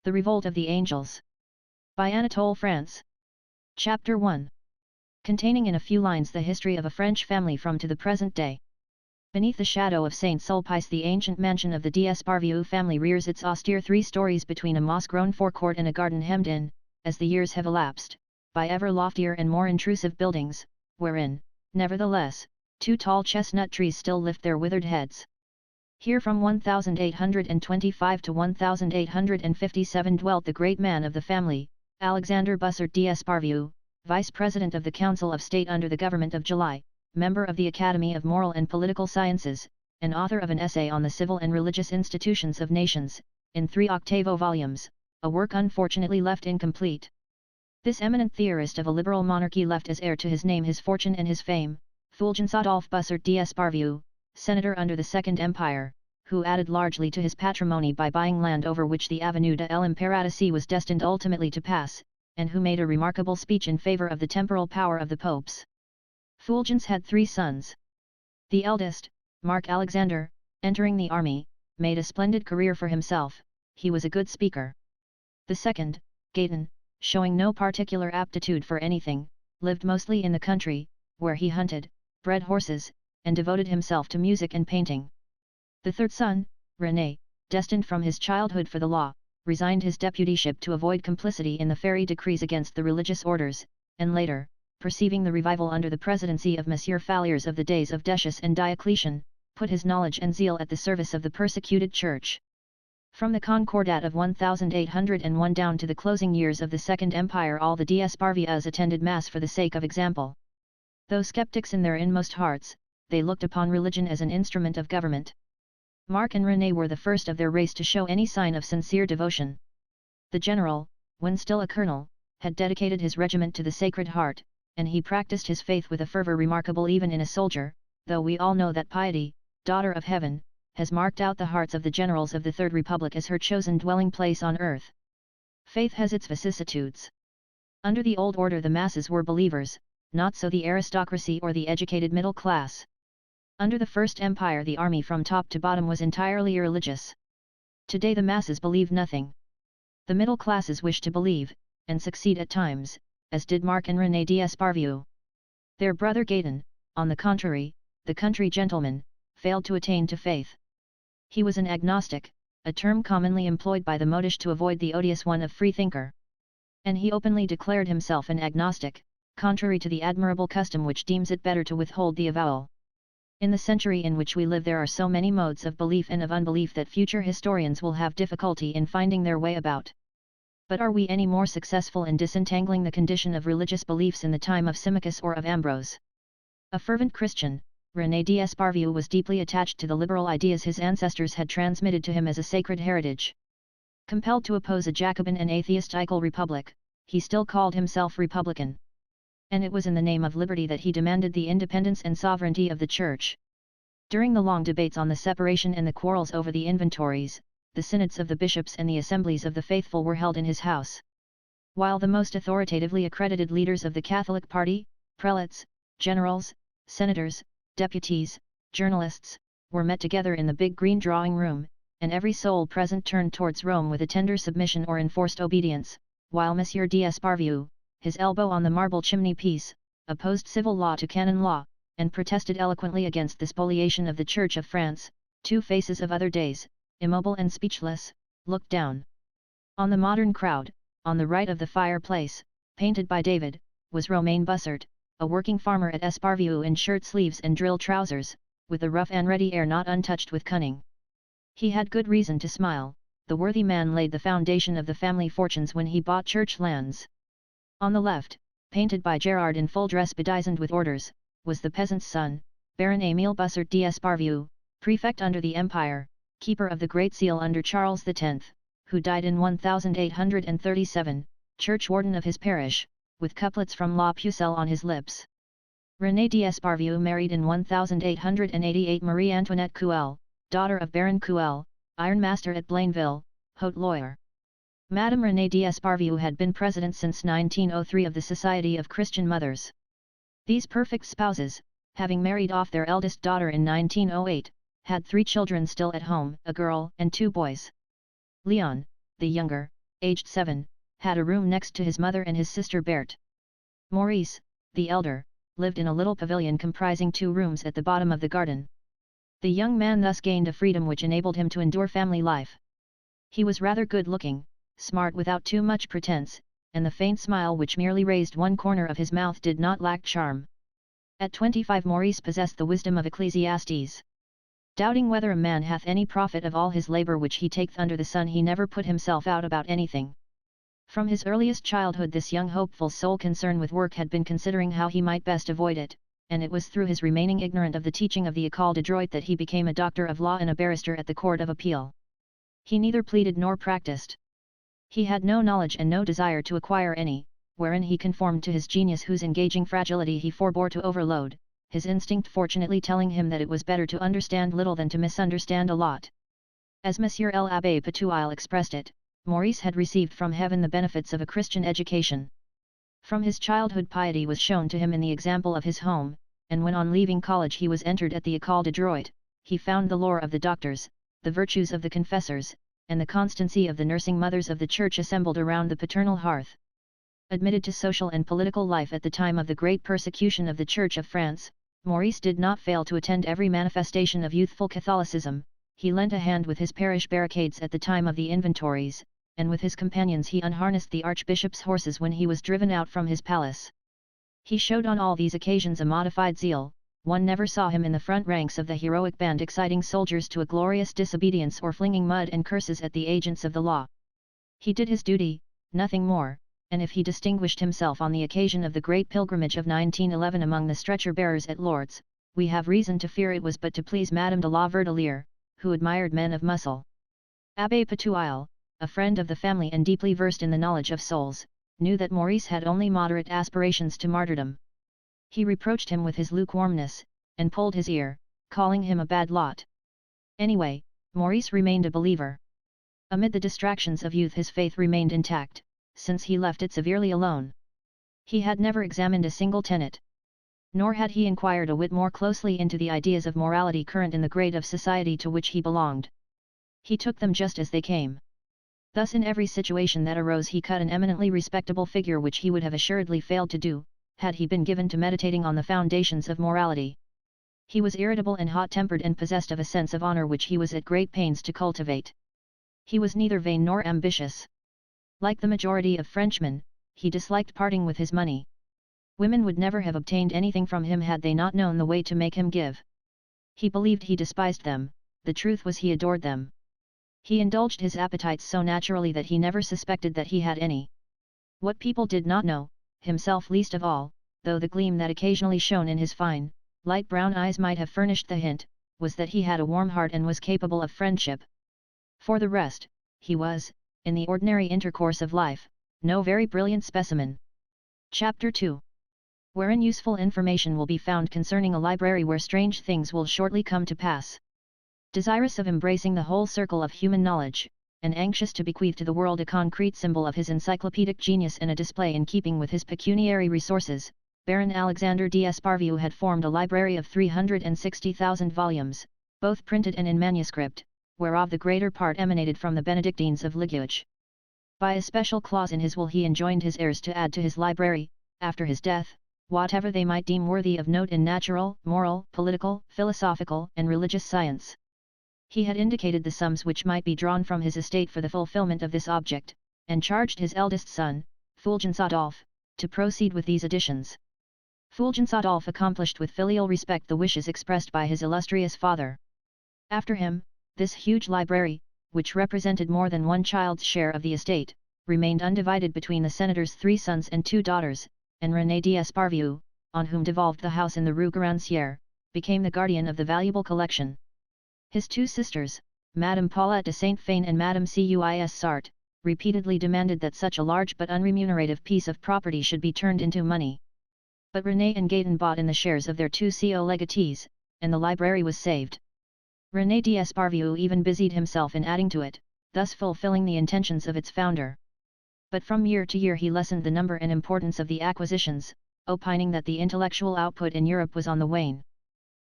The Revolt of the Angels. By Anatole, France. Chapter 1. Containing in a few lines the history of a French family from to the present day. Beneath the shadow of Saint Sulpice, the ancient mansion of the d'Esparvieu family rears its austere 3 stories between a moss-grown forecourt and a garden hemmed in, as the years have elapsed, by ever loftier and more intrusive buildings, wherein, nevertheless, 2 tall chestnut trees still lift their withered heads. Here from 1825 to 1857 dwelt the great man of the family, Alexander Bussert d'Esparvieu, Vice President of the Council of State under the government of July, member of the Academy of Moral and Political Sciences, and author of an essay on the civil and religious institutions of nations, in 3 octavo volumes, a work unfortunately left incomplete. This eminent theorist of a liberal monarchy left as heir to his name his fortune and his fame, Fulgence Adolphe Bussert d'Esparvieu, senator under the Second Empire, who added largely to his patrimony by buying land over which the Avenue de l'Impératrice was destined ultimately to pass, and who made a remarkable speech in favor of the temporal power of the popes. Fulgence had 3 sons. The eldest, Marc Alexander, entering the army, made a splendid career for himself. He was a good speaker. The second, Gaëtan, showing no particular aptitude for anything, lived mostly in the country, where he hunted, bred horses, and devoted himself to music and painting. The third son, René, destined from his childhood for the law, resigned his deputyship to avoid complicity in the fairy decrees against the religious orders, and later, perceiving the revival under the presidency of Monsieur Falliers of the days of Decius and Diocletian, put his knowledge and zeal at the service of the persecuted Church. From the Concordat of 1801 down to the closing years of the Second Empire, all the d'Esparvieux attended Mass for the sake of example. Though skeptics in their inmost hearts, they looked upon religion as an instrument of government. Marc and René were the first of their race to show any sign of sincere devotion. The general, when still a colonel, had dedicated his regiment to the Sacred Heart, and he practiced his faith with a fervour remarkable even in a soldier, though we all know that piety, daughter of heaven, has marked out the hearts of the generals of the Third Republic as her chosen dwelling place on earth. Faith has its vicissitudes. Under the old order the masses were believers, not so the aristocracy or the educated middle class. Under the First Empire the army from top to bottom was entirely irreligious. Today the masses believe nothing. The middle classes wish to believe, and succeed at times, as did Marc and René d'Esparvieux. Their brother Gaëtan, on the contrary, the country gentleman, failed to attain to faith. He was an agnostic, a term commonly employed by the modish to avoid the odious one of freethinker. And he openly declared himself an agnostic, contrary to the admirable custom which deems it better to withhold the avowal. In the century in which we live there are so many modes of belief and of unbelief that future historians will have difficulty in finding their way about. But are we any more successful in disentangling the condition of religious beliefs in the time of Symmachus or of Ambrose? A fervent Christian, René d'Esparvieux was deeply attached to the liberal ideas his ancestors had transmitted to him as a sacred heritage. Compelled to oppose a Jacobin and atheistical republic, he still called himself Republican. And it was in the name of liberty that he demanded the independence and sovereignty of the Church. During the long debates on the separation and the quarrels over the inventories, the synods of the bishops and the assemblies of the faithful were held in his house. While the most authoritatively accredited leaders of the Catholic party, prelates, generals, senators, deputies, journalists, were met together in the big green drawing room, and every soul present turned towards Rome with a tender submission or enforced obedience, while Monsieur d'Esparvieux, his elbow on the marble chimney-piece, opposed civil law to canon law, and protested eloquently against the spoliation of the Church of France. 2 faces of other days, immobile and speechless, looked down. On the modern crowd, on the right of the fireplace, painted by David, was Romain Bussert, a working farmer at Esparvieux in shirt-sleeves and drill trousers, with a rough and ready air not untouched with cunning. He had good reason to smile. The worthy man laid the foundation of the family fortunes when he bought church lands. On the left, painted by Gerard in full dress bedizened with orders, was the peasant's son, Baron Émile Bussert d'Esparvieux, prefect under the Empire, keeper of the Great Seal under Charles X, who died in 1837, churchwarden of his parish, with couplets from La Pucelle on his lips. René d'Esparvieux married in 1888 Marie Antoinette Couel, daughter of Baron Couel, ironmaster at Blainville, haute lawyer. Madame René d'Esparvieux had been president since 1903 of the Society of Christian Mothers. These perfect spouses, having married off their eldest daughter in 1908, had 3 children still at home, a girl and 2 boys. Leon, the younger, aged 7, had a room next to his mother and his sister Berthe. Maurice, the elder, lived in a little pavilion comprising 2 rooms at the bottom of the garden. The young man thus gained a freedom which enabled him to endure family life. He was rather good-looking, smart without too much pretense, and the faint smile which merely raised one corner of his mouth did not lack charm. At 25 Maurice possessed the wisdom of Ecclesiastes. Doubting whether a man hath any profit of all his labour which he taketh under the sun, he never put himself out about anything. From his earliest childhood this young hopeful's sole concern with work had been considering how he might best avoid it, and it was through his remaining ignorant of the teaching of the École de Droit that he became a doctor of law and a barrister at the Court of Appeal. He neither pleaded nor practised. He had no knowledge and no desire to acquire any, wherein he conformed to his genius whose engaging fragility he forbore to overload, his instinct fortunately telling him that it was better to understand little than to misunderstand a lot. As Monsieur l'Abbé Patouille expressed it, Maurice had received from heaven the benefits of a Christian education. From his childhood piety was shown to him in the example of his home, and when on leaving college he was entered at the École de Droit, he found the lore of the doctors, the virtues of the confessors, and the constancy of the nursing mothers of the Church assembled around the paternal hearth. Admitted to social and political life at the time of the great persecution of the Church of France, Maurice did not fail to attend every manifestation of youthful Catholicism. He lent a hand with his parish barricades at the time of the inventories, and with his companions he unharnessed the Archbishop's horses when he was driven out from his palace. He showed on all these occasions a modified zeal. One never saw him in the front ranks of the heroic band exciting soldiers to a glorious disobedience or flinging mud and curses at the agents of the law. He did his duty, nothing more, and if he distinguished himself on the occasion of the great pilgrimage of 1911 among the stretcher-bearers at Lourdes, we have reason to fear it was but to please Madame de la Verdelière, who admired men of muscle. Abbé Patouille, a friend of the family and deeply versed in the knowledge of souls, knew that Maurice had only moderate aspirations to martyrdom. He reproached him with his lukewarmness, and pulled his ear, calling him a bad lot. Anyway, Maurice remained a believer. Amid the distractions of youth his faith remained intact, since he left it severely alone. He had never examined a single tenet. Nor had he inquired a whit more closely into the ideas of morality current in the grade of society to which he belonged. He took them just as they came. Thus in every situation that arose he cut an eminently respectable figure which he would have assuredly failed to do, had he been given to meditating on the foundations of morality. He was irritable and hot-tempered and possessed of a sense of honour which he was at great pains to cultivate. He was neither vain nor ambitious. Like the majority of Frenchmen, he disliked parting with his money. Women would never have obtained anything from him had they not known the way to make him give. He believed he despised them, the truth was he adored them. He indulged his appetites so naturally that he never suspected that he had any. What people did not know, himself least of all, though the gleam that occasionally shone in his fine, light brown eyes might have furnished the hint, was that he had a warm heart and was capable of friendship. For the rest, he was, in the ordinary intercourse of life, no very brilliant specimen. Chapter 2. Wherein useful information will be found concerning a library where strange things will shortly come to pass. Desirous of embracing the whole circle of human knowledge, and anxious to bequeath to the world a concrete symbol of his encyclopedic genius and a display in keeping with his pecuniary resources, Baron Alexander d'Esparvieu had formed a library of 360,000 volumes, both printed and in manuscript, whereof the greater part emanated from the Benedictines of Ligueuche. By a special clause in his will he enjoined his heirs to add to his library, after his death, whatever they might deem worthy of note in natural, moral, political, philosophical, and religious science. He had indicated the sums which might be drawn from his estate for the fulfillment of this object, and charged his eldest son, Fulgence Adolphe, to proceed with these additions. Fulgence Adolphe accomplished with filial respect the wishes expressed by his illustrious father. After him, this huge library, which represented more than one child's share of the estate, remained undivided between the senator's 3 sons and 2 daughters, and René d'Esparvieu, on whom devolved the house in the Rue Garancière, became the guardian of the valuable collection. His 2 sisters, Madame Paulette de Saint-Fain and Madame Cuis Sartre, repeatedly demanded that such a large but unremunerative piece of property should be turned into money. But René and Gaëtan bought in the shares of their 2 co-legatees, and the library was saved. René d'Esparvieu even busied himself in adding to it, thus fulfilling the intentions of its founder. But from year to year he lessened the number and importance of the acquisitions, opining that the intellectual output in Europe was on the wane.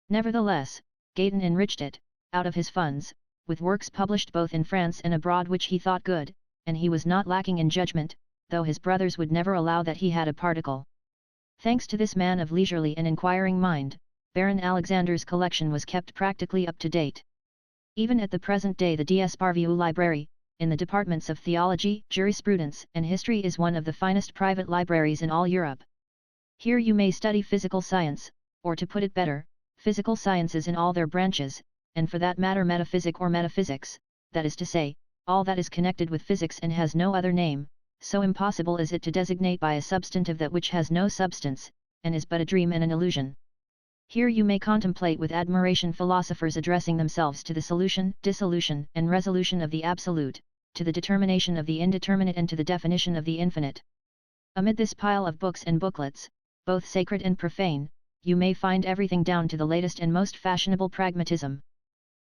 Nevertheless, Gaëtan enriched it, out of his funds, with works published both in France and abroad which he thought good, and he was not lacking in judgment, though his brothers would never allow that he had a particle. Thanks to this man of leisurely and inquiring mind, Baron Alexander's collection was kept practically up to date. Even at the present day the d'Esparvieu Library, in the departments of theology, jurisprudence, and history is one of the finest private libraries in all Europe. Here you may study physical science, or to put it better, physical sciences in all their branches, and for that matter metaphysic or metaphysics, that is to say, all that is connected with physics and has no other name, so impossible is it to designate by a substantive that which has no substance, and is but a dream and an illusion. Here you may contemplate with admiration philosophers addressing themselves to the solution, dissolution, and resolution of the absolute, to the determination of the indeterminate and to the definition of the infinite. Amid this pile of books and booklets, both sacred and profane, you may find everything down to the latest and most fashionable pragmatism.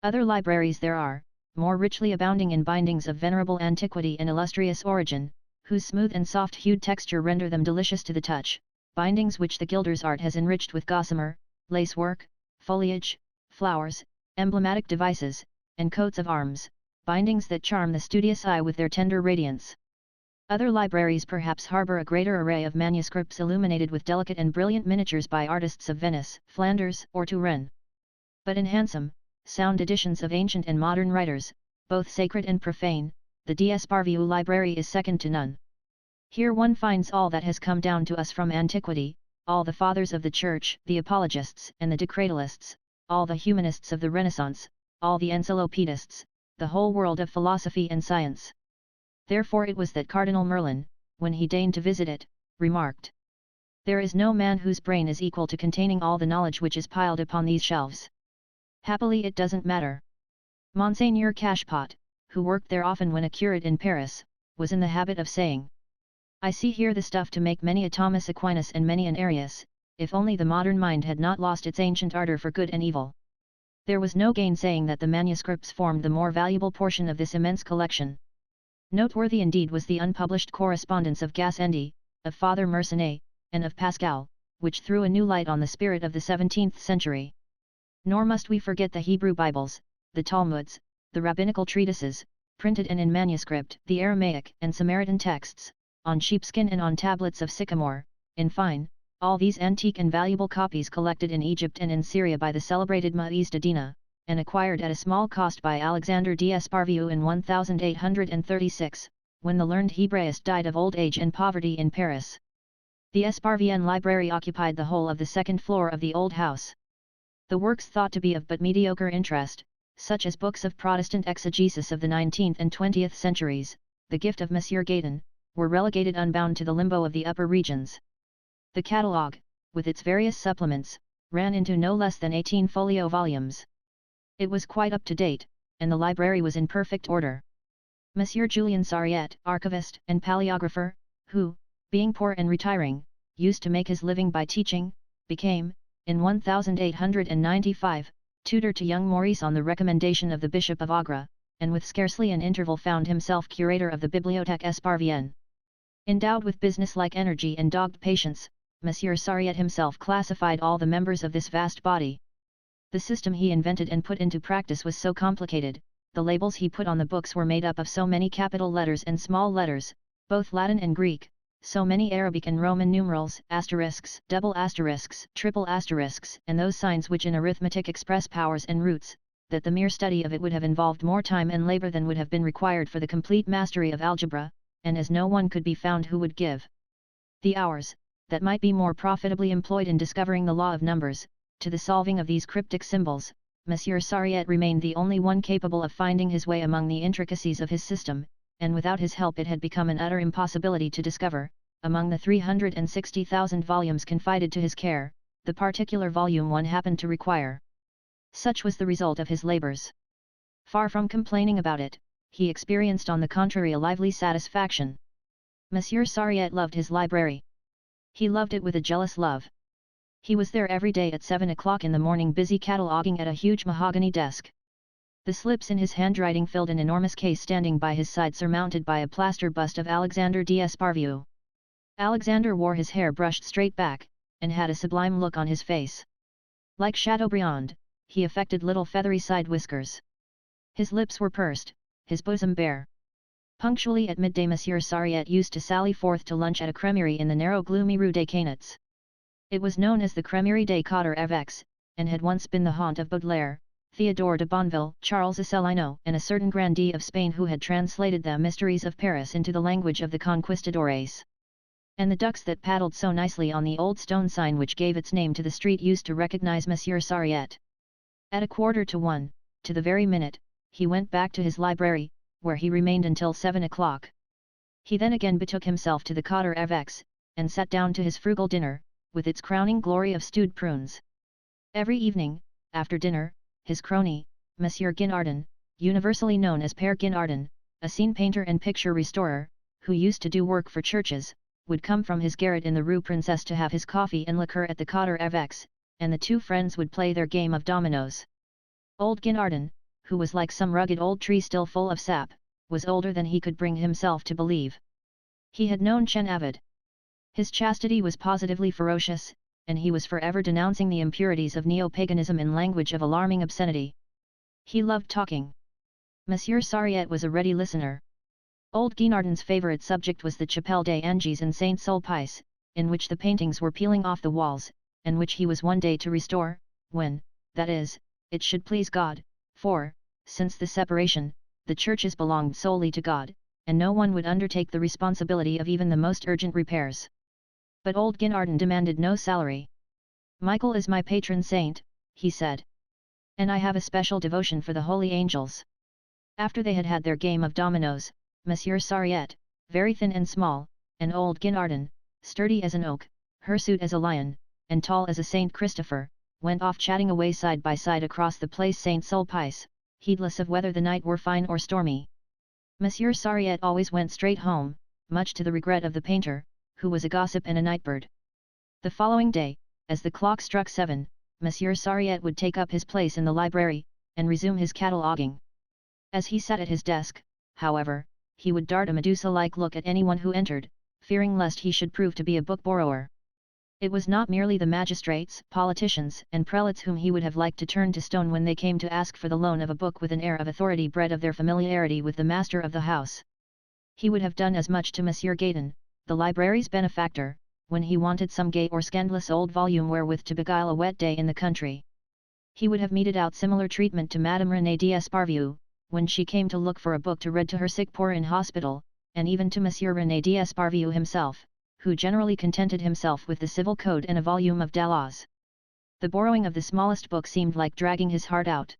Other libraries there are, more richly abounding in bindings of venerable antiquity and illustrious origin, whose smooth and soft-hued texture render them delicious to the touch, bindings which the gilder's art has enriched with gossamer, lacework, foliage, flowers, emblematic devices, and coats of arms, bindings that charm the studious eye with their tender radiance. Other libraries perhaps harbour a greater array of manuscripts illuminated with delicate and brilliant miniatures by artists of Venice, Flanders, or Touraine. But in handsome, sound editions of ancient and modern writers, both sacred and profane, the d'Esparvieu Library is second to none. Here one finds all that has come down to us from antiquity, all the fathers of the Church, the apologists and the decretalists, all the humanists of the Renaissance, all the encyclopedists, the whole world of philosophy and science. Therefore it was that Cardinal Merlin, when he deigned to visit it, remarked, "There is no man whose brain is equal to containing all the knowledge which is piled upon these shelves. Happily it doesn't matter." Monseigneur Cashpot, who worked there often when a curate in Paris, was in the habit of saying, "I see here the stuff to make many a Thomas Aquinas and many an Arius, if only the modern mind had not lost its ancient ardour for good and evil." There was no gainsaying that the manuscripts formed the more valuable portion of this immense collection. Noteworthy indeed was the unpublished correspondence of Gassendi, of Father Mercinet, and of Pascal, which threw a new light on the spirit of the 17th century. Nor must we forget the Hebrew Bibles, the Talmuds, the rabbinical treatises, printed and in manuscript, the Aramaic and Samaritan texts, on sheepskin and on tablets of sycamore, in fine, all these antique and valuable copies collected in Egypt and in Syria by the celebrated Maïs de Dina, and acquired at a small cost by Alexander d'Esparvieu in 1836, when the learned Hebraist died of old age and poverty in Paris. The Esparvienne library occupied the whole of the second floor of the old house. The works thought to be of but mediocre interest, such as books of Protestant exegesis of the 19th and 20th centuries, the gift of Monsieur Gayton, were relegated unbound to the limbo of the upper regions. The catalogue, with its various supplements, ran into no less than 18 folio volumes. It was quite up to date, and the library was in perfect order. Monsieur Julien Sariette, archivist and paleographer, who, being poor and retiring, used to make his living by teaching, became, in 1895, tutor to young Maurice on the recommendation of the Bishop of Agra, and with scarcely an interval found himself curator of the Bibliothèque Esparvienne. Endowed with business-like energy and dogged patience, Monsieur Sariette himself classified all the members of this vast body. The system he invented and put into practice was so complicated, the labels he put on the books were made up of so many capital letters and small letters, both Latin and Greek, so many Arabic and Roman numerals, asterisks, double asterisks, triple asterisks, and those signs which in arithmetic express powers and roots, that the mere study of it would have involved more time and labor than would have been required for the complete mastery of algebra, and as no one could be found who would give the hours, that might be more profitably employed in discovering the law of numbers, to the solving of these cryptic symbols, Monsieur Sariette remained the only one capable of finding his way among the intricacies of his system, and without his help it had become an utter impossibility to discover, among the 360,000 volumes confided to his care, the particular volume one happened to require. Such was the result of his labours. Far from complaining about it, he experienced on the contrary a lively satisfaction. Monsieur Sariette loved his library. He loved it with a jealous love. He was there every day at 7 o'clock in the morning busy cataloguing at a huge mahogany desk. The slips in his handwriting filled an enormous case standing by his side surmounted by a plaster bust of Alexander d'Esparvieu. Alexander wore his hair brushed straight back, and had a sublime look on his face. Like Chateaubriand, he affected little feathery side whiskers. His lips were pursed, his bosom bare. Punctually at midday Monsieur Sariette used to sally forth to lunch at a crèmerie in the narrow gloomy Rue des Canettes. It was known as the Crèmerie des Quatre Évêques, and had once been the haunt of Baudelaire, Theodore de Bonneville, Charles Asselineau, and a certain grandee of Spain who had translated the Mysteries of Paris into the language of the conquistadores. And the ducks that paddled so nicely on the old stone sign which gave its name to the street used to recognize Monsieur Sariette. At 1:45, to the very minute, he went back to his library, where he remained until 7 o'clock. He then again betook himself to the Quatre Évêques, and sat down to his frugal dinner, with its crowning glory of stewed prunes. Every evening, after dinner, his crony, Monsieur Guinardon, universally known as Père Guinardon, a scene painter and picture restorer, who used to do work for churches, would come from his garret in the Rue Princesse to have his coffee and liqueur at the Quatre Évêques, and the two friends would play their game of dominoes. Old Guinardon, who was like some rugged old tree still full of sap, was older than he could bring himself to believe. He had known Chen Avid. His chastity was positively ferocious, and he was forever denouncing the impurities of neo-paganism in language of alarming obscenity. He loved talking. Monsieur Sariette was a ready listener. Old Guinardon's favourite subject was the Chapelle des Anges in Saint-Sulpice, in which the paintings were peeling off the walls, and which he was one day to restore, when, that is, it should please God, for, since the separation, the churches belonged solely to God, and no one would undertake the responsibility of even the most urgent repairs. But old Guinardon demanded no salary. "Michael is my patron saint," he said. "And I have a special devotion for the holy angels." After they had had their game of dominoes, Monsieur Sariette, very thin and small, and old Guinardon, sturdy as an oak, hirsute as a lion, and tall as a Saint Christopher, went off chatting away side by side across the Place Saint-Sulpice, heedless of whether the night were fine or stormy. Monsieur Sariette always went straight home, much to the regret of the painter, who was a gossip and a nightbird. The following day, as the clock struck 7, Monsieur Sariette would take up his place in the library, and resume his cataloguing. As he sat at his desk, however, he would dart a Medusa-like look at anyone who entered, fearing lest he should prove to be a book-borrower. It was not merely the magistrates, politicians, and prelates whom he would have liked to turn to stone when they came to ask for the loan of a book with an air of authority bred of their familiarity with the master of the house. He would have done as much to Monsieur Gaydon, the library's benefactor, when he wanted some gay or scandalous old volume wherewith to beguile a wet day in the country. He would have meted out similar treatment to Madame Renée d'Esparvieu, when she came to look for a book to read to her sick poor in hospital, and even to Monsieur Renée d'Esparvieu himself, who generally contented himself with the civil code and a volume of Dallas. The borrowing of the smallest book seemed like dragging his heart out.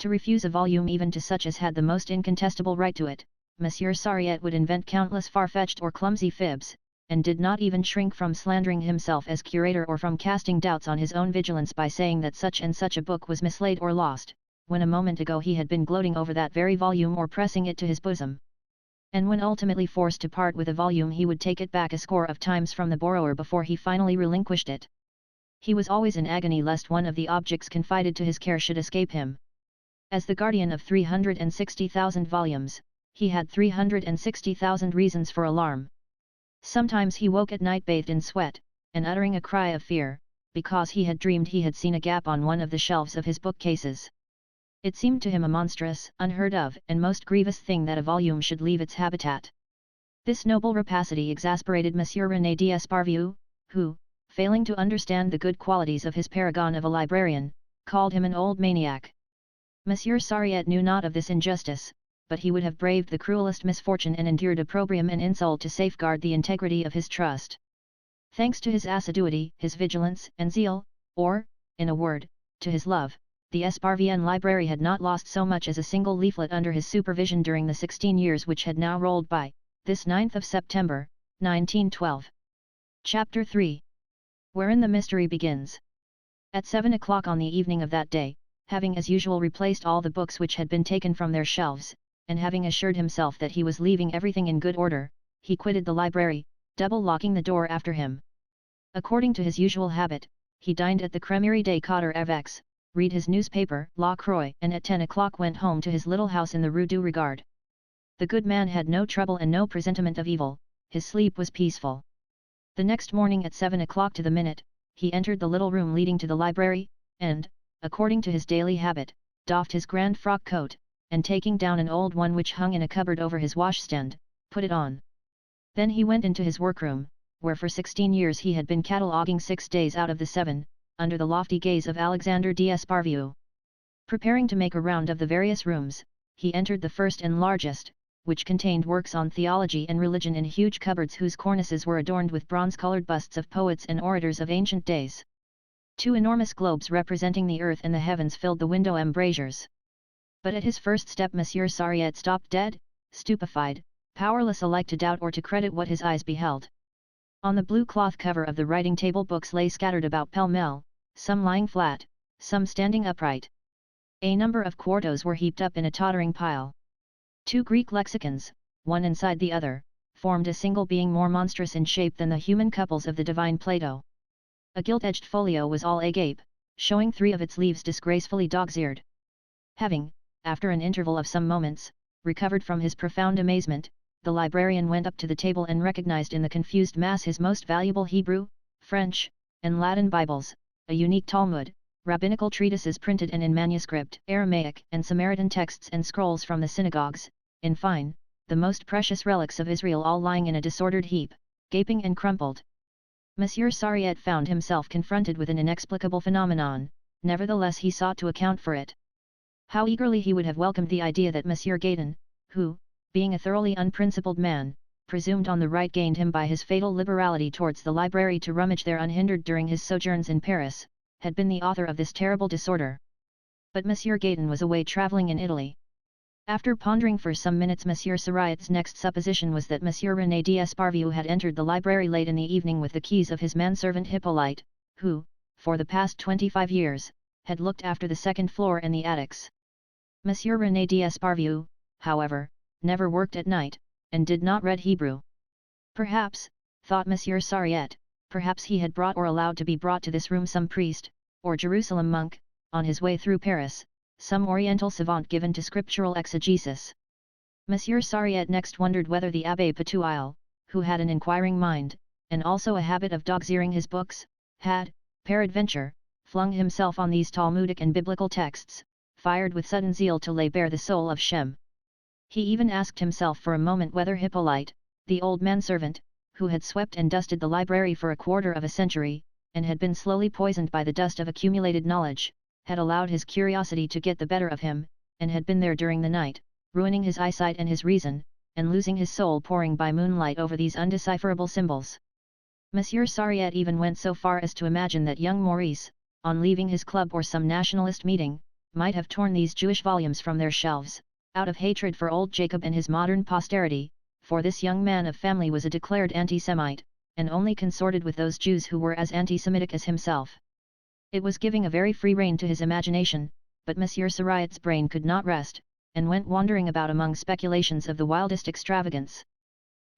To refuse a volume even to such as had the most incontestable right to it, Monsieur Sariette would invent countless far-fetched or clumsy fibs, and did not even shrink from slandering himself as curator or from casting doubts on his own vigilance by saying that such and such a book was mislaid or lost, when a moment ago he had been gloating over that very volume or pressing it to his bosom. And when ultimately forced to part with a volume he would take it back a score of times from the borrower before he finally relinquished it. He was always in agony lest one of the objects confided to his care should escape him. As the guardian of 360,000 volumes, he had 360,000 reasons for alarm. Sometimes he woke at night bathed in sweat, and uttering a cry of fear, because he had dreamed he had seen a gap on one of the shelves of his bookcases. It seemed to him a monstrous, unheard of, and most grievous thing that a volume should leave its habitat. This noble rapacity exasperated Monsieur René d'Esparvieu, who, failing to understand the good qualities of his paragon of a librarian, called him an old maniac. Monsieur Sariette knew not of this injustice, but he would have braved the cruelest misfortune and endured opprobrium and insult to safeguard the integrity of his trust. Thanks to his assiduity, his vigilance and zeal, or, in a word, to his love, the Esparvienne library had not lost so much as a single leaflet under his supervision during the 16 years which had now rolled by, this 9th of September, 1912. Chapter 3. Wherein the mystery begins. At 7 o'clock on the evening of that day, having as usual replaced all the books which had been taken from their shelves, and having assured himself that he was leaving everything in good order, he quitted the library, double-locking the door after him. According to his usual habit, he dined at the Crèmerie des Quatre Évêques, read his newspaper, La Croix, and at 10 o'clock went home to his little house in the Rue du Regard. The good man had no trouble and no presentiment of evil, his sleep was peaceful. The next morning at 7 o'clock to the minute, he entered the little room leading to the library, and, according to his daily habit, doffed his grand frock coat, and taking down an old one which hung in a cupboard over his washstand, put it on. Then he went into his workroom, where for 16 years he had been cataloguing 6 days out of the 7, under the lofty gaze of Alexander d'Esparvieu. Preparing to make a round of the various rooms, he entered the first and largest, which contained works on theology and religion in huge cupboards whose cornices were adorned with bronze-colored busts of poets and orators of ancient days. 2 enormous globes representing the earth and the heavens filled the window embrasures. But at his first step Monsieur Sariette stopped dead, stupefied, powerless alike to doubt or to credit what his eyes beheld. On the blue cloth cover of the writing table books lay scattered about pell-mell, some lying flat, some standing upright. A number of quartos were heaped up in a tottering pile. 2 Greek lexicons, one inside the other, formed a single being more monstrous in shape than the human couples of the divine Plato. A gilt-edged folio was all agape, showing 3 of its leaves disgracefully dog's-eared. Having, after an interval of some moments, recovered from his profound amazement, the librarian went up to the table and recognized in the confused mass his most valuable Hebrew, French, and Latin Bibles, a unique Talmud, rabbinical treatises printed and in manuscript, Aramaic and Samaritan texts and scrolls from the synagogues, in fine, the most precious relics of Israel all lying in a disordered heap, gaping and crumpled. Monsieur Sariette found himself confronted with an inexplicable phenomenon, nevertheless he sought to account for it. How eagerly he would have welcomed the idea that Monsieur Gaydon, who, being a thoroughly unprincipled man, presumed on the right gained him by his fatal liberality towards the library to rummage there unhindered during his sojourns in Paris, had been the author of this terrible disorder. But Monsieur Gaydon was away travelling in Italy. After pondering for some minutes Monsieur Sariette's next supposition was that Monsieur René d'Esparvieu had entered the library late in the evening with the keys of his manservant Hippolyte, who, for the past 25 years, had looked after the second floor and the attics. Monsieur René d'Esparvieu, however, never worked at night, and did not read Hebrew. Perhaps, thought Monsieur Sariette, perhaps he had brought or allowed to be brought to this room some priest, or Jerusalem monk, on his way through Paris, some oriental savant given to scriptural exegesis. Monsieur Sariette next wondered whether the Abbé Patouille, who had an inquiring mind, and also a habit of dog's-earing his books, had, peradventure, flung himself on these Talmudic and biblical texts, fired with sudden zeal to lay bare the soul of Shem. He even asked himself for a moment whether Hippolyte, the old manservant, who had swept and dusted the library for a quarter of a century, and had been slowly poisoned by the dust of accumulated knowledge, had allowed his curiosity to get the better of him, and had been there during the night, ruining his eyesight and his reason, and losing his soul poring by moonlight over these undecipherable symbols. Monsieur Sariette even went so far as to imagine that young Maurice, on leaving his club or some nationalist meeting, might have torn these Jewish volumes from their shelves, out of hatred for old Jacob and his modern posterity, for this young man of family was a declared anti-Semite, and only consorted with those Jews who were as anti-Semitic as himself. It was giving a very free rein to his imagination, but Monsieur Sariette's brain could not rest, and went wandering about among speculations of the wildest extravagance.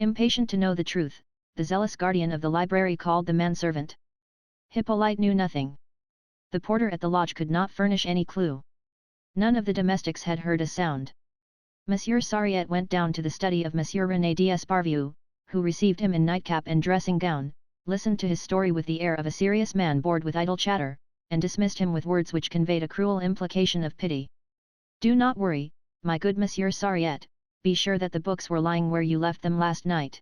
Impatient to know the truth, the zealous guardian of the library called the manservant. Hippolyte knew nothing. The porter at the lodge could not furnish any clue. None of the domestics had heard a sound. Monsieur Sariette went down to the study of Monsieur René d'Esparvieu, who received him in nightcap and dressing gown, listened to his story with the air of a serious man bored with idle chatter, and dismissed him with words which conveyed a cruel implication of pity. "Do not worry, my good Monsieur Sariette, be sure that the books were lying where you left them last night."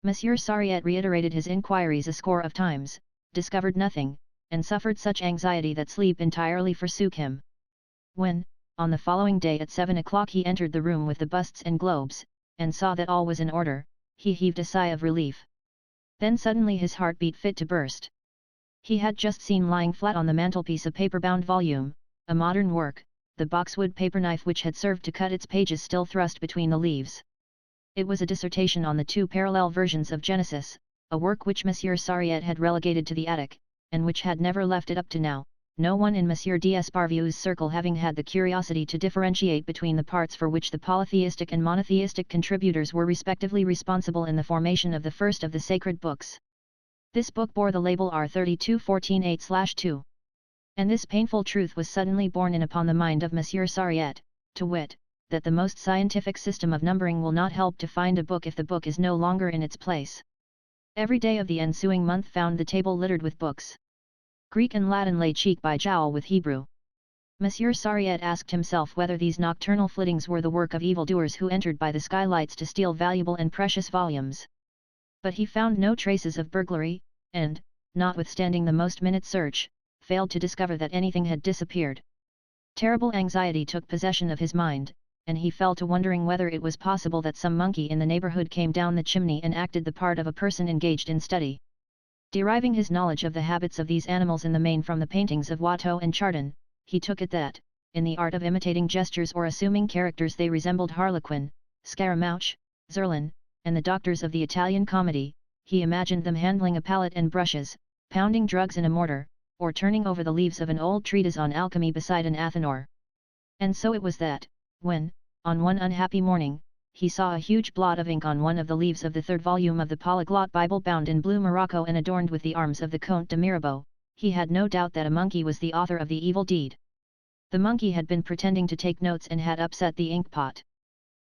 Monsieur Sariette reiterated his inquiries a score of times, discovered nothing, and suffered such anxiety that sleep entirely forsook him. When, on the following day at 7 o'clock he entered the room with the busts and globes, and saw that all was in order, he heaved a sigh of relief. Then suddenly his heart beat fit to burst. He had just seen lying flat on the mantelpiece a paper-bound volume, a modern work, the boxwood paper knife which had served to cut its pages still thrust between the leaves. It was a dissertation on the 2 parallel versions of Genesis, a work which Monsieur Sariette had relegated to the attic, and which had never left it up to now, no one in Monsieur d'Esparvieu's circle having had the curiosity to differentiate between the parts for which the polytheistic and monotheistic contributors were respectively responsible in the formation of the first of the sacred books. This book bore the label R3214-8/2. And this painful truth was suddenly borne in upon the mind of Monsieur Sariette, to wit, that the most scientific system of numbering will not help to find a book if the book is no longer in its place. Every day of the ensuing month found the table littered with books. Greek and Latin lay cheek by jowl with Hebrew. Monsieur Sariette asked himself whether these nocturnal flittings were the work of evildoers who entered by the skylights to steal valuable and precious volumes. But he found no traces of burglary, and, notwithstanding the most minute search, failed to discover that anything had disappeared. Terrible anxiety took possession of his mind, and he fell to wondering whether it was possible that some monkey in the neighborhood came down the chimney and acted the part of a person engaged in study. Deriving his knowledge of the habits of these animals in the main from the paintings of Watteau and Chardin, he took it that, in the art of imitating gestures or assuming characters they resembled Harlequin, Scaramouche, Zurlin, and the doctors of the Italian comedy. He imagined them handling a palette and brushes, pounding drugs in a mortar, or turning over the leaves of an old treatise on alchemy beside an Athenor. And so it was that, when, on one unhappy morning, he saw a huge blot of ink on one of the leaves of the third volume of the Polyglot Bible bound in blue morocco and adorned with the arms of the Comte de Mirabeau, he had no doubt that a monkey was the author of the evil deed. The monkey had been pretending to take notes and had upset the ink pot.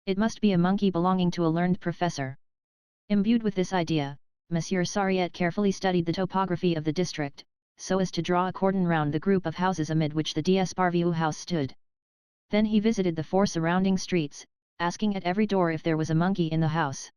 It must be a monkey belonging to a learned professor. Imbued with this idea, Monsieur Sariette carefully studied the topography of the district, so as to draw a cordon round the group of houses amid which the d'Esparvieu house stood. Then he visited the 4 surrounding streets, asking at every door if there was a monkey in the house.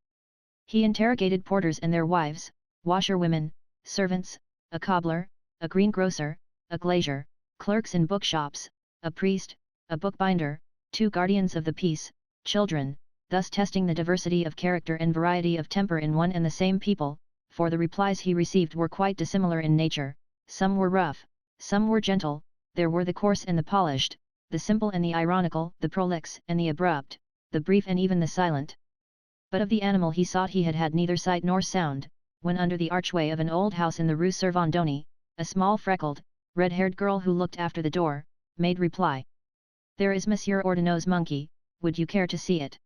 He interrogated porters and their wives, washerwomen, servants, a cobbler, a greengrocer, a glazier, clerks in bookshops, a priest, a bookbinder, 2 guardians of the peace, children, thus testing the diversity of character and variety of temper in one and the same people, for the replies he received were quite dissimilar in nature. Some were rough, some were gentle, there were the coarse and the polished, the simple and the ironical, the prolix and the abrupt, the brief and even the silent. But of the animal he sought he had had neither sight nor sound, when under the archway of an old house in the Rue Servandoni, a small freckled, red-haired girl who looked after the door, made reply. "There is Monsieur Ordonneau's monkey, would you care to see it?"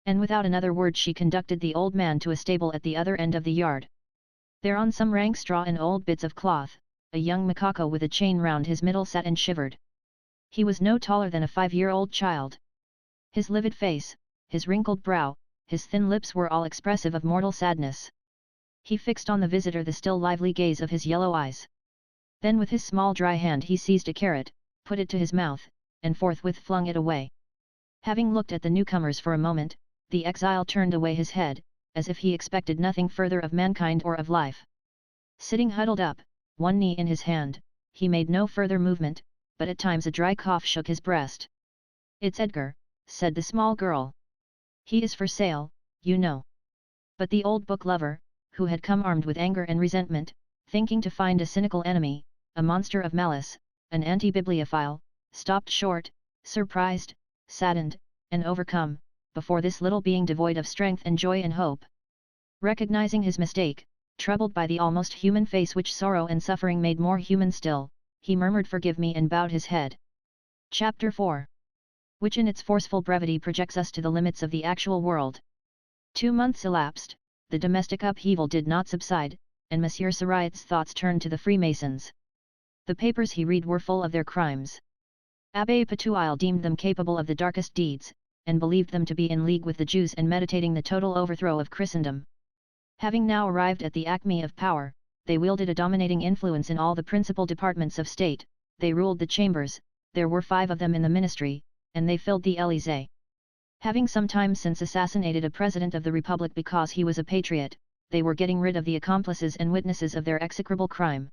And without another word she conducted the old man to a stable at the other end of the yard. There on some rank straw and old bits of cloth, a young macaco with a chain round his middle sat and shivered. He was no taller than a 5-year-old child. His livid face, his wrinkled brow, his thin lips were all expressive of mortal sadness. He fixed on the visitor the still lively gaze of his yellow eyes. Then with his small dry hand he seized a carrot, put it to his mouth, and forthwith flung it away. Having looked at the newcomers for a moment, the exile turned away his head, as if he expected nothing further of mankind or of life. Sitting huddled up, one knee in his hand, he made no further movement, but at times a dry cough shook his breast. "It's Edgar," said the small girl. "He is for sale, you know." But the old book lover, who had come armed with anger and resentment, thinking to find a cynical enemy, a monster of malice, an anti-bibliophile, stopped short, surprised, saddened, and overcome, before this little being devoid of strength and joy and hope. Recognizing his mistake, troubled by the almost human face which sorrow and suffering made more human still, he murmured "Forgive me" and bowed his head. Chapter 4. Which in its forceful brevity projects us to the limits of the actual world. 2 months elapsed, the domestic upheaval did not subside, and Monsieur Sariette's thoughts turned to the Freemasons. The papers he read were full of their crimes. Abbé Patouille deemed them capable of the darkest deeds, and believed them to be in league with the Jews and meditating the total overthrow of Christendom. Having now arrived at the acme of power, they wielded a dominating influence in all the principal departments of state, they ruled the chambers, there were 5 of them in the ministry, and they filled the Élysée. Having some time since assassinated a president of the Republic because he was a patriot, they were getting rid of the accomplices and witnesses of their execrable crime.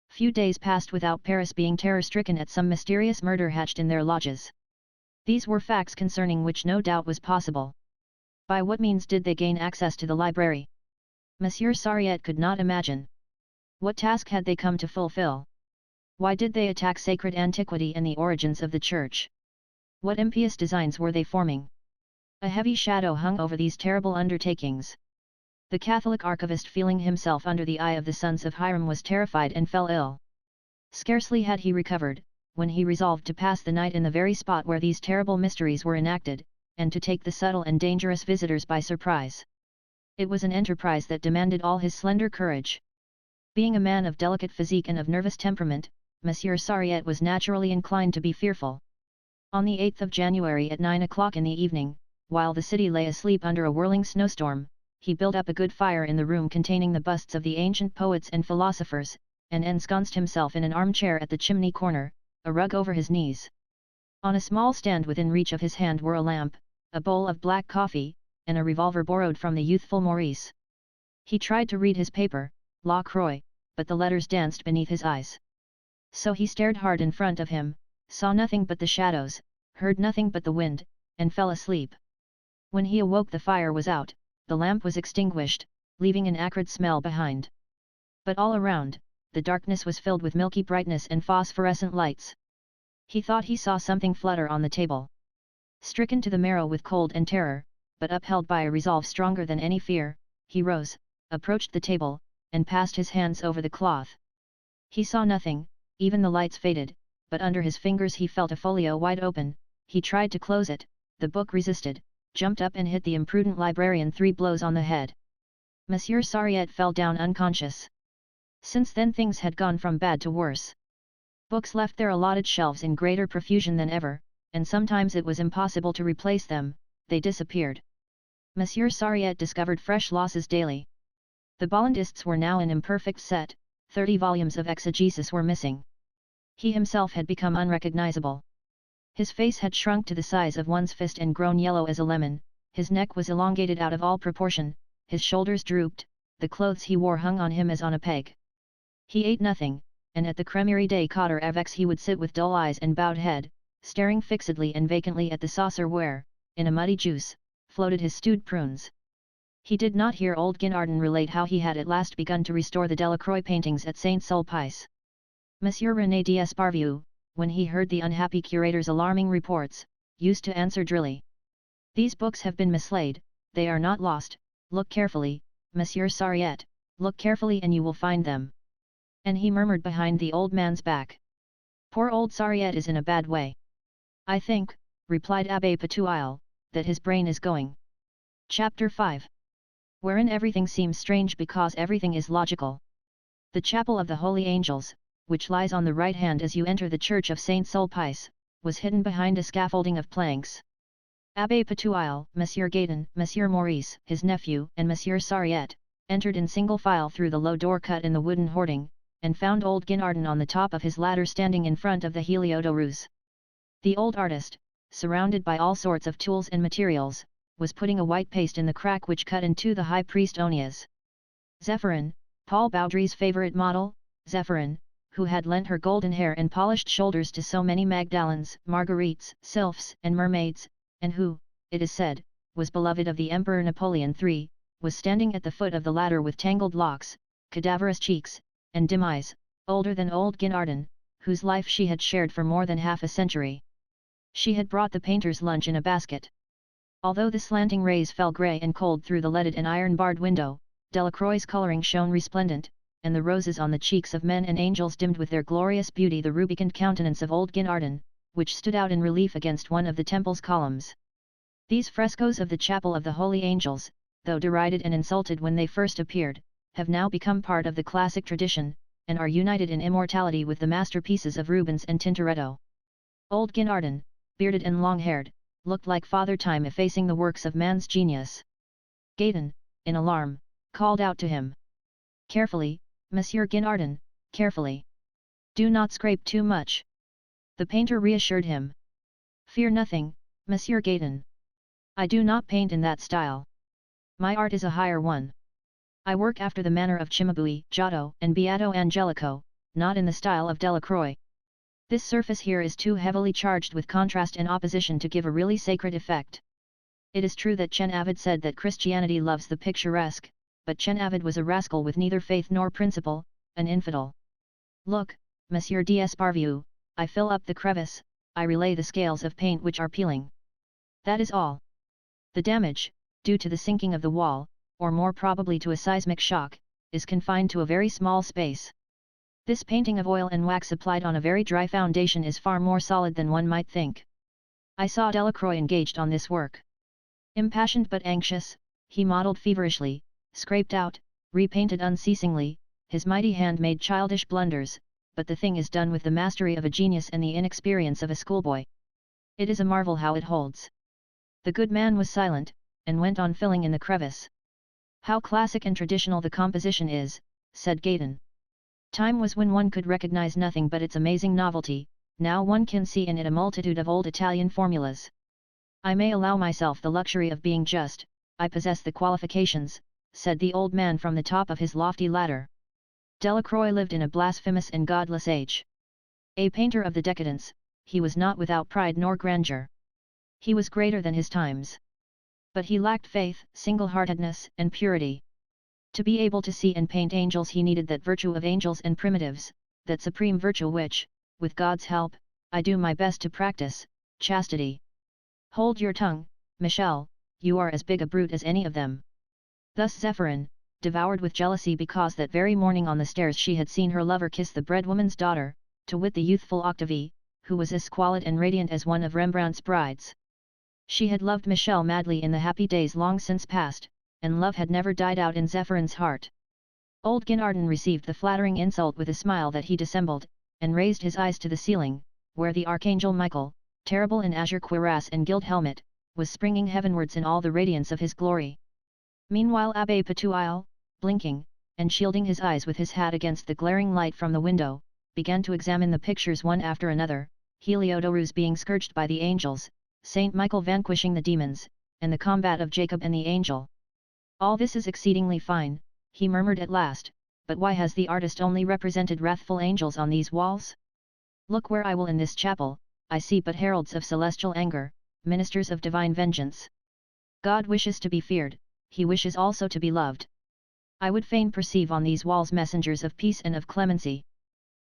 Few days passed without Paris being terror-stricken at some mysterious murder hatched in their lodges. These were facts concerning which no doubt was possible. By what means did they gain access to the library? Monsieur Sariette could not imagine. What task had they come to fulfill? Why did they attack sacred antiquity and the origins of the Church? What impious designs were they forming? A heavy shadow hung over these terrible undertakings. The Catholic archivist, feeling himself under the eye of the sons of Hiram, was terrified and fell ill. Scarcely had he recovered, when he resolved to pass the night in the very spot where these terrible mysteries were enacted, and to take the subtle and dangerous visitors by surprise. It was an enterprise that demanded all his slender courage. Being a man of delicate physique and of nervous temperament, Monsieur Sariette was naturally inclined to be fearful. On the 8th of January at 9 o'clock in the evening, while the city lay asleep under a whirling snowstorm, he built up a good fire in the room containing the busts of the ancient poets and philosophers, and ensconced himself in an armchair at the chimney corner, a rug over his knees. On a small stand within reach of his hand were a lamp, a bowl of black coffee, and a revolver borrowed from the youthful Maurice. He tried to read his paper, La Croix, but the letters danced beneath his eyes. So he stared hard in front of him, saw nothing but the shadows, heard nothing but the wind, and fell asleep. When he awoke the fire was out, the lamp was extinguished, leaving an acrid smell behind. But all around, the darkness was filled with milky brightness and phosphorescent lights. He thought he saw something flutter on the table. Stricken to the marrow with cold and terror, but upheld by a resolve stronger than any fear, he rose, approached the table, and passed his hands over the cloth. He saw nothing, even the lights faded, but under his fingers he felt a folio wide open. He tried to close it, the book resisted, jumped up and hit the imprudent librarian 3 blows on the head. Monsieur Sariette fell down unconscious. Since then things had gone from bad to worse. Books left their allotted shelves in greater profusion than ever, and sometimes it was impossible to replace them, they disappeared. Monsieur Sariette discovered fresh losses daily. The Bollandists were now an imperfect set, 30 volumes of exegesis were missing. He himself had become unrecognizable. His face had shrunk to the size of one's fist and grown yellow as a lemon, his neck was elongated out of all proportion, his shoulders drooped, the clothes he wore hung on him as on a peg. He ate nothing, and at the Crèmerie des Quatre Évêques he would sit with dull eyes and bowed head, staring fixedly and vacantly at the saucer where, in a muddy juice, floated his stewed prunes. He did not hear old Guinardon relate how he had at last begun to restore the Delacroix paintings at Saint-Sulpice. Monsieur René d'Esparvieu, when he heard the unhappy curator's alarming reports, used to answer drily. "These books have been mislaid, they are not lost, look carefully, Monsieur Sariette, look carefully and you will find them." And he murmured behind the old man's back. "Poor old Sariette is in a bad way. I think," replied Abbé Patouille, "that his brain is going." Chapter 5. Wherein everything seems strange because everything is logical. The Chapel of the Holy Angels, which lies on the right hand as you enter the church of Saint-Sulpice, was hidden behind a scaffolding of planks. Abbé Patouille, Monsieur Gaëtan, Monsieur Maurice, his nephew, and Monsieur Sariette, entered in single file through the low door cut in the wooden hoarding, and found old Guinardon on the top of his ladder standing in front of the Heliodorus. The old artist, surrounded by all sorts of tools and materials, was putting a white paste in the crack which cut into the high priest Onias. Zéphyrin, Paul Baudry's favourite model, Zéphyrin, who had lent her golden hair and polished shoulders to so many Magdalens, Marguerites, sylphs, and mermaids, and who, it is said, was beloved of the Emperor Napoleon III, was standing at the foot of the ladder with tangled locks, cadaverous cheeks, and dim eyes, older than old Guinardon, whose life she had shared for more than half a century. She had brought the painter's lunch in a basket. Although the slanting rays fell grey and cold through the leaded and iron-barred window, Delacroix's colouring shone resplendent, and the roses on the cheeks of men and angels dimmed with their glorious beauty the rubicund countenance of old Guinardon, which stood out in relief against one of the temple's columns. These frescoes of the Chapel of the Holy Angels, though derided and insulted when they first appeared, have now become part of the classic tradition, and are united in immortality with the masterpieces of Rubens and Tintoretto. Old Guinardon, bearded and long-haired, looked like Father Time effacing the works of man's genius. Gaëtan, in alarm, called out to him. "Carefully, Monsieur Guinardon, carefully. Do not scrape too much." The painter reassured him. "Fear nothing, Monsieur Gaëtan. I do not paint in that style. My art is a higher one. I work after the manner of Cimabue, Giotto, and Beato Angelico, not in the style of Delacroix. This surface here is too heavily charged with contrast and opposition to give a really sacred effect. It is true that Chen Avid said that Christianity loves the picturesque, but Chen Avid was a rascal with neither faith nor principle, an infidel. Look, Monsieur d'Esparvieu, I fill up the crevice, I relay the scales of paint which are peeling. That is all. The damage, due to the sinking of the wall, or more probably to a seismic shock, is confined to a very small space. This painting of oil and wax applied on a very dry foundation is far more solid than one might think. I saw Delacroix engaged on this work. Impassioned but anxious, he modelled feverishly, scraped out, repainted unceasingly, his mighty hand made childish blunders, but the thing is done with the mastery of a genius and the inexperience of a schoolboy. It is a marvel how it holds. The good man was silent, and went on filling in the crevice. "How classic and traditional the composition is," said Gaëtan. "Time was when one could recognize nothing but its amazing novelty, now one can see in it a multitude of old Italian formulas. I may allow myself the luxury of being just, I possess the qualifications, said the old man from the top of his lofty ladder. Delacroix lived in a blasphemous and godless age. A painter of the decadence, he was not without pride nor grandeur. He was greater than his times. But he lacked faith, single-heartedness, and purity. To be able to see and paint angels he needed that virtue of angels and primitives, that supreme virtue which, with God's help, I do my best to practice, chastity. Hold your tongue, Michel, you are as big a brute as any of them. Thus Zéphyrin, devoured with jealousy because that very morning on the stairs she had seen her lover kiss the breadwoman's daughter, to wit the youthful Octavie, who was as squalid and radiant as one of Rembrandt's brides. She had loved Michel madly in the happy days long since past, and love had never died out in Zéphyrin's heart. Old Guinardon received the flattering insult with a smile that he dissembled, and raised his eyes to the ceiling, where the archangel Michael, terrible in azure cuirass and gilt helmet, was springing heavenwards in all the radiance of his glory. Meanwhile Abbé Patouille, blinking, and shielding his eyes with his hat against the glaring light from the window, began to examine the pictures one after another, Heliodorus being scourged by the angels, Saint Michael vanquishing the demons, and the combat of Jacob and the angel. All this is exceedingly fine, he murmured at last, but why has the artist only represented wrathful angels on these walls? Look where I will in this chapel, I see but heralds of celestial anger, ministers of divine vengeance. God wishes to be feared, he wishes also to be loved. I would fain perceive on these walls messengers of peace and of clemency.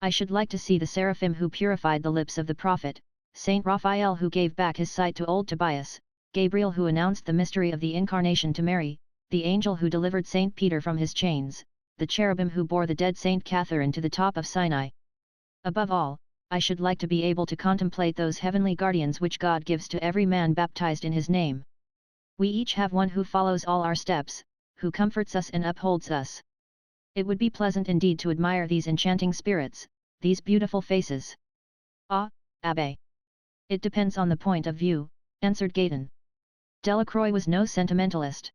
I should like to see the seraphim who purified the lips of the prophet, Saint Raphael who gave back his sight to old Tobias, Gabriel who announced the mystery of the Incarnation to Mary, the angel who delivered Saint Peter from his chains, the cherubim who bore the dead Saint Catherine to the top of Sinai. Above all, I should like to be able to contemplate those heavenly guardians which God gives to every man baptized in his name. We each have one who follows all our steps, who comforts us and upholds us. It would be pleasant indeed to admire these enchanting spirits, these beautiful faces. Ah, Abbé! It depends on the point of view, answered Gaëtan. Delacroix was no sentimentalist.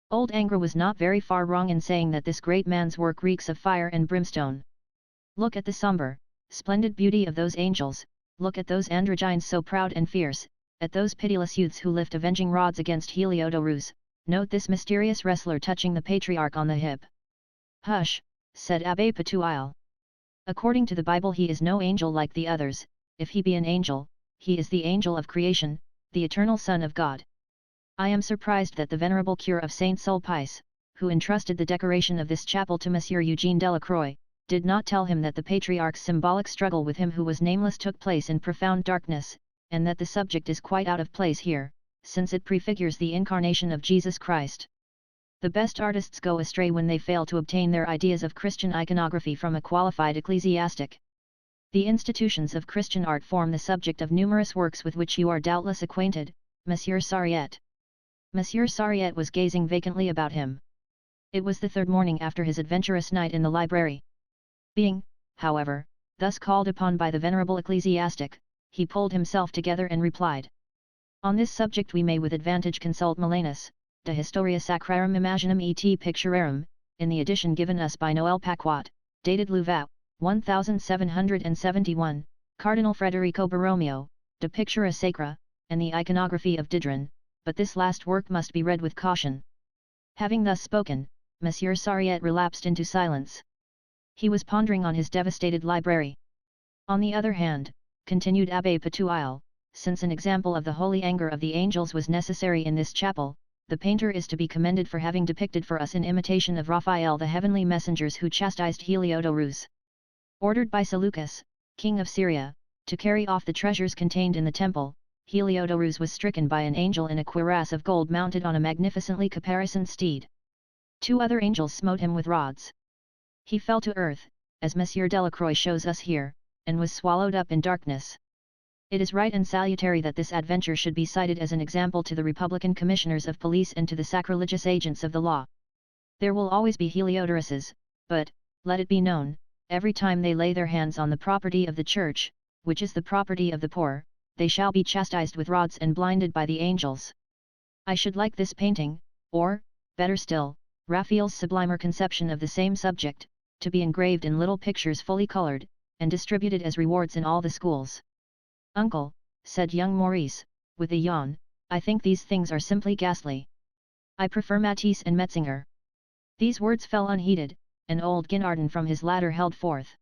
Old Ingres was not very far wrong in saying that this great man's work reeks of fire and brimstone. Look at the sombre, splendid beauty of those angels, look at those androgynes so proud and fierce, at those pitiless youths who lift avenging rods against Heliodorus, note this mysterious wrestler touching the patriarch on the hip. Hush, said Abbé Patouille. According to the Bible he is no angel like the others, if he be an angel, he is the angel of creation, the eternal Son of God. I am surprised that the venerable cure of Saint Sulpice, who entrusted the decoration of this chapel to Monsieur Eugène Delacroix, did not tell him that the patriarch's symbolic struggle with him who was nameless took place in profound darkness, and that the subject is quite out of place here, since it prefigures the incarnation of Jesus Christ. The best artists go astray when they fail to obtain their ideas of Christian iconography from a qualified ecclesiastic. The institutions of Christian art form the subject of numerous works with which you are doubtless acquainted, Monsieur Sariette. Monsieur Sariette was gazing vacantly about him. It was the third morning after his adventurous night in the library. Being, however, thus called upon by the venerable ecclesiastic, he pulled himself together and replied. On this subject we may with advantage consult Malanus, De Historia Sacrarum Imaginum et Picturarum, in the edition given us by Noël Paquot, dated Louvain, 1771, Cardinal Federico Borromeo, De Pictura Sacra, and the iconography of Didron, but this last work must be read with caution. Having thus spoken, Monsieur Sariette relapsed into silence. He was pondering on his devastated library. On the other hand, continued Abbé Patouille, since an example of the holy anger of the angels was necessary in this chapel, the painter is to be commended for having depicted for us in imitation of Raphael the heavenly messengers who chastised Heliodorus. Ordered by Seleucus, king of Syria, to carry off the treasures contained in the temple, Heliodorus was stricken by an angel in a cuirass of gold mounted on a magnificently caparisoned steed. Two other angels smote him with rods. He fell to earth, as Monsieur Delacroix shows us here, and was swallowed up in darkness. It is right and salutary that this adventure should be cited as an example to the Republican commissioners of police and to the sacrilegious agents of the law. There will always be Heliodoruses, but, let it be known, every time they lay their hands on the property of the Church, which is the property of the poor, they shall be chastised with rods and blinded by the angels. I should like this painting, or, better still, Raphael's sublimer conception of the same subject, to be engraved in little pictures fully colored, and distributed as rewards in all the schools. "Uncle," said young Maurice, with a yawn, "I think these things are simply ghastly. I prefer Matisse and Metzinger." These words fell unheeded, and old Guinardon from his ladder held forth.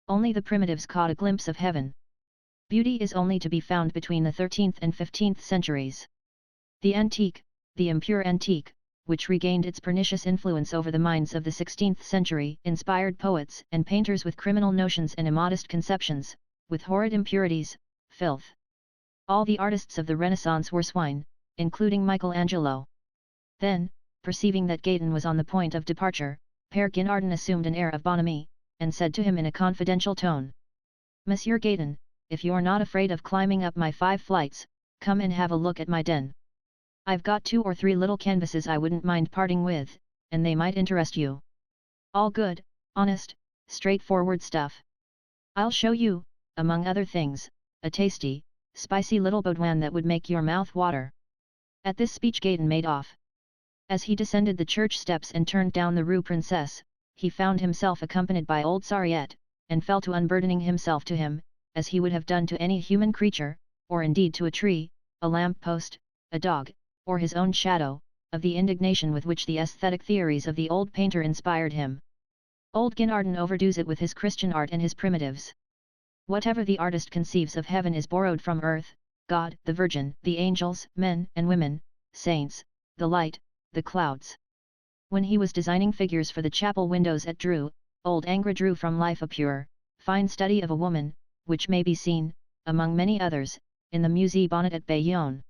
Only the primitives caught a glimpse of heaven. Beauty is only to be found between the 13th and 15th centuries. The antique, the impure antique, which regained its pernicious influence over the minds of the 16th century, inspired poets and painters with criminal notions and immodest conceptions, with horrid impurities, filth. All the artists of the Renaissance were swine, including Michelangelo. Then, perceiving that Gaëtan was on the point of departure, Père Guinardon assumed an air of bonhomie, and said to him in a confidential tone: "Monsieur Gaëtan, if you're not afraid of climbing up my 5 flights, come and have a look at my den. I've got 2 or 3 little canvases I wouldn't mind parting with, and they might interest you. All good, honest, straightforward stuff. I'll show you, among other things, a tasty, spicy little Baudouin that would make your mouth water." At this speech Gaëtan made off. As he descended the church steps and turned down the Rue Princesse, he found himself accompanied by old Sariette, and fell to unburdening himself to him, as he would have done to any human creature, or indeed to a tree, a lamp post, a dog, or his own shadow, of the indignation with which the aesthetic theories of the old painter inspired him. Old Guinardon overdoes it with his Christian art and his primitives. Whatever the artist conceives of heaven is borrowed from earth, God, the Virgin, the angels, men and women, saints, the light, the clouds. When he was designing figures for the chapel windows at Dreux, old Ingres drew from life a pure, fine study of a woman, which may be seen, among many others, in the Musée Bonnet at Bayonne.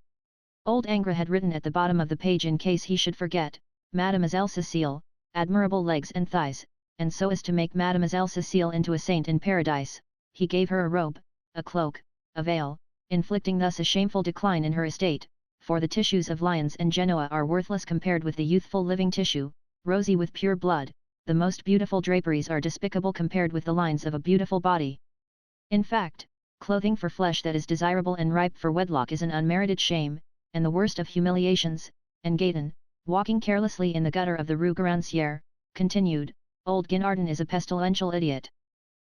Old Ingres had written at the bottom of the page in case he should forget, "Mademoiselle Cécile, admirable legs and thighs," and so as to make Mademoiselle Cécile into a saint in paradise, he gave her a robe, a cloak, a veil, inflicting thus a shameful decline in her estate, for the tissues of Lyons and Genoa are worthless compared with the youthful living tissue, rosy with pure blood. The most beautiful draperies are despicable compared with the lines of a beautiful body. In fact, clothing for flesh that is desirable and ripe for wedlock is an unmerited shame, and the worst of humiliations. And Gaëtan, walking carelessly in the gutter of the Rue Garancière, continued, "Old Guinardon is a pestilential idiot.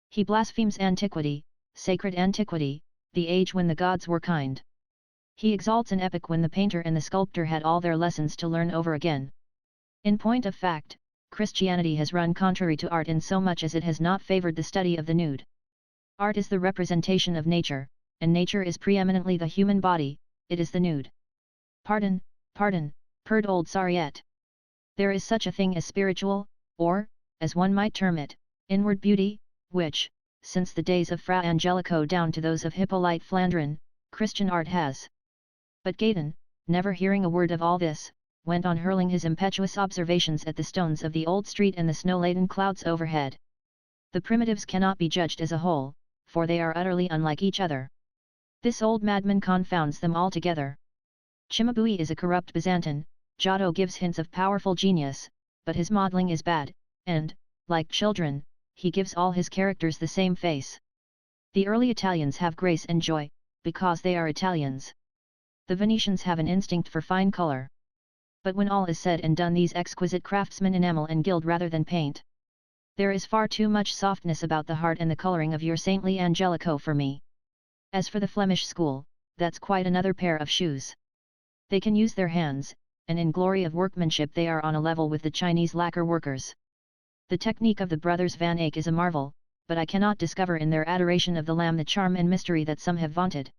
He blasphemes antiquity, sacred antiquity, the age when the gods were kind. He exalts an epoch when the painter and the sculptor had all their lessons to learn over again. In point of fact, Christianity has run contrary to art in so much as it has not favored the study of the nude. Art is the representation of nature, and nature is preeminently the human body, it is the nude." "Pardon, pardon," purred old Sariette. "There is such a thing as spiritual, or, as one might term it, inward beauty, which, since the days of Fra Angelico down to those of Hippolyte Flandrin, Christian art has." But Gaëtan, never hearing a word of all this, went on hurling his impetuous observations at the stones of the old street and the snow-laden clouds overhead. The primitives cannot be judged as a whole, for they are utterly unlike each other. This old madman confounds them all together. Cimabue is a corrupt Byzantin, Giotto gives hints of powerful genius, but his modelling is bad, and, like children, he gives all his characters the same face. The early Italians have grace and joy, because they are Italians. The Venetians have an instinct for fine colour. But when all is said and done, these exquisite craftsmen enamel and gild rather than paint. There is far too much softness about the heart and the colouring of your saintly Angelico for me. As for the Flemish school, that's quite another pair of shoes. They can use their hands, and in glory of workmanship they are on a level with the Chinese lacquer workers. The technique of the brothers Van Eyck is a marvel, but I cannot discover in their adoration of the Lamb the charm and mystery that some have vaunted.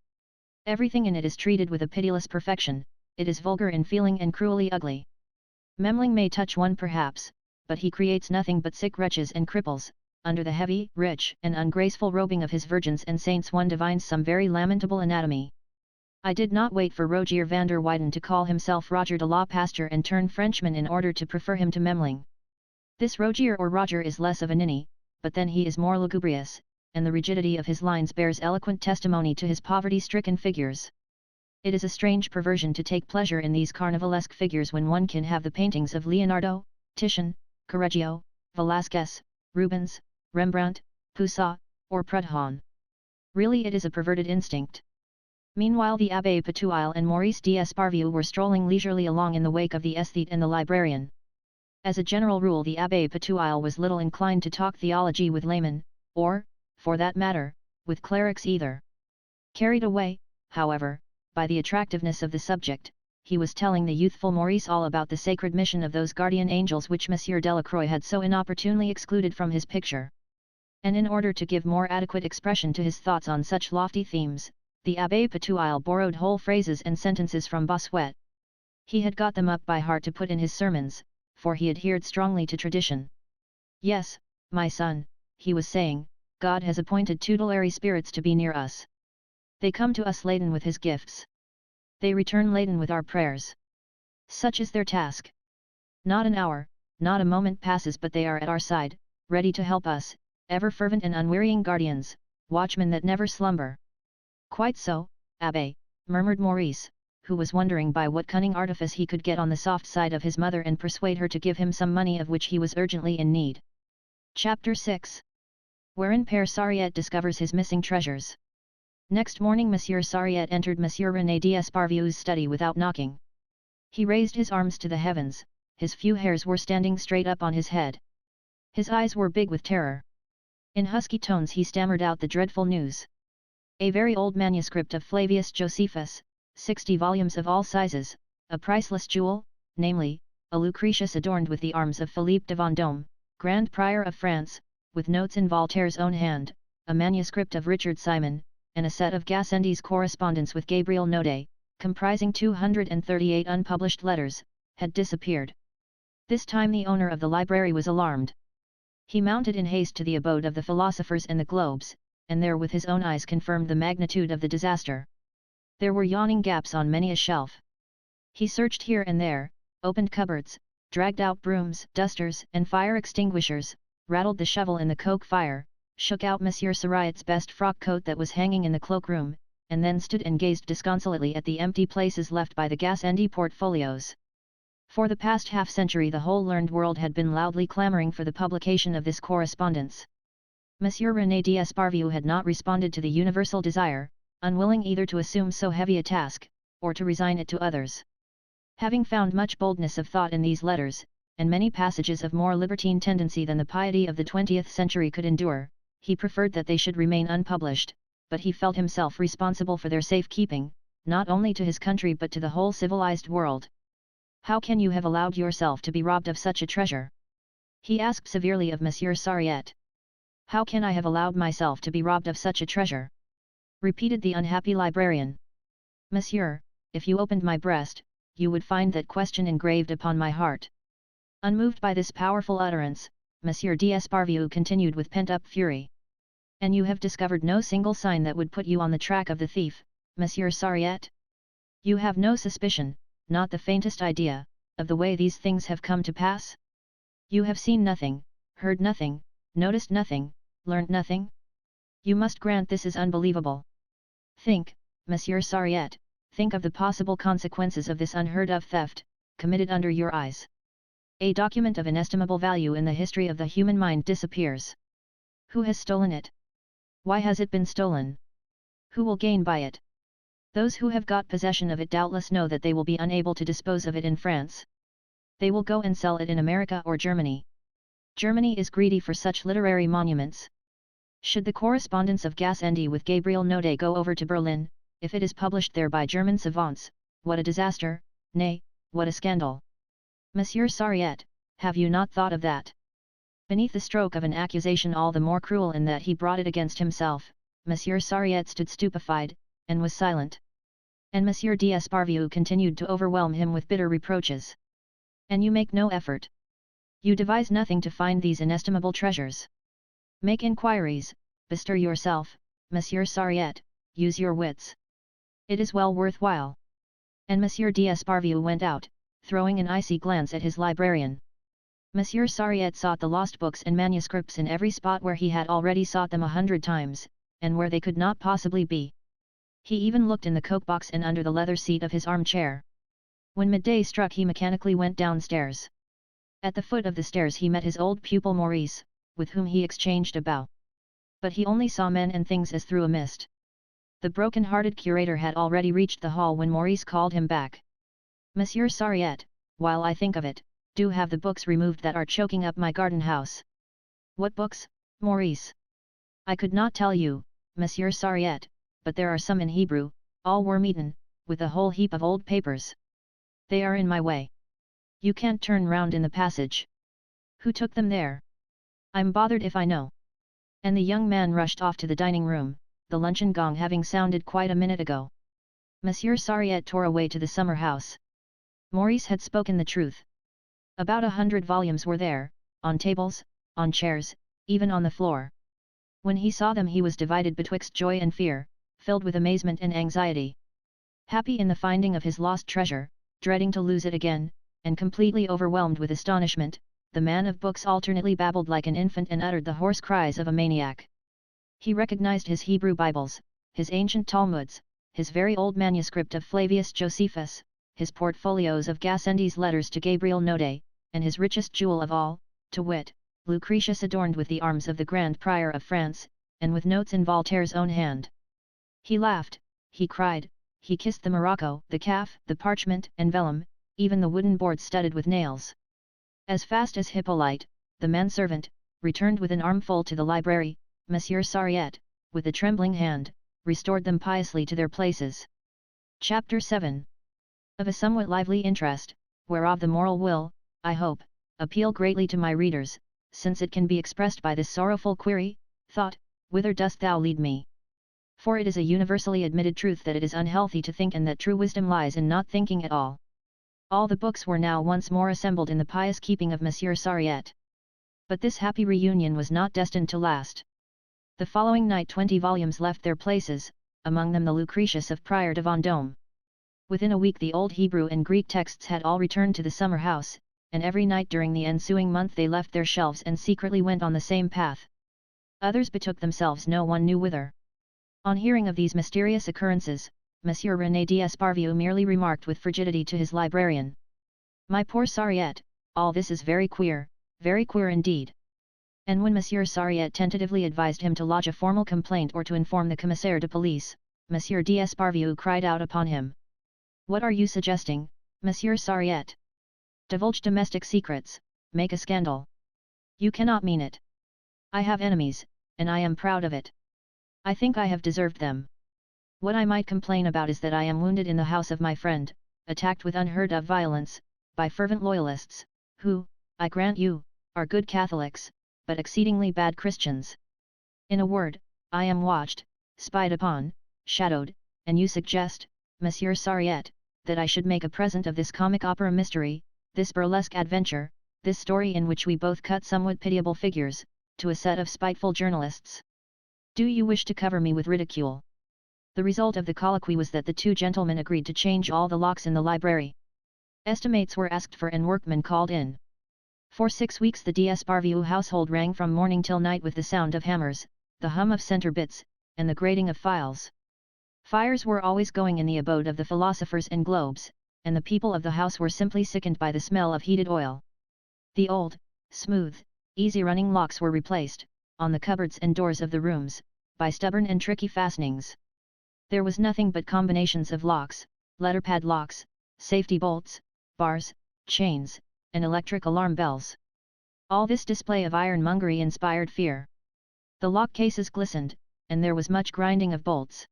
Everything in it is treated with a pitiless perfection, it is vulgar in feeling and cruelly ugly. Memling may touch one perhaps, but he creates nothing but sick wretches and cripples. Under the heavy, rich, and ungraceful robing of his virgins and saints one divines some very lamentable anatomy. I did not wait for Rogier van der Weyden to call himself Roger de la Pasteur and turn Frenchman in order to prefer him to Memling. This Rogier or Roger is less of a ninny, but then he is more lugubrious, and the rigidity of his lines bears eloquent testimony to his poverty-stricken figures. It is a strange perversion to take pleasure in these carnivalesque figures when one can have the paintings of Leonardo, Titian, Correggio, Velázquez, Rubens, Rembrandt, Poussin, or Prudhon. Really it is a perverted instinct. Meanwhile the Abbé Patouille and Maurice d'Esparvieu were strolling leisurely along in the wake of the aesthete and the librarian. As a general rule the Abbé Patouille was little inclined to talk theology with laymen, or, for that matter, with clerics either. Carried away, however, by the attractiveness of the subject, he was telling the youthful Maurice all about the sacred mission of those guardian angels which Monsieur Delacroix had so inopportunely excluded from his picture. And in order to give more adequate expression to his thoughts on such lofty themes, the Abbé Patouille borrowed whole phrases and sentences from Bossuet. He had got them up by heart to put in his sermons, for he adhered strongly to tradition. Yes, my son, he was saying, God has appointed tutelary spirits to be near us. They come to us laden with his gifts. They return laden with our prayers. Such is their task. Not an hour, not a moment passes but they are at our side, ready to help us, ever fervent and unwearying guardians, watchmen that never slumber. Quite so, Abbé, murmured Maurice, who was wondering by what cunning artifice he could get on the soft side of his mother and persuade her to give him some money of which he was urgently in need. Chapter 6, wherein Père Sariette discovers his missing treasures. Next morning Monsieur Sariette entered Monsieur René d'Esparvieu's study without knocking. He raised his arms to the heavens, his few hairs were standing straight up on his head. His eyes were big with terror. In husky tones he stammered out the dreadful news. A very old manuscript of Flavius Josephus, 60 volumes of all sizes, a priceless jewel, namely, a Lucretius adorned with the arms of Philippe de Vendôme, Grand Prior of France, with notes in Voltaire's own hand, a manuscript of Richard Simon, and a set of Gassendy's correspondence with Gabriel Naudet, comprising 238 unpublished letters, had disappeared. This time the owner of the library was alarmed. He mounted in haste to the abode of the philosophers and the globes, and there with his own eyes confirmed the magnitude of the disaster. There were yawning gaps on many a shelf. He searched here and there, opened cupboards, dragged out brooms, dusters, and fire extinguishers, rattled the shovel in the coke fire, shook out Monsieur Sariette's best frock coat that was hanging in the cloakroom, and then stood and gazed disconsolately at the empty places left by the Gassendi portfolios. For the past half-century the whole learned world had been loudly clamouring for the publication of this correspondence. Monsieur René d'Esparvieu had not responded to the universal desire, unwilling either to assume so heavy a task, or to resign it to others. Having found much boldness of thought in these letters, and many passages of more libertine tendency than the piety of the 20th century could endure, he preferred that they should remain unpublished, but he felt himself responsible for their safekeeping, not only to his country but to the whole civilized world. How can you have allowed yourself to be robbed of such a treasure? He asked severely of Monsieur Sariette. How can I have allowed myself to be robbed of such a treasure? Repeated the unhappy librarian. Monsieur, if you opened my breast, you would find that question engraved upon my heart. Unmoved by this powerful utterance, Monsieur d'Esparvieu continued with pent-up fury. And you have discovered no single sign that would put you on the track of the thief, Monsieur Sariette? You have no suspicion, not the faintest idea, of the way these things have come to pass? You have seen nothing, heard nothing, noticed nothing, learnt nothing? You must grant this is unbelievable. Think, Monsieur Sariette, think of the possible consequences of this unheard-of theft, committed under your eyes. A document of inestimable value in the history of the human mind disappears. Who has stolen it? Why has it been stolen? Who will gain by it? Those who have got possession of it doubtless know that they will be unable to dispose of it in France. They will go and sell it in America or Germany. Germany is greedy for such literary monuments. Should the correspondence of Gassendi with Gabriel Naudet go over to Berlin, if it is published there by German savants, what a disaster, nay, what a scandal! Monsieur Sariette, have you not thought of that? Beneath the stroke of an accusation all the more cruel in that he brought it against himself, Monsieur Sariette stood stupefied, and was silent. And Monsieur d'Esparvieu continued to overwhelm him with bitter reproaches. And you make no effort. You devise nothing to find these inestimable treasures. Make inquiries, bestir yourself, Monsieur Sariette, use your wits. It is well worth while. And Monsieur d'Esparvieu went out, throwing an icy glance at his librarian. Monsieur Sariette sought the lost books and manuscripts in every spot where he had already sought them 100 times, and where they could not possibly be. He even looked in the coke box and under the leather seat of his armchair. When midday struck he mechanically went downstairs. At the foot of the stairs he met his old pupil Maurice, with whom he exchanged a bow. But he only saw men and things as through a mist. The broken-hearted curator had already reached the hall when Maurice called him back. Monsieur Sariette, while I think of it, do have the books removed that are choking up my garden house. What books, Maurice? I could not tell you, Monsieur Sariette, but there are some in Hebrew, all worm-eaten, with a whole heap of old papers. They are in my way. You can't turn round in the passage. Who took them there? I'm bothered if I know. And the young man rushed off to the dining room, the luncheon gong having sounded quite a minute ago. Monsieur Sariette tore away to the summer house. Maurice had spoken the truth. About 100 volumes were there, on tables, on chairs, even on the floor. When he saw them he was divided betwixt joy and fear, filled with amazement and anxiety. Happy in the finding of his lost treasure, dreading to lose it again, and completely overwhelmed with astonishment, the man of books alternately babbled like an infant and uttered the hoarse cries of a maniac. He recognized his Hebrew Bibles, his ancient Talmuds, his very old manuscript of Flavius Josephus, his portfolios of Gassendi's letters to Gabriel Naudé, and his richest jewel of all, to wit, Lucretius adorned with the arms of the Grand Prior of France, and with notes in Voltaire's own hand. He laughed, he cried, he kissed the morocco, the calf, the parchment and vellum, even the wooden board studded with nails. As fast as Hippolyte, the manservant, returned with an armful to the library, Monsieur Sariette, with a trembling hand, restored them piously to their places. Chapter 7. Of a somewhat lively interest, whereof the moral will, I hope, appeal greatly to my readers, since it can be expressed by this sorrowful query, thought, whither dost thou lead me? For it is a universally admitted truth that it is unhealthy to think and that true wisdom lies in not thinking at all. All the books were now once more assembled in the pious keeping of Monsieur Sariette. But this happy reunion was not destined to last. The following night 20 volumes left their places, among them the Lucretius of Prior de Vendôme. Within a week the old Hebrew and Greek texts had all returned to the summer house, and every night during the ensuing month they left their shelves and secretly went on the same path. Others betook themselves no one knew whither. On hearing of these mysterious occurrences, Monsieur René d'Esparvieu merely remarked with frigidity to his librarian: "My poor Sariette, all this is very queer indeed." And when Monsieur Sariette tentatively advised him to lodge a formal complaint or to inform the commissaire de police, Monsieur d'Esparvieu cried out upon him: "What are you suggesting, Monsieur Sariette? Divulge domestic secrets, make a scandal. You cannot mean it. I have enemies, and I am proud of it. I think I have deserved them. What I might complain about is that I am wounded in the house of my friend, attacked with unheard of violence, by fervent loyalists, who, I grant you, are good Catholics, but exceedingly bad Christians. In a word, I am watched, spied upon, shadowed, and you suggest, Monsieur Sariette, that I should make a present of this comic opera mystery, this burlesque adventure, this story in which we both cut somewhat pitiable figures, to a set of spiteful journalists. Do you wish to cover me with ridicule?" The result of the colloquy was that the two gentlemen agreed to change all the locks in the library. Estimates were asked for and workmen called in. For 6 weeks the d'Esparvieu household rang from morning till night with the sound of hammers, the hum of center bits, and the grating of files. Fires were always going in the abode of the philosophers and globes, and the people of the house were simply sickened by the smell of heated oil. The old, smooth, easy-running locks were replaced, on the cupboards and doors of the rooms, by stubborn and tricky fastenings. There was nothing but combinations of locks, letter-pad locks, safety bolts, bars, chains, and electric alarm bells. All this display of ironmongery inspired fear. The lock cases glistened, and there was much grinding of bolts.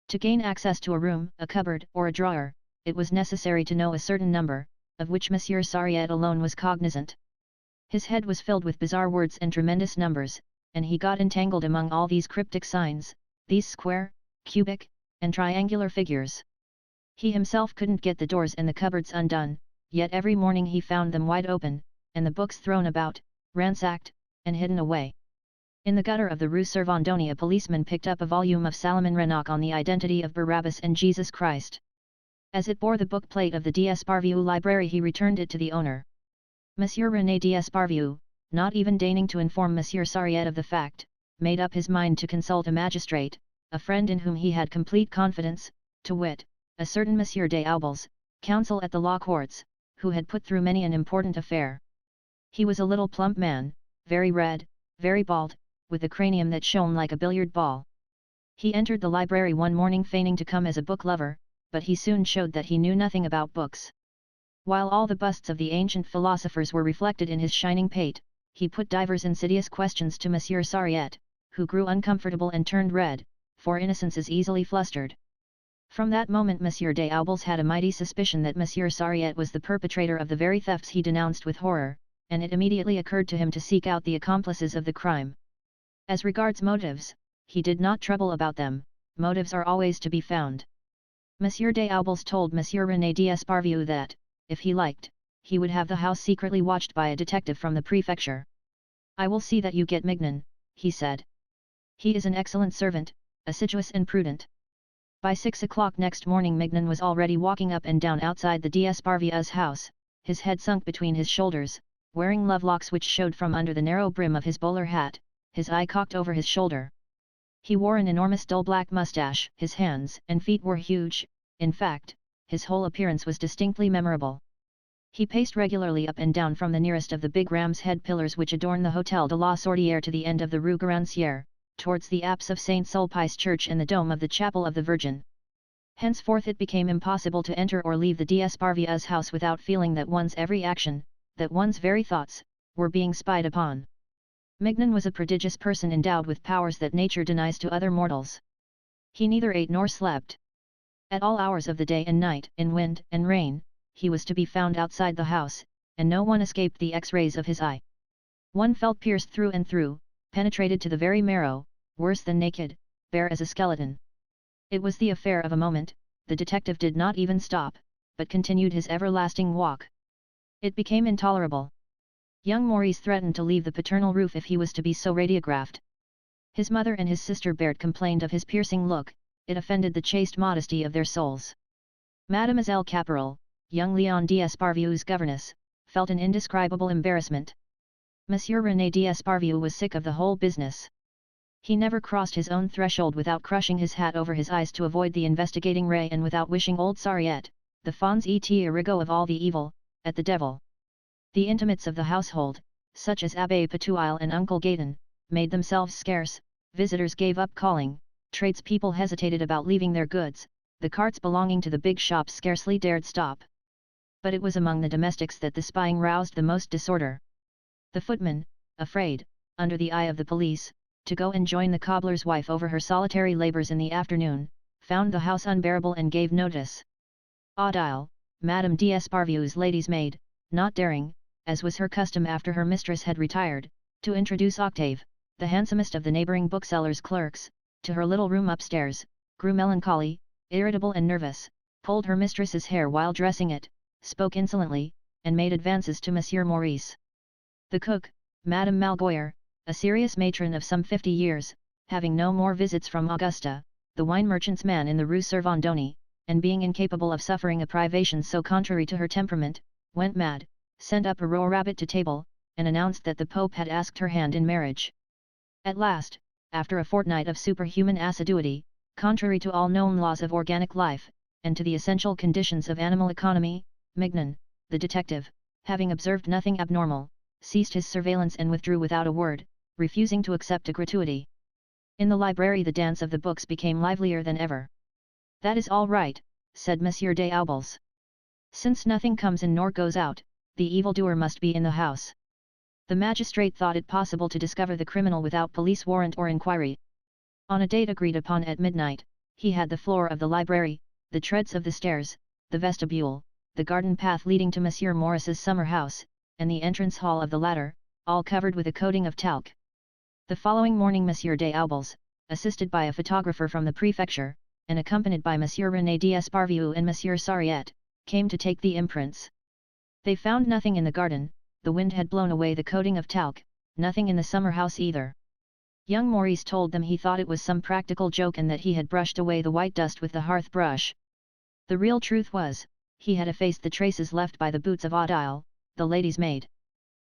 To gain access to a room, a cupboard, or a drawer, it was necessary to know a certain number, of which Monsieur Sariette alone was cognizant. His head was filled with bizarre words and tremendous numbers, and he got entangled among all these cryptic signs, these square, cubic, and triangular figures. He himself couldn't get the doors and the cupboards undone, yet every morning he found them wide open, and the books thrown about, ransacked, and hidden away. In the gutter of the Rue Servandoni a policeman picked up a volume of Salomon Renock on the identity of Barabbas and Jesus Christ. As it bore the book plate of the d'Esparvieu library he returned it to the owner. Monsieur René d'Esparvieu, not even deigning to inform Monsieur Sariette of the fact, made up his mind to consult a magistrate, a friend in whom he had complete confidence, to wit, a certain Monsieur des Aubles, counsel at the law courts, who had put through many an important affair. He was a little plump man, very red, very bald, with a cranium that shone like a billiard ball. He entered the library one morning feigning to come as a book lover, but he soon showed that he knew nothing about books. While all the busts of the ancient philosophers were reflected in his shining pate, he put divers insidious questions to Monsieur Sariette, who grew uncomfortable and turned red, for innocence is easily flustered. From that moment Monsieur des Aubles had a mighty suspicion that Monsieur Sariette was the perpetrator of the very thefts he denounced with horror, and it immediately occurred to him to seek out the accomplices of the crime. As regards motives, he did not trouble about them, motives are always to be found. Monsieur des Aubles told Monsieur René d'Esparvieu that, if he liked, he would have the house secretly watched by a detective from the prefecture. "I will see that you get Mignon," he said. "He is an excellent servant, assiduous and prudent." By 6 o'clock next morning Mignon was already walking up and down outside the d'Esparvieu's house, his head sunk between his shoulders, wearing lovelocks which showed from under the narrow brim of his bowler hat, his eye cocked over his shoulder. He wore an enormous dull black moustache, his hands and feet were huge, in fact, his whole appearance was distinctly memorable. He paced regularly up and down from the nearest of the big ram's head pillars which adorn the Hôtel de la Sordière to the end of the Rue Garancière, towards the apse of Saint Sulpice Church and the dome of the Chapel of the Virgin. Henceforth it became impossible to enter or leave the d'Esparvieu's house without feeling that one's every action, that one's very thoughts, were being spied upon. Mignon was a prodigious person endowed with powers that nature denies to other mortals. He neither ate nor slept. At all hours of the day and night, in wind and rain, he was to be found outside the house, and no one escaped the X-rays of his eye. One felt pierced through and through, penetrated to the very marrow, worse than naked, bare as a skeleton. It was the affair of a moment, the detective did not even stop, but continued his everlasting walk. It became intolerable. Young Maurice threatened to leave the paternal roof if he was to be so radiographed. His mother and his sister Berthe complained of his piercing look, it offended the chaste modesty of their souls. Mademoiselle Caporal, young Léon d'Esparvieu's governess, felt an indescribable embarrassment. Monsieur René d'Esparvieu was sick of the whole business. He never crossed his own threshold without crushing his hat over his eyes to avoid the investigating ray and without wishing old Sariette, the fons et origo of all the evil, at the devil. The intimates of the household, such as Abbé Patouille and Uncle Gaëtan, made themselves scarce, visitors gave up calling, tradespeople hesitated about leaving their goods, the carts belonging to the big shops scarcely dared stop. But it was among the domestics that the spying roused the most disorder. The footman, afraid, under the eye of the police, to go and join the cobbler's wife over her solitary labours in the afternoon, found the house unbearable and gave notice. Odile, Madame d'Esparvieu's lady's maid, not daring, as was her custom after her mistress had retired, to introduce Octave, the handsomest of the neighbouring booksellers' clerks, to her little room upstairs, grew melancholy, irritable and nervous, pulled her mistress's hair while dressing it, spoke insolently, and made advances to Monsieur Maurice. The cook, Madame Malgoire, a serious matron of some 50 years, having no more visits from Augusta, the wine merchant's man in the Rue Servandoni, and being incapable of suffering a privation so contrary to her temperament, went mad, sent up a raw rabbit to table, and announced that the Pope had asked her hand in marriage. At last, after a fortnight of superhuman assiduity, contrary to all known laws of organic life, and to the essential conditions of animal economy, Mignon, the detective, having observed nothing abnormal, ceased his surveillance and withdrew without a word, refusing to accept a gratuity. In the library the dance of the books became livelier than ever. "That is all right," said Monsieur des Aubles. "Since nothing comes in nor goes out, the evildoer must be in the house." The magistrate thought it possible to discover the criminal without police warrant or inquiry. On a date agreed upon at midnight, he had the floor of the library, the treads of the stairs, the vestibule, the garden path leading to Monsieur Maurice's summer house, and the entrance hall of the latter, all covered with a coating of talc. The following morning Monsieur des Aubles, assisted by a photographer from the prefecture, and accompanied by Monsieur René d'Esparvieu and Monsieur Sariette, came to take the imprints. They found nothing in the garden, the wind had blown away the coating of talc, nothing in the summer house either. Young Maurice told them he thought it was some practical joke and that he had brushed away the white dust with the hearth brush. The real truth was, he had effaced the traces left by the boots of Odile, the lady's maid.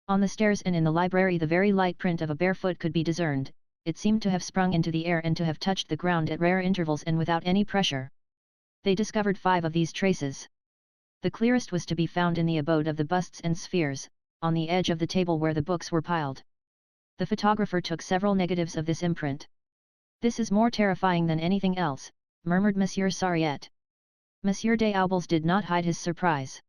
On the stairs and in the library the very light print of a bare foot could be discerned, it seemed to have sprung into the air and to have touched the ground at rare intervals and without any pressure. They discovered 5 of these traces. The clearest was to be found in the abode of the busts and spheres, on the edge of the table where the books were piled. The photographer took several negatives of this imprint. "This is more terrifying than anything else," murmured Monsieur Sariette. Monsieur des Aubles did not hide his surprise.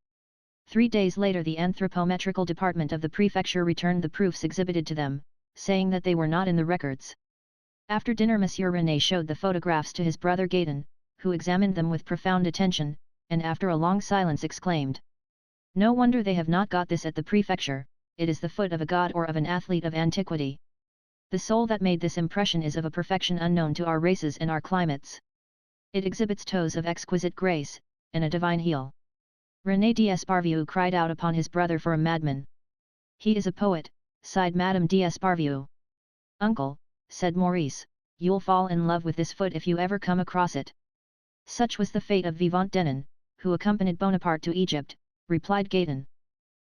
3 days later the anthropometrical department of the prefecture returned the proofs exhibited to them, saying that they were not in the records. After dinner Monsieur René showed the photographs to his brother Gaëtan, who examined them with profound attention, and after a long silence exclaimed. No wonder they have not got this at the prefecture, it is the foot of a god or of an athlete of antiquity. The soul that made this impression is of a perfection unknown to our races and our climates. It exhibits toes of exquisite grace, and a divine heel. René d'Esparvieu cried out upon his brother for a madman. He is a poet, sighed Madame d'Esparvieu. Uncle, said Maurice, you'll fall in love with this foot if you ever come across it. Such was the fate of Vivant Denon, who accompanied Bonaparte to Egypt, replied Gaëtan.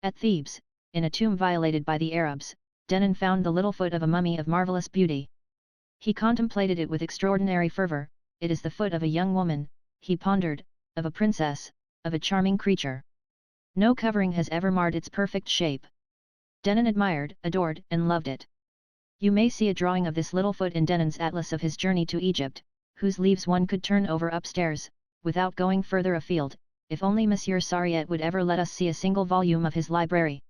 At Thebes, in a tomb violated by the Arabs, Denon found the little foot of a mummy of marvelous beauty. He contemplated it with extraordinary fervor. It is the foot of a young woman, he pondered, of a princess, of a charming creature. No covering has ever marred its perfect shape. Denon admired, adored, and loved it. You may see a drawing of this little foot in Denon's atlas of his journey to Egypt, whose leaves one could turn over upstairs, without going further afield, if only Monsieur Sariette would ever let us see a single volume of his library.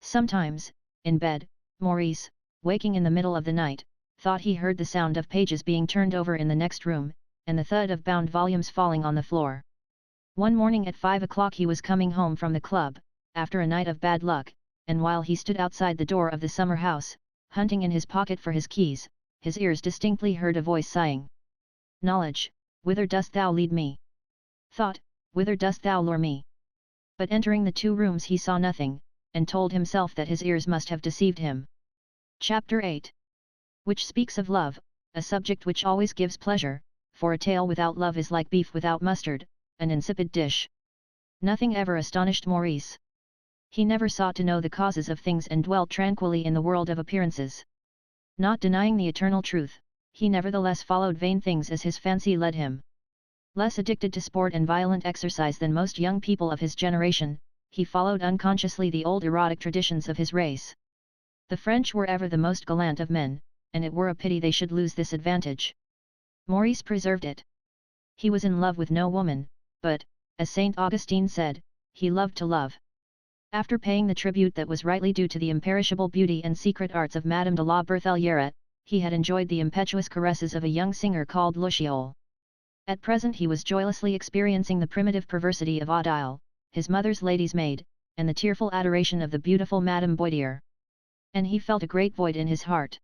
Sometimes, in bed, Maurice, waking in the middle of the night, thought he heard the sound of pages being turned over in the next room, and the thud of bound volumes falling on the floor. One morning at 5 o'clock he was coming home from the club, after a night of bad luck, and while he stood outside the door of the summer house, hunting in his pocket for his keys, his ears distinctly heard a voice sighing. Knowledge, whither dost thou lead me? Thought, whither dost thou lure me? But entering the 2 rooms he saw nothing, and told himself that his ears must have deceived him. Chapter 8. Which speaks of love, a subject which always gives pleasure, for a tale without love is like beef without mustard, an insipid dish. Nothing ever astonished Maurice. He never sought to know the causes of things and dwelt tranquilly in the world of appearances. Not denying the eternal truth, he nevertheless followed vain things as his fancy led him. Less addicted to sport and violent exercise than most young people of his generation, he followed unconsciously the old erotic traditions of his race. The French were ever the most gallant of men, and it were a pity they should lose this advantage. Maurice preserved it. He was in love with no woman, but, as Saint Augustine said, he loved to love. After paying the tribute that was rightly due to the imperishable beauty and secret arts of Madame de la Berthelière, he had enjoyed the impetuous caresses of a young singer called Luciole. At present he was joyously experiencing the primitive perversity of Odile, his mother's lady's maid, and the tearful adoration of the beautiful Madame Boidier. And he felt a great void in his heart.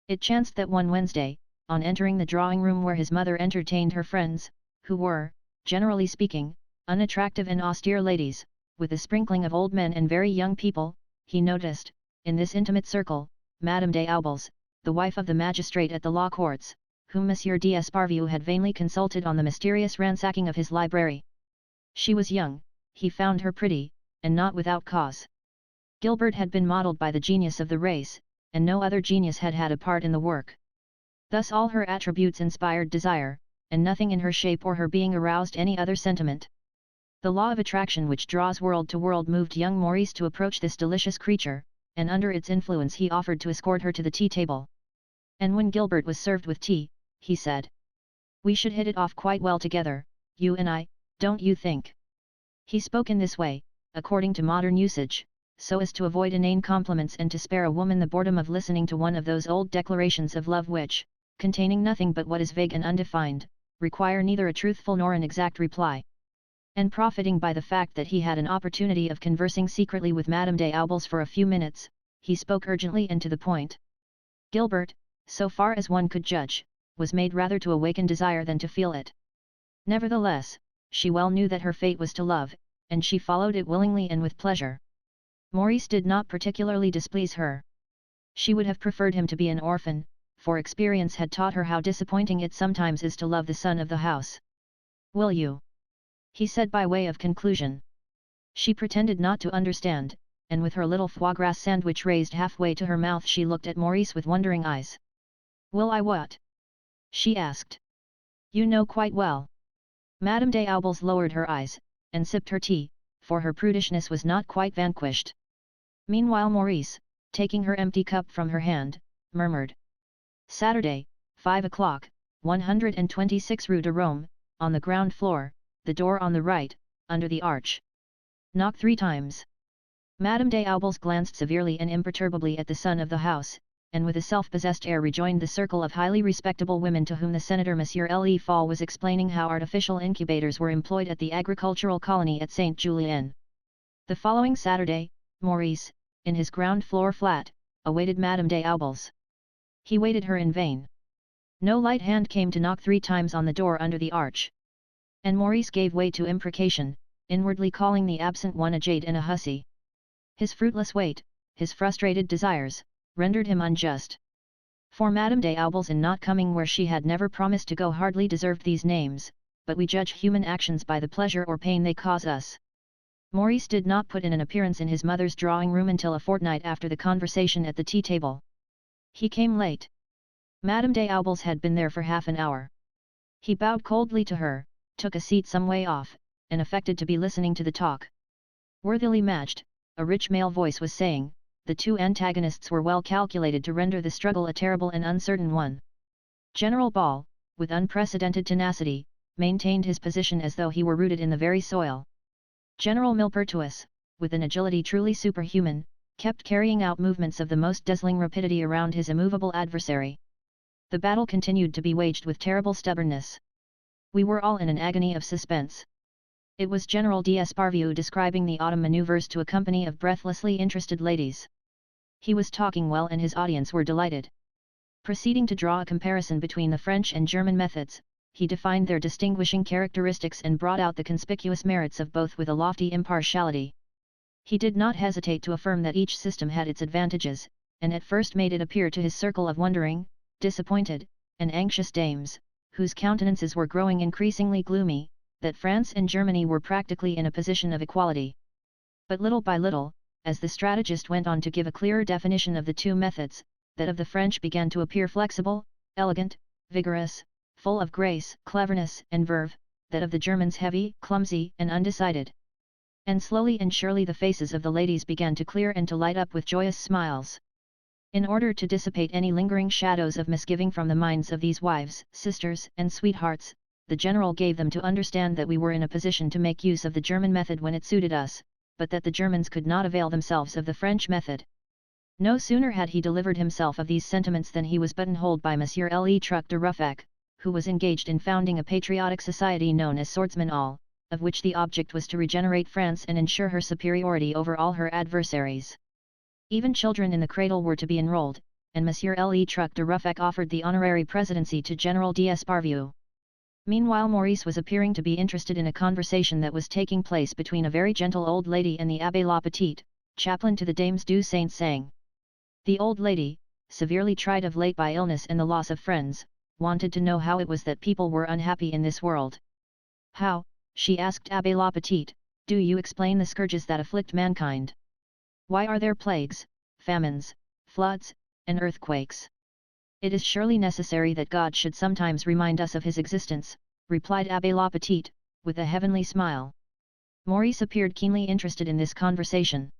It chanced that one Wednesday, on entering the drawing-room where his mother entertained her friends, who were, generally speaking, unattractive and austere ladies, with a sprinkling of old men and very young people, he noticed, in this intimate circle, Madame des Aubels, the wife of the magistrate at the law courts, whom Monsieur d'Esparvieu had vainly consulted on the mysterious ransacking of his library. She was young, he found her pretty, and not without cause. Gilbert had been modelled by the genius of the race, and no other genius had had a part in the work. Thus all her attributes inspired desire, and nothing in her shape or her being aroused any other sentiment. The law of attraction which draws world to world moved young Maurice to approach this delicious creature, and under its influence he offered to escort her to the tea table. And when Gilbert was served with tea, he said, "We should hit it off quite well together, you and I, don't you think?" He spoke in this way, according to modern usage, so as to avoid inane compliments and to spare a woman the boredom of listening to one of those old declarations of love which, containing nothing but what is vague and undefined, require neither a truthful nor an exact reply. And profiting by the fact that he had an opportunity of conversing secretly with Madame des Aubels for a few minutes, he spoke urgently and to the point. Gilbert, so far as one could judge, was made rather to awaken desire than to feel it. Nevertheless, she well knew that her fate was to love, and she followed it willingly and with pleasure. Maurice did not particularly displease her. She would have preferred him to be an orphan, for experience had taught her how disappointing it sometimes is to love the son of the house. "Will you?" he said by way of conclusion. She pretended not to understand, and with her little foie gras sandwich raised halfway to her mouth she looked at Maurice with wondering eyes. "Will I what?" she asked. "You know quite well." Madame des Aubels lowered her eyes, and sipped her tea, for her prudishness was not quite vanquished. Meanwhile Maurice, taking her empty cup from her hand, murmured. "Saturday, 5 o'clock, 126 Rue de Rome, on the ground floor, the door on the right, under the arch. Knock 3 times. Madame des Aubels glanced severely and imperturbably at the son of the house, and with a self-possessed air rejoined the circle of highly respectable women to whom the Senator Monsieur Le Fall was explaining how artificial incubators were employed at the agricultural colony at Saint Julien. The following Saturday, Maurice, in his ground-floor flat, awaited Madame des Aubels. He waited her in vain. No light hand came to knock 3 times on the door under the arch. And Maurice gave way to imprecation, inwardly calling the absent one a jade and a hussy. His fruitless wait, his frustrated desires, rendered him unjust. For Madame des Aubels in not coming where she had never promised to go hardly deserved these names, but we judge human actions by the pleasure or pain they cause us. Maurice did not put in an appearance in his mother's drawing-room until a fortnight after the conversation at the tea-table. He came late. Madame des Aubels had been there for half an hour. He bowed coldly to her, took a seat some way off, and affected to be listening to the talk. Worthily matched, a rich male voice was saying, the 2 antagonists were well calculated to render the struggle a terrible and uncertain one. General Ball, with unprecedented tenacity, maintained his position as though he were rooted in the very soil. General Millepertuis, with an agility truly superhuman, kept carrying out movements of the most dazzling rapidity around his immovable adversary. The battle continued to be waged with terrible stubbornness. We were all in an agony of suspense. It was General d'Esparvieu describing the autumn maneuvers to a company of breathlessly interested ladies. He was talking well and his audience were delighted. Proceeding to draw a comparison between the French and German methods, he defined their distinguishing characteristics and brought out the conspicuous merits of both with a lofty impartiality. He did not hesitate to affirm that each system had its advantages, and at first made it appear to his circle of wondering, disappointed, and anxious dames, whose countenances were growing increasingly gloomy, that France and Germany were practically in a position of equality. But little by little, as the strategist went on to give a clearer definition of the 2 methods, that of the French began to appear flexible, elegant, vigorous, full of grace, cleverness, and verve, that of the Germans heavy, clumsy, and undecided. And slowly and surely the faces of the ladies began to clear and to light up with joyous smiles. In order to dissipate any lingering shadows of misgiving from the minds of these wives, sisters, and sweethearts, the general gave them to understand that we were in a position to make use of the German method when it suited us, but that the Germans could not avail themselves of the French method. No sooner had he delivered himself of these sentiments than he was buttonholed by Monsieur Le Truc de Ruffec, who was engaged in founding a patriotic society known as Swordsmen All, of which the object was to regenerate France and ensure her superiority over all her adversaries. Even children in the cradle were to be enrolled, and Monsieur Le Truc de Ruffec offered the honorary presidency to General d'Esparvieu. Meanwhile Maurice was appearing to be interested in a conversation that was taking place between a very gentle old lady and the Abbé La Petite, chaplain to the Dames du Saint-Sang. The old lady, severely tried of late by illness and the loss of friends, wanted to know how it was that people were unhappy in this world. How, she asked Abbé La Petite, do you explain the scourges that afflict mankind? Why are there plagues, famines, floods, and earthquakes? It is surely necessary that God should sometimes remind us of his existence, replied Abbé La Petite, with a heavenly smile. Maurice appeared keenly interested in this conversation.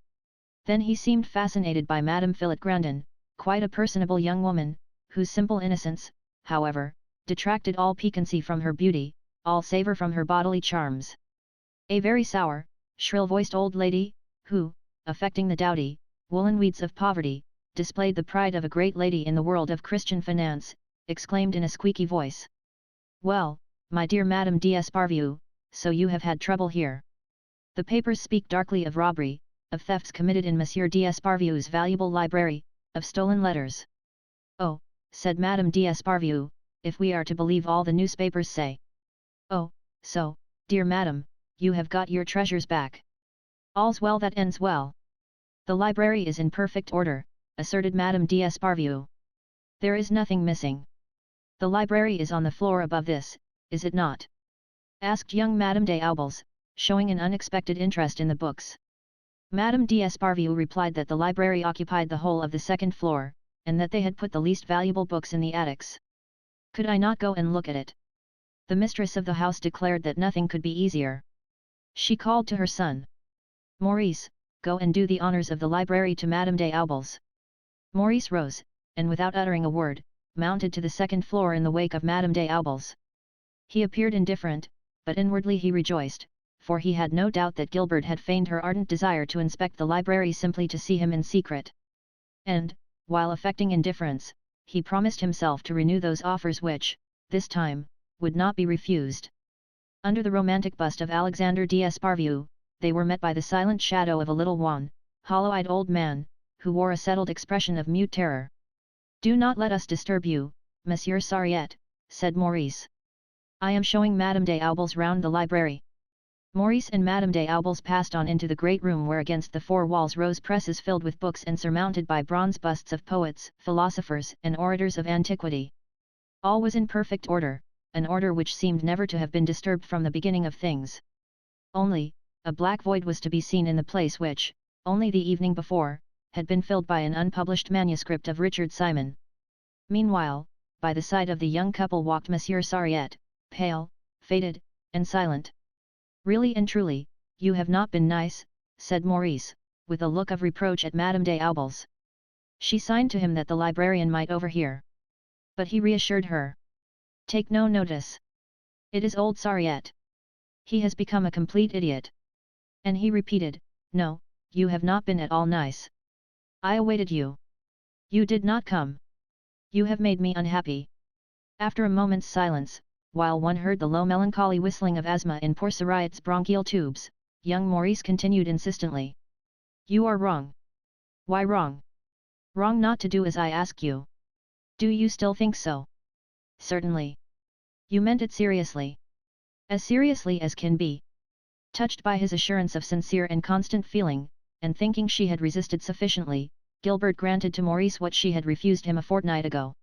Then he seemed fascinated by Madame Philip Grandin, quite a personable young woman, whose simple innocence, however, detracted all piquancy from her beauty, all savour from her bodily charms. A very sour, shrill-voiced old lady, who, affecting the dowdy, woolen weeds of poverty, displayed the pride of a great lady in the world of Christian finance, exclaimed in a squeaky voice. Well, my dear Madame d'Esparvieu, so you have had trouble here. The papers speak darkly of robbery, of thefts committed in Monsieur d'Esparvieu's valuable library, of stolen letters. Oh, said Madame d'Esparvieu, if we are to believe all the newspapers say. Oh, so, dear madam, you have got your treasures back. All's well that ends well. The library is in perfect order, asserted Madame d'Esparvieu. There is nothing missing. The library is on the floor above this, is it not? Asked young Madame des Aubels, showing an unexpected interest in the books. Madame d'Esparvieu replied that the library occupied the whole of the second floor, and that they had put the least valuable books in the attics. Could I not go and look at it? The mistress of the house declared that nothing could be easier. She called to her son. Maurice, go and do the honours of the library to Madame des Aubels. Maurice rose, and without uttering a word, mounted to the second floor in the wake of Madame des Aubels. He appeared indifferent, but inwardly he rejoiced, for he had no doubt that Gilbert had feigned her ardent desire to inspect the library simply to see him in secret. And, while affecting indifference, he promised himself to renew those offers which, this time, would not be refused. Under the romantic bust of Alexander d'Esparvieu, they were met by the silent shadow of a little wan, hollow-eyed old man, who wore a settled expression of mute terror. "Do not let us disturb you, Monsieur Sariette," said Maurice. "I am showing Madame des Aubiers round the library." Maurice and Madame des Aubiers passed on into the great room where against the four walls rose presses filled with books and surmounted by bronze busts of poets, philosophers and orators of antiquity. All was in perfect order, an order which seemed never to have been disturbed from the beginning of things. Only, a black void was to be seen in the place which, only the evening before, had been filled by an unpublished manuscript of Richard Simon. Meanwhile, by the side of the young couple walked Monsieur Sariette, pale, faded, and silent. "Really and truly, you have not been nice," said Maurice, with a look of reproach at Madame des Aubiers. She signed to him that the librarian might overhear. But he reassured her. "Take no notice. It is old Sariette. He has become a complete idiot." And he repeated, "No, you have not been at all nice. I awaited you. You did not come. You have made me unhappy." After a moment's silence, while one heard the low melancholy whistling of asthma in poor Sariette's bronchial tubes, young Maurice continued insistently. "You are wrong." "Why wrong?" "Wrong not to do as I ask you." "Do you still think so?" "Certainly." "You meant it seriously?" "As seriously as can be." Touched by his assurance of sincere and constant feeling, and thinking she had resisted sufficiently, Gilbert granted to Maurice what she had refused him a fortnight ago.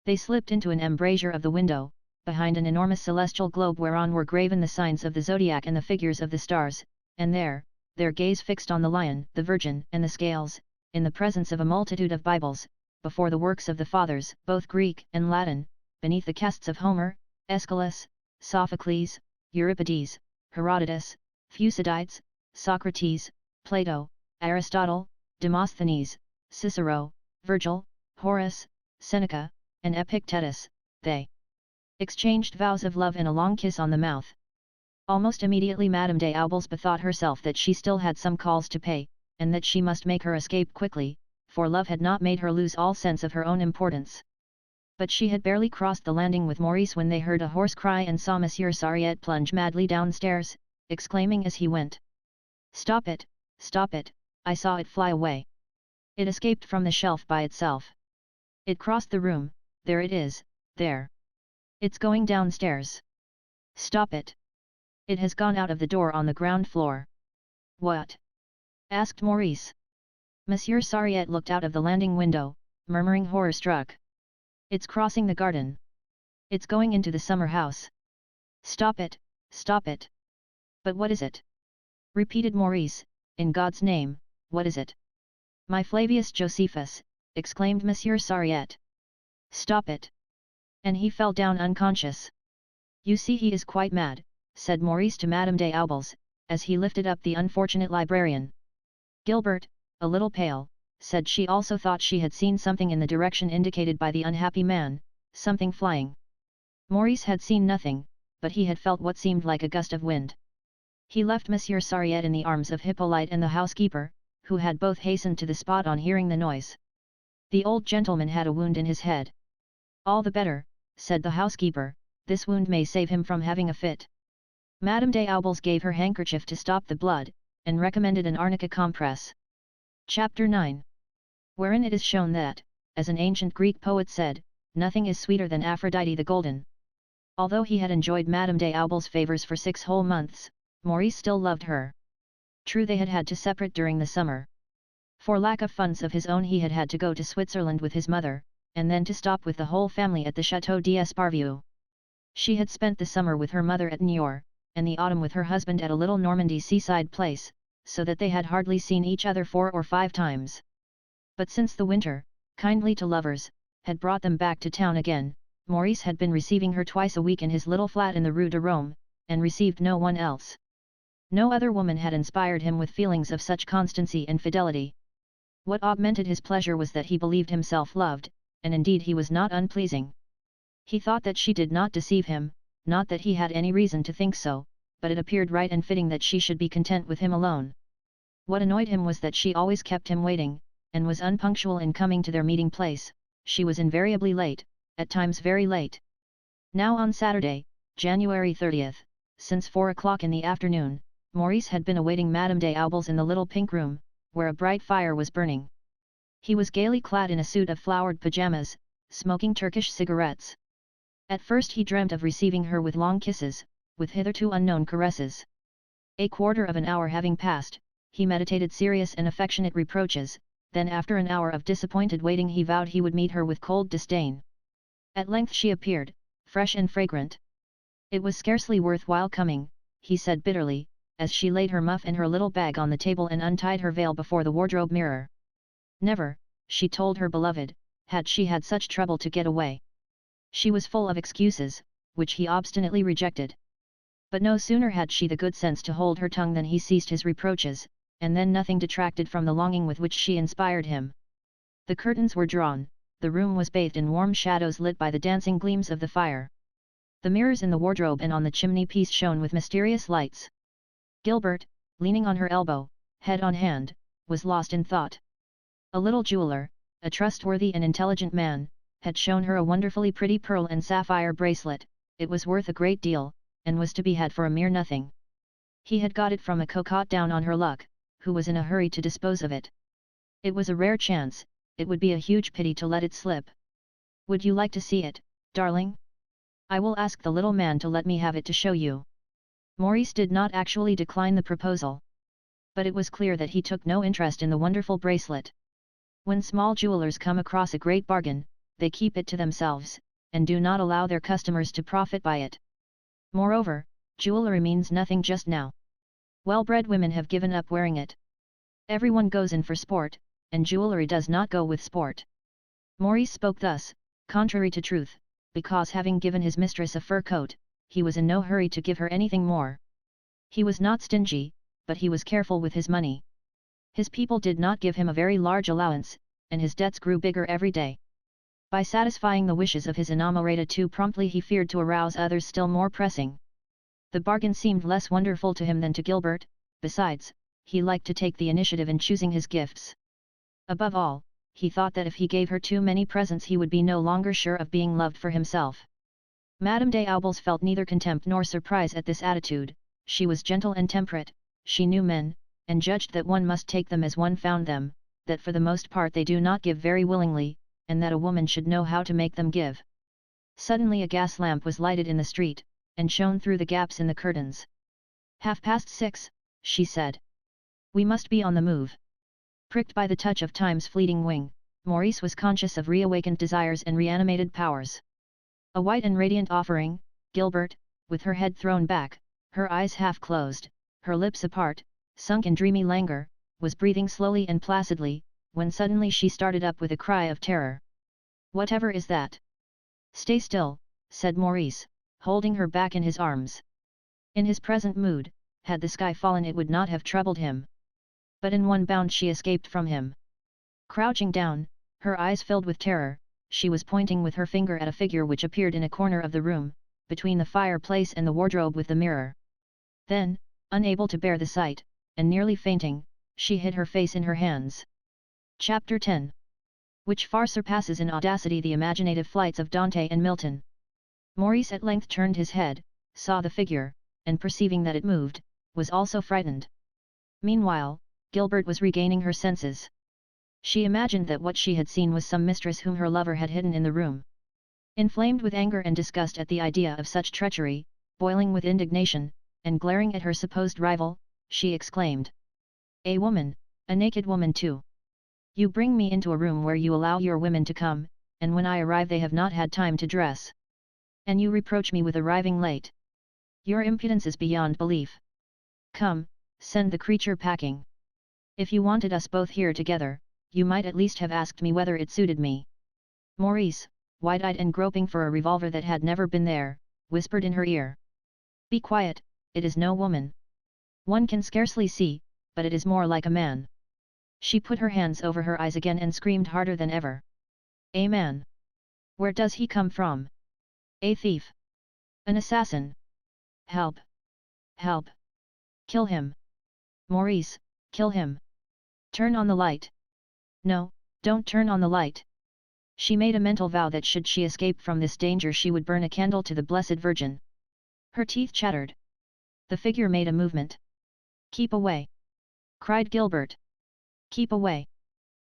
They slipped into an embrasure of the window, behind an enormous celestial globe whereon were graven the signs of the zodiac and the figures of the stars, and there, their gaze fixed on the lion, the virgin and the scales, in the presence of a multitude of Bibles, before the works of the Fathers, both Greek and Latin, beneath the casts of Homer, Aeschylus, Sophocles, Euripides, Herodotus, Thucydides, Socrates, Plato, Aristotle, Demosthenes, Cicero, Virgil, Horace, Seneca, and Epictetus. They exchanged vows of love and a long kiss on the mouth. Almost immediately Madame des Aubiers bethought herself that she still had some calls to pay, and that she must make her escape quickly, for love had not made her lose all sense of her own importance. But she had barely crossed the landing with Maurice when they heard a hoarse cry and saw Monsieur Sariette plunge madly downstairs, exclaiming as he went. "Stop it, stop it, I saw it fly away. It escaped from the shelf by itself. It crossed the room, there it is, there. It's going downstairs. Stop it. It has gone out of the door on the ground floor." "What?" asked Maurice. Monsieur Sariette looked out of the landing window, murmuring horror-struck. "It's crossing the garden. It's going into the summer house. Stop it, stop it." "But what is it?" repeated Maurice, "in God's name, what is it?" "My Flavius Josephus," exclaimed Monsieur Sariette. "Stop it." And he fell down unconscious. "You see he is quite mad," said Maurice to Madame des Aubiers, as he lifted up the unfortunate librarian. Gilbert, a little pale, said she also thought she had seen something in the direction indicated by the unhappy man, something flying. Maurice had seen nothing, but he had felt what seemed like a gust of wind. He left Monsieur Sariette in the arms of Hippolyte and the housekeeper, who had both hastened to the spot on hearing the noise. The old gentleman had a wound in his head. "All the better," said the housekeeper, "this wound may save him from having a fit." Madame des Aubiers gave her handkerchief to stop the blood, and recommended an arnica compress. Chapter 9. Wherein it is shown that, as an ancient Greek poet said, nothing is sweeter than Aphrodite the Golden. Although he had enjoyed Madame des Aubiers' favours for 6 whole months, Maurice still loved her. True, they had had to separate during the summer. For lack of funds of his own he had had to go to Switzerland with his mother, and then to stop with the whole family at the Château d'Esparvieu. She had spent the summer with her mother at Niort, and the autumn with her husband at a little Normandy seaside place, so that they had hardly seen each other 4 or 5 times. But since the winter, kindly to lovers, had brought them back to town again, Maurice had been receiving her twice a week in his little flat in the Rue de Rome, and received no one else. No other woman had inspired him with feelings of such constancy and fidelity. What augmented his pleasure was that he believed himself loved, and indeed he was not unpleasing. He thought that she did not deceive him, not that he had any reason to think so, but it appeared right and fitting that she should be content with him alone. What annoyed him was that she always kept him waiting, and was unpunctual in coming to their meeting place. She was invariably late, at times very late. Now on Saturday, January 30th, since 4 o'clock in the afternoon, Maurice had been awaiting Madame des Aubiers in the little pink room, where a bright fire was burning. He was gaily clad in a suit of flowered pajamas, smoking Turkish cigarettes. At first he dreamt of receiving her with long kisses, with hitherto unknown caresses. A quarter of an hour having passed, he meditated serious and affectionate reproaches, then after an hour of disappointed waiting he vowed he would meet her with cold disdain. At length she appeared, fresh and fragrant. It was scarcely worth while coming, he said bitterly, as she laid her muff and her little bag on the table and untied her veil before the wardrobe mirror. Never, she told her beloved, had she had such trouble to get away. She was full of excuses, which he obstinately rejected. But no sooner had she the good sense to hold her tongue than he ceased his reproaches, and then nothing detracted from the longing with which she inspired him. The curtains were drawn, the room was bathed in warm shadows lit by the dancing gleams of the fire. The mirrors in the wardrobe and on the chimney-piece shone with mysterious lights. Gilbert, leaning on her elbow, head on hand, was lost in thought. A little jeweler, a trustworthy and intelligent man, had shown her a wonderfully pretty pearl and sapphire bracelet. It was worth a great deal, and was to be had for a mere nothing. He had got it from a cocotte down on her luck, who was in a hurry to dispose of it. It was a rare chance, it would be a huge pity to let it slip. Would you like to see it, darling? I will ask the little man to let me have it to show you. Maurice did not actually decline the proposal. But it was clear that he took no interest in the wonderful bracelet. When small jewelers come across a great bargain, they keep it to themselves, and do not allow their customers to profit by it. Moreover, jewelry means nothing just now. Well-bred women have given up wearing it. Everyone goes in for sport, and jewelry does not go with sport. Maurice spoke thus, contrary to truth, because having given his mistress a fur coat, he was in no hurry to give her anything more. He was not stingy, but he was careful with his money. His people did not give him a very large allowance, and his debts grew bigger every day. By satisfying the wishes of his inamorata too promptly he feared to arouse others still more pressing. The bargain seemed less wonderful to him than to Gilbert, besides, he liked to take the initiative in choosing his gifts. Above all, he thought that if he gave her too many presents he would be no longer sure of being loved for himself. Madame des Aubiers felt neither contempt nor surprise at this attitude. She was gentle and temperate, she knew men, and judged that one must take them as one found them, that for the most part they do not give very willingly, and that a woman should know how to make them give. Suddenly a gas lamp was lighted in the street, and shone through the gaps in the curtains. 6:30, she said. We must be on the move. Pricked by the touch of time's fleeting wing, Maurice was conscious of reawakened desires and reanimated powers. A white and radiant offering, Gilbert, with her head thrown back, her eyes half closed, her lips apart, sunk in dreamy languor, was breathing slowly and placidly, when suddenly she started up with a cry of terror. Whatever is that? Stay still, said Maurice, holding her back in his arms. In his present mood, had the sky fallen it would not have troubled him. But in one bound she escaped from him. Crouching down, her eyes filled with terror, she was pointing with her finger at a figure which appeared in a corner of the room, between the fireplace and the wardrobe with the mirror. Then, unable to bear the sight, and nearly fainting, she hid her face in her hands. Chapter 10. Which far surpasses in audacity the imaginative flights of Dante and Milton. Maurice at length turned his head, saw the figure, and perceiving that it moved, was also frightened. Meanwhile, Gilbert was regaining her senses. She imagined that what she had seen was some mistress whom her lover had hidden in the room. Inflamed with anger and disgust at the idea of such treachery, boiling with indignation, and glaring at her supposed rival, she exclaimed. A woman, a naked woman too. You bring me into a room where you allow your women to come, and when I arrive they have not had time to dress. And you reproach me with arriving late. Your impudence is beyond belief. Come, send the creature packing. If you wanted us both here together, you might at least have asked me whether it suited me. Maurice, wide-eyed and groping for a revolver that had never been there, whispered in her ear. Be quiet, it is no woman. One can scarcely see, but it is more like a man. She put her hands over her eyes again and screamed harder than ever. A man? Where does he come from? A thief? An assassin? Help! Help! Kill him! Maurice, kill him! Turn on the light! No, don't turn on the light. She made a mental vow that should she escape from this danger she would burn a candle to the Blessed Virgin. Her teeth chattered. The figure made a movement. Keep away! Cried Gilbert. Keep away!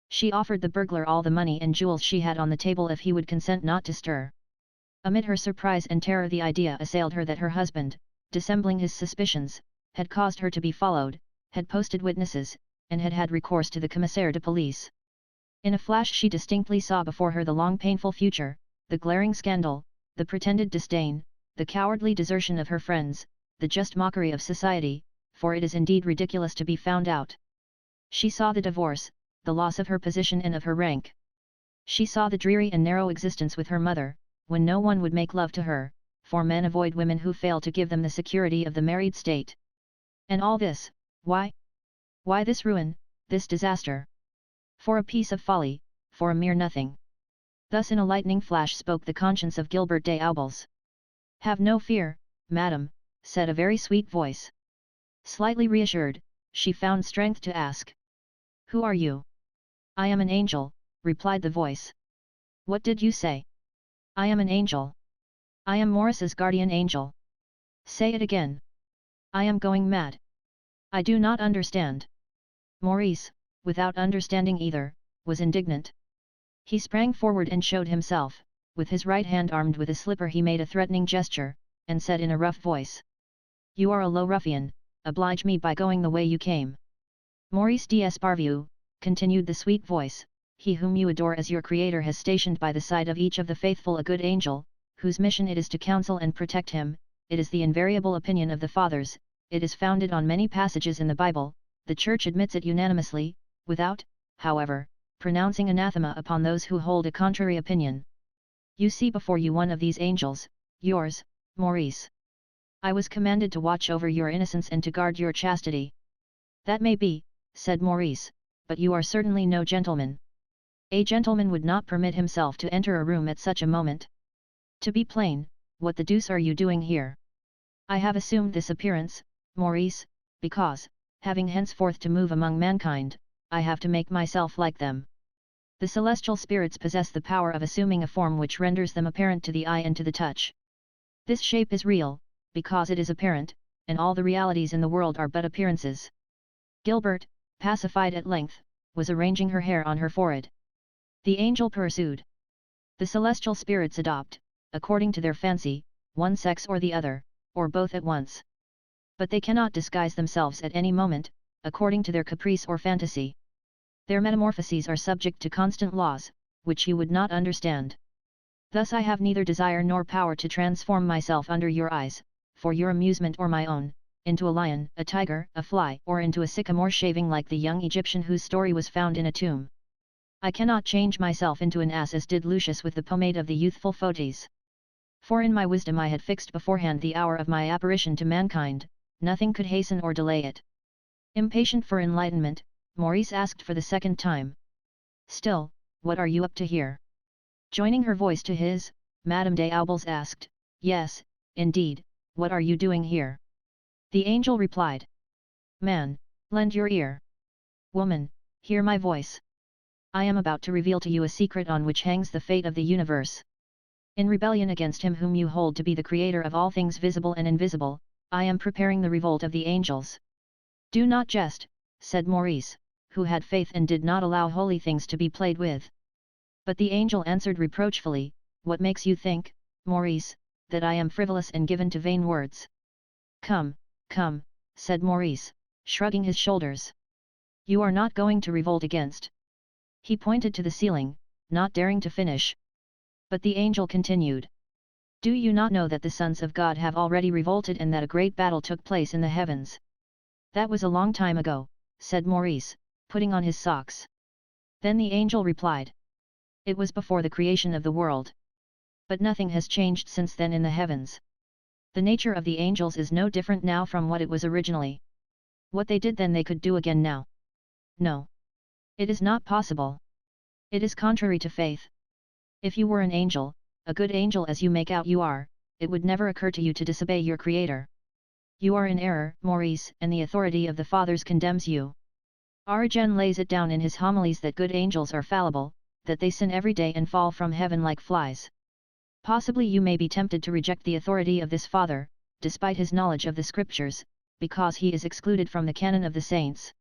She offered the burglar all the money and jewels she had on the table if he would consent not to stir. Amid her surprise and terror the idea assailed her that her husband, dissembling his suspicions, had caused her to be followed, had posted witnesses, and had had recourse to the commissaire de police. In a flash she distinctly saw before her the long painful future, the glaring scandal, the pretended disdain, the cowardly desertion of her friends, the just mockery of society, for it is indeed ridiculous to be found out. She saw the divorce, the loss of her position and of her rank. She saw the dreary and narrow existence with her mother, when no one would make love to her, for men avoid women who fail to give them the security of the married state. And all this, why? Why this ruin, this disaster? For a piece of folly, for a mere nothing. Thus in a lightning flash spoke the conscience of Gilbert des Aubles. Have no fear, madam, said a very sweet voice. Slightly reassured, she found strength to ask. Who are you? I am an angel, replied the voice. What did you say? I am an angel. I am Maurice's guardian angel. Say it again. I am going mad. I do not understand. Maurice, without understanding either, was indignant. He sprang forward and showed himself, with his right hand armed with a slipper. He made a threatening gesture, and said in a rough voice. You are a low ruffian, oblige me by going the way you came. Maurice d'Esparvieu, continued the sweet voice, he whom you adore as your creator has stationed by the side of each of the faithful a good angel, whose mission it is to counsel and protect him. It is the invariable opinion of the Fathers, it is founded on many passages in the Bible, the Church admits it unanimously, without, however, pronouncing anathema upon those who hold a contrary opinion. You see before you one of these angels, yours, Maurice. I was commanded to watch over your innocence and to guard your chastity. That may be, said Maurice, but you are certainly no gentleman. A gentleman would not permit himself to enter a room at such a moment. To be plain, what the deuce are you doing here? I have assumed this appearance, Maurice, because, having henceforth to move among mankind, I have to make myself like them. The celestial spirits possess the power of assuming a form which renders them apparent to the eye and to the touch. This shape is real, because it is apparent, and all the realities in the world are but appearances. Gilbert, pacified at length, was arranging her hair on her forehead. The angel pursued. The celestial spirits adopt, according to their fancy, one sex or the other, or both at once. But they cannot disguise themselves at any moment, according to their caprice or fantasy. Their metamorphoses are subject to constant laws, which you would not understand. Thus I have neither desire nor power to transform myself under your eyes, for your amusement or my own, into a lion, a tiger, a fly, or into a sycamore shaving like the young Egyptian whose story was found in a tomb. I cannot change myself into an ass as did Lucius with the pomade of the youthful Fotis. For in my wisdom I had fixed beforehand the hour of my apparition to mankind, nothing could hasten or delay it. Impatient for enlightenment, Maurice asked for the second time. Still, what are you up to here? Joining her voice to his, Madame des Aubles asked, Yes, indeed, what are you doing here? The angel replied. Man, lend your ear. Woman, hear my voice. I am about to reveal to you a secret on which hangs the fate of the universe. In rebellion against him whom you hold to be the creator of all things visible and invisible, I am preparing the revolt of the angels. Do not jest, said Maurice, who had faith and did not allow holy things to be played with. But the angel answered reproachfully, What makes you think, Maurice, that I am frivolous and given to vain words? Come, come, said Maurice, shrugging his shoulders. You are not going to revolt against. He pointed to the ceiling, not daring to finish. But the angel continued. Do you not know that the sons of God have already revolted and that a great battle took place in the heavens? That was a long time ago, said Maurice, putting on his socks. Then the angel replied. It was before the creation of the world. But nothing has changed since then in the heavens. The nature of the angels is no different now from what it was originally. What they did then they could do again now. No. It is not possible. It is contrary to faith. If you were an angel, a good angel as you make out you are, it would never occur to you to disobey your Creator. You are in error, Maurice, and the authority of the Fathers condemns you. Origen lays it down in his homilies that good angels are fallible, that they sin every day and fall from heaven like flies. Possibly you may be tempted to reject the authority of this father, despite his knowledge of the scriptures, because he is excluded from the canon of the saints.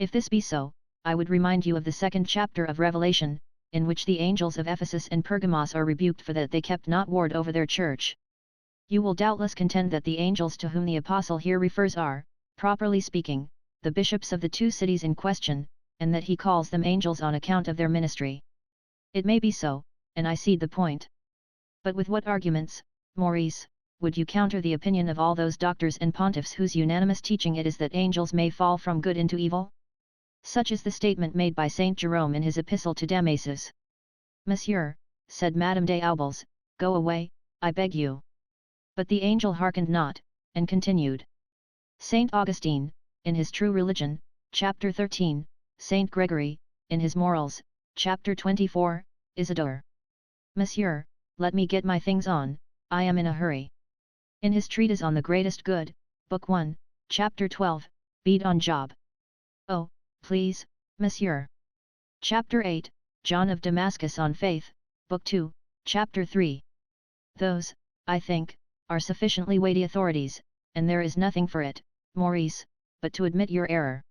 If this be so, I would remind you of the 2nd chapter of Revelation, in which the angels of Ephesus and Pergamos are rebuked for that they kept not ward over their church. You will doubtless contend that the angels to whom the apostle here refers are, properly speaking, the bishops of the 2 cities in question, and that he calls them angels on account of their ministry. It may be so, and I cede the point. But with what arguments, Maurice, would you counter the opinion of all those doctors and pontiffs whose unanimous teaching it is that angels may fall from good into evil? Such is the statement made by Saint Jerome in his epistle to Damasus. Monsieur, said Madame des Aubels, go away, I beg you. But the angel hearkened not, and continued. Saint Augustine, in his True Religion, chapter 13, Saint Gregory, in his Morals, chapter 24, Isidore. Monsieur, let me get my things on, I am in a hurry. In his Treatise on the Greatest Good, Book 1, chapter 12, Beat on Job. Oh, please, Monsieur. Chapter 8, John of Damascus on Faith, Book 2, chapter 3. Those, I think, are sufficiently weighty authorities, and there is nothing for it, Maurice, but to admit your error.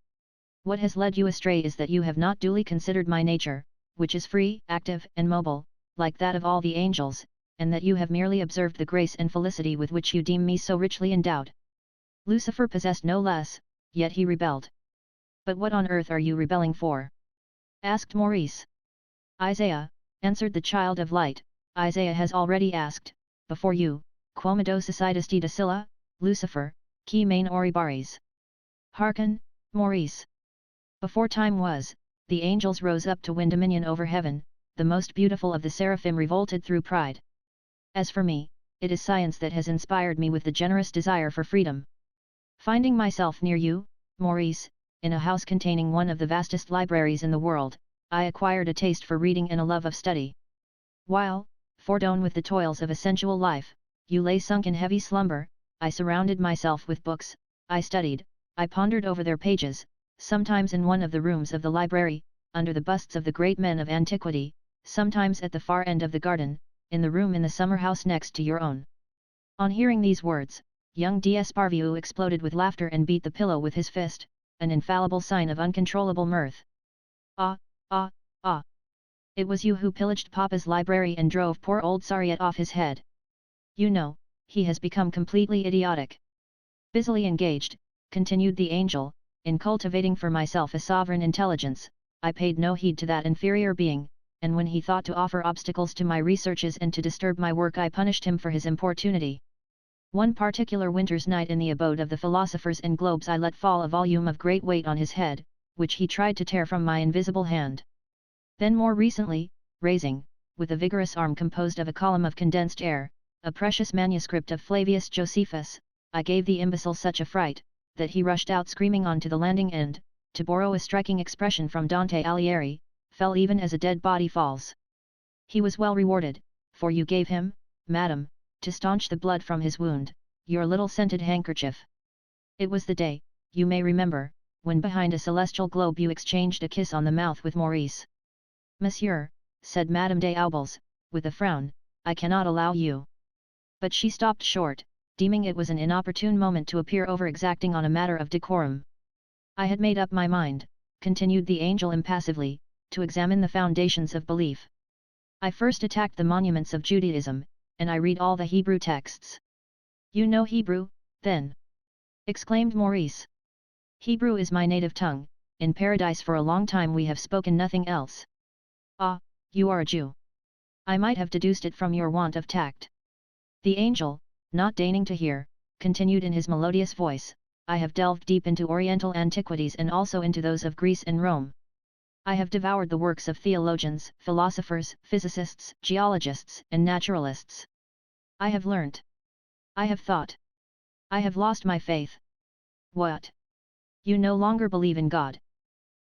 What has led you astray is that you have not duly considered my nature, which is free, active, and mobile, like that of all the angels, and that you have merely observed the grace and felicity with which you deem me so richly endowed. Lucifer possessed no less, yet he rebelled. But what on earth are you rebelling for? Asked Maurice. Isaiah, answered the child of light, Isaiah has already asked, before you, quomodo suicidisti de Scylla, Lucifer, qui main oribares. Hearken, Maurice. Before time was, the angels rose up to win dominion over heaven, the most beautiful of the seraphim revolted through pride. As for me, it is science that has inspired me with the generous desire for freedom. Finding myself near you, Maurice, in a house containing one of the vastest libraries in the world, I acquired a taste for reading and a love of study. While, foredone with the toils of a sensual life, you lay sunk in heavy slumber, I surrounded myself with books, I studied, I pondered over their pages, sometimes in one of the rooms of the library, under the busts of the great men of antiquity, sometimes at the far end of the garden, in the room in the summer house next to your own. On hearing these words, young D'Esparvieu exploded with laughter and beat the pillow with his fist, an infallible sign of uncontrollable mirth. Ah, ah, ah! It was you who pillaged Papa's library and drove poor old Sariette off his head. You know, he has become completely idiotic. Busily engaged, continued the angel, in cultivating for myself a sovereign intelligence, I paid no heed to that inferior being, and when he thought to offer obstacles to my researches and to disturb my work I punished him for his importunity. One particular winter's night in the abode of the philosophers and globes I let fall a volume of great weight on his head, which he tried to tear from my invisible hand. Then more recently, raising, with a vigorous arm composed of a column of condensed air, a precious manuscript of Flavius Josephus, I gave the imbecile such a fright, that he rushed out screaming on to the landing and, to borrow a striking expression from Dante Alighieri, fell even as a dead body falls. He was well rewarded, for you gave him, madam, to staunch the blood from his wound, your little scented handkerchief. It was the day, you may remember, when behind a celestial globe you exchanged a kiss on the mouth with Maurice. Monsieur, said Madame des Aubels, with a frown, I cannot allow you. But she stopped short, deeming it was an inopportune moment to appear over-exacting on a matter of decorum. I had made up my mind, continued the angel impassively, to examine the foundations of belief. I first attacked the monuments of Judaism, and I read all the Hebrew texts. You know Hebrew, then? Exclaimed Maurice. Hebrew is my native tongue, in paradise for a long time we have spoken nothing else. Ah, you are a Jew. I might have deduced it from your want of tact. The angel, not deigning to hear, continued in his melodious voice, I have delved deep into Oriental antiquities and also into those of Greece and Rome. I have devoured the works of theologians, philosophers, physicists, geologists, and naturalists. I have learnt. I have thought. I have lost my faith. What? You no longer believe in God.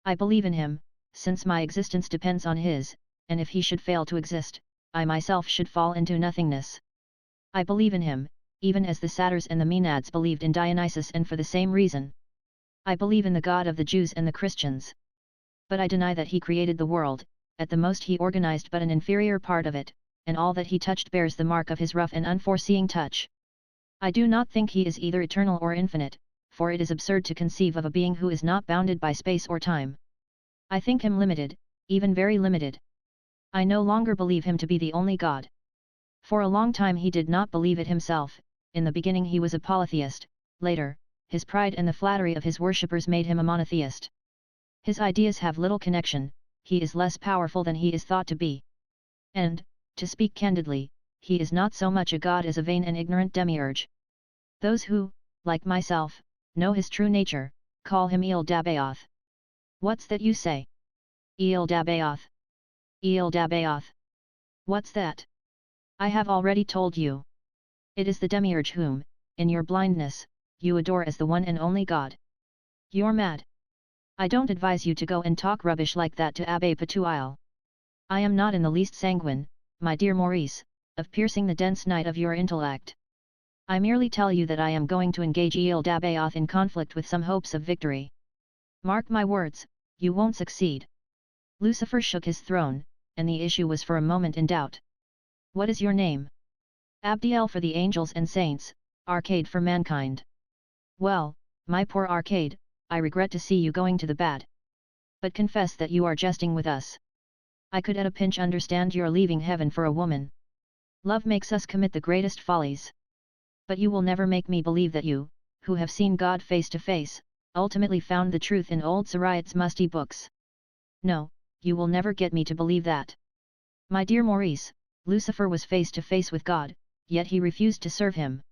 I believe in Him, since my existence depends on His, and if He should fail to exist, I myself should fall into nothingness. I believe in Him, even as the satyrs and the Maenads believed in Dionysus, and for the same reason. I believe in the God of the Jews and the Christians. But I deny that he created the world, at the most he organized but an inferior part of it, and all that he touched bears the mark of his rough and unforeseeing touch. I do not think he is either eternal or infinite, for it is absurd to conceive of a being who is not bounded by space or time. I think him limited, even very limited. I no longer believe him to be the only God. For a long time he did not believe it himself. In the beginning he was a polytheist, later, his pride and the flattery of his worshippers made him a monotheist. His ideas have little connection, he is less powerful than he is thought to be. And, to speak candidly, he is not so much a god as a vain and ignorant demiurge. Those who, like myself, know his true nature, call him Il Dabaoth. What's that you say? Il Dabaoth. Il Dabaoth. What's that? I have already told you. It is the demiurge whom, in your blindness, you adore as the one and only God. You're mad. I don't advise you to go and talk rubbish like that to Abbé Patouille. I am not in the least sanguine, my dear Maurice, of piercing the dense night of your intellect. I merely tell you that I am going to engage Il Dabaoth in conflict with some hopes of victory. Mark my words, you won't succeed. Lucifer shook his throne, and the issue was for a moment in doubt. What is your name? Abdiel for the angels and saints, Arcade for mankind. Well, my poor Arcade, I regret to see you going to the bad. But confess that you are jesting with us. I could at a pinch understand your leaving heaven for a woman. Love makes us commit the greatest follies. But you will never make me believe that you, who have seen God face to face, ultimately found the truth in old Sariot's musty books. No, you will never get me to believe that. My dear Maurice, Lucifer was face to face with God, yet he refused to serve him.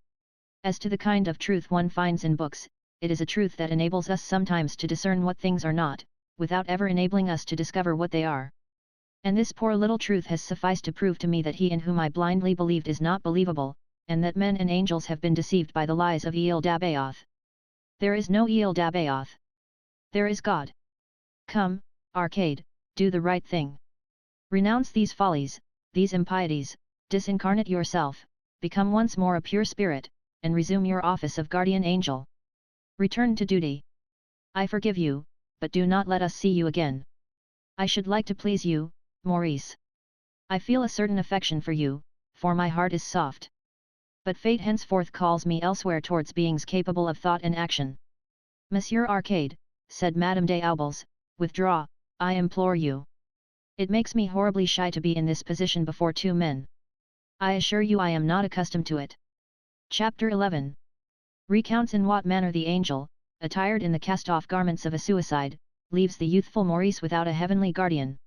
As to the kind of truth one finds in books, it is a truth that enables us sometimes to discern what things are not, without ever enabling us to discover what they are. And this poor little truth has sufficed to prove to me that he in whom I blindly believed is not believable, and that men and angels have been deceived by the lies of Il Dabaoth. There is no Il Dabaoth. There is God. Come, Arcade, do the right thing. Renounce these follies, these impieties, disincarnate yourself, become once more a pure spirit, and resume your office of guardian angel. Return to duty. I forgive you, but do not let us see you again. I should like to please you, Maurice. I feel a certain affection for you, for my heart is soft. But fate henceforth calls me elsewhere towards beings capable of thought and action. Monsieur Arcade, said Madame des Aubles, withdraw, I implore you. It makes me horribly shy to be in this position before two men. I assure you I am not accustomed to it. Chapter 11 recounts in what manner the angel, attired in the cast-off garments of a suicide, leaves the youthful Maurice without a heavenly guardian.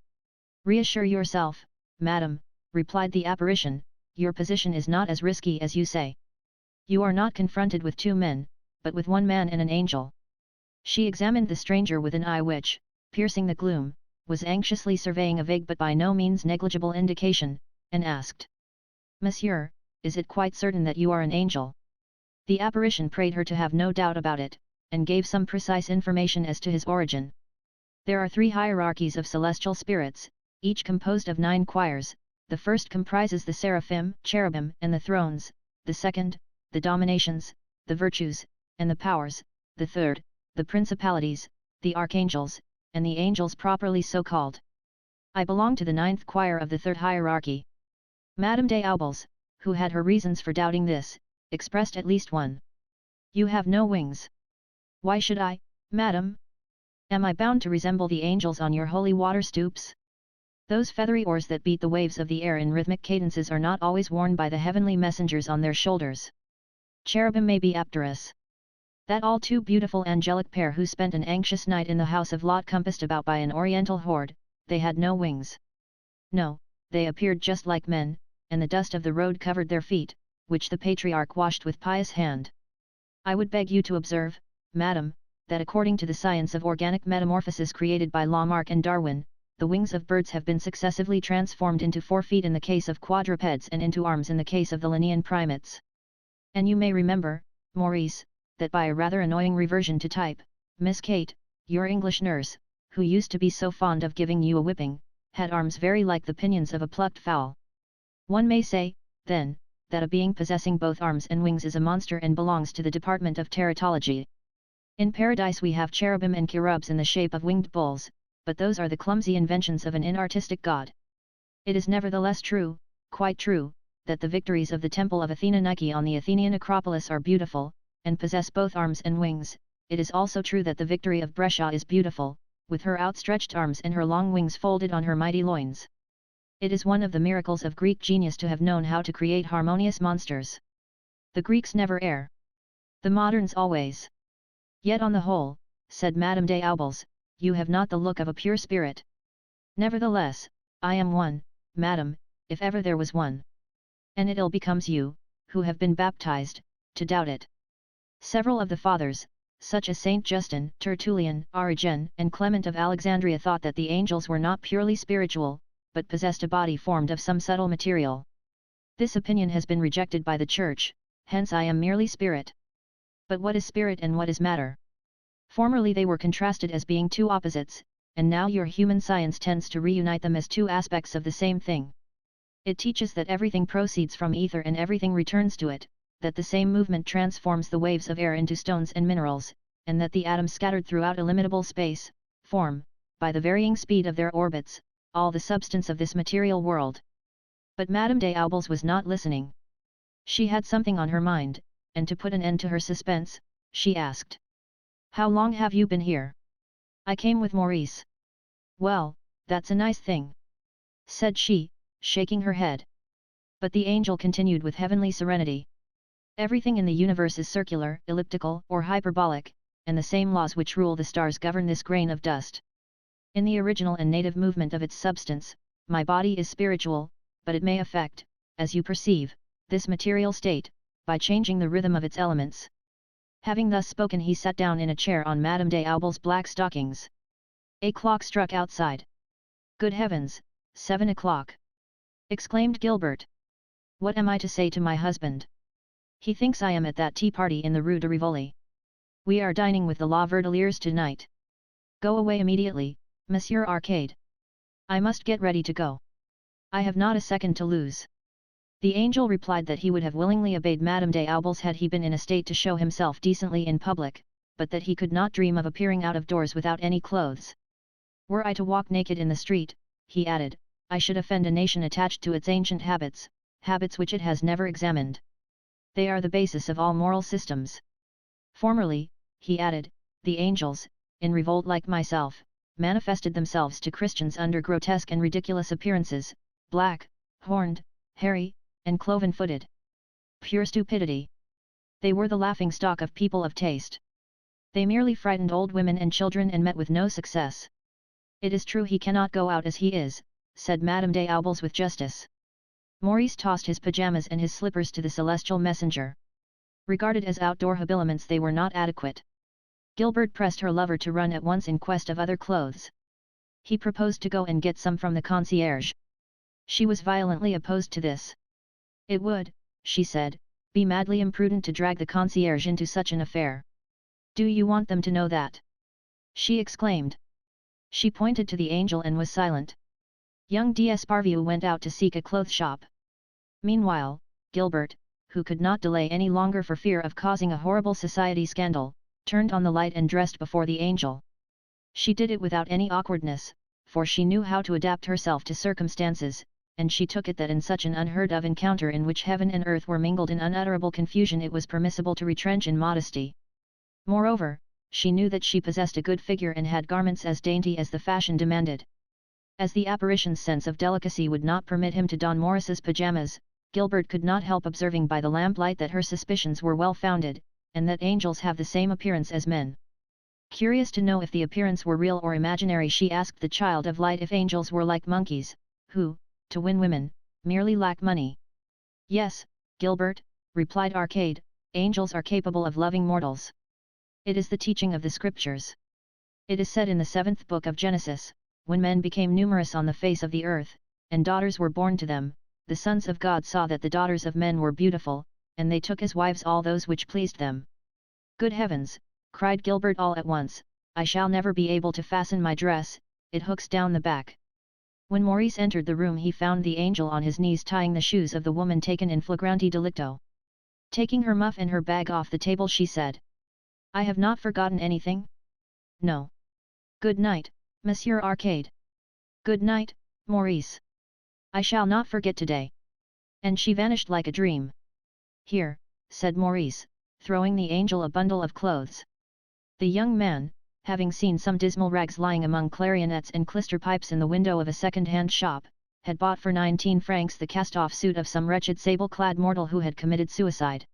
Reassure yourself, madam, replied the apparition, your position is not as risky as you say. You are not confronted with two men, but with one man and an angel. She examined the stranger with an eye which, piercing the gloom, was anxiously surveying a vague but by no means negligible indication, and asked, Monsieur, is it quite certain that you are an angel? The apparition prayed her to have no doubt about it, and gave some precise information as to his origin. There are 3 hierarchies of celestial spirits, each composed of 9 choirs. The first comprises the seraphim, cherubim, and the thrones, the second, the dominations, the virtues, and the powers, the third, the principalities, the archangels, and the angels properly so called. I belong to the 9th choir of the 3rd hierarchy. Madame des Aubles, who had her reasons for doubting this, expressed at least one. You have no wings. Why should I, madam? Am I bound to resemble the angels on your holy water stoops? Those feathery oars that beat the waves of the air in rhythmic cadences are not always worn by the heavenly messengers on their shoulders. Cherubim may be Apteros. That all too beautiful angelic pair who spent an anxious night in the house of Lot compassed about by an oriental horde, they had no wings. No, they appeared just like men, and the dust of the road covered their feet, which the patriarch washed with pious hand. I would beg you to observe, madam, that according to the science of organic metamorphosis created by Lamarck and Darwin, the wings of birds have been successively transformed into 4 feet in the case of quadrupeds and into arms in the case of the Linnean primates. And you may remember, Maurice, that by a rather annoying reversion to type, Miss Kate, your English nurse, who used to be so fond of giving you a whipping, had arms very like the pinions of a plucked fowl. One may say, then, that a being possessing both arms and wings is a monster and belongs to the department of teratology. In paradise we have cherubim and cherubs in the shape of winged bulls, but those are the clumsy inventions of an inartistic god. It is nevertheless true, quite true, that the victories of the temple of Athena Nike on the Athenian Acropolis are beautiful, and possess both arms and wings. It is also true that the victory of Brescia is beautiful, with her outstretched arms and her long wings folded on her mighty loins. It is one of the miracles of Greek genius to have known how to create harmonious monsters. The Greeks never err. The moderns always. Yet on the whole, said Madame des Aubiers, you have not the look of a pure spirit. Nevertheless, I am one, madam, if ever there was one. And it ill becomes you, who have been baptized, to doubt it. Several of the fathers, such as Saint Justin, Tertullian, Origen, and Clement of Alexandria thought that the angels were not purely spiritual, but possessed a body formed of some subtle material. This opinion has been rejected by the Church, hence I am merely spirit. But what is spirit and what is matter? Formerly they were contrasted as being two opposites, and now your human science tends to reunite them as two aspects of the same thing. It teaches that everything proceeds from ether and everything returns to it, that the same movement transforms the waves of air into stones and minerals, and that the atoms scattered throughout illimitable space, form, by the varying speed of their orbits, all the substance of this material world. But Madame des Aubiers was not listening. She had something on her mind, and to put an end to her suspense, she asked. How long have you been here? I came with Maurice. Well, that's a nice thing, said she, shaking her head. But the angel continued with heavenly serenity. Everything in the universe is circular, elliptical, or hyperbolic, and the same laws which rule the stars govern this grain of dust. In the original and native movement of its substance, my body is spiritual, but it may affect, as you perceive, this material state, by changing the rhythm of its elements. Having thus spoken he sat down in a chair on Madame des Aubiers' black stockings. A clock struck outside. Good heavens, 7 o'clock! Exclaimed Gilbert. What am I to say to my husband? He thinks I am at that tea party in the Rue de Rivoli. We are dining with the La Verdeliers tonight. Go away immediately, Monsieur Arcade. I must get ready to go. I have not a second to lose. The angel replied that he would have willingly obeyed Madame des Aubiers had he been in a state to show himself decently in public, but that he could not dream of appearing out of doors without any clothes. Were I to walk naked in the street, he added, I should offend a nation attached to its ancient habits, habits which it has never examined. They are the basis of all moral systems. Formerly, he added, the angels, in revolt like myself, manifested themselves to Christians under grotesque and ridiculous appearances, black, horned, hairy, and cloven-footed. Pure stupidity. They were the laughing-stock of people of taste. They merely frightened old women and children and met with no success. It is true he cannot go out as he is, said Madame des Aubiers with justice. Maurice tossed his pyjamas and his slippers to the celestial messenger. Regarded as outdoor habiliments they were not adequate. Gilbert pressed her lover to run at once in quest of other clothes. He proposed to go and get some from the concierge. She was violently opposed to this. It would, she said, be madly imprudent to drag the concierge into such an affair. Do you want them to know that? She exclaimed. She pointed to the angel and was silent. Young D'Esparvieu went out to seek a clothes shop. Meanwhile, Gilbert, who could not delay any longer for fear of causing a horrible society scandal, turned on the light and dressed before the angel. She did it without any awkwardness, for she knew how to adapt herself to circumstances, and she took it that in such an unheard-of encounter in which heaven and earth were mingled in unutterable confusion it was permissible to retrench in modesty. Moreover, she knew that she possessed a good figure and had garments as dainty as the fashion demanded. As the apparition's sense of delicacy would not permit him to don Maurice's pyjamas, Gilbert could not help observing by the lamplight that her suspicions were well founded, and that angels have the same appearance as men. Curious to know if the appearance were real or imaginary, she asked the child of light if angels were like monkeys, who, to win women, merely lack money. Yes, Gilbert, replied Arcade, angels are capable of loving mortals. It is the teaching of the scriptures. It is said in the 7th book of Genesis, when men became numerous on the face of the earth, and daughters were born to them, the sons of God saw that the daughters of men were beautiful, and they took as wives all those which pleased them. Good heavens, cried Gilbert all at once, I shall never be able to fasten my dress, it hooks down the back. When Maurice entered the room he found the angel on his knees tying the shoes of the woman taken in flagrante delicto. Taking her muff and her bag off the table she said, I have not forgotten anything? No. Good night, Monsieur Arcade. Good night, Maurice. I shall not forget today. And she vanished like a dream. Here, said Maurice, throwing the angel a bundle of clothes. The young man, having seen some dismal rags lying among clarionets and clister pipes in the window of a second-hand shop, had bought for 19 francs the cast-off suit of some wretched sable-clad mortal who had committed suicide.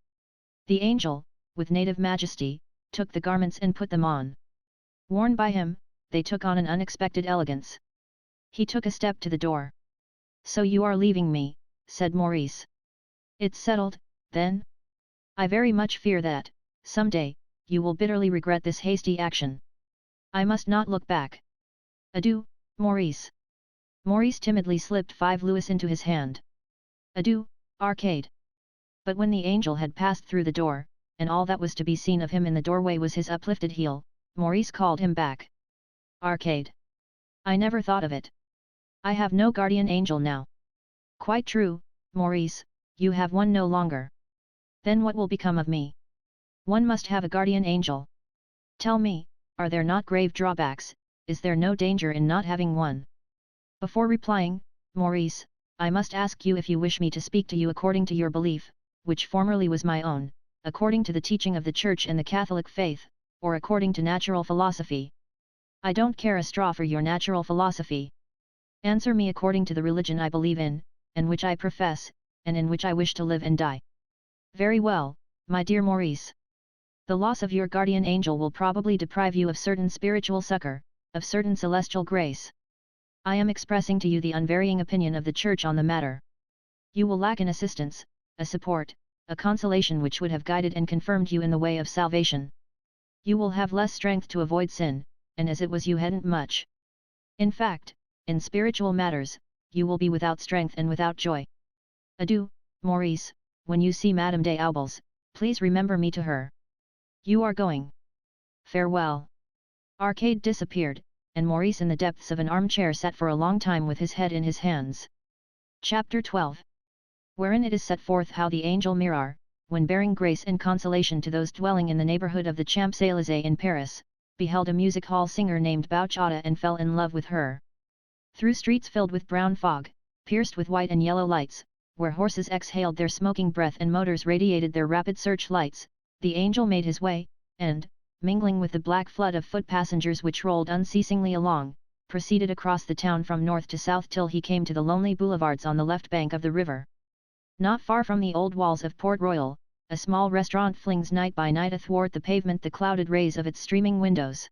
The angel, with native majesty, took the garments and put them on. Worn by him, they took on an unexpected elegance. He took a step to the door. So you are leaving me, said Maurice. It's settled, then? I very much fear that, some day, you will bitterly regret this hasty action. I must not look back. Adieu, Maurice. Maurice timidly slipped 5 louis into his hand. Adieu, Arcade. But when the angel had passed through the door, and all that was to be seen of him in the doorway was his uplifted heel, Maurice called him back. Arcade. I never thought of it. I have no guardian angel now. Quite true, Maurice, you have one no longer. Then what will become of me? One must have a guardian angel. Tell me, are there not grave drawbacks, is there no danger in not having one? Before replying, Maurice, I must ask you if you wish me to speak to you according to your belief, which formerly was my own, according to the teaching of the Church and the Catholic faith, or according to natural philosophy. I don't care a straw for your natural philosophy. Answer me according to the religion I believe in, and which I profess, and in which I wish to live and die. Very well, my dear Maurice. The loss of your guardian angel will probably deprive you of certain spiritual succor, of certain celestial grace. I am expressing to you the unvarying opinion of the Church on the matter. You will lack an assistance, a support, a consolation which would have guided and confirmed you in the way of salvation. You will have less strength to avoid sin, and as it was you hadn't much. In fact, in spiritual matters, you will be without strength and without joy. Adieu, Maurice, when you see Madame des Aubles, please remember me to her. You are going. Farewell. Arcade disappeared, and Maurice in the depths of an armchair sat for a long time with his head in his hands. Chapter 12. Wherein it is set forth how the angel Mirar, when bearing grace and consolation to those dwelling in the neighbourhood of the Champs-Élysées in Paris, beheld a music hall singer named Bouchata and fell in love with her. Through streets filled with brown fog, pierced with white and yellow lights, where horses exhaled their smoking breath and motors radiated their rapid searchlights, the angel made his way, and, mingling with the black flood of foot passengers which rolled unceasingly along, proceeded across the town from north to south till he came to the lonely boulevards on the left bank of the river. Not far from the old walls of Port Royal, a small restaurant flings night by night athwart the pavement the clouded rays of its streaming windows.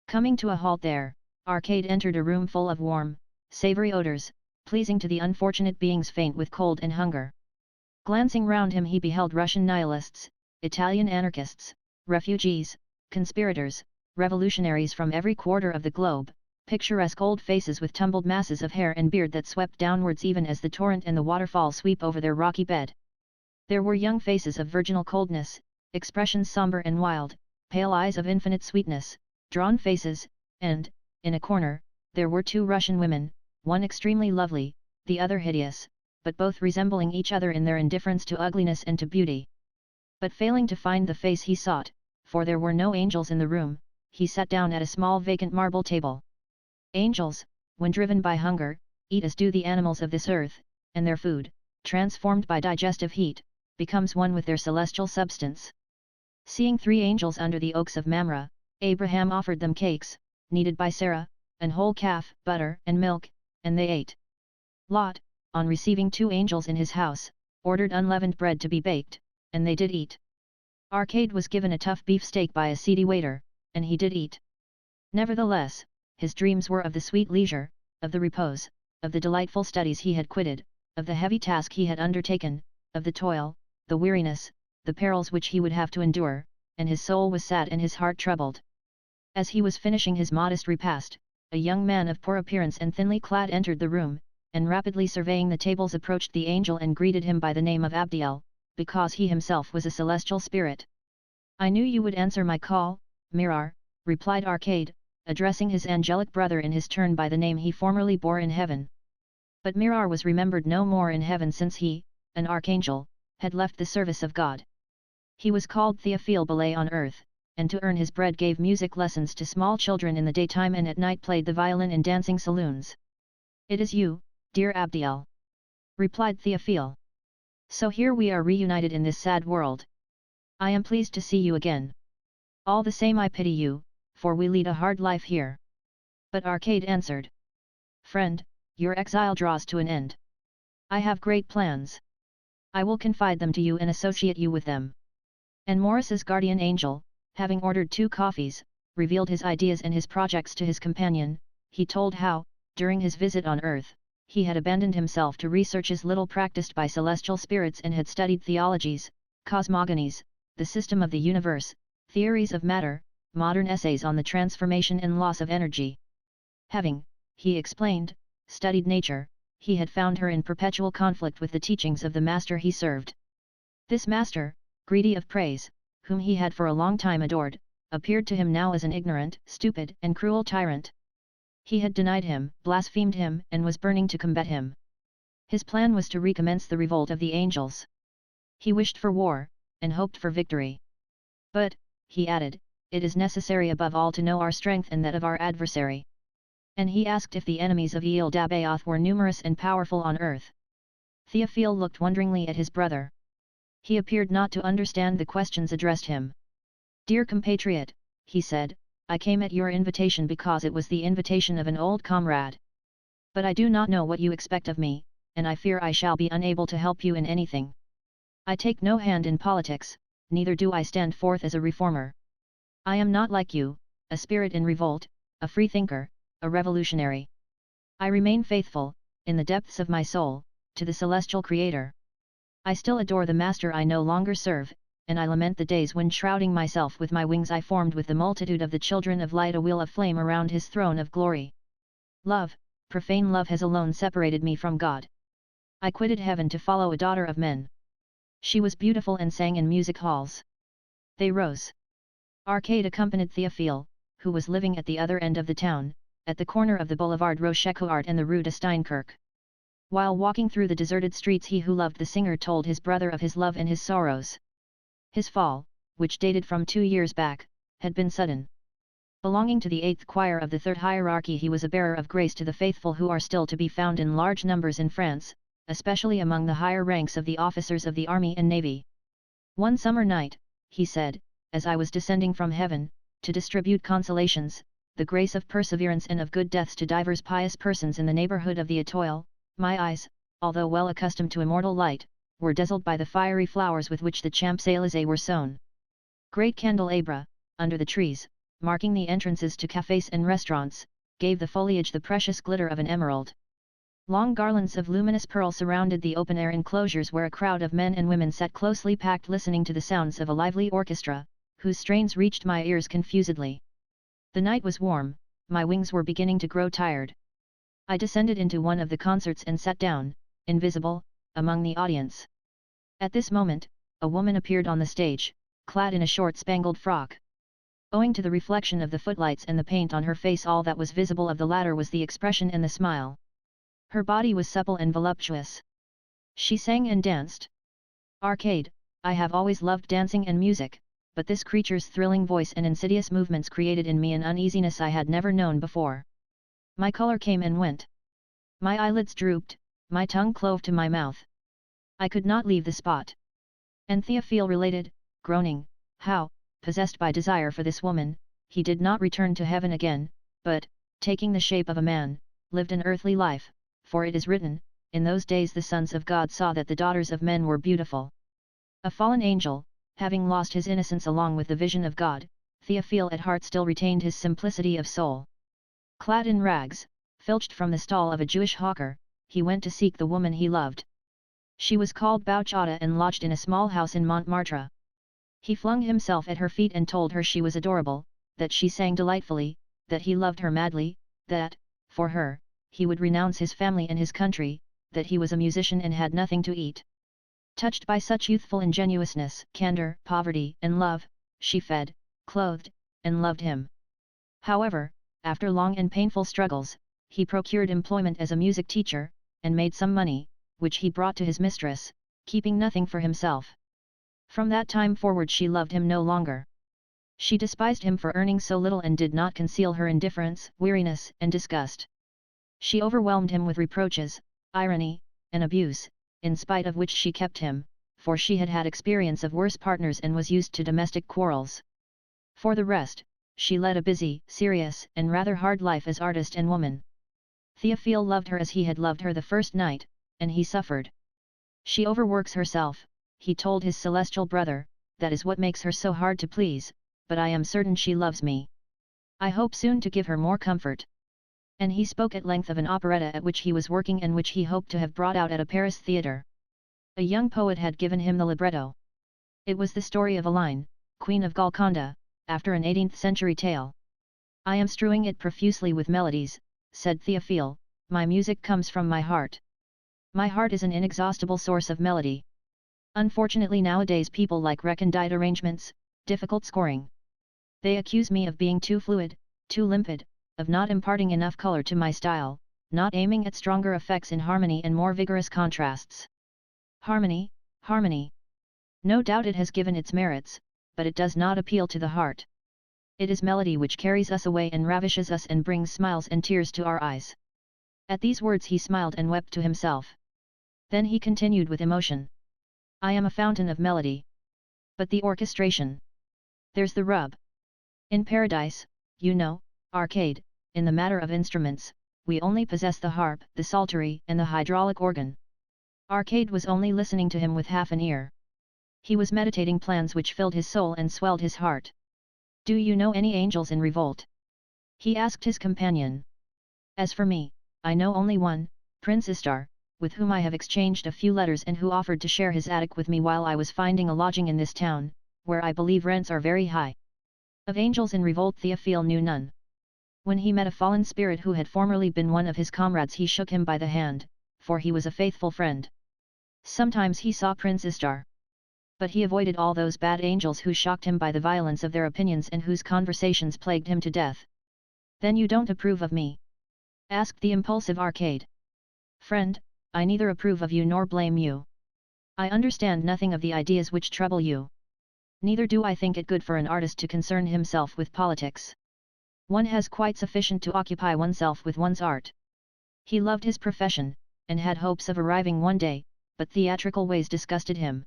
Coming to a halt there, Arcade entered a room full of warm, savoury odours, pleasing to the unfortunate beings faint with cold and hunger. Glancing round him he beheld Russian nihilists, Italian anarchists, refugees, conspirators, revolutionaries from every quarter of the globe, picturesque old faces with tumbled masses of hair and beard that swept downwards even as the torrent and the waterfall sweep over their rocky bed. There were young faces of virginal coldness, expressions sombre and wild, pale eyes of infinite sweetness, drawn faces, and, in a corner, there were 2 Russian women, one extremely lovely, the other hideous, but both resembling each other in their indifference to ugliness and to beauty. But failing to find the face he sought, for there were no angels in the room, he sat down at a small vacant marble table. Angels, when driven by hunger, eat as do the animals of this earth, and their food, transformed by digestive heat, becomes one with their celestial substance. Seeing 3 angels under the oaks of Mamre, Abraham offered them cakes, kneaded by Sarah, an whole calf, butter and milk, and they ate. Lot, on receiving 2 angels in his house, ordered unleavened bread to be baked, and they did eat. Arcade was given a tough beefsteak by a seedy waiter, and he did eat. Nevertheless, his dreams were of the sweet leisure, of the repose, of the delightful studies he had quitted, of the heavy task he had undertaken, of the toil, the weariness, the perils which he would have to endure, and his soul was sad and his heart troubled. As he was finishing his modest repast, a young man of poor appearance and thinly clad entered the room, and rapidly surveying the tables approached the angel and greeted him by the name of Abdiel, because he himself was a celestial spirit. I knew you would answer my call, Mirar, replied Arcade, addressing his angelic brother in his turn by the name he formerly bore in heaven. But Mirar was remembered no more in heaven since he, an archangel, had left the service of God. He was called Theophile Belay on earth, and to earn his bread gave music lessons to small children in the daytime and at night played the violin in dancing saloons. "It is you, dear Abdiel," replied Theophile. "So here we are reunited in this sad world. I am pleased to see you again. All the same I pity you, for we lead a hard life here." But Arcade answered, "Friend, your exile draws to an end. I have great plans. I will confide them to you and associate you with them." And Morris's guardian angel, having ordered 2 coffees, revealed his ideas and his projects to his companion. He told how, during his visit on Earth, he had abandoned himself to researches little practiced by celestial spirits and had studied theologies, cosmogonies, the system of the universe, theories of matter, modern essays on the transformation and loss of energy. Having, he explained, studied nature, he had found her in perpetual conflict with the teachings of the master he served. This master, greedy of praise, whom he had for a long time adored, appeared to him now as an ignorant, stupid and cruel tyrant. He had denied him, blasphemed him, and was burning to combat him. His plan was to recommence the revolt of the angels. He wished for war, and hoped for victory. "But," he added, "it is necessary above all to know our strength and that of our adversary." And he asked if the enemies of Eel Dabaoth were numerous and powerful on earth. Theophile looked wonderingly at his brother. He appeared not to understand the questions addressed him. "Dear compatriot," he said, "I came at your invitation because it was the invitation of an old comrade. But I do not know what you expect of me, and I fear I shall be unable to help you in anything. I take no hand in politics, neither do I stand forth as a reformer. I am not like you, a spirit in revolt, a freethinker, a revolutionary. I remain faithful, in the depths of my soul, to the celestial Creator. I still adore the Master I no longer serve, and I lament the days when shrouding myself with my wings I formed with the multitude of the children of light a wheel of flame around his throne of glory. Love, profane love has alone separated me from God. I quitted heaven to follow a daughter of men. She was beautiful and sang in music halls." They rose. Arcade accompanied Theophile, who was living at the other end of the town, at the corner of the Boulevard Rochechouart and the Rue de Steinkerk. While walking through the deserted streets he who loved the singer told his brother of his love and his sorrows. His fall, which dated from 2 years back, had been sudden. Belonging to the 8th choir of the 3rd hierarchy he was a bearer of grace to the faithful who are still to be found in large numbers in France, especially among the higher ranks of the officers of the army and navy. "One summer night," he said, "as I was descending from heaven, to distribute consolations, the grace of perseverance and of good deaths to divers pious persons in the neighbourhood of the Anatole, my eyes, although well accustomed to immortal light, were dazzled by the fiery flowers with which the Champs-Élysées were sown. Great candelabra, under the trees, marking the entrances to cafés and restaurants, gave the foliage the precious glitter of an emerald. Long garlands of luminous pearl surrounded the open-air enclosures where a crowd of men and women sat closely packed listening to the sounds of a lively orchestra, whose strains reached my ears confusedly. The night was warm, my wings were beginning to grow tired. I descended into one of the concerts and sat down, invisible, among the audience. At this moment, a woman appeared on the stage, clad in a short spangled frock. Owing to the reflection of the footlights and the paint on her face, all that was visible of the latter was the expression and the smile. Her body was supple and voluptuous. She sang and danced. Arcade, I have always loved dancing and music, but this creature's thrilling voice and insidious movements created in me an uneasiness I had never known before. My color came and went. My eyelids drooped, my tongue clove to my mouth. I could not leave the spot. And Theophile related, groaning, how, possessed by desire for this woman, he did not return to heaven again, but, taking the shape of a man, lived an earthly life, for it is written, in those days the sons of God saw that the daughters of men were beautiful. A fallen angel, having lost his innocence along with the vision of God, Theophile at heart still retained his simplicity of soul. Clad in rags, filched from the stall of a Jewish hawker, he went to seek the woman he loved. She was called Bouchata and lodged in a small house in Montmartre. He flung himself at her feet and told her she was adorable, that she sang delightfully, that he loved her madly, that, for her, he would renounce his family and his country, that he was a musician and had nothing to eat. Touched by such youthful ingenuousness, candor, poverty, and love, she fed, clothed, and loved him. However, after long and painful struggles, he procured employment as a music teacher, and made some money, which he brought to his mistress, keeping nothing for himself. From that time forward she loved him no longer. She despised him for earning so little and did not conceal her indifference, weariness, and disgust. She overwhelmed him with reproaches, irony, and abuse, in spite of which she kept him, for she had had experience of worse partners and was used to domestic quarrels. For the rest, she led a busy, serious, and rather hard life as artist and woman. Théophile loved her as he had loved her the first night, and he suffered. She overworks herself, he told his celestial brother, that is what makes her so hard to please, but I am certain she loves me. I hope soon to give her more comfort. And he spoke at length of an operetta at which he was working and which he hoped to have brought out at a Paris theatre. A young poet had given him the libretto. It was the story of Aline, Queen of Golconda, after an 18th century tale. I am strewing it profusely with melodies, said Théophile, my music comes from my heart. My heart is an inexhaustible source of melody. Unfortunately nowadays people like recondite arrangements, difficult scoring. They accuse me of being too fluid, too limpid, of not imparting enough color to my style, not aiming at stronger effects in harmony and more vigorous contrasts. Harmony, harmony. No doubt it has given its merits, but it does not appeal to the heart. It is melody which carries us away and ravishes us and brings smiles and tears to our eyes. At these words he smiled and wept to himself. Then he continued with emotion. I am a fountain of melody. But the orchestration. There's the rub. In paradise, you know, Arcade, in the matter of instruments, we only possess the harp, the psaltery, and the hydraulic organ. Arcade was only listening to him with half an ear. He was meditating plans which filled his soul and swelled his heart. Do you know any angels in revolt? He asked his companion. As for me, I know only one, Prince Istar, with whom I have exchanged a few letters and who offered to share his attic with me while I was finding a lodging in this town, where I believe rents are very high. Of angels in revolt Théophile knew none. When he met a fallen spirit who had formerly been one of his comrades he shook him by the hand, for he was a faithful friend. Sometimes he saw Prince Istar. But he avoided all those bad angels who shocked him by the violence of their opinions and whose conversations plagued him to death. Then you don't approve of me? Asked the impulsive Arcade. Friend, I neither approve of you nor blame you. I understand nothing of the ideas which trouble you. Neither do I think it good for an artist to concern himself with politics. One has quite sufficient to occupy oneself with one's art. He loved his profession, and had hopes of arriving one day, but theatrical ways disgusted him.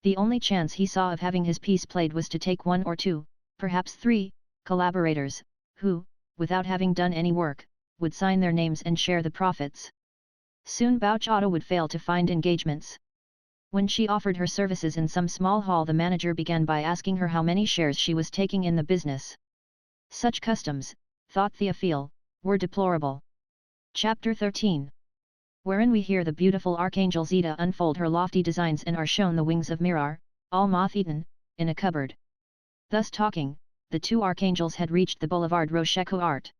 The only chance he saw of having his piece played was to take one or two, perhaps three, collaborators, who, without having done any work, would sign their names and share the profits. Soon Bouch Otto would fail to find engagements. When she offered her services in some small hall the manager began by asking her how many shares she was taking in the business. Such customs, thought Théophile, were deplorable. Chapter 13. Wherein we hear the beautiful Archangel Zita unfold her lofty designs and are shown the wings of Mirar, all moth-eaten, in a cupboard. Thus talking, the two archangels had reached the boulevard Rochecoart.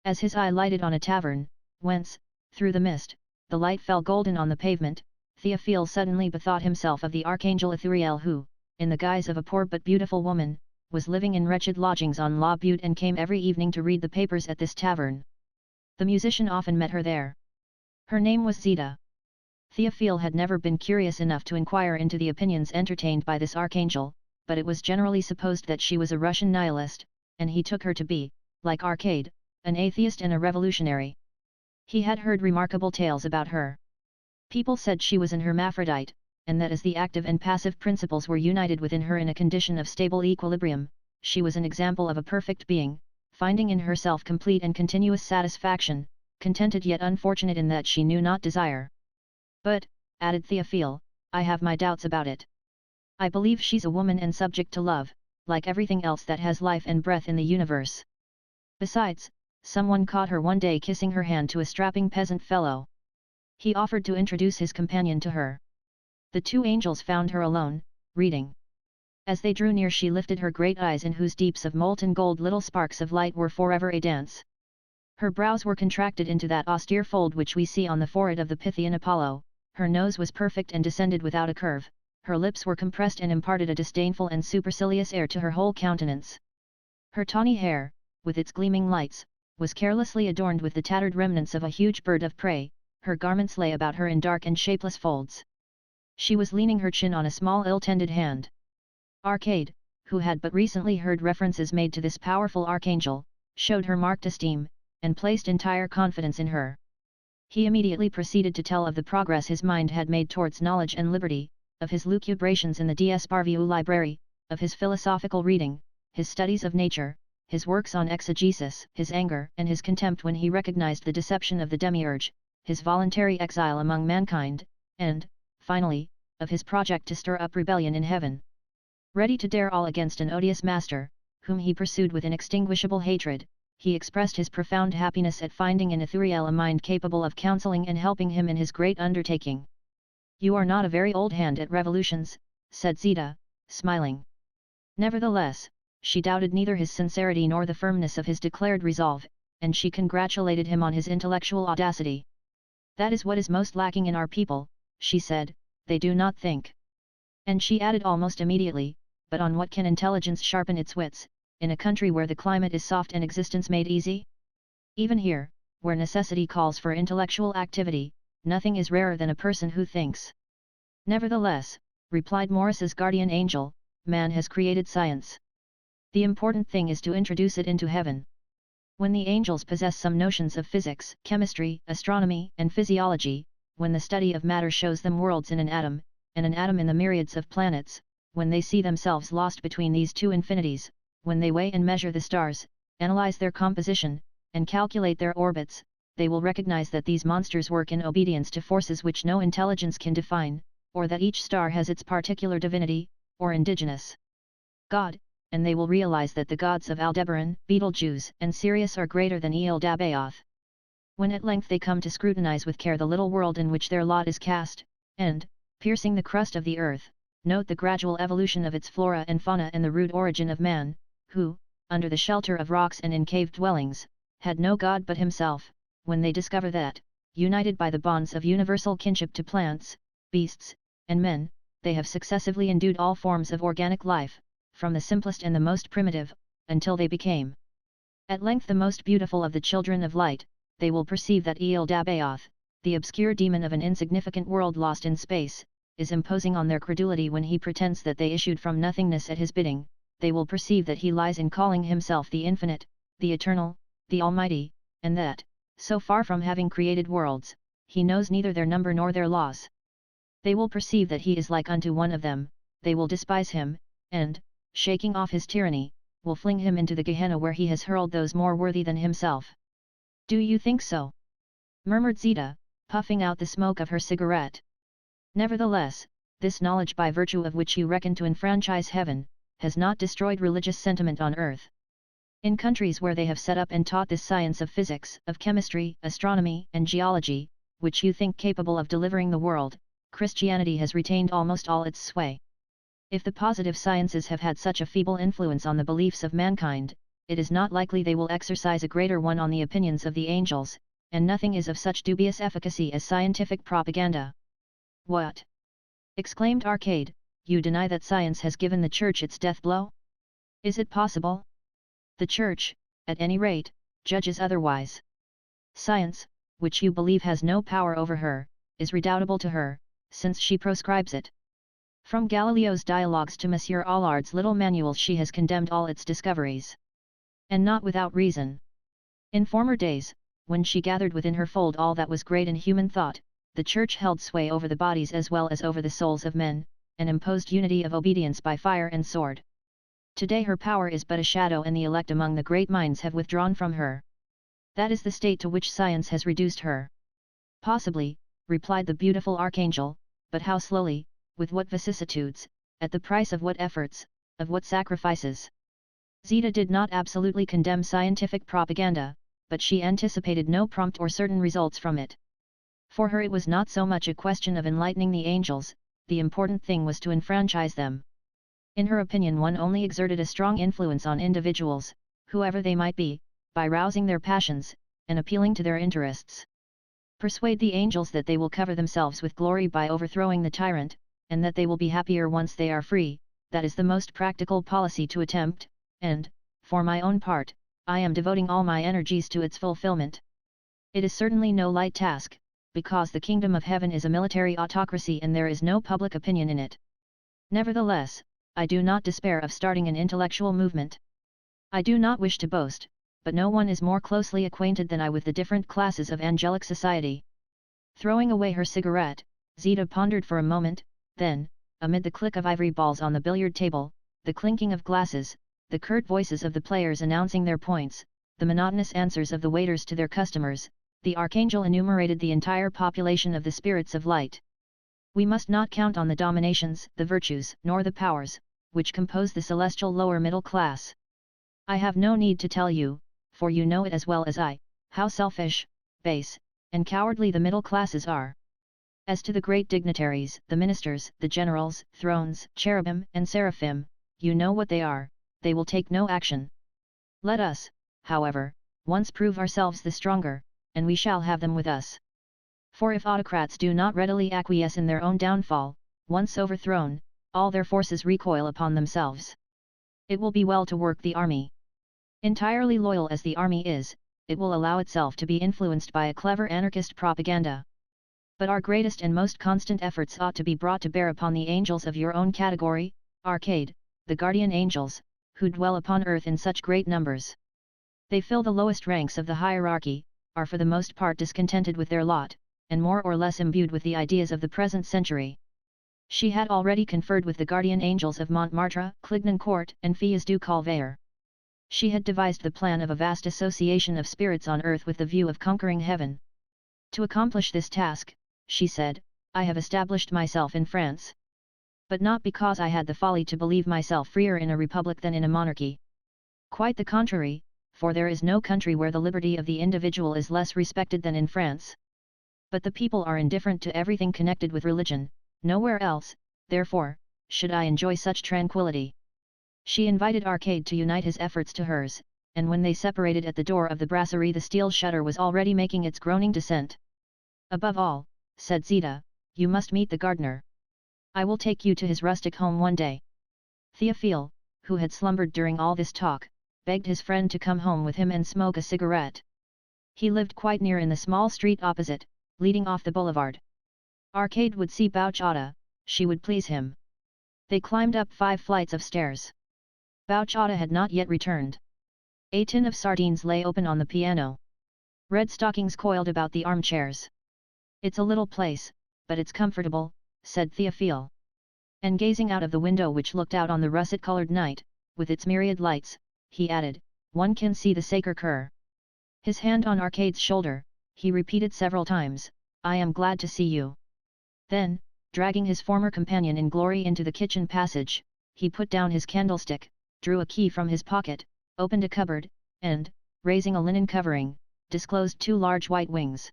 As his eye lighted on a tavern, whence, through the mist, the light fell golden on the pavement, Théophile suddenly bethought himself of the Archangel Ithuriel who, in the guise of a poor but beautiful woman, was living in wretched lodgings on La Butte and came every evening to read the papers at this tavern. The musician often met her there. Her name was Zita. Théophile had never been curious enough to inquire into the opinions entertained by this archangel, but it was generally supposed that she was a Russian nihilist, and he took her to be, like Arcade, an atheist and a revolutionary. He had heard remarkable tales about her. People said she was an hermaphrodite, and that as the active and passive principles were united within her in a condition of stable equilibrium, she was an example of a perfect being, finding in herself complete and continuous satisfaction, contented yet unfortunate in that she knew not desire. But, added Théophile, I have my doubts about it. I believe she's a woman and subject to love, like everything else that has life and breath in the universe. Besides, someone caught her one day kissing her hand to a strapping peasant fellow. He offered to introduce his companion to her. The two angels found her alone, reading. As they drew near she lifted her great eyes in whose deeps of molten gold little sparks of light were forever a dance. Her brows were contracted into that austere fold which we see on the forehead of the Pythian Apollo, her nose was perfect and descended without a curve, her lips were compressed and imparted a disdainful and supercilious air to her whole countenance. Her tawny hair, with its gleaming lights, was carelessly adorned with the tattered remnants of a huge bird of prey, her garments lay about her in dark and shapeless folds. She was leaning her chin on a small ill-tended hand. Arcade, who had but recently heard references made to this powerful archangel, showed her marked esteem, and placed entire confidence in her. He immediately proceeded to tell of the progress his mind had made towards knowledge and liberty, of his lucubrations in the D'Esparvieu library, of his philosophical reading, his studies of nature, his works on exegesis, his anger and his contempt when he recognized the deception of the demiurge, his voluntary exile among mankind, and, finally, of his project to stir up rebellion in heaven. Ready to dare all against an odious master, whom he pursued with inextinguishable hatred, he expressed his profound happiness at finding in Ithuriel a mind capable of counseling and helping him in his great undertaking. "You are not a very old hand at revolutions," said Zita, smiling. Nevertheless, she doubted neither his sincerity nor the firmness of his declared resolve, and she congratulated him on his intellectual audacity. "That is what is most lacking in our people," she said, "they do not think." And she added almost immediately, "But on what can intelligence sharpen its wits, in a country where the climate is soft and existence made easy? Even here, where necessity calls for intellectual activity, nothing is rarer than a person who thinks." "Nevertheless," replied Morris's guardian angel, "man has created science. The important thing is to introduce it into heaven. When the angels possess some notions of physics, chemistry, astronomy, and physiology, when the study of matter shows them worlds in an atom, and an atom in the myriads of planets, when they see themselves lost between these two infinities, when they weigh and measure the stars, analyze their composition, and calculate their orbits, they will recognize that these monsters work in obedience to forces which no intelligence can define, or that each star has its particular divinity, or indigenous god, and they will realize that the gods of Aldebaran, Betelgeuse, and Sirius are greater than El Dabaoth. When at length they come to scrutinize with care the little world in which their lot is cast, and, piercing the crust of the earth, note the gradual evolution of its flora and fauna and the rude origin of man, who, under the shelter of rocks and in cave dwellings, had no god but himself, when they discover that, united by the bonds of universal kinship to plants, beasts, and men, they have successively endued all forms of organic life, from the simplest and the most primitive, until they became at length the most beautiful of the children of light, they will perceive that El Dabaoth, the obscure demon of an insignificant world lost in space, is imposing on their credulity when he pretends that they issued from nothingness at his bidding. They will perceive that he lies in calling himself the infinite, the eternal, the almighty, and that, so far from having created worlds, he knows neither their number nor their laws. They will perceive that he is like unto one of them, they will despise him, and, shaking off his tyranny, will fling him into the Gehenna where he has hurled those more worthy than himself. "Do you think so?" murmured Zita, puffing out the smoke of her cigarette. "Nevertheless, this knowledge by virtue of which you reckon to enfranchise heaven, has not destroyed religious sentiment on earth. In countries where they have set up and taught this science of physics, of chemistry, astronomy, and geology, which you think capable of delivering the world, Christianity has retained almost all its sway. If the positive sciences have had such a feeble influence on the beliefs of mankind, it is not likely they will exercise a greater one on the opinions of the angels, and nothing is of such dubious efficacy as scientific propaganda." "What?" exclaimed Arcade, "you deny that science has given the Church its death blow? Is it possible? The Church, at any rate, judges otherwise. Science, which you believe has no power over her, is redoubtable to her, since she proscribes it. From Galileo's dialogues to Monsieur Allard's little manuals she has condemned all its discoveries. And not without reason. In former days, when she gathered within her fold all that was great in human thought, the Church held sway over the bodies as well as over the souls of men, and imposed unity of obedience by fire and sword. Today her power is but a shadow and the elect among the great minds have withdrawn from her. That is the state to which science has reduced her." "Possibly," replied the beautiful archangel, "but how slowly, with what vicissitudes, at the price of what efforts, of what sacrifices." Zita did not absolutely condemn scientific propaganda, but she anticipated no prompt or certain results from it. For her it was not so much a question of enlightening the angels, the important thing was to enfranchise them. In her opinion one only exerted a strong influence on individuals, whoever they might be, by rousing their passions, and appealing to their interests. Persuade the angels that they will cover themselves with glory by overthrowing the tyrant, and that they will be happier once they are free, that is the most practical policy to attempt, and, for my own part, I am devoting all my energies to its fulfillment. It is certainly no light task, because the kingdom of heaven is a military autocracy and there is no public opinion in it. Nevertheless, I do not despair of starting an intellectual movement. I do not wish to boast, but no one is more closely acquainted than I with the different classes of angelic society. Throwing away her cigarette, Zita pondered for a moment, then, amid the click of ivory balls on the billiard table, the clinking of glasses, the curt voices of the players announcing their points, the monotonous answers of the waiters to their customers, the archangel enumerated the entire population of the spirits of light. We must not count on the dominations, the virtues, nor the powers, which compose the celestial lower middle class. I have no need to tell you, for you know it as well as I, how selfish, base, and cowardly the middle classes are. As to the great dignitaries, the ministers, the generals, thrones, cherubim, and seraphim, you know what they are, they will take no action. Let us, however, once prove ourselves the stronger, and we shall have them with us. For if autocrats do not readily acquiesce in their own downfall, once overthrown, all their forces recoil upon themselves. It will be well to work the army. Entirely loyal as the army is, it will allow itself to be influenced by a clever anarchist propaganda. But our greatest and most constant efforts ought to be brought to bear upon the angels of your own category, Arcade, the guardian angels, who dwell upon earth in such great numbers. They fill the lowest ranks of the hierarchy, are for the most part discontented with their lot, and more or less imbued with the ideas of the present century. She had already conferred with the guardian angels of Montmartre, Clignancourt, and Filles du Calvaire. She had devised the plan of a vast association of spirits on earth with the view of conquering heaven. To accomplish this task, she said, I have established myself in France. But not because I had the folly to believe myself freer in a republic than in a monarchy. Quite the contrary, for there is no country where the liberty of the individual is less respected than in France. But the people are indifferent to everything connected with religion, nowhere else, therefore, should I enjoy such tranquility. She invited Arcade to unite his efforts to hers, and when they separated at the door of the brasserie the steel shutter was already making its groaning descent. Above all, said Zita, you must meet the gardener. I will take you to his rustic home one day. Théophile, who had slumbered during all this talk, begged his friend to come home with him and smoke a cigarette. He lived quite near in the small street opposite, leading off the boulevard. Arcade would see Bouchata, she would please him. They climbed up 5 flights of stairs. Bouchata had not yet returned. A tin of sardines lay open on the piano. Red stockings coiled about the armchairs. It's a little place, but it's comfortable, said Théophile. And gazing out of the window which looked out on the russet-coloured night, with its myriad lights, he added, one can see the Sacré-Cœur. His hand on Arcade's shoulder, he repeated several times, I am glad to see you. Then, dragging his former companion in glory into the kitchen passage, he put down his candlestick, drew a key from his pocket, opened a cupboard, and, raising a linen covering, disclosed 2 large white wings.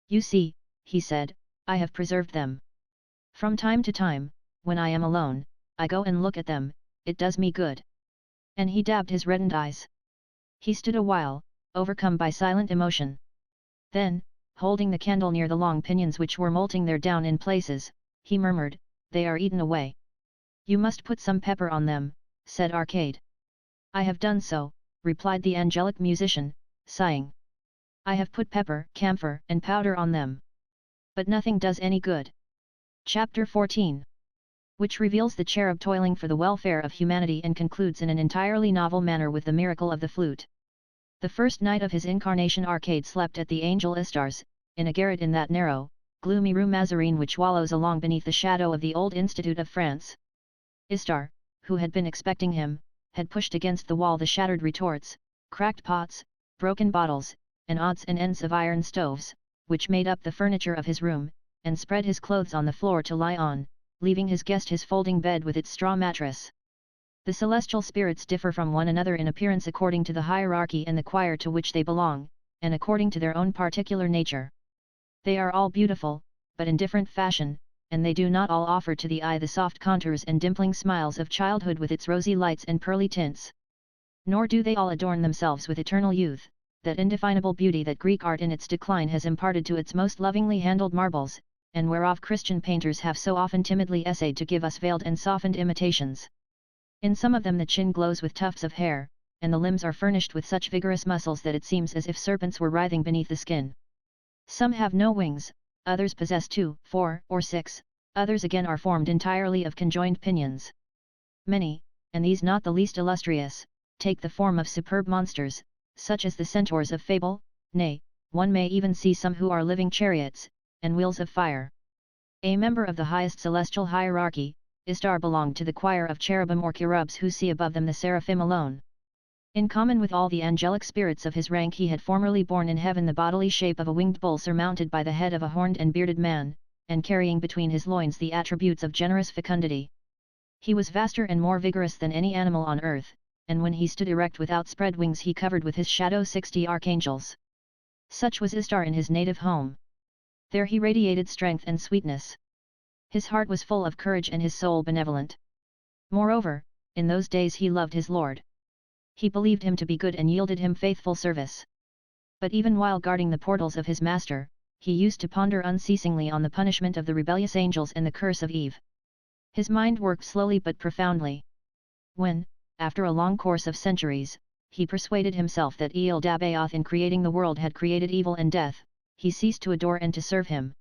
You see, he said, I have preserved them. From time to time, when I am alone, I go and look at them, it does me good. And he dabbed his reddened eyes. He stood a while, overcome by silent emotion. Then, holding the candle near the long pinions which were molting there down in places, he murmured, they are eaten away. You must put some pepper on them, said Arcade. I have done so, replied the angelic musician, sighing. I have put pepper, camphor, and powder on them. But nothing does any good. Chapter 14, which reveals the cherub toiling for the welfare of humanity and concludes in an entirely novel manner with the miracle of the flute. The first night of his incarnation Arcade slept at the Angel Istar's, in a garret in that narrow, gloomy rue Mazarine which wallows along beneath the shadow of the old Institute of France. Istar, who had been expecting him, had pushed against the wall the shattered retorts, cracked pots, broken bottles, and odds and ends of iron stoves, which made up the furniture of his room, and spread his clothes on the floor to lie on, leaving his guest his folding bed with its straw mattress. The celestial spirits differ from one another in appearance according to the hierarchy and the choir to which they belong, and according to their own particular nature. They are all beautiful, but in different fashion, and they do not all offer to the eye the soft contours and dimpling smiles of childhood with its rosy lights and pearly tints. Nor do they all adorn themselves with eternal youth, that indefinable beauty that Greek art in its decline has imparted to its most lovingly handled marbles, and whereof Christian painters have so often timidly essayed to give us veiled and softened imitations. In some of them the chin glows with tufts of hair, and the limbs are furnished with such vigorous muscles that it seems as if serpents were writhing beneath the skin. Some have no wings, others possess 2, 4, or 6, others again are formed entirely of conjoined pinions. Many, and these not the least illustrious, take the form of superb monsters, such as the centaurs of fable, nay, one may even see some who are living chariots, and wheels of fire. A member of the highest celestial hierarchy, Istar belonged to the choir of cherubim or cherubs who see above them the seraphim alone. In common with all the angelic spirits of his rank, he had formerly borne in heaven the bodily shape of a winged bull surmounted by the head of a horned and bearded man, and carrying between his loins the attributes of generous fecundity. He was vaster and more vigorous than any animal on earth, and when he stood erect with outspread wings he covered with his shadow 60 archangels. Such was Istar in his native home. There he radiated strength and sweetness. His heart was full of courage and his soul benevolent. Moreover, in those days he loved his lord. He believed him to be good and yielded him faithful service. But even while guarding the portals of his master, he used to ponder unceasingly on the punishment of the rebellious angels and the curse of Eve. His mind worked slowly but profoundly. When, after a long course of centuries, he persuaded himself that El Dabaoth in creating the world had created evil and death, he ceased to adore and to serve him.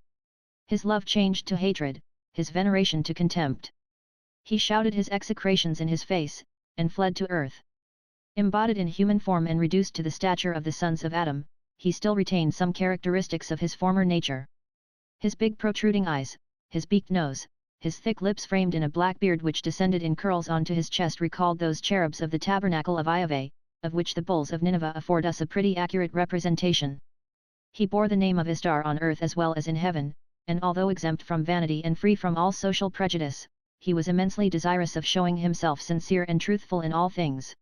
His love changed to hatred, his veneration to contempt. He shouted his execrations in his face, and fled to earth. Embodied in human form and reduced to the stature of the sons of Adam, he still retained some characteristics of his former nature. His big protruding eyes, his beaked nose, his thick lips framed in a black beard which descended in curls onto his chest recalled those cherubs of the tabernacle of Iave, of which the bulls of Nineveh afford us a pretty accurate representation. He bore the name of Istar on earth as well as in heaven, and although exempt from vanity and free from all social prejudice, he was immensely desirous of showing himself sincere and truthful in all things.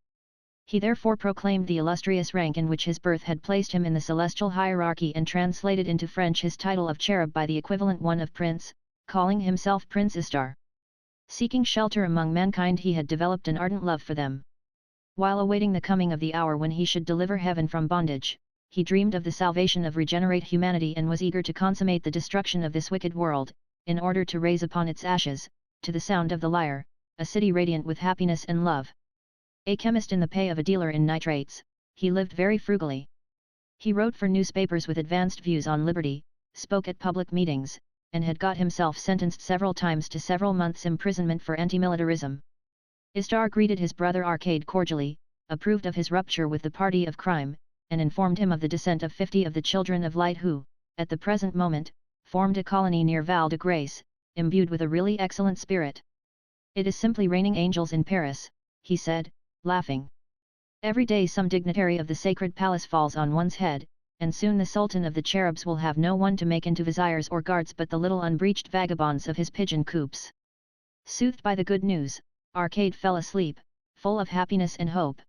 He therefore proclaimed the illustrious rank in which his birth had placed him in the celestial hierarchy and translated into French his title of cherub by the equivalent one of prince, calling himself Prince Istar. Seeking shelter among mankind, he had developed an ardent love for them. While awaiting the coming of the hour when he should deliver heaven from bondage, he dreamed of the salvation of regenerate humanity and was eager to consummate the destruction of this wicked world, in order to raise upon its ashes, to the sound of the lyre, a city radiant with happiness and love. A chemist in the pay of a dealer in nitrates, he lived very frugally. He wrote for newspapers with advanced views on liberty, spoke at public meetings, and had got himself sentenced several times to several months' imprisonment for anti-militarism. Istar greeted his brother Arcade cordially, approved of his rupture with the party of crime, and informed him of the descent of 50 of the children of light who, at the present moment, formed a colony near Val de Grace, imbued with a really excellent spirit. "It is simply raining angels in Paris," he said, laughing. "Every day some dignitary of the sacred palace falls on one's head, and soon the Sultan of the Cherubs will have no one to make into viziers or guards but the little unbreeched vagabonds of his pigeon coops." Soothed by the good news, Arcade fell asleep, full of happiness and hope.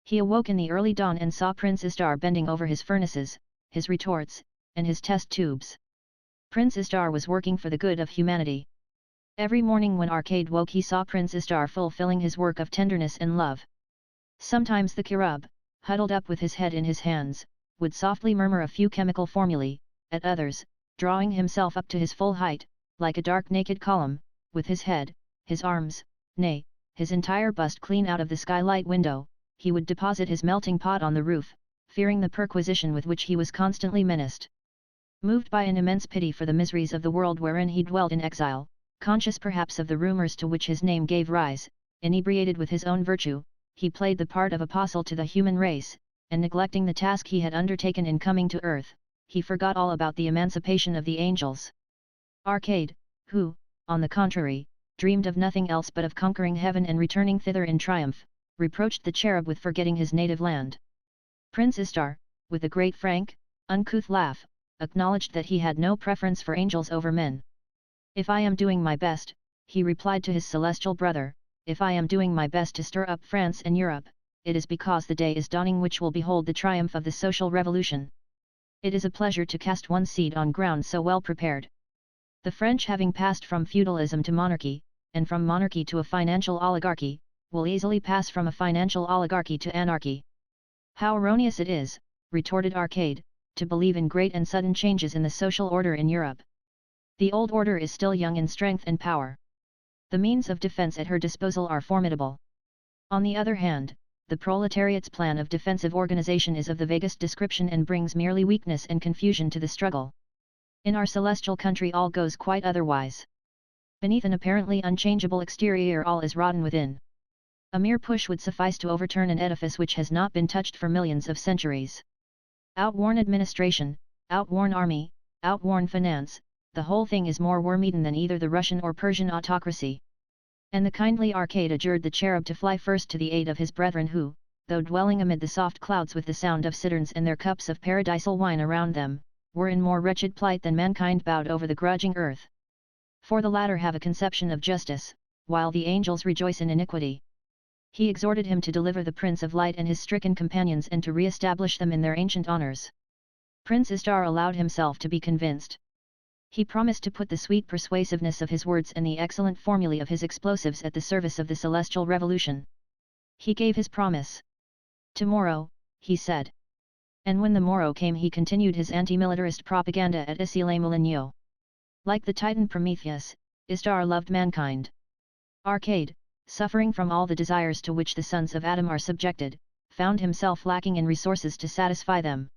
He awoke in the early dawn and saw Prince Istar bending over his furnaces, his retorts, and his test tubes. Prince Istar was working for the good of humanity. Every morning when Arcade woke he saw Prince Istar fulfilling his work of tenderness and love. Sometimes the cherub, huddled up with his head in his hands, would softly murmur a few chemical formulae, at others, drawing himself up to his full height, like a dark naked column, with his head, his arms, nay, his entire bust clean out of the skylight window, he would deposit his melting pot on the roof, fearing the perquisition with which he was constantly menaced. Moved by an immense pity for the miseries of the world wherein he dwelt in exile, conscious perhaps of the rumours to which his name gave rise, inebriated with his own virtue, he played the part of apostle to the human race, and neglecting the task he had undertaken in coming to earth, he forgot all about the emancipation of the angels. Arcade, who, on the contrary, dreamed of nothing else but of conquering heaven and returning thither in triumph, reproached the cherub with forgetting his native land. Prince Istar, with a great frank, uncouth laugh, acknowledged that he had no preference for angels over men. "If I am doing my best," he replied to his celestial brother, "if I am doing my best to stir up France and Europe, it is because the day is dawning which will behold the triumph of the social revolution. It is a pleasure to cast one's seed on ground so well prepared. The French, having passed from feudalism to monarchy, and from monarchy to a financial oligarchy, will easily pass from a financial oligarchy to anarchy." "How erroneous it is," retorted Arcade, "to believe in great and sudden changes in the social order in Europe. The old order is still young in strength and power. The means of defense at her disposal are formidable. On the other hand, the proletariat's plan of defensive organization is of the vaguest description and brings merely weakness and confusion to the struggle. In our celestial country all goes quite otherwise. Beneath an apparently unchangeable exterior all is rotten within. A mere push would suffice to overturn an edifice which has not been touched for millions of centuries. Outworn administration, outworn army, outworn finance, the whole thing is more worm-eaten than either the Russian or Persian autocracy. And the kindly arcade adjured the cherub to fly first to the aid of his brethren who, though dwelling amid the soft clouds with the sound of citterns and their cups of paradisal wine around them, were in more wretched plight than mankind bowed over the grudging earth. For the latter have a conception of justice, while the angels rejoice in iniquity. He exhorted him to deliver the Prince of Light and his stricken companions and to re-establish them in their ancient honors. Prince Istar allowed himself to be convinced. He promised to put the sweet persuasiveness of his words and the excellent formulae of his explosives at the service of the celestial revolution. He gave his promise. "Tomorrow," he said. And when the morrow came he continued his anti-militarist propaganda at Isile Maligno. Like the Titan Prometheus, Istar loved mankind. Arcade, suffering from all the desires to which the sons of Adam are subjected, found himself lacking in resources to satisfy them.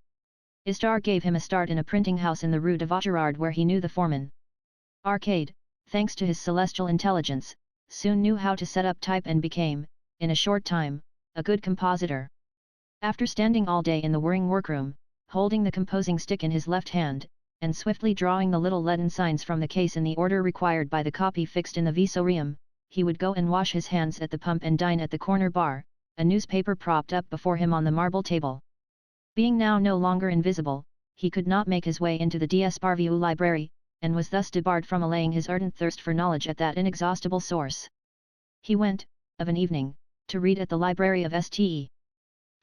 Istar gave him a start in a printing house in the Rue de Vaugirard where he knew the foreman. Arcade, thanks to his celestial intelligence, soon knew how to set up type and became, in a short time, a good compositor. After standing all day in the whirring workroom, holding the composing stick in his left hand, and swiftly drawing the little leaden signs from the case in the order required by the copy fixed in the visorium, he would go and wash his hands at the pump and dine at the corner bar, a newspaper propped up before him on the marble table. Being now no longer invisible, he could not make his way into the D'Esparvieu library, and was thus debarred from allaying his ardent thirst for knowledge at that inexhaustible source. He went, of an evening, to read at the library of St.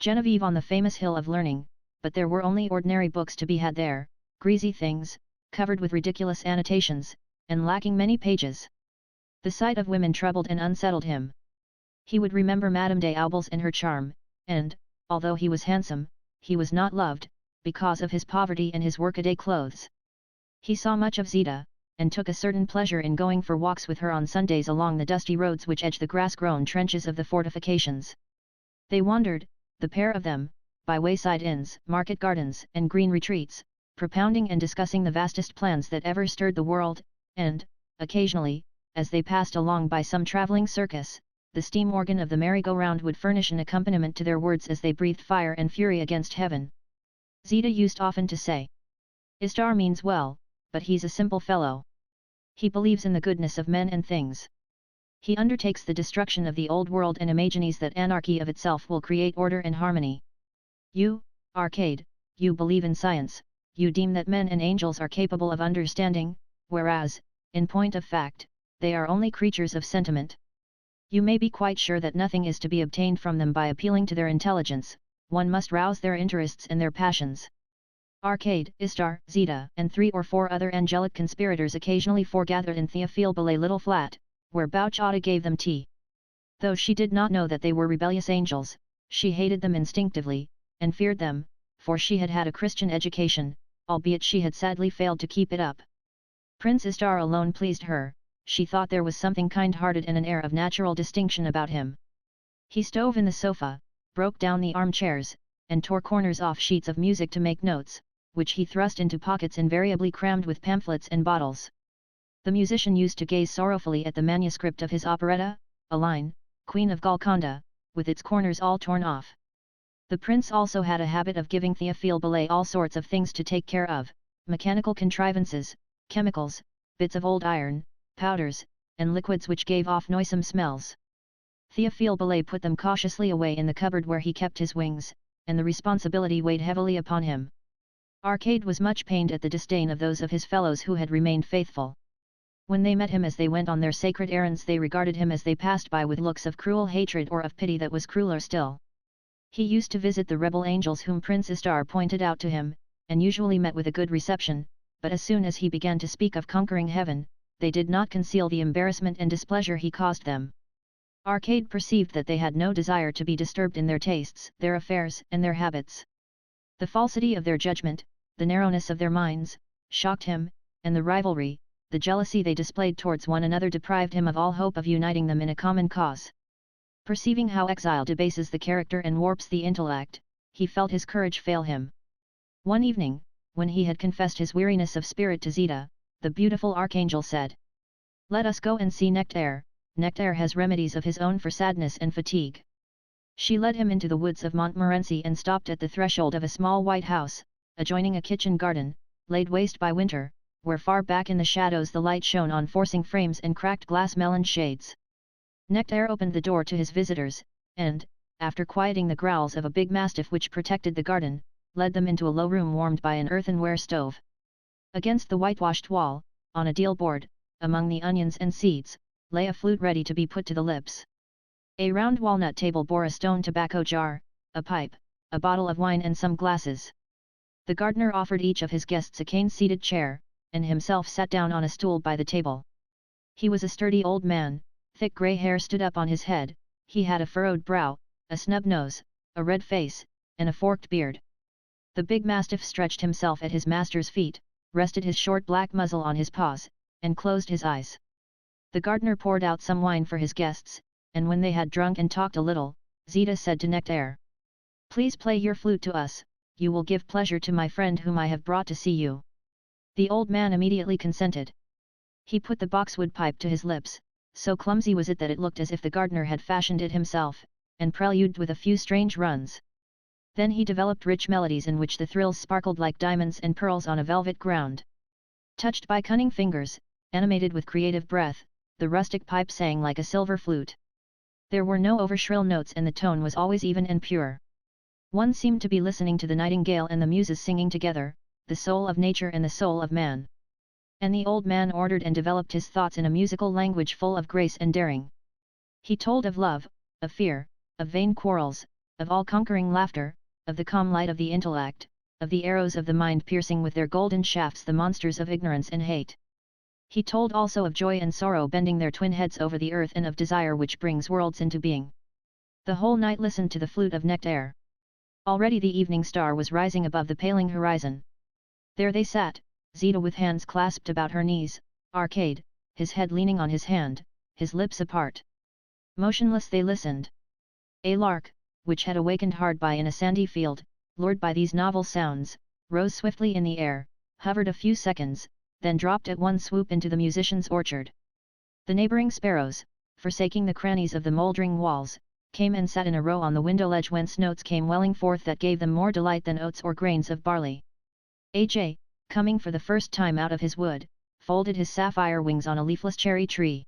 Genevieve on the famous Hill of Learning, but there were only ordinary books to be had there, greasy things, covered with ridiculous annotations, and lacking many pages. The sight of women troubled and unsettled him. He would remember Madame des Aubels and her charm, and, although he was handsome, he was not loved, because of his poverty and his workaday clothes. He saw much of Zita, and took a certain pleasure in going for walks with her on Sundays along the dusty roads which edge the grass-grown trenches of the fortifications. They wandered, the pair of them, by wayside inns, market gardens, and green retreats, propounding and discussing the vastest plans that ever stirred the world, and, occasionally, as they passed along by some travelling circus, the steam organ of the merry-go-round would furnish an accompaniment to their words as they breathed fire and fury against heaven. Zita used often to say, "Istar means well, but he's a simple fellow. He believes in the goodness of men and things. He undertakes the destruction of the old world and imagines that anarchy of itself will create order and harmony. You, Arcade, you believe in science, you deem that men and angels are capable of understanding, whereas, in point of fact, they are only creatures of sentiment. You may be quite sure that nothing is to be obtained from them by appealing to their intelligence, one must rouse their interests and their passions." Arcade, Istar, Zita, and 3 or 4 other angelic conspirators occasionally foregathered in Théophile Bellet's little flat, where Bouchata gave them tea. Though she did not know that they were rebellious angels, she hated them instinctively, and feared them, for she had had a Christian education, albeit she had sadly failed to keep it up. Prince Istar alone pleased her. She thought there was something kind-hearted and an air of natural distinction about him. He stove in the sofa, broke down the armchairs, and tore corners off sheets of music to make notes, which he thrust into pockets invariably crammed with pamphlets and bottles. The musician used to gaze sorrowfully at the manuscript of his operetta, a line, Queen of Golconda, with its corners all torn off. The prince also had a habit of giving Théophile Bellet all sorts of things to take care of, mechanical contrivances, chemicals, bits of old iron, powders, and liquids which gave off noisome smells. Théophile Bellet put them cautiously away in the cupboard where he kept his wings, and the responsibility weighed heavily upon him. Arcade was much pained at the disdain of those of his fellows who had remained faithful. When they met him as they went on their sacred errands they regarded him as they passed by with looks of cruel hatred or of pity that was crueler still. He used to visit the rebel angels whom Prince Istar pointed out to him, and usually met with a good reception, but as soon as he began to speak of conquering heaven, they did not conceal the embarrassment and displeasure he caused them. Arcade perceived that they had no desire to be disturbed in their tastes, their affairs, and their habits. The falsity of their judgment, the narrowness of their minds, shocked him, and the rivalry, the jealousy they displayed towards one another deprived him of all hope of uniting them in a common cause. Perceiving how exile debases the character and warps the intellect, he felt his courage fail him. One evening, when he had confessed his weariness of spirit to Zita, the beautiful archangel said, Let us go and see Nectaire. Nectaire has remedies of his own for sadness and fatigue. She led him into the woods of Montmorency and stopped at the threshold of a small white house, adjoining a kitchen garden, laid waste by winter, where far back in the shadows the light shone on forcing frames and cracked glass melon shades. Nectaire opened the door to his visitors, and, after quieting the growls of a big mastiff which protected the garden, led them into a low room warmed by an earthenware stove. Against the whitewashed wall, on a deal board, among the onions and seeds, lay a flute ready to be put to the lips. A round walnut table bore a stone tobacco jar, a pipe, a bottle of wine and some glasses. The gardener offered each of his guests a cane-seated chair, and himself sat down on a stool by the table. He was a sturdy old man, thick grey hair stood up on his head, he had a furrowed brow, a snub nose, a red face, and a forked beard. The big mastiff stretched himself at his master's feet, rested his short black muzzle on his paws, and closed his eyes. The gardener poured out some wine for his guests, and when they had drunk and talked a little, Zita said to Nectaire, "Please play your flute to us, you will give pleasure to my friend whom I have brought to see you." The old man immediately consented. He put the boxwood pipe to his lips, so clumsy was it that it looked as if the gardener had fashioned it himself, and preluded with a few strange runs. Then he developed rich melodies in which the thrills sparkled like diamonds and pearls on a velvet ground. Touched by cunning fingers, animated with creative breath, the rustic pipe sang like a silver flute. There were no overshrill notes and the tone was always even and pure. One seemed to be listening to the nightingale and the muses singing together, the soul of nature and the soul of man. And the old man ordered and developed his thoughts in a musical language full of grace and daring. He told of love, of fear, of vain quarrels, of all-conquering laughter, of the calm light of the intellect, of the arrows of the mind piercing with their golden shafts the monsters of ignorance and hate. He told also of joy and sorrow bending their twin heads over the earth and of desire which brings worlds into being. The whole night listened to the flute of Nectaire. Already the evening star was rising above the paling horizon. There they sat, Zita with hands clasped about her knees, Arcade, his head leaning on his hand, his lips apart. Motionless they listened. A lark, which had awakened hard by in a sandy field, lured by these novel sounds, rose swiftly in the air, hovered a few seconds, then dropped at one swoop into the musician's orchard. The neighbouring sparrows, forsaking the crannies of the mouldering walls, came and sat in a row on the window ledge whence notes came welling forth that gave them more delight than oats or grains of barley. Aj, coming for the first time out of his wood, folded his sapphire wings on a leafless cherry tree.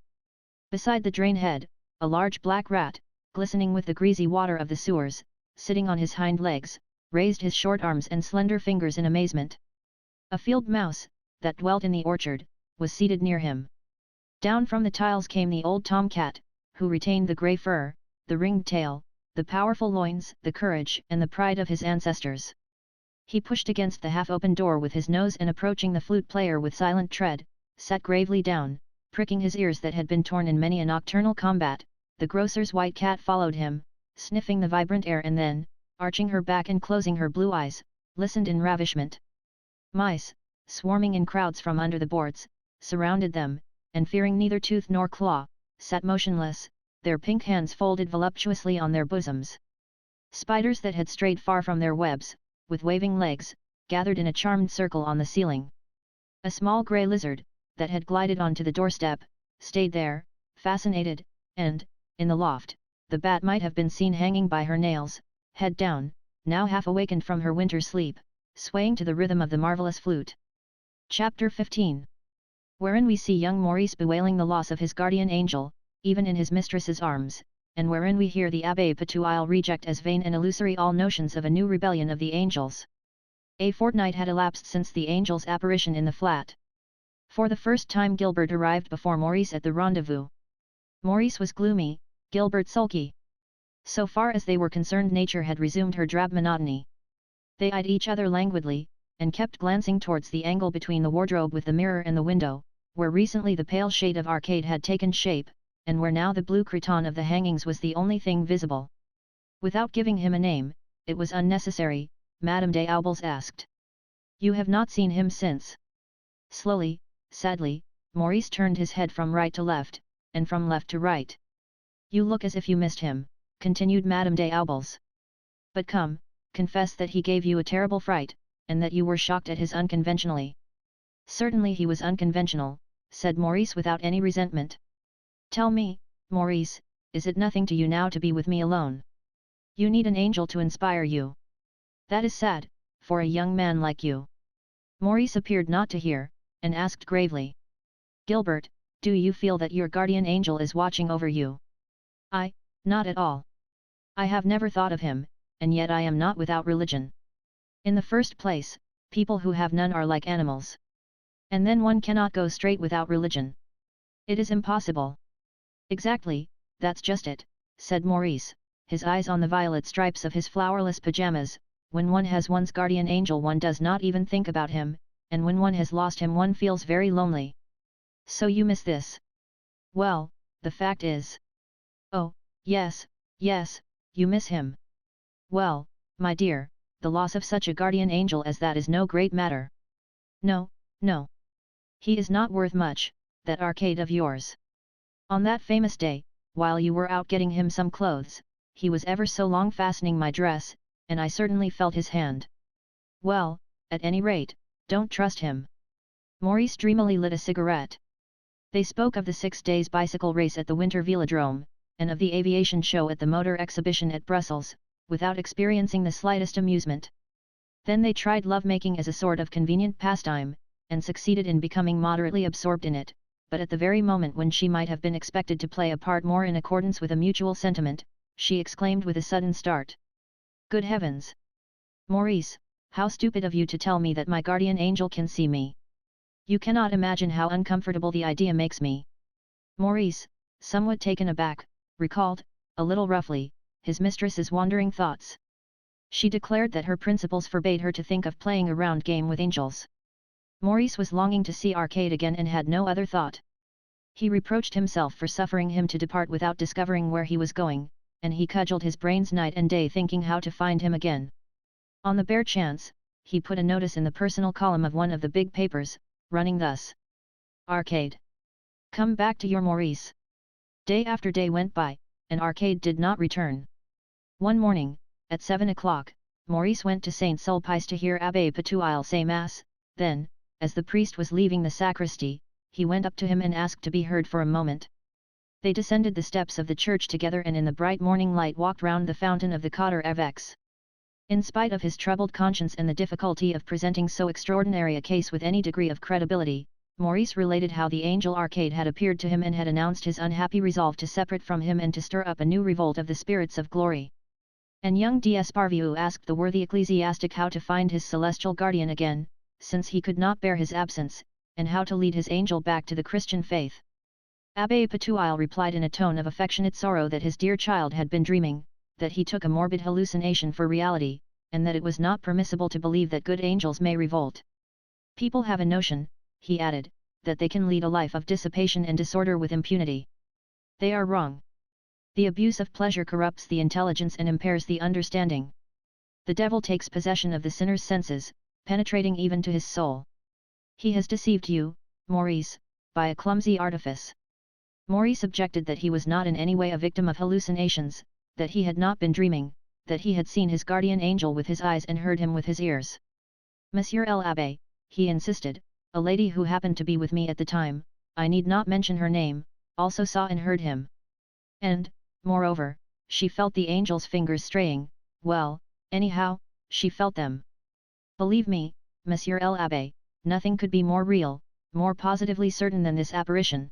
Beside the drain head, a large black rat, glistening with the greasy water of the sewers, sitting on his hind legs, raised his short arms and slender fingers in amazement. A field mouse, that dwelt in the orchard, was seated near him. Down from the tiles came the old tomcat, who retained the grey fur, the ringed tail, the powerful loins, the courage and the pride of his ancestors. He pushed against the half-open door with his nose and approaching the flute player with silent tread, sat gravely down, pricking his ears that had been torn in many a nocturnal combat. The grocer's white cat followed him, sniffing the vibrant air and then, arching her back and closing her blue eyes, listened in ravishment. Mice, swarming in crowds from under the boards, surrounded them, and fearing neither tooth nor claw, sat motionless, their pink hands folded voluptuously on their bosoms. Spiders that had strayed far from their webs, with waving legs, gathered in a charmed circle on the ceiling. A small grey lizard, that had glided onto the doorstep, stayed there, fascinated, and, in the loft, the bat might have been seen hanging by her nails, head down, now half awakened from her winter sleep, swaying to the rhythm of the marvellous flute. Chapter 15. Wherein we see young Maurice bewailing the loss of his guardian angel, even in his mistress's arms, and wherein we hear the Abbé Patouille reject as vain and illusory all notions of a new rebellion of the angels. A fortnight had elapsed since the angel's apparition in the flat. For the first time Gilbert arrived before Maurice at the rendezvous. Maurice was gloomy, Gilbert sulky. So far as they were concerned nature had resumed her drab monotony. They eyed each other languidly, and kept glancing towards the angle between the wardrobe with the mirror and the window, where recently the pale shade of arcade had taken shape, and where now the blue cretonne of the hangings was the only thing visible. Without giving him a name, it was unnecessary, Madame des Aubiers asked. "You have not seen him since?" Slowly, sadly, Maurice turned his head from right to left, and from left to right. "You look as if you missed him," continued Madame des Aubiers. "But come, confess that he gave you a terrible fright, and that you were shocked at his unconventionally." "Certainly he was unconventional," said Maurice without any resentment. Tell me, Maurice, is it nothing to you now to be with me alone? You need an angel to inspire you. That is sad, for a young man like you. Maurice appeared not to hear, and asked gravely. Gilbert, do you feel that your guardian angel is watching over you? Not at all. I have never thought of him, and yet I am not without religion. In the first place, people who have none are like animals. And then one cannot go straight without religion. It is impossible. Exactly, that's just it, said Maurice, his eyes on the violet stripes of his flowerless pajamas. When one has one's guardian angel one does not even think about him, and when one has lost him one feels very lonely. So you miss this? Well, the fact is. Oh, yes, you miss him. Well, my dear, the loss of such a guardian angel as that is no great matter. No. He is not worth much, that arcade of yours. On that famous day, while you were out getting him some clothes, he was ever so long fastening my dress, and I certainly felt his hand. Well, at any rate, don't trust him. Maurice dreamily lit a cigarette. They spoke of the 6 days bicycle race at the Winter Velodrome, and of the aviation show at the Motor Exhibition at Brussels, without experiencing the slightest amusement. Then they tried love-making as a sort of convenient pastime, and succeeded in becoming moderately absorbed in it, but at the very moment when she might have been expected to play a part more in accordance with a mutual sentiment, she exclaimed with a sudden start. Good heavens! Maurice, how stupid of you to tell me that my guardian angel can see me! You cannot imagine how uncomfortable the idea makes me. Maurice, somewhat taken aback, recalled, a little roughly, his mistress's wandering thoughts. She declared that her principles forbade her to think of playing a round game with angels. Maurice was longing to see Arcade again and had no other thought. He reproached himself for suffering him to depart without discovering where he was going, and he cudgelled his brains night and day thinking how to find him again. On the bare chance, he put a notice in the personal column of one of the big papers, running thus. Arcade. Come back to your Maurice. Day after day went by, and Arcade did not return. One morning, at 7 o'clock, Maurice went to Saint Sulpice to hear Abbé Patouille say Mass, then, as the priest was leaving the sacristy, he went up to him and asked to be heard for a moment. They descended the steps of the church together and in the bright morning light walked round the fountain of the Quatre Évêques. In spite of his troubled conscience and the difficulty of presenting so extraordinary a case with any degree of credibility, Maurice related how the angel Arcade had appeared to him and had announced his unhappy resolve to separate from him and to stir up a new revolt of the spirits of glory. And young d'Esparvieu asked the worthy ecclesiastic how to find his celestial guardian again, since he could not bear his absence, and how to lead his angel back to the Christian faith. Abbé Patouille replied in a tone of affectionate sorrow that his dear child had been dreaming, that he took a morbid hallucination for reality, and that it was not permissible to believe that good angels may revolt. People have a notion, he added, that they can lead a life of dissipation and disorder with impunity. They are wrong. The abuse of pleasure corrupts the intelligence and impairs the understanding. The devil takes possession of the sinner's senses, penetrating even to his soul. He has deceived you, Maurice, by a clumsy artifice. Maurice objected that he was not in any way a victim of hallucinations, that he had not been dreaming, that he had seen his guardian angel with his eyes and heard him with his ears. Monsieur l'Abbé, he insisted, a lady who happened to be with me at the time, I need not mention her name, also saw and heard him. And, moreover, she felt the angel's fingers straying, well, anyhow, she felt them. Believe me, Monsieur l'Abbé, nothing could be more real, more positively certain than this apparition.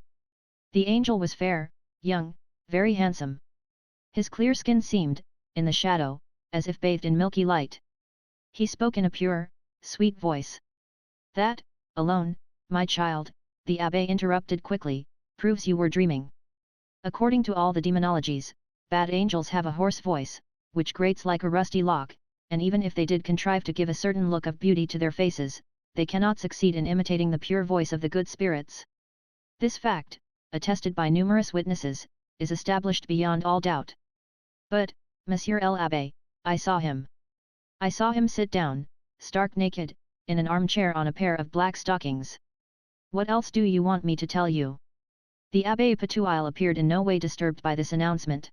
The angel was fair, young, very handsome. His clear skin seemed, in the shadow, as if bathed in milky light. He spoke in a pure, sweet voice. That, alone, my child, the Abbé interrupted quickly, proves you were dreaming. According to all the demonologies, bad angels have a hoarse voice, which grates like a rusty lock, and even if they did contrive to give a certain look of beauty to their faces, they cannot succeed in imitating the pure voice of the good spirits. This fact, attested by numerous witnesses, is established beyond all doubt. But, Monsieur l'Abbé, I saw him. I saw him sit down, stark naked, in an armchair on a pair of black stockings. What else do you want me to tell you? The Abbé Patouille appeared in no way disturbed by this announcement.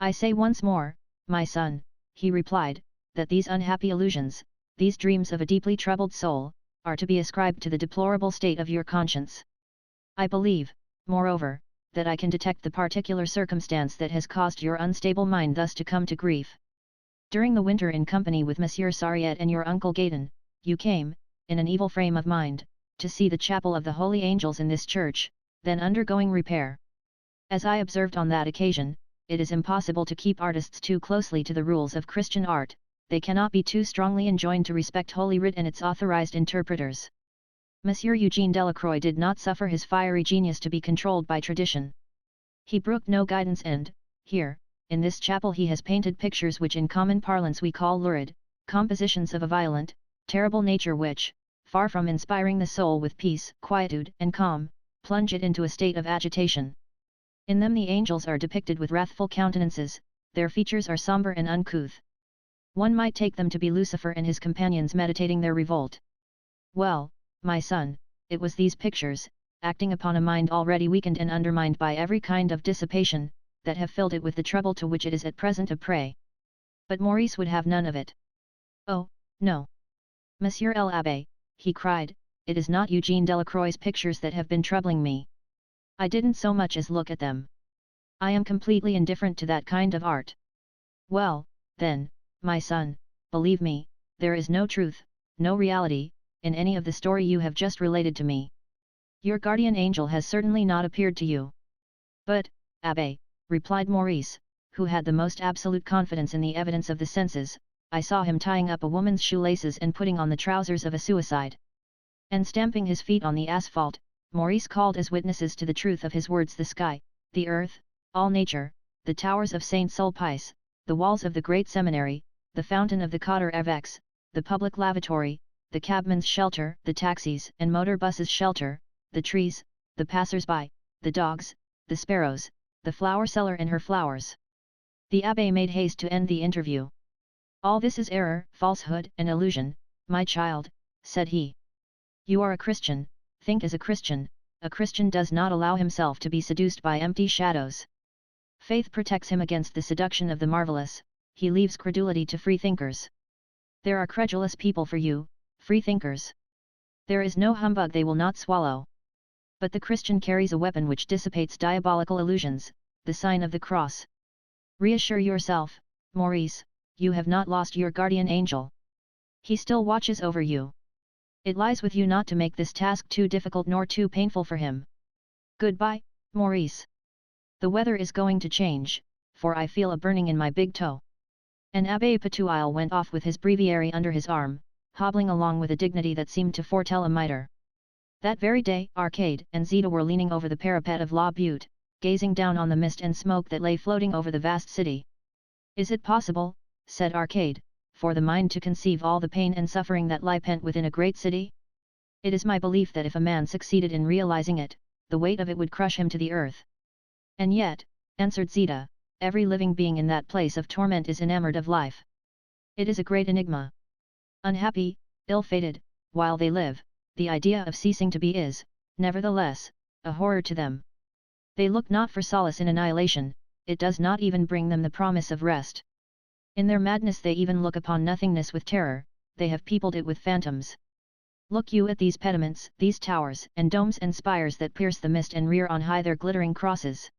I say once more, my son, he replied, that these unhappy illusions, these dreams of a deeply troubled soul, are to be ascribed to the deplorable state of your conscience. I believe, moreover, that I can detect the particular circumstance that has caused your unstable mind thus to come to grief. During the winter in company with Monsieur Sariette and your uncle Gaydon, you came, in an evil frame of mind, to see the chapel of the Holy Angels in this church, then undergoing repair. As I observed on that occasion, it is impossible to keep artists too closely to the rules of Christian art, they cannot be too strongly enjoined to respect Holy Writ and its authorized interpreters. Monsieur Eugene Delacroix did not suffer his fiery genius to be controlled by tradition. He brooked no guidance and, here, in this chapel he has painted pictures which in common parlance we call lurid, compositions of a violent, terrible nature which, far from inspiring the soul with peace, quietude, and calm, plunge it into a state of agitation. In them the angels are depicted with wrathful countenances, their features are sombre and uncouth. One might take them to be Lucifer and his companions meditating their revolt. Well, my son, it was these pictures, acting upon a mind already weakened and undermined by every kind of dissipation, that have filled it with the trouble to which it is at present a prey. But Maurice would have none of it. Oh, no. Monsieur l'Abbé, he cried, it is not Eugene Delacroix's pictures that have been troubling me. I didn't so much as look at them. I am completely indifferent to that kind of art. Well, then, my son, believe me, there is no truth, no reality, in any of the story you have just related to me. Your guardian angel has certainly not appeared to you. But, Abbé, replied Maurice, who had the most absolute confidence in the evidence of the senses, I saw him tying up a woman's shoelaces and putting on the trousers of a suicide. And stamping his feet on the asphalt, Maurice called as witnesses to the truth of his words the sky, the earth, all nature, the towers of Saint Sulpice, the walls of the great seminary, the fountain of the Quatre Évêques, the public lavatory, the cabman's shelter, the taxis and motor buses' shelter, the trees, the passers-by, the dogs, the sparrows, the flower seller and her flowers. The Abbé made haste to end the interview. All this is error, falsehood and illusion, my child, said he. You are a Christian, think as a Christian does not allow himself to be seduced by empty shadows. Faith protects him against the seduction of the marvelous, he leaves credulity to free-thinkers. There are credulous people for you, free-thinkers. There is no humbug they will not swallow. But the Christian carries a weapon which dissipates diabolical illusions, the sign of the cross. Reassure yourself, Maurice, you have not lost your guardian angel. He still watches over you. It lies with you not to make this task too difficult nor too painful for him. Goodbye, Maurice. The weather is going to change, for I feel a burning in my big toe. And Abbé Patouille went off with his breviary under his arm, hobbling along with a dignity that seemed to foretell a mitre. That very day, Arcade and Zita were leaning over the parapet of La Butte, gazing down on the mist and smoke that lay floating over the vast city. Is it possible, said Arcade, for the mind to conceive all the pain and suffering that lie pent within a great city? It is my belief that if a man succeeded in realizing it, the weight of it would crush him to the earth. And yet, answered Zita, every living being in that place of torment is enamored of life. It is a great enigma. Unhappy, ill-fated, while they live, the idea of ceasing to be is, nevertheless, a horror to them. They look not for solace in annihilation, it does not even bring them the promise of rest. In their madness they even look upon nothingness with terror, they have peopled it with phantoms. Look you at these pediments, these towers and domes and spires that pierce the mist and rear on high their glittering crosses.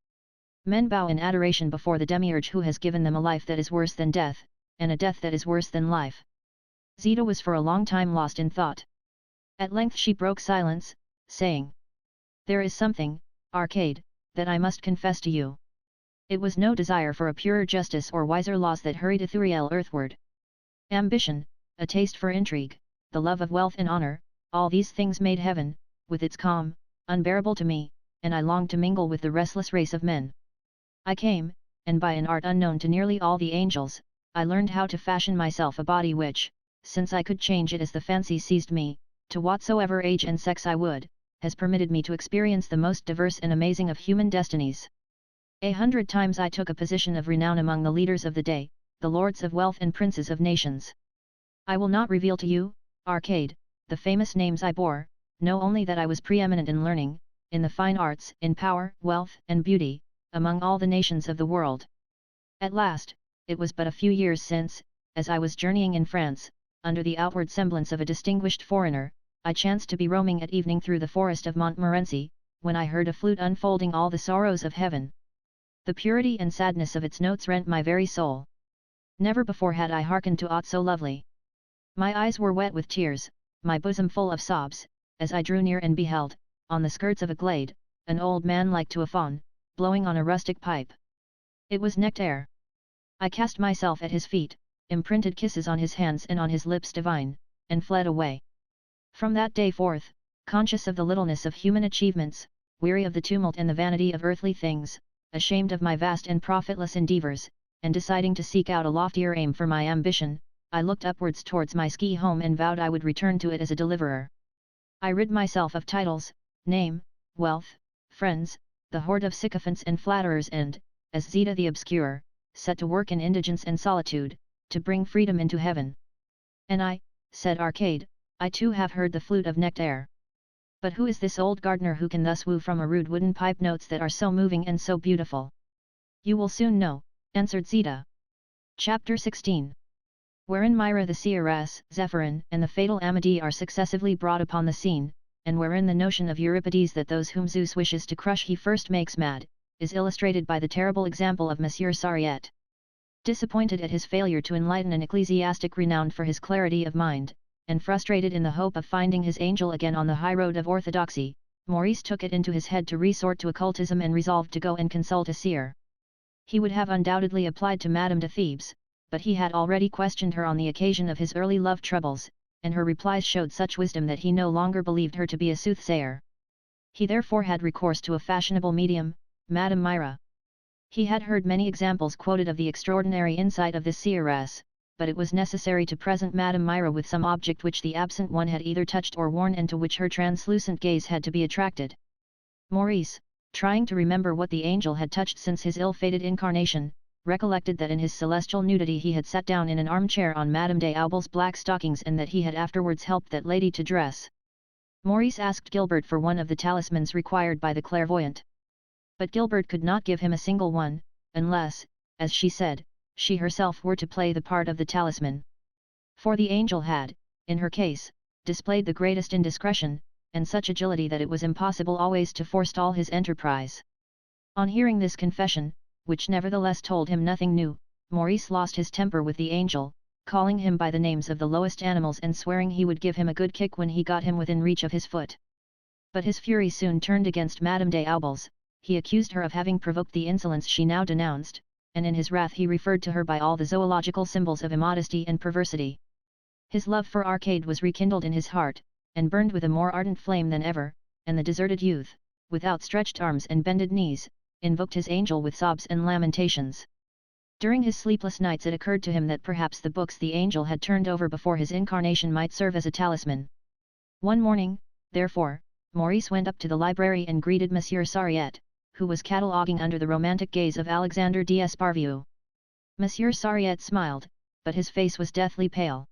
Men bow in adoration before the demiurge who has given them a life that is worse than death, and a death that is worse than life. Zita was for a long time lost in thought. At length she broke silence, saying, There is something, Arcade, that I must confess to you. It was no desire for a purer justice or wiser laws that hurried Ithuriel earthward. Ambition, a taste for intrigue, the love of wealth and honor, all these things made heaven, with its calm, unbearable to me, and I longed to mingle with the restless race of men. I came, and by an art unknown to nearly all the angels, I learned how to fashion myself a body which, since I could change it as the fancy seized me, to whatsoever age and sex I would, has permitted me to experience the most diverse and amazing of human destinies. 100 times I took a position of renown among the leaders of the day, the lords of wealth and princes of nations. I will not reveal to you, Arcade, the famous names I bore, know only that I was preeminent in learning, in the fine arts, in power, wealth, and beauty, among all the nations of the world. At last, it was but a few years since, as I was journeying in France, under the outward semblance of a distinguished foreigner, I chanced to be roaming at evening through the forest of Montmorency, when I heard a flute unfolding all the sorrows of heaven. The purity and sadness of its notes rent my very soul. Never before had I hearkened to aught so lovely. My eyes were wet with tears, my bosom full of sobs, as I drew near and beheld, on the skirts of a glade, an old man like to a faun, blowing on a rustic pipe. It was Nectaire. I cast myself at his feet, imprinted kisses on his hands and on his lips divine, and fled away. From that day forth, conscious of the littleness of human achievements, weary of the tumult and the vanity of earthly things, ashamed of my vast and profitless endeavours, and deciding to seek out a loftier aim for my ambition, I looked upwards towards my ski home and vowed I would return to it as a deliverer. I rid myself of titles, name, wealth, friends, the horde of sycophants and flatterers and, as Zeta the Obscure, set to work in indigence and solitude, to bring freedom into heaven. And I, said Arcade, I too have heard the flute of Nectaire. But who is this old gardener who can thus woo from a rude wooden pipe notes that are so moving and so beautiful? You will soon know, answered Zeta. Chapter 16. Wherein Myra the seeress, Zephyrin, and the fatal Amadee are successively brought upon the scene, and wherein the notion of Euripides that those whom Zeus wishes to crush he first makes mad, is illustrated by the terrible example of Monsieur Sariette. Disappointed at his failure to enlighten an ecclesiastic renowned for his clarity of mind, and frustrated in the hope of finding his angel again on the high road of orthodoxy, Maurice took it into his head to resort to occultism and resolved to go and consult a seer. He would have undoubtedly applied to Madame de Thebes, but he had already questioned her on the occasion of his early love troubles, and her replies showed such wisdom that he no longer believed her to be a soothsayer. He therefore had recourse to a fashionable medium, Madame Myra. He had heard many examples quoted of the extraordinary insight of this seeress, but it was necessary to present Madame Myra with some object which the absent one had either touched or worn and to which her translucent gaze had to be attracted. Maurice, trying to remember what the angel had touched since his ill-fated incarnation, recollected that in his celestial nudity he had sat down in an armchair on Madame de Aubel's black stockings and that he had afterwards helped that lady to dress. Maurice asked Gilbert for one of the talismans required by the clairvoyant. But Gilbert could not give him a single one, unless, as she said, she herself were to play the part of the talisman. For the angel had, in her case, displayed the greatest indiscretion, and such agility that it was impossible always to forestall his enterprise. On hearing this confession, which nevertheless told him nothing new, Maurice lost his temper with the angel, calling him by the names of the lowest animals and swearing he would give him a good kick when he got him within reach of his foot. But his fury soon turned against Madame de Aubels. He accused her of having provoked the insolence she now denounced, and in his wrath he referred to her by all the zoological symbols of immodesty and perversity. His love for Arcade was rekindled in his heart, and burned with a more ardent flame than ever, and the deserted youth, with outstretched arms and bended knees, invoked his angel with sobs and lamentations. During his sleepless nights it occurred to him that perhaps the books the angel had turned over before his incarnation might serve as a talisman. One morning, therefore, Maurice went up to the library and greeted Monsieur Sariette, who was cataloguing under the romantic gaze of Alexander d'Esparvieu. Monsieur Sariette smiled, but his face was deathly pale.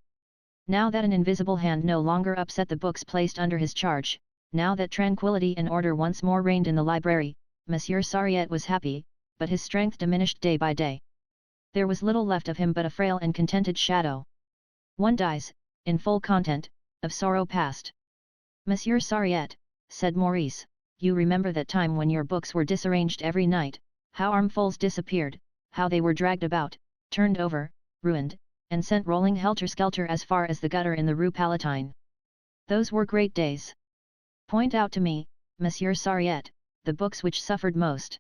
Now that an invisible hand no longer upset the books placed under his charge, now that tranquillity and order once more reigned in the library, Monsieur Sariette was happy, but his strength diminished day by day. There was little left of him but a frail and contented shadow. One dies, in full content, of sorrow past. Monsieur Sariette, said Maurice, you remember that time when your books were disarranged every night, how armfuls disappeared, how they were dragged about, turned over, ruined, and sent rolling helter-skelter as far as the gutter in the Rue Palatine. Those were great days. Point out to me, Monsieur Sariette, the books which suffered most.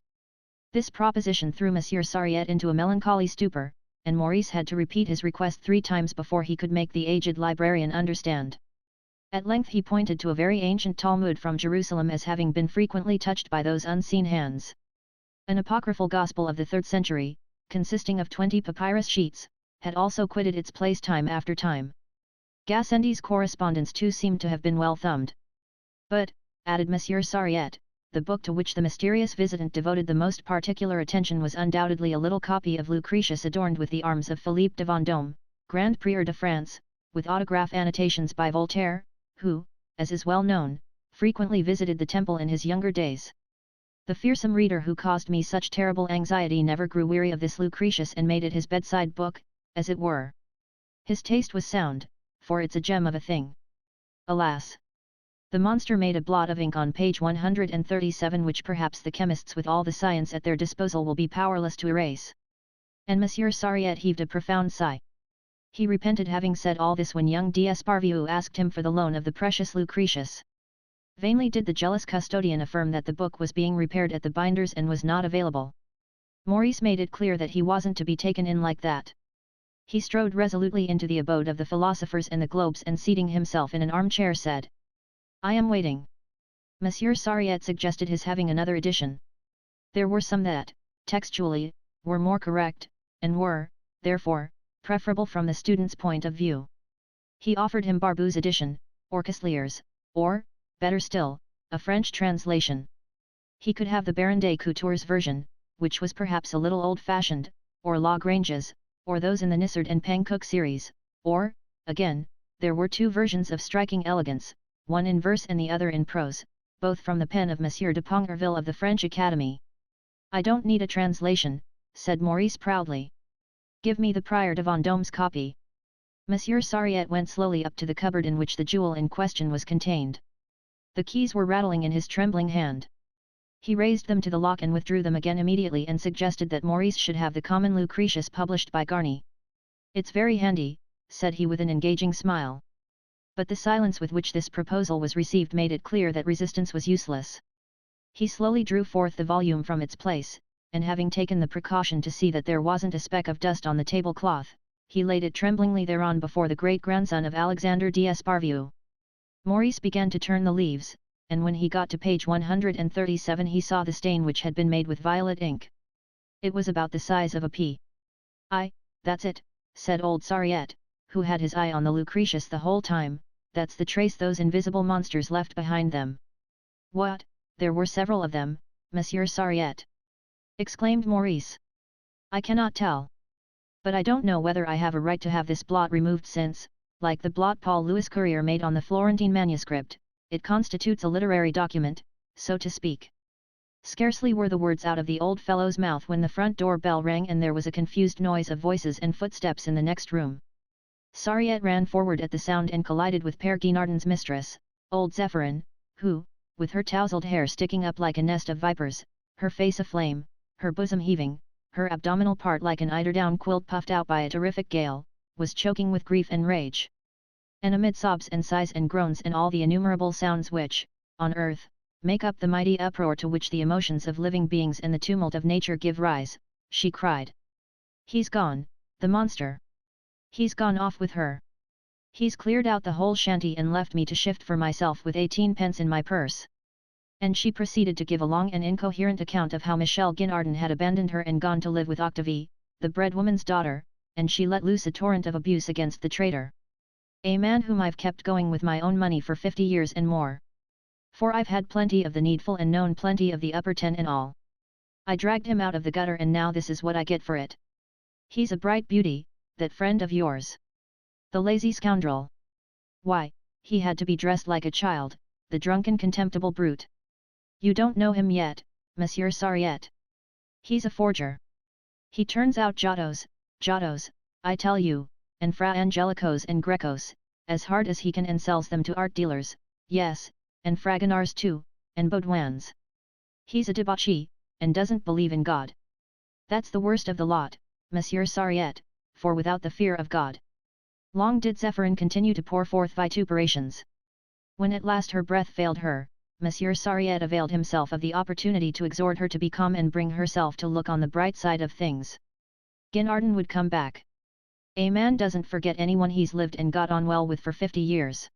This proposition threw Monsieur Sariette into a melancholy stupor, and Maurice had to repeat his request 3 times before he could make the aged librarian understand. At length he pointed to a very ancient Talmud from Jerusalem as having been frequently touched by those unseen hands. An apocryphal gospel of the 3rd century, consisting of 20 papyrus sheets, had also quitted its place time after time. Gassendi's correspondence too seemed to have been well thumbed. But, added Monsieur Sariette, the book to which the mysterious visitant devoted the most particular attention was undoubtedly a little copy of Lucretius adorned with the arms of Philippe de Vendôme, Grand Prieur de France, with autograph annotations by Voltaire, who, as is well known, frequently visited the temple in his younger days. The fearsome reader who caused me such terrible anxiety never grew weary of this Lucretius and made it his bedside book, as it were. His taste was sound, for it's a gem of a thing. Alas! The monster made a blot of ink on page 137 which perhaps the chemists with all the science at their disposal will be powerless to erase. And Monsieur Sariette heaved a profound sigh. He repented having said all this when young d'Esparvieu asked him for the loan of the precious Lucretius. Vainly did the jealous custodian affirm that the book was being repaired at the binder's and was not available. Maurice made it clear that he wasn't to be taken in like that. He strode resolutely into the abode of the philosophers and the globes and seating himself in an armchair said, "I am waiting." Monsieur Sariette suggested his having another edition. There were some that, textually, were more correct, and were, therefore, preferable from the student's point of view. He offered him Barbou's edition, or Caslier's, or, better still, a French translation. He could have the Baron de Couture's version, which was perhaps a little old-fashioned, or Lagrange's, or those in the Nissard and Pancook series, or, again, there were two versions of striking elegance, one in verse and the other in prose, both from the pen of Monsieur de Pongerville of the French Academy. "I don't need a translation," said Maurice proudly. "Give me the Prior de Vendôme's copy." Monsieur Sariette went slowly up to the cupboard in which the jewel in question was contained. The keys were rattling in his trembling hand. He raised them to the lock and withdrew them again immediately and suggested that Maurice should have the common Lucretius published by Garny. "It's very handy," said he with an engaging smile. But the silence with which this proposal was received made it clear that resistance was useless. He slowly drew forth the volume from its place, and having taken the precaution to see that there wasn't a speck of dust on the tablecloth, he laid it tremblingly thereon before the great-grandson of Alexander d'Esparvieu. Maurice began to turn the leaves, and when he got to page 137 he saw the stain which had been made with violet ink. It was about the size of a pea. "Aye, that's it," said old Sariette, who had his eye on the Lucretius the whole time, "that's the trace those invisible monsters left behind them." "What, there were several of them, Monsieur Sariette?" exclaimed Maurice. "I cannot tell. But I don't know whether I have a right to have this blot removed since, like the blot Paul Louis Courier made on the Florentine manuscript, it constitutes a literary document, so to speak." Scarcely were the words out of the old fellow's mouth when the front door bell rang and there was a confused noise of voices and footsteps in the next room. Sariette ran forward at the sound and collided with Père Guinardon's mistress, old Zéphirine, who, with her tousled hair sticking up like a nest of vipers, her face aflame, her bosom heaving, her abdominal part like an eiderdown quilt puffed out by a terrific gale, was choking with grief and rage. And amid sobs and sighs and groans and all the innumerable sounds which, on earth, make up the mighty uproar to which the emotions of living beings and the tumult of nature give rise, she cried, "He's gone, the monster! He's gone off with her! He's cleared out the whole shanty and left me to shift for myself with 18 pence in my purse." And she proceeded to give a long and incoherent account of how Michel Guinardon had abandoned her and gone to live with Octavie, the breadwoman's daughter, and she let loose a torrent of abuse against the traitor. "A man whom I've kept going with my own money for 50 years and more. For I've had plenty of the needful and known plenty of the upper 10 and all. I dragged him out of the gutter and now this is what I get for it. He's a bright beauty, that friend of yours. The lazy scoundrel. Why, he had to be dressed like a child, the drunken contemptible brute. You don't know him yet, Monsieur Sariette. He's a forger. He turns out Giottos, I tell you, and Fra Angelicos and Grecos, as hard as he can and sells them to art dealers, yes, and Fragonards too, and Baudouins. He's a debauchee, and doesn't believe in God. That's the worst of the lot, Monsieur Sariette, for without the fear of God." Long did Zéphirine continue to pour forth vituperations. When at last her breath failed her, Monsieur Sariette availed himself of the opportunity to exhort her to be calm and bring herself to look on the bright side of things. Guinardon would come back. A man doesn't forget anyone he's lived and got on well with for 50 years.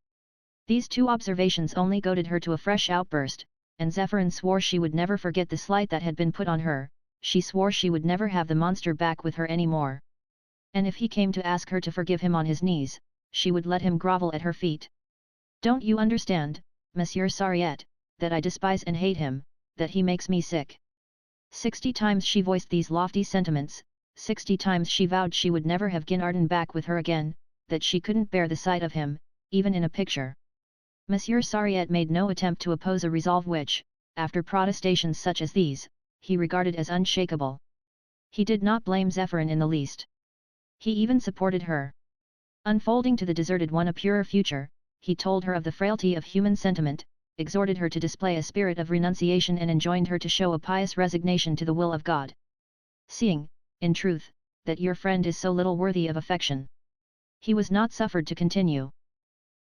These two observations only goaded her to a fresh outburst, and Zéphirine swore she would never forget the slight that had been put on her, she swore she would never have the monster back with her any more. And if he came to ask her to forgive him on his knees, she would let him grovel at her feet. "Don't you understand, Monsieur Sariette, that I despise and hate him, that he makes me sick?" 60 times she voiced these lofty sentiments, 60 times she vowed she would never have Guinardon back with her again, that she couldn't bear the sight of him, even in a picture. Monsieur Sariette made no attempt to oppose a resolve which, after protestations such as these, he regarded as unshakable. He did not blame Zéphirine in the least. He even supported her. Unfolding to the deserted one a purer future, he told her of the frailty of human sentiment, exhorted her to display a spirit of renunciation and enjoined her to show a pious resignation to the will of God. Seeing, in truth, that your friend is so little worthy of affection, he was not suffered to continue.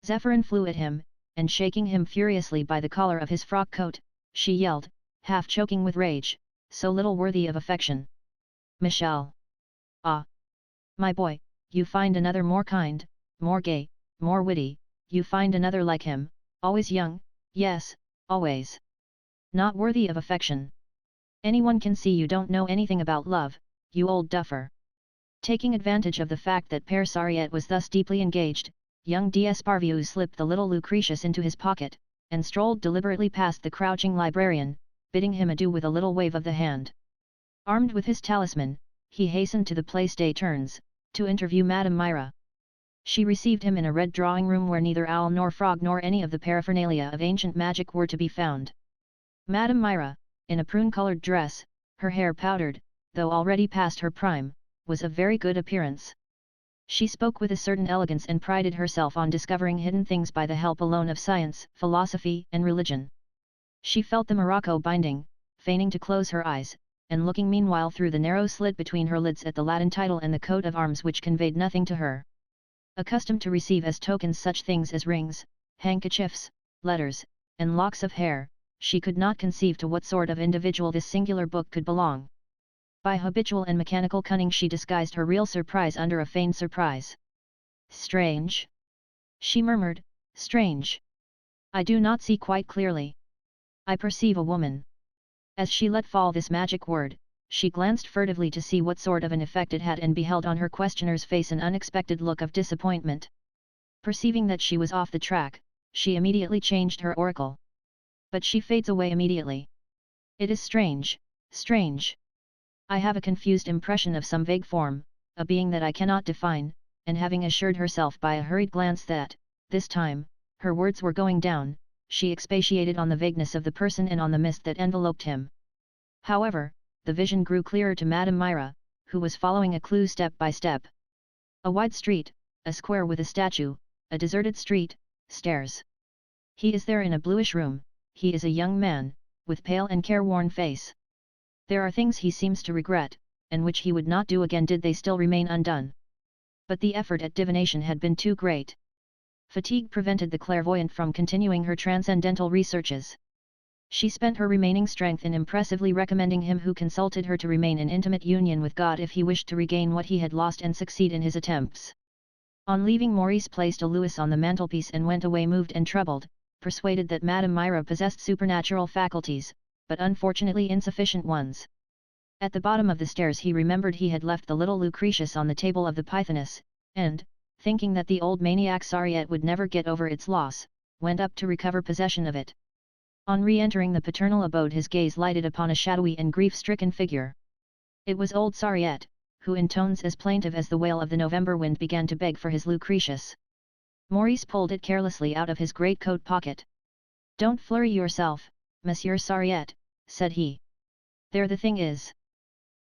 Zephyrin flew at him, and shaking him furiously by the collar of his frock coat, she yelled, half choking with rage, so little worthy of affection. Michel! Ah! My boy, you find another more kind, more gay, more witty, you find another like him, always young, yes, always not worthy of affection. Anyone can see you don't know anything about love, you old duffer. Taking advantage of the fact that Père Sariette was thus deeply engaged, young d'Esparvieu slipped the little Lucretius into his pocket, and strolled deliberately past the crouching librarian, bidding him adieu with a little wave of the hand. Armed with his talisman, he hastened to the Place des Turns, to interview Madame Myra. She received him in a red drawing-room where neither owl nor frog nor any of the paraphernalia of ancient magic were to be found. Madame Myra, in a prune-colored dress, her hair powdered, though already past her prime, was of very good appearance. She spoke with a certain elegance and prided herself on discovering hidden things by the help alone of science, philosophy and religion. She felt the morocco binding, feigning to close her eyes, and looking meanwhile through the narrow slit between her lids at the Latin title and the coat of arms which conveyed nothing to her. Accustomed to receive as tokens such things as rings, handkerchiefs, letters, and locks of hair, she could not conceive to what sort of individual this singular book could belong. By habitual and mechanical cunning she disguised her real surprise under a feigned surprise. Strange! She murmured, strange! I do not see quite clearly. I perceive a woman. As she let fall this magic word, she glanced furtively to see what sort of an effect it had and beheld on her questioner's face an unexpected look of disappointment. Perceiving that she was off the track, she immediately changed her oracle. But she fades away immediately. It is strange, strange! I have a confused impression of some vague form, a being that I cannot define, and having assured herself by a hurried glance that, this time, her words were going down, she expatiated on the vagueness of the person and on the mist that enveloped him. However, the vision grew clearer to Madame Myra, who was following a clue step by step. A wide street, a square with a statue, a deserted street, stairs. He is there in a bluish room, he is a young man, with pale and careworn face. There are things he seems to regret, and which he would not do again did they still remain undone. But the effort at divination had been too great. Fatigue prevented the clairvoyant from continuing her transcendental researches. She spent her remaining strength in impressively recommending him who consulted her to remain in intimate union with God if he wished to regain what he had lost and succeed in his attempts. On leaving Maurice placed a Louis on the mantelpiece and went away moved and troubled, persuaded that Madame Myra possessed supernatural faculties, but unfortunately insufficient ones. At the bottom of the stairs he remembered he had left the little Lucretius on the table of the Pythoness, and, thinking that the old maniac Sariette would never get over its loss, went up to recover possession of it. On re-entering the paternal abode his gaze lighted upon a shadowy and grief-stricken figure. It was old Sariette, who in tones as plaintive as the wail of the November wind began to beg for his Lucretius. Maurice pulled it carelessly out of his greatcoat pocket. "Don't flurry yourself, Monsieur Sariette," said he. "There the thing is."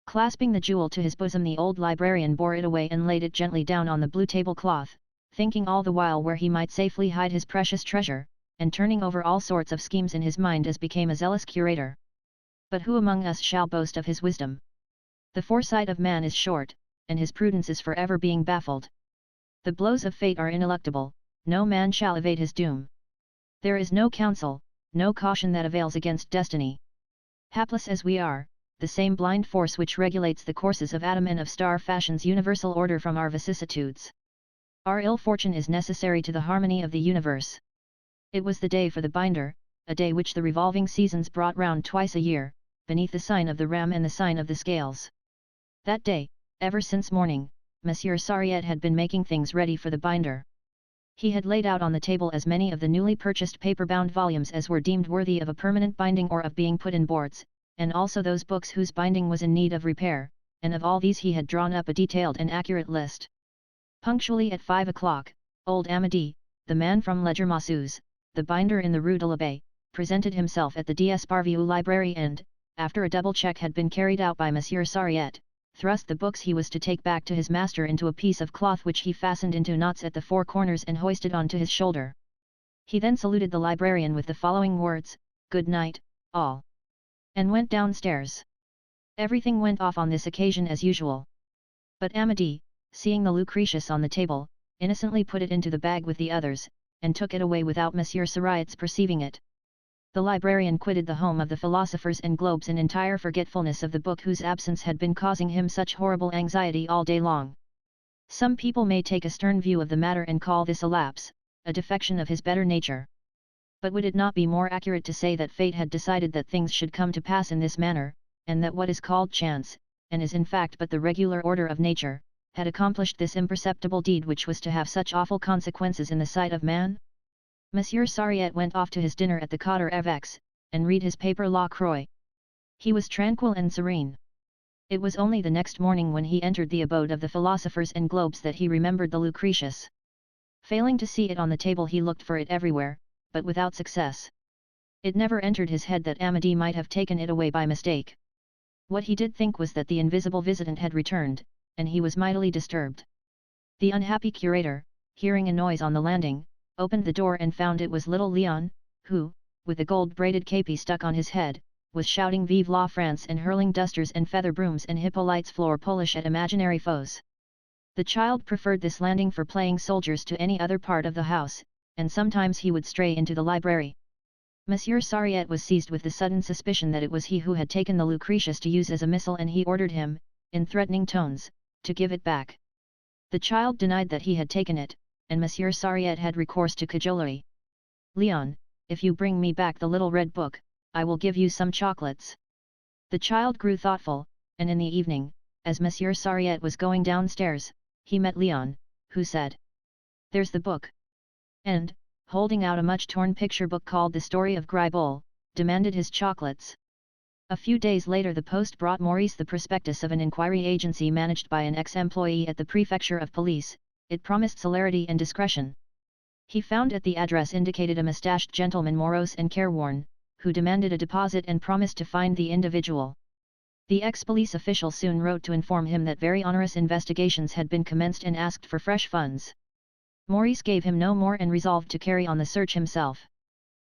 Clasping the jewel to his bosom the old librarian bore it away and laid it gently down on the blue tablecloth, thinking all the while where he might safely hide his precious treasure, and turning over all sorts of schemes in his mind as became a zealous curator. But who among us shall boast of his wisdom? The foresight of man is short, and his prudence is forever being baffled. The blows of fate are ineluctable, no man shall evade his doom. There is no counsel, no caution that avails against destiny. Hapless as we are, the same blind force which regulates the courses of atom and of star fashions universal order from our vicissitudes. Our ill fortune is necessary to the harmony of the universe. It was the day for the binder, a day which the revolving seasons brought round twice a year, beneath the sign of the ram and the sign of the scales. That day, ever since morning, Monsieur Sariette had been making things ready for the binder. He had laid out on the table as many of the newly purchased paper-bound volumes as were deemed worthy of a permanent binding or of being put in boards, and also those books whose binding was in need of repair, and of all these he had drawn up a detailed and accurate list. Punctually at 5 o'clock, old Amedee, the man from Ledger-Masseuse, the binder in the Rue de l'Abbé, presented himself at the d'Esparvieu library and, after a double check had been carried out by Monsieur Sariette, thrust the books he was to take back to his master into a piece of cloth which he fastened into knots at the four corners and hoisted on to his shoulder. He then saluted the librarian with the following words, "Good night, all," and went downstairs. Everything went off on this occasion as usual. But Amédée, seeing the Lucretius on the table, innocently put it into the bag with the others, and took it away without Monsieur Sariette's perceiving it. The librarian quitted the home of the philosophers and globes in entire forgetfulness of the book whose absence had been causing him such horrible anxiety all day long. Some people may take a stern view of the matter and call this a lapse, a defection of his better nature. But would it not be more accurate to say that fate had decided that things should come to pass in this manner, and that what is called chance, and is in fact but the regular order of nature, had accomplished this imperceptible deed which was to have such awful consequences in the sight of man? Monsieur Sariette went off to his dinner at the Quatre Évêques, and read his paper La Croix. He was tranquil and serene. It was only the next morning when he entered the abode of the philosophers and globes that he remembered the Lucretius. Failing to see it on the table he looked for it everywhere, but without success. It never entered his head that Amédée might have taken it away by mistake. What he did think was that the invisible visitant had returned, and he was mightily disturbed. The unhappy curator, hearing a noise on the landing, opened the door and found it was little Leon, who, with the gold-braided képi stuck on his head, was shouting Vive la France and hurling dusters and feather brooms and Hippolyte's floor Polish at imaginary foes. The child preferred this landing for playing soldiers to any other part of the house, and sometimes he would stray into the library. Monsieur Sariette was seized with the sudden suspicion that it was he who had taken the Lucretius to use as a missile, and he ordered him, in threatening tones, to give it back. The child denied that he had taken it, and Monsieur Sariette had recourse to cajolery. "Leon, if you bring me back the little red book, I will give you some chocolates." The child grew thoughtful, and in the evening, as Monsieur Sariette was going downstairs, he met Leon, who said, "There's the book," and, holding out a much-torn picture book called The Story of Gribolle, demanded his chocolates. A few days later the post brought Maurice the prospectus of an inquiry agency managed by an ex-employee at the prefecture of police. It promised celerity and discretion. He found at the address indicated a moustached gentleman morose and careworn, who demanded a deposit and promised to find the individual. The ex-police official soon wrote to inform him that very onerous investigations had been commenced and asked for fresh funds. Maurice gave him no more and resolved to carry on the search himself.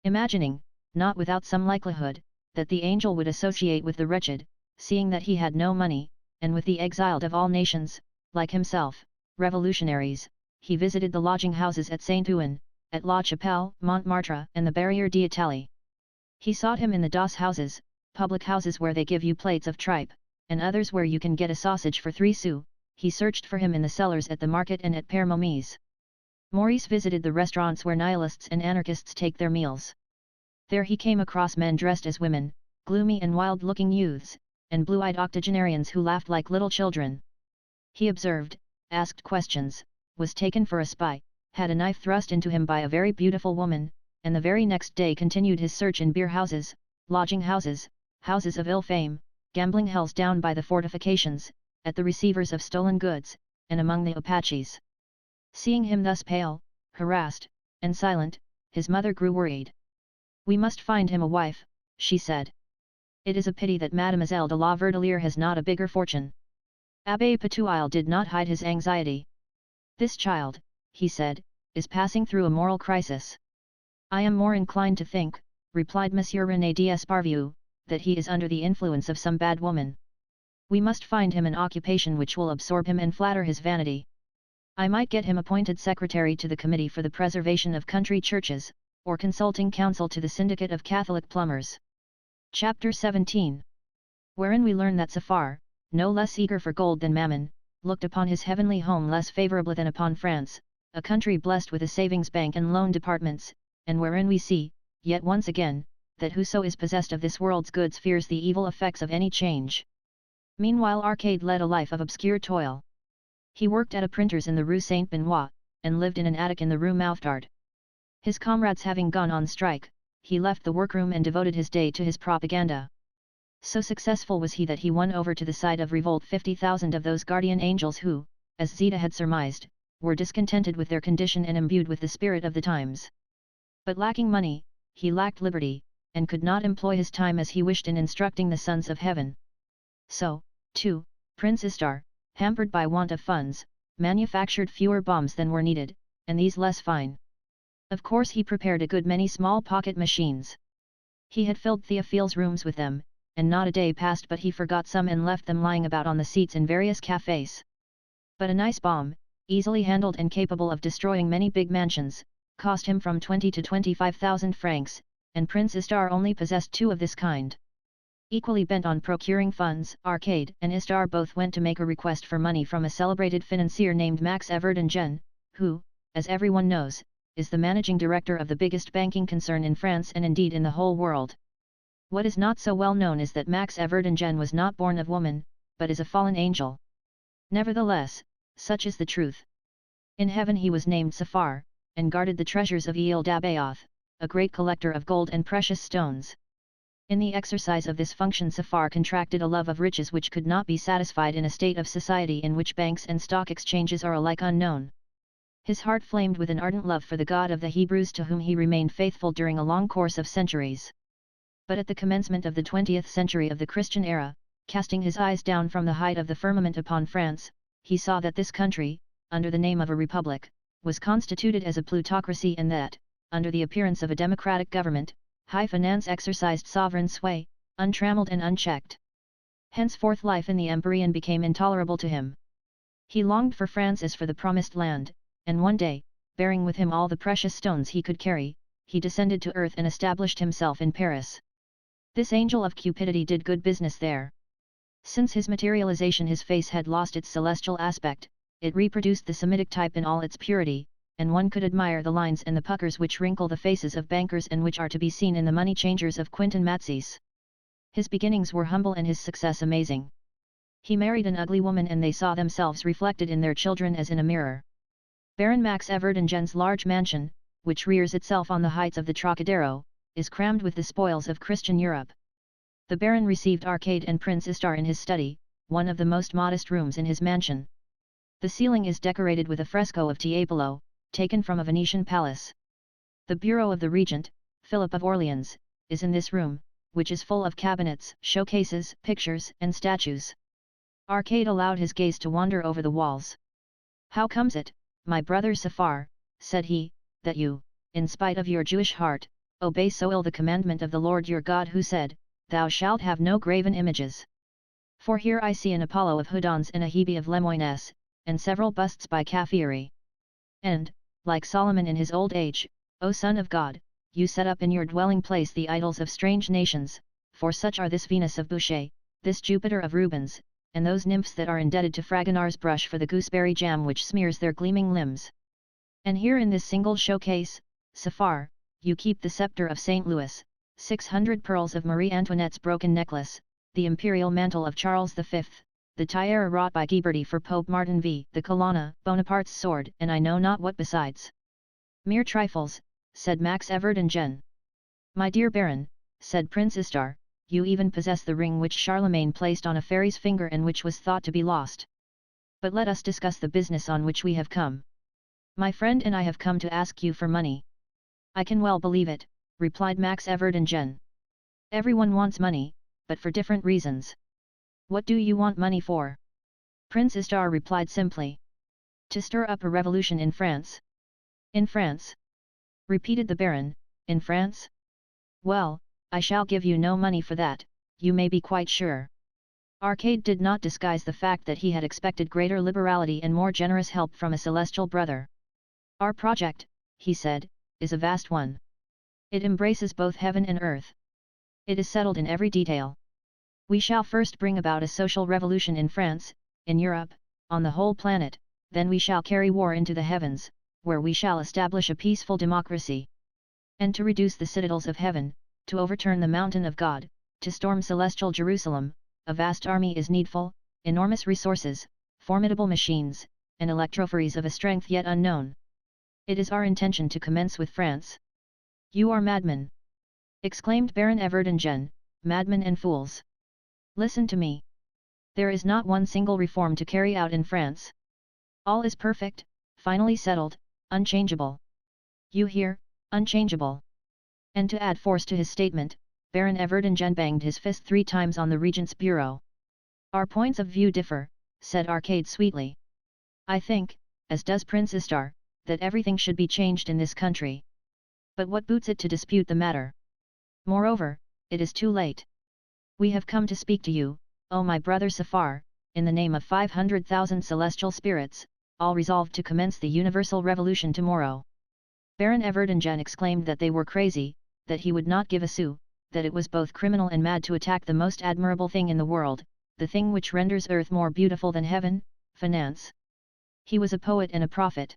Imagining, not without some likelihood, that the angel would associate with the wretched, seeing that he had no money, and with the exiled of all nations, like himself, revolutionaries, he visited the lodging-houses at Saint-Ouen, at La Chapelle, Montmartre and the Barrière d'Italie. He sought him in the doss houses, public houses where they give you plates of tripe, and others where you can get a sausage for 3 sous. He searched for him in the cellars at the market and at Père Momies. Maurice visited the restaurants where nihilists and anarchists take their meals. There he came across men dressed as women, gloomy and wild-looking youths, and blue-eyed octogenarians who laughed like little children. He observed, asked questions, was taken for a spy, had a knife thrust into him by a very beautiful woman, and the very next day continued his search in beer-houses, lodging-houses, houses of ill fame, gambling hells down by the fortifications, at the receivers of stolen goods, and among the Apaches. Seeing him thus pale, harassed, and silent, his mother grew worried. "We must find him a wife," she said. "It is a pity that Mademoiselle de la Verdelière has not a bigger fortune." Abbé Patouille did not hide his anxiety. "This child," he said, "is passing through a moral crisis." "I am more inclined to think," replied Monsieur René d'Esparvieu, "that he is under the influence of some bad woman. We must find him an occupation which will absorb him and flatter his vanity. I might get him appointed secretary to the Committee for the Preservation of Country Churches, or consulting counsel to the Syndicate of Catholic Plumbers." Chapter 17. Wherein we learn that Safar, no less eager for gold than Mammon, looked upon his heavenly home less favourably than upon France, a country blessed with a savings bank and loan departments, and wherein we see, yet once again, that whoso is possessed of this world's goods fears the evil effects of any change. Meanwhile Arcade led a life of obscure toil. He worked at a printer's in the Rue Saint-Benoît, and lived in an attic in the Rue Mouffetard. His comrades having gone on strike, he left the workroom and devoted his day to his propaganda. So successful was he that he won over to the side of Revolt 50,000 of those guardian angels who, as Zita had surmised, were discontented with their condition and imbued with the spirit of the times. But lacking money, he lacked liberty, and could not employ his time as he wished in instructing the sons of heaven. So, too, Prince Istar, hampered by want of funds, manufactured fewer bombs than were needed, and these less fine. Of course he prepared a good many small pocket machines. He had filled Theophile's rooms with them, and not a day passed but he forgot some and left them lying about on the seats in various cafés. But a nice bomb, easily handled and capable of destroying many big mansions, cost him from 20 to 25,000 francs, and Prince Istar only possessed two of this kind. Equally bent on procuring funds, Arcade and Istar both went to make a request for money from a celebrated financier named Max Everdingen, who, as everyone knows, is the managing director of the biggest banking concern in France and indeed in the whole world. What is not so well known is that Max Everdingen was not born of woman, but is a fallen angel. Nevertheless, such is the truth. In heaven he was named Safar, and guarded the treasures of Ile d'Abaoth, a great collector of gold and precious stones. In the exercise of this function Safar contracted a love of riches which could not be satisfied in a state of society in which banks and stock exchanges are alike unknown. His heart flamed with an ardent love for the God of the Hebrews to whom he remained faithful during a long course of centuries. But at the commencement of the 20th century of the Christian era, casting his eyes down from the height of the firmament upon France, he saw that this country, under the name of a republic, was constituted as a plutocracy and that, under the appearance of a democratic government, high finance exercised sovereign sway, untrammeled and unchecked. Henceforth life in the empyrean became intolerable to him. He longed for France as for the promised land, and one day, bearing with him all the precious stones he could carry, he descended to earth and established himself in Paris. This angel of cupidity did good business there. Since his materialization his face had lost its celestial aspect, it reproduced the Semitic type in all its purity, and one could admire the lines and the puckers which wrinkle the faces of bankers and which are to be seen in the money changers of Quintin Matsys. His beginnings were humble and his success amazing. He married an ugly woman and they saw themselves reflected in their children as in a mirror. Baron Max Everdingen's large mansion, which rears itself on the heights of the Trocadero, is crammed with the spoils of Christian Europe. The Baron received Arcade and Prince Istar in his study, one of the most modest rooms in his mansion. The ceiling is decorated with a fresco of Tiepolo, taken from a Venetian palace. The bureau of the regent, Philip of Orleans, is in this room, which is full of cabinets, showcases, pictures, and statues. Arcade allowed his gaze to wander over the walls. "How comes it, my brother Safar," said he, "that you, in spite of your Jewish heart, obey so ill the commandment of the Lord your God who said, 'Thou shalt have no graven images'? For here I see an Apollo of Houdons and a Hebe of Lemoines, and several busts by Cafieri. And, like Solomon in his old age, O Son of God, you set up in your dwelling place the idols of strange nations, for such are this Venus of Boucher, this Jupiter of Rubens, and those nymphs that are indebted to Fragonard's brush for the gooseberry jam which smears their gleaming limbs. And here in this single showcase, Safar, you keep the scepter of St. Louis, 600 pearls of Marie Antoinette's broken necklace, the imperial mantle of Charles V, the tiara wrought by Ghiberti for Pope Martin V, the Colonna, Bonaparte's sword, and I know not what besides." "Mere trifles," said Max Everdingen. "My dear Baron," said Prince Istar, "you even possess the ring which Charlemagne placed on a fairy's finger and which was thought to be lost. But let us discuss the business on which we have come. My friend and I have come to ask you for money." "I can well believe it," replied Max Everdingen. "Everyone wants money, but for different reasons. What do you want money for?" Prince Istar replied simply. "To stir up a revolution in France." "In France?" repeated the Baron, "in France? Well, I shall give you no money for that, you may be quite sure." Arcade did not disguise the fact that he had expected greater liberality and more generous help from a celestial brother. "Our project," he said, "is a vast one. It embraces both heaven and earth. It is settled in every detail. We shall first bring about a social revolution in France, in Europe, on the whole planet, then we shall carry war into the heavens, where we shall establish a peaceful democracy. And to reduce the citadels of heaven, to overturn the mountain of God, to storm celestial Jerusalem, a vast army is needful, enormous resources, formidable machines, and electrophories of a strength yet unknown. It is our intention to commence with France." "You are madmen!" exclaimed Baron Everdingen, "madmen and fools! Listen to me. There is not one single reform to carry out in France. All is perfect, finally settled, unchangeable. You hear, unchangeable." And to add force to his statement, Baron Everdingen banged his fist 3 times on the regent's bureau. "Our points of view differ," said Arcade sweetly. "I think, as does Prince Istar, that everything should be changed in this country. But what boots it to dispute the matter? Moreover, it is too late. We have come to speak to you, O my brother Safar, in the name of 500,000 celestial spirits, all resolved to commence the universal revolution tomorrow. Baron Everdingen exclaimed that they were crazy, that he would not give a sou, that it was both criminal and mad to attack the most admirable thing in the world, the thing which renders earth more beautiful than heaven, finance. He was a poet and a prophet.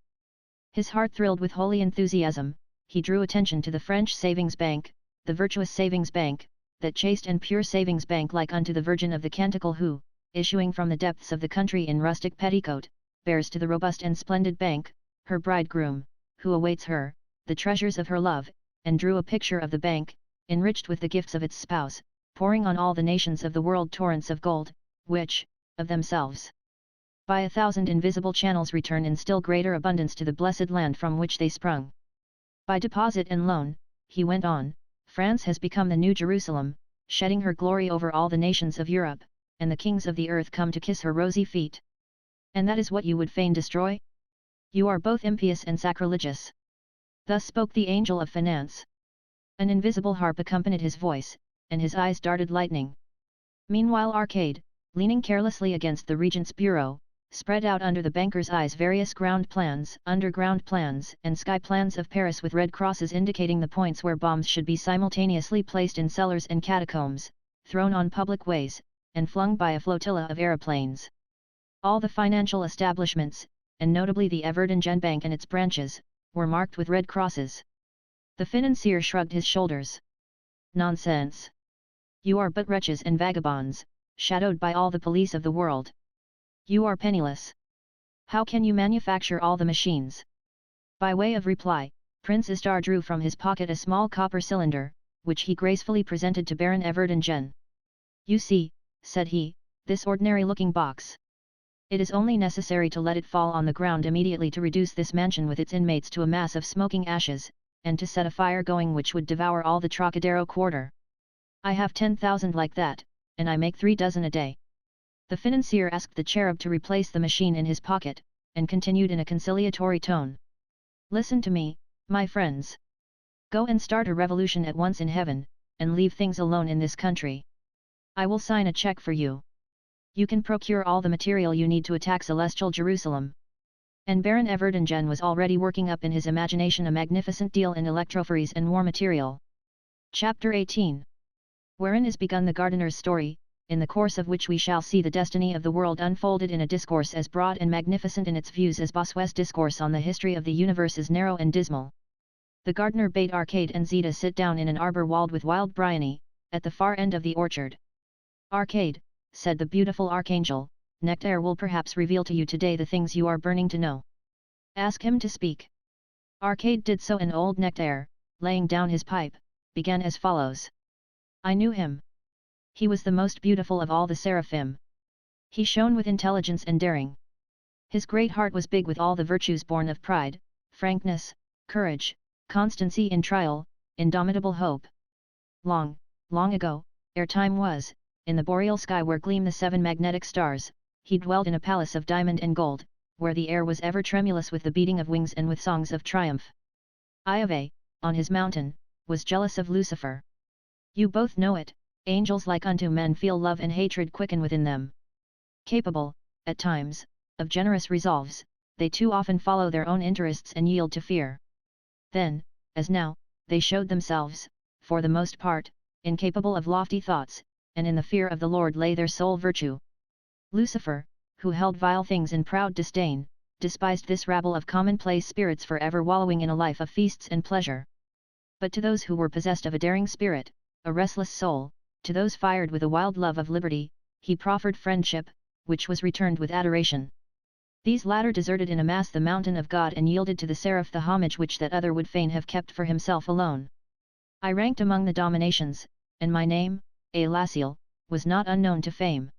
His heart thrilled with holy enthusiasm. He drew attention to the French savings bank, the virtuous savings bank, that chaste and pure savings bank like unto the Virgin of the Canticle who, issuing from the depths of the country in rustic petticoat, bears to the robust and splendid bank, her bridegroom, who awaits her, the treasures of her love, and drew a picture of the bank, enriched with the gifts of its spouse, pouring on all the nations of the world torrents of gold, which, of themselves, by 1,000 invisible channels return in still greater abundance to the blessed land from which they sprung. By deposit and loan, he went on, France has become the new Jerusalem, shedding her glory over all the nations of Europe, and the kings of the earth come to kiss her rosy feet. And that is what you would fain destroy? You are both impious and sacrilegious. Thus spoke the angel of finance. An invisible harp accompanied his voice, and his eyes darted lightning. Meanwhile Arcade, leaning carelessly against the regent's bureau, spread out under the banker's eyes various ground plans, underground plans, and sky plans of Paris with red crosses indicating the points where bombs should be simultaneously placed in cellars and catacombs, thrown on public ways, and flung by a flotilla of aeroplanes. All the financial establishments, and notably the Everdingen Bank and its branches, were marked with red crosses. The financier shrugged his shoulders. Nonsense! You are but wretches and vagabonds, shadowed by all the police of the world. You are penniless. How can you manufacture all the machines? By way of reply, Prince Istar drew from his pocket a small copper cylinder, which he gracefully presented to Baron Everdingen. You see, said he, this ordinary-looking box. It is only necessary to let it fall on the ground immediately to reduce this mansion with its inmates to a mass of smoking ashes, and to set a fire going which would devour all the Trocadero quarter. I have 10,000 like that, and I make 3 dozen a day. The financier asked the cherub to replace the machine in his pocket, and continued in a conciliatory tone. Listen to me, my friends. Go and start a revolution at once in heaven, and leave things alone in this country. I will sign a check for you. You can procure all the material you need to attack celestial Jerusalem. And Baron Everdingen was already working up in his imagination a magnificent deal in electrophories and war material. Chapter 18. Wherein is begun the gardener's story, in the course of which we shall see the destiny of the world unfolded in a discourse as broad and magnificent in its views as Bossuet's discourse on the history of the universe is narrow and dismal. The gardener bade Arcade and Zita sit down in an arbor walled with wild bryony, at the far end of the orchard. Arcade, said the beautiful archangel, Nectaire will perhaps reveal to you today the things you are burning to know. Ask him to speak. Arcade did so, and old Nectaire, laying down his pipe, began as follows. I knew him. He was the most beautiful of all the seraphim. He shone with intelligence and daring. His great heart was big with all the virtues born of pride, frankness, courage, constancy in trial, indomitable hope. Long, long ago, ere time was, in the boreal sky where gleam the 7 magnetic stars, he dwelt in a palace of diamond and gold, where the air was ever tremulous with the beating of wings and with songs of triumph. Iove, on his mountain, was jealous of Lucifer. You both know it. Angels like unto men feel love and hatred quicken within them. Capable, at times, of generous resolves, they too often follow their own interests and yield to fear. Then, as now, they showed themselves, for the most part, incapable of lofty thoughts, and in the fear of the Lord lay their sole virtue. Lucifer, who held vile things in proud disdain, despised this rabble of commonplace spirits for ever wallowing in a life of feasts and pleasure. But to those who were possessed of a daring spirit, a restless soul, to those fired with a wild love of liberty, he proffered friendship, which was returned with adoration. These latter deserted in a mass the mountain of God and yielded to the seraph the homage which that other would fain have kept for himself alone. I ranked among the dominations, and my name, Elasiel, was not unknown to fame.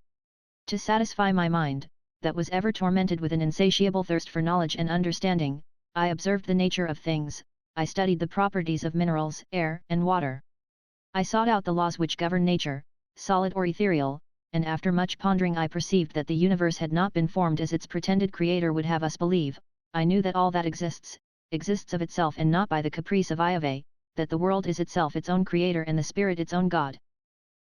To satisfy my mind, that was ever tormented with an insatiable thirst for knowledge and understanding, I observed the nature of things, I studied the properties of minerals, air, and water. I sought out the laws which govern nature, solid or ethereal, and after much pondering I perceived that the universe had not been formed as its pretended creator would have us believe. I knew that all that exists, exists of itself and not by the caprice of Iove, that the world is itself its own creator and the spirit its own God.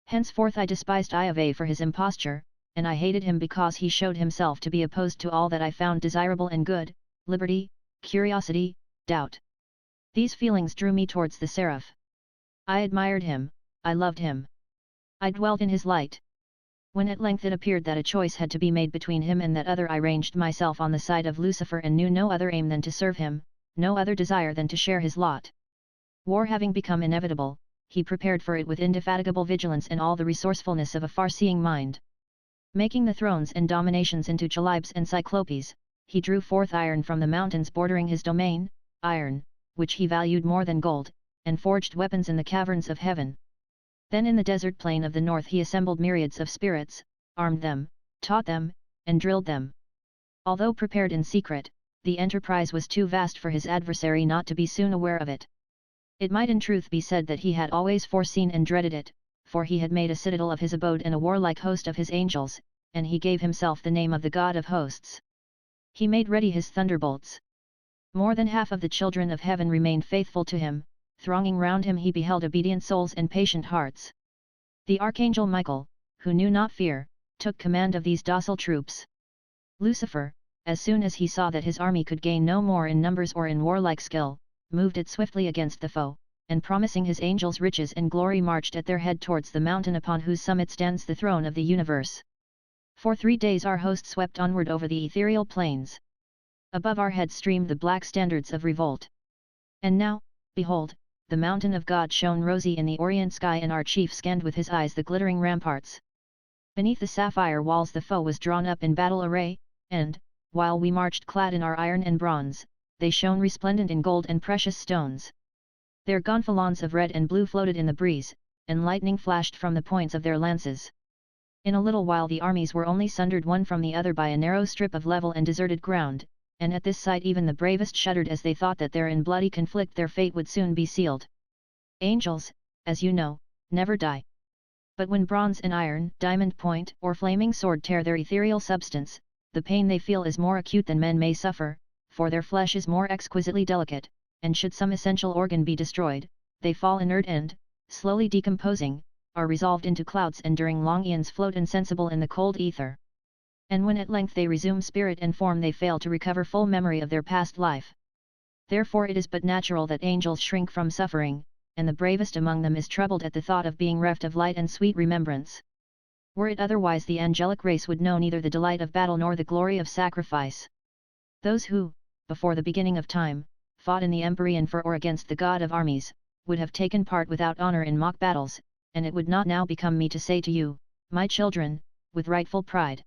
Henceforth I despised Iove for his imposture, and I hated him because he showed himself to be opposed to all that I found desirable and good, liberty, curiosity, doubt. These feelings drew me towards the seraph. I admired him, I loved him. I dwelt in his light. When at length it appeared that a choice had to be made between him and that other, I ranged myself on the side of Lucifer and knew no other aim than to serve him, no other desire than to share his lot. War having become inevitable, he prepared for it with indefatigable vigilance and all the resourcefulness of a far-seeing mind. Making the thrones and dominations into chalybes and cyclopes, he drew forth iron from the mountains bordering his domain, iron, which he valued more than gold, and forged weapons in the caverns of heaven. Then in the desert plain of the north he assembled myriads of spirits, armed them, taught them, and drilled them. Although prepared in secret, the enterprise was too vast for his adversary not to be soon aware of it. It might in truth be said that he had always foreseen and dreaded it, for he had made a citadel of his abode and a warlike host of his angels, and he gave himself the name of the God of hosts. He made ready his thunderbolts. More than half of the children of heaven remained faithful to him, thronging round him he beheld obedient souls and patient hearts. The archangel Michael, who knew not fear, took command of these docile troops. Lucifer, as soon as he saw that his army could gain no more in numbers or in warlike skill, moved it swiftly against the foe, and promising his angels riches and glory marched at their head towards the mountain upon whose summit stands the throne of the universe. For 3 days our host swept onward over the ethereal plains. Above our heads streamed the black standards of revolt. And now, behold, the mountain of God shone rosy in the orient sky and our chief scanned with his eyes the glittering ramparts. Beneath the sapphire walls the foe was drawn up in battle array, and, while we marched clad in our iron and bronze, they shone resplendent in gold and precious stones. Their gonfalons of red and blue floated in the breeze, and lightning flashed from the points of their lances. In a little while the armies were only sundered one from the other by a narrow strip of level and deserted ground, and at this sight even the bravest shuddered as they thought that there in bloody conflict their fate would soon be sealed. Angels, as you know, never die. But when bronze and iron, diamond point or flaming sword tear their ethereal substance, the pain they feel is more acute than men may suffer, for their flesh is more exquisitely delicate, and should some essential organ be destroyed, they fall inert and, slowly decomposing, are resolved into clouds and during long eons float insensible in the cold ether. And when at length they resume spirit and form they fail to recover full memory of their past life. Therefore it is but natural that angels shrink from suffering, and the bravest among them is troubled at the thought of being reft of light and sweet remembrance. Were it otherwise the angelic race would know neither the delight of battle nor the glory of sacrifice. Those who, before the beginning of time, fought in the empyrean for or against the God of armies, would have taken part without honor in mock battles, and it would not now become me to say to you, my children, with rightful pride.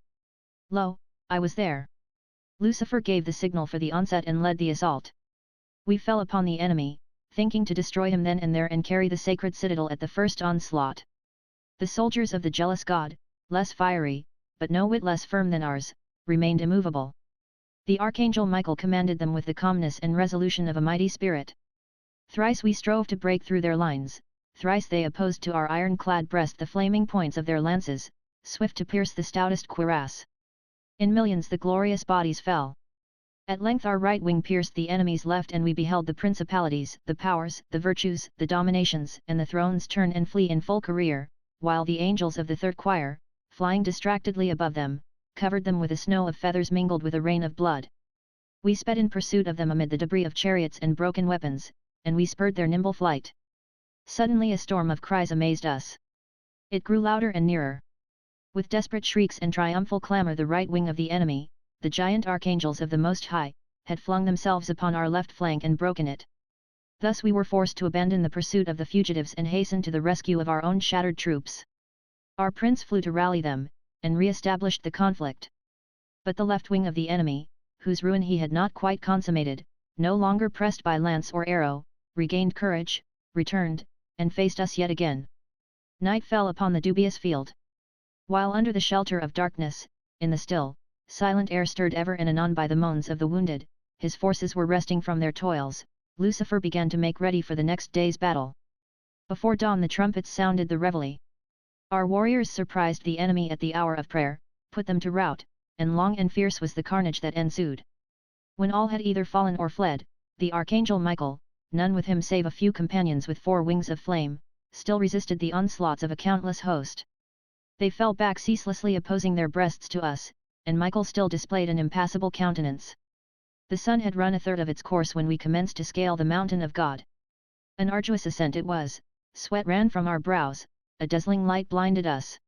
Lo, I was there. Lucifer gave the signal for the onset and led the assault. We fell upon the enemy, thinking to destroy him then and there and carry the sacred citadel at the first onslaught. The soldiers of the jealous God, less fiery, but no whit less firm than ours, remained immovable. The archangel Michael commanded them with the calmness and resolution of a mighty spirit. Thrice we strove to break through their lines, thrice they opposed to our iron-clad breast the flaming points of their lances, swift to pierce the stoutest cuirass. In millions the glorious bodies fell. At length our right wing pierced the enemy's left and we beheld the principalities, the powers, the virtues, the dominations and the thrones turn and flee in full career, while the angels of the third choir, flying distractedly above them, covered them with a snow of feathers mingled with a rain of blood. We sped in pursuit of them amid the debris of chariots and broken weapons, and we spurred their nimble flight. Suddenly a storm of cries amazed us. It grew louder and nearer. With desperate shrieks and triumphal clamor the right wing of the enemy, the giant archangels of the Most High, had flung themselves upon our left flank and broken it. Thus we were forced to abandon the pursuit of the fugitives and hasten to the rescue of our own shattered troops. Our prince flew to rally them, and re-established the conflict. But the left wing of the enemy, whose ruin he had not quite consummated, no longer pressed by lance or arrow, regained courage, returned, and faced us yet again. Night fell upon the dubious field. While under the shelter of darkness, in the still, silent air stirred ever and anon by the moans of the wounded, his forces were resting from their toils, Lucifer began to make ready for the next day's battle. Before dawn the trumpets sounded the reveille. Our warriors surprised the enemy at the hour of prayer, put them to rout, and long and fierce was the carnage that ensued. When all had either fallen or fled, the archangel Michael, none with him save a few companions with 4 wings of flame, still resisted the onslaughts of a countless host. They fell back ceaselessly opposing their breasts to us, and Michael still displayed an impassible countenance. The sun had run a third of its course when we commenced to scale the mountain of God. An arduous ascent it was, sweat ran from our brows, a dazzling light blinded us.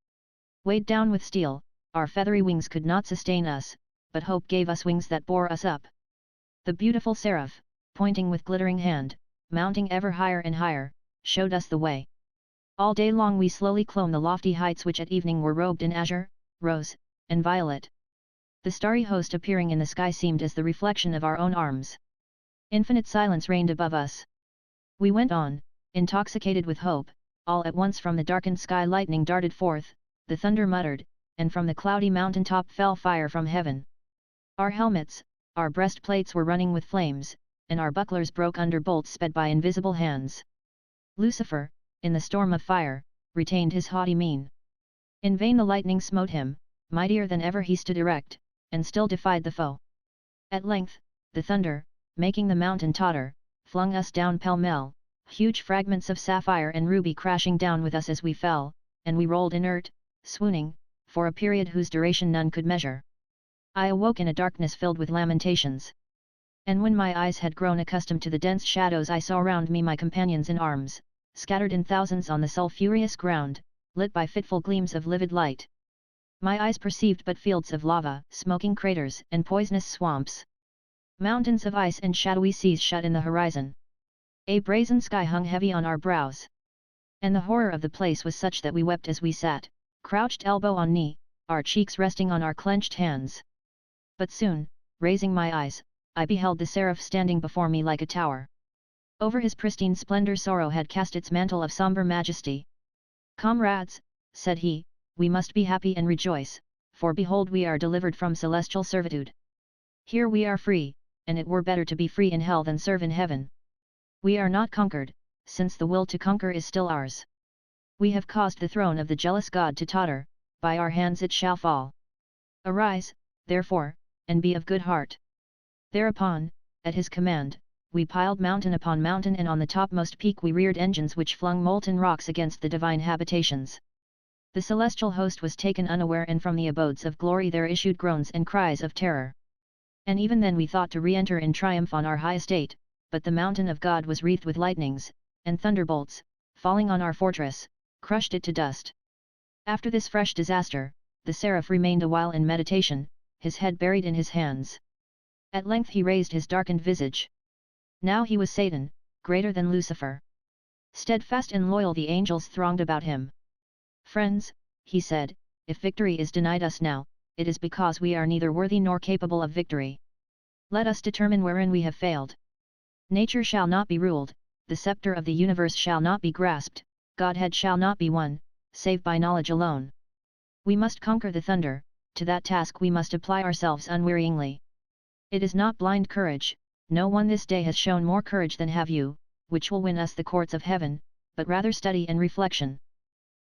Weighed down with steel, our feathery wings could not sustain us, but hope gave us wings that bore us up. The beautiful seraph, pointing with glittering hand, mounting ever higher and higher, showed us the way. All day long we slowly clomb the lofty heights which at evening were robed in azure, rose, and violet. The starry host appearing in the sky seemed as the reflection of our own arms. Infinite silence reigned above us. We went on, intoxicated with hope. All at once from the darkened sky lightning darted forth, the thunder muttered, and from the cloudy mountain top fell fire from heaven. Our helmets, our breastplates were running with flames, and our bucklers broke under bolts sped by invisible hands. Lucifer, in the storm of fire, retained his haughty mien. In vain the lightning smote him, mightier than ever he stood erect, and still defied the foe. At length, the thunder, making the mountain totter, flung us down pell-mell, huge fragments of sapphire and ruby crashing down with us as we fell, and we rolled inert, swooning, for a period whose duration none could measure. I awoke in a darkness filled with lamentations. And when my eyes had grown accustomed to the dense shadows I saw round me my companions in arms, scattered in thousands on the sulphureous ground, lit by fitful gleams of livid light. My eyes perceived but fields of lava, smoking craters, and poisonous swamps. Mountains of ice and shadowy seas shut in the horizon. A brazen sky hung heavy on our brows. And the horror of the place was such that we wept as we sat, crouched elbow on knee, our cheeks resting on our clenched hands. But soon, raising my eyes, I beheld the seraph standing before me like a tower. Over his pristine splendor sorrow had cast its mantle of somber majesty. "Comrades," said he, "we must be happy and rejoice, for behold we are delivered from celestial servitude. Here we are free, and it were better to be free in hell than serve in heaven. We are not conquered, since the will to conquer is still ours. We have caused the throne of the jealous God to totter, by our hands it shall fall. Arise, therefore, and be of good heart." Thereupon, at his command, we piled mountain upon mountain, and on the topmost peak we reared engines which flung molten rocks against the divine habitations. The celestial host was taken unaware, and from the abodes of glory there issued groans and cries of terror. And even then we thought to re-enter in triumph on our high estate, but the mountain of God was wreathed with lightnings, and thunderbolts, falling on our fortress, crushed it to dust. After this fresh disaster, the seraph remained a while in meditation, his head buried in his hands. At length he raised his darkened visage. Now he was Satan, greater than Lucifer. Steadfast and loyal the angels thronged about him. "Friends," he said, "if victory is denied us now, it is because we are neither worthy nor capable of victory. Let us determine wherein we have failed. Nature shall not be ruled, the scepter of the universe shall not be grasped, Godhead shall not be won, save by knowledge alone. We must conquer the thunder, to that task we must apply ourselves unwearyingly. It is not blind courage, no one this day has shown more courage than have you, which will win us the courts of heaven, but rather study and reflection.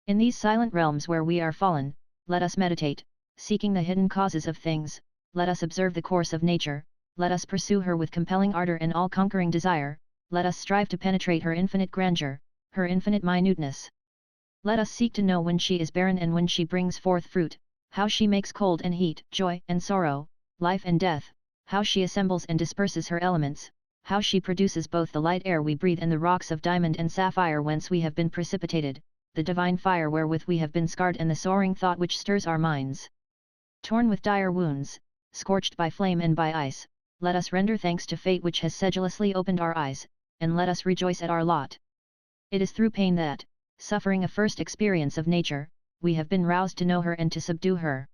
In these silent realms where we are fallen, let us meditate, seeking the hidden causes of things, let us observe the course of nature, let us pursue her with compelling ardor and all-conquering desire, let us strive to penetrate her infinite grandeur, her infinite minuteness. Let us seek to know when she is barren and when she brings forth fruit, how she makes cold and heat, joy and sorrow, life and death, how she assembles and disperses her elements, how she produces both the light air we breathe and the rocks of diamond and sapphire whence we have been precipitated, the divine fire wherewith we have been scarred and the soaring thought which stirs our minds. Torn with dire wounds, scorched by flame and by ice, let us render thanks to fate which has sedulously opened our eyes, and let us rejoice at our lot. It is through pain that, suffering a first experience of nature, we have been roused to know her and to subdue her.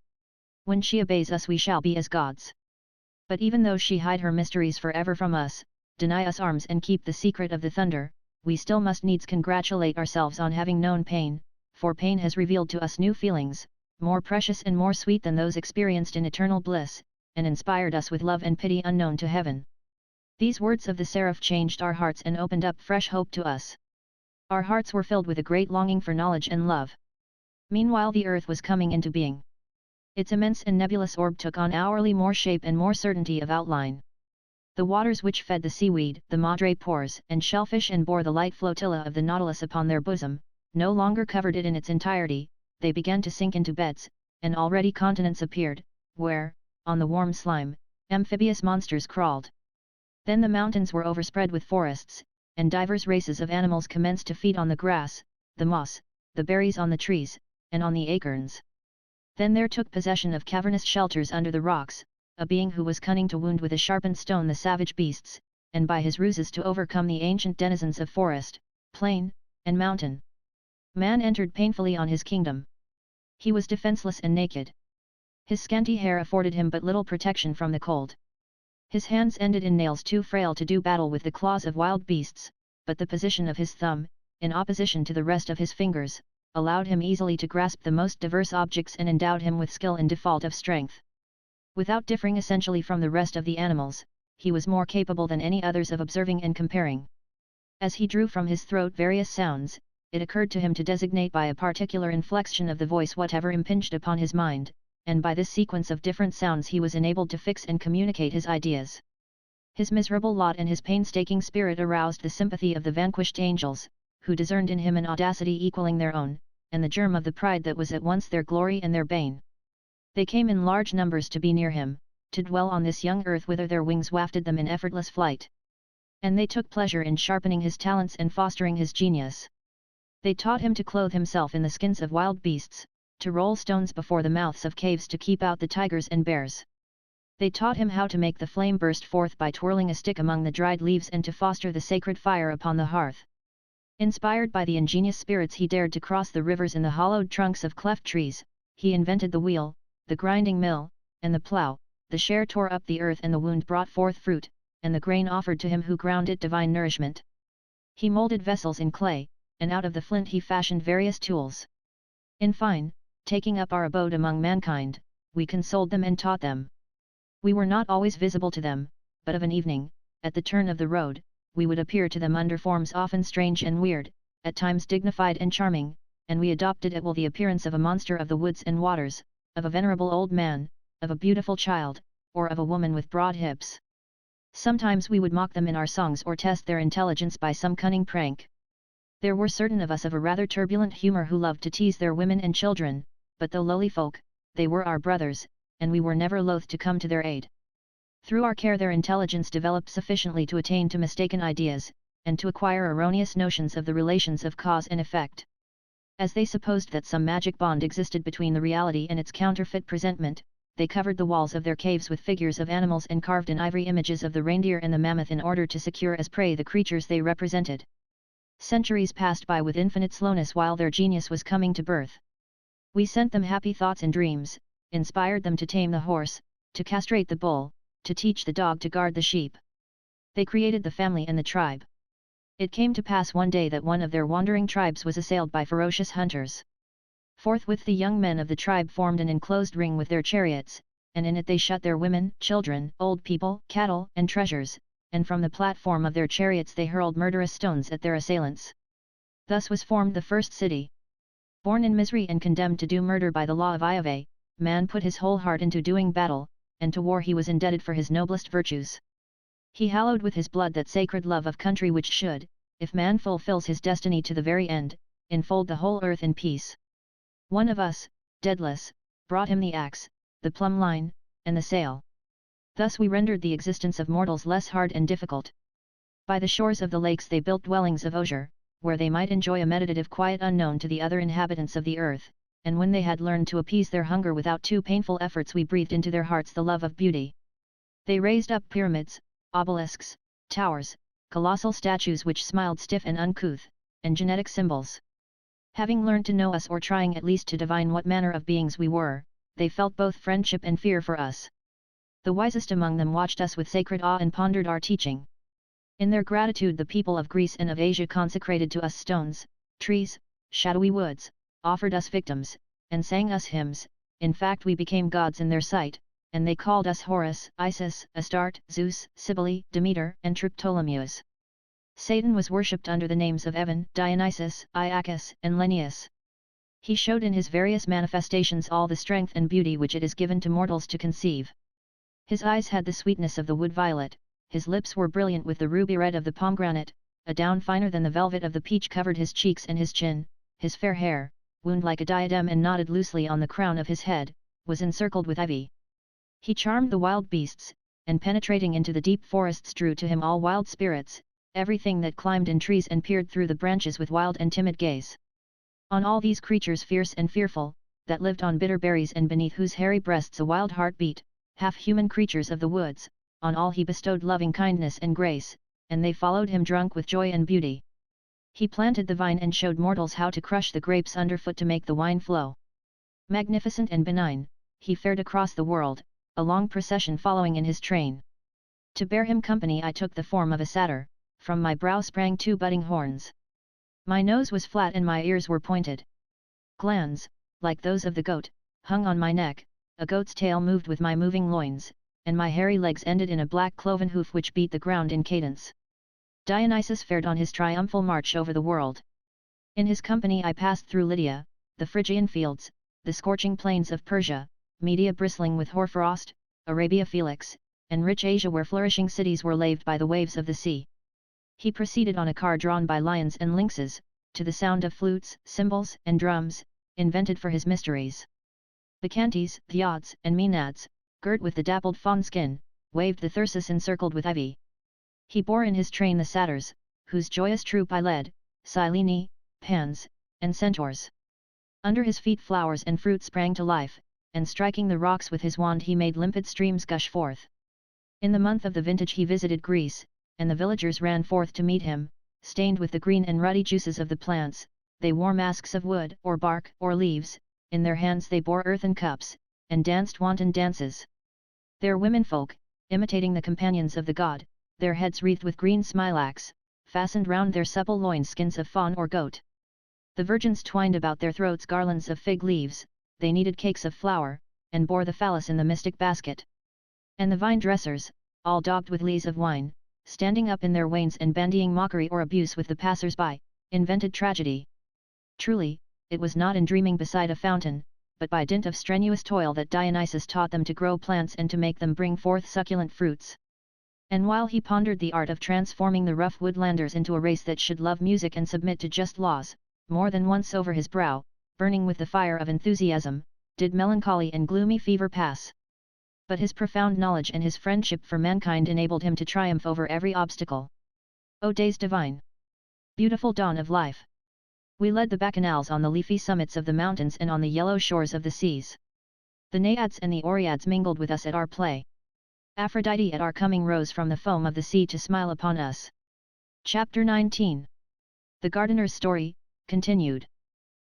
When she obeys us we shall be as gods. But even though she hide her mysteries forever from us, deny us arms and keep the secret of the thunder, we still must needs congratulate ourselves on having known pain, for pain has revealed to us new feelings, more precious and more sweet than those experienced in eternal bliss, and inspired us with love and pity unknown to heaven. These words of the seraph changed our hearts and opened up fresh hope to us. Our hearts were filled with a great longing for knowledge and love. Meanwhile the earth was coming into being. Its immense and nebulous orb took on hourly more shape and more certainty of outline. The waters which fed the seaweed, the madrepores and shellfish and bore the light flotilla of the Nautilus upon their bosom, no longer covered it in its entirety, they began to sink into beds, and already continents appeared, where, on the warm slime, amphibious monsters crawled. Then the mountains were overspread with forests, and divers races of animals commenced to feed on the grass, the moss, the berries on the trees, and on the acorns. Then there took possession of cavernous shelters under the rocks, a being who was cunning to wound with a sharpened stone the savage beasts, and by his ruses to overcome the ancient denizens of forest, plain, and mountain. Man entered painfully on his kingdom. He was defenseless and naked. His scanty hair afforded him but little protection from the cold. His hands ended in nails too frail to do battle with the claws of wild beasts, but the position of his thumb, in opposition to the rest of his fingers, allowed him easily to grasp the most diverse objects and endowed him with skill in default of strength. Without differing essentially from the rest of the animals, he was more capable than any others of observing and comparing. As he drew from his throat various sounds, it occurred to him to designate by a particular inflection of the voice whatever impinged upon his mind, and by this sequence of different sounds he was enabled to fix and communicate his ideas. His miserable lot and his painstaking spirit aroused the sympathy of the vanquished angels, who discerned in him an audacity equalling their own, and the germ of the pride that was at once their glory and their bane. They came in large numbers to be near him, to dwell on this young earth whither their wings wafted them in effortless flight. And they took pleasure in sharpening his talents and fostering his genius. They taught him to clothe himself in the skins of wild beasts, to roll stones before the mouths of caves to keep out the tigers and bears. They taught him how to make the flame burst forth by twirling a stick among the dried leaves and to foster the sacred fire upon the hearth. Inspired by the ingenious spirits he dared to cross the rivers in the hollowed trunks of cleft trees, he invented the wheel, the grinding mill, and the plough. The share tore up the earth and the wound brought forth fruit, and the grain offered to him who ground it divine nourishment. He molded vessels in clay, and out of the flint he fashioned various tools. In fine, taking up our abode among mankind, we consoled them and taught them. We were not always visible to them, but of an evening, at the turn of the road, we would appear to them under forms often strange and weird, at times dignified and charming, and we adopted at will the appearance of a monster of the woods and waters, of a venerable old man, of a beautiful child, or of a woman with broad hips. Sometimes we would mock them in our songs or test their intelligence by some cunning prank. There were certain of us of a rather turbulent humor who loved to tease their women and children, but though lowly folk, they were our brothers, and we were never loath to come to their aid. Through our care their intelligence developed sufficiently to attain to mistaken ideas, and to acquire erroneous notions of the relations of cause and effect. As they supposed that some magic bond existed between the reality and its counterfeit presentment, they covered the walls of their caves with figures of animals and carved in ivory images of the reindeer and the mammoth in order to secure as prey the creatures they represented. Centuries passed by with infinite slowness while their genius was coming to birth. We sent them happy thoughts and dreams, inspired them to tame the horse, to castrate the bull, to teach the dog to guard the sheep. They created the family and the tribe. It came to pass one day that one of their wandering tribes was assailed by ferocious hunters. Forthwith the young men of the tribe formed an enclosed ring with their chariots, and in it they shut their women, children, old people, cattle, and treasures, and from the platform of their chariots they hurled murderous stones at their assailants. Thus was formed the first city. Born in misery and condemned to do murder by the law of Iove, man put his whole heart into doing battle, and to war he was indebted for his noblest virtues. He hallowed with his blood that sacred love of country which should, if man fulfills his destiny to the very end, enfold the whole earth in peace. One of us, Daedalus, brought him the axe, the plumb line, and the sail. Thus we rendered the existence of mortals less hard and difficult. By the shores of the lakes they built dwellings of osier, where they might enjoy a meditative quiet unknown to the other inhabitants of the earth, and when they had learned to appease their hunger without too painful efforts we breathed into their hearts the love of beauty. They raised up pyramids, obelisks, towers, colossal statues which smiled stiff and uncouth, and genetic symbols. Having learned to know us or trying at least to divine what manner of beings we were, they felt both friendship and fear for us. The wisest among them watched us with sacred awe and pondered our teaching. In their gratitude the people of Greece and of Asia consecrated to us stones, trees, shadowy woods, offered us victims, and sang us hymns. In fact we became gods in their sight, and they called us Horus, Isis, Astarte, Zeus, Cybele, Demeter, and Triptolemus. Satan was worshipped under the names of Evan, Dionysus, Iacchus, and Lennius. He showed in his various manifestations all the strength and beauty which it is given to mortals to conceive. His eyes had the sweetness of the wood violet, his lips were brilliant with the ruby red of the pomegranate, a down finer than the velvet of the peach covered his cheeks and his chin, his fair hair, wound like a diadem and knotted loosely on the crown of his head, was encircled with ivy. He charmed the wild beasts, and penetrating into the deep forests drew to him all wild spirits, everything that climbed in trees and peered through the branches with wild and timid gaze. On all these creatures fierce and fearful, that lived on bitter berries and beneath whose hairy breasts a wild heart beat, half-human creatures of the woods, on all he bestowed loving kindness and grace, and they followed him drunk with joy and beauty. He planted the vine and showed mortals how to crush the grapes underfoot to make the wine flow. Magnificent and benign, he fared across the world, a long procession following in his train. To bear him company I took the form of a satyr, from my brow sprang 2 budding horns. My nose was flat and my ears were pointed. Glands, like those of the goat, hung on my neck, a goat's tail moved with my moving loins, and my hairy legs ended in a black cloven hoof which beat the ground in cadence. Dionysus fared on his triumphal march over the world. In his company I passed through Lydia, the Phrygian fields, the scorching plains of Persia, Media bristling with hoarfrost, Arabia Felix, and rich Asia where flourishing cities were laved by the waves of the sea. He proceeded on a car drawn by lions and lynxes, to the sound of flutes, cymbals, and drums, invented for his mysteries. Bacchantes, Thiods, and Maenads, girt with the dappled fawn skin, waved the thyrsus encircled with ivy. He bore in his train the satyrs, whose joyous troop I led, Silene, Pans, and Centaurs. Under his feet flowers and fruit sprang to life, and striking the rocks with his wand he made limpid streams gush forth. In the month of the vintage he visited Greece, and the villagers ran forth to meet him, stained with the green and ruddy juices of the plants. They wore masks of wood or bark or leaves, in their hands they bore earthen cups, and danced wanton dances. Their womenfolk, imitating the companions of the god, their heads wreathed with green smilax, fastened round their supple loins skins of fawn or goat. The virgins twined about their throats garlands of fig leaves, they kneaded cakes of flour, and bore the phallus in the mystic basket. And the vine dressers, all daubed with lees of wine, standing up in their wains and bandying mockery or abuse with the passers-by, invented tragedy. Truly, it was not in dreaming beside a fountain, but by dint of strenuous toil that Dionysus taught them to grow plants and to make them bring forth succulent fruits. And while he pondered the art of transforming the rough woodlanders into a race that should love music and submit to just laws, more than once over his brow, burning with the fire of enthusiasm, did melancholy and gloomy fever pass. But his profound knowledge and his friendship for mankind enabled him to triumph over every obstacle. O days divine! Beautiful dawn of life! We led the bacchanals on the leafy summits of the mountains and on the yellow shores of the seas. The Naiads and the Oreads mingled with us at our play. Aphrodite at our coming rose from the foam of the sea to smile upon us. Chapter 19. The Gardener's Story, continued.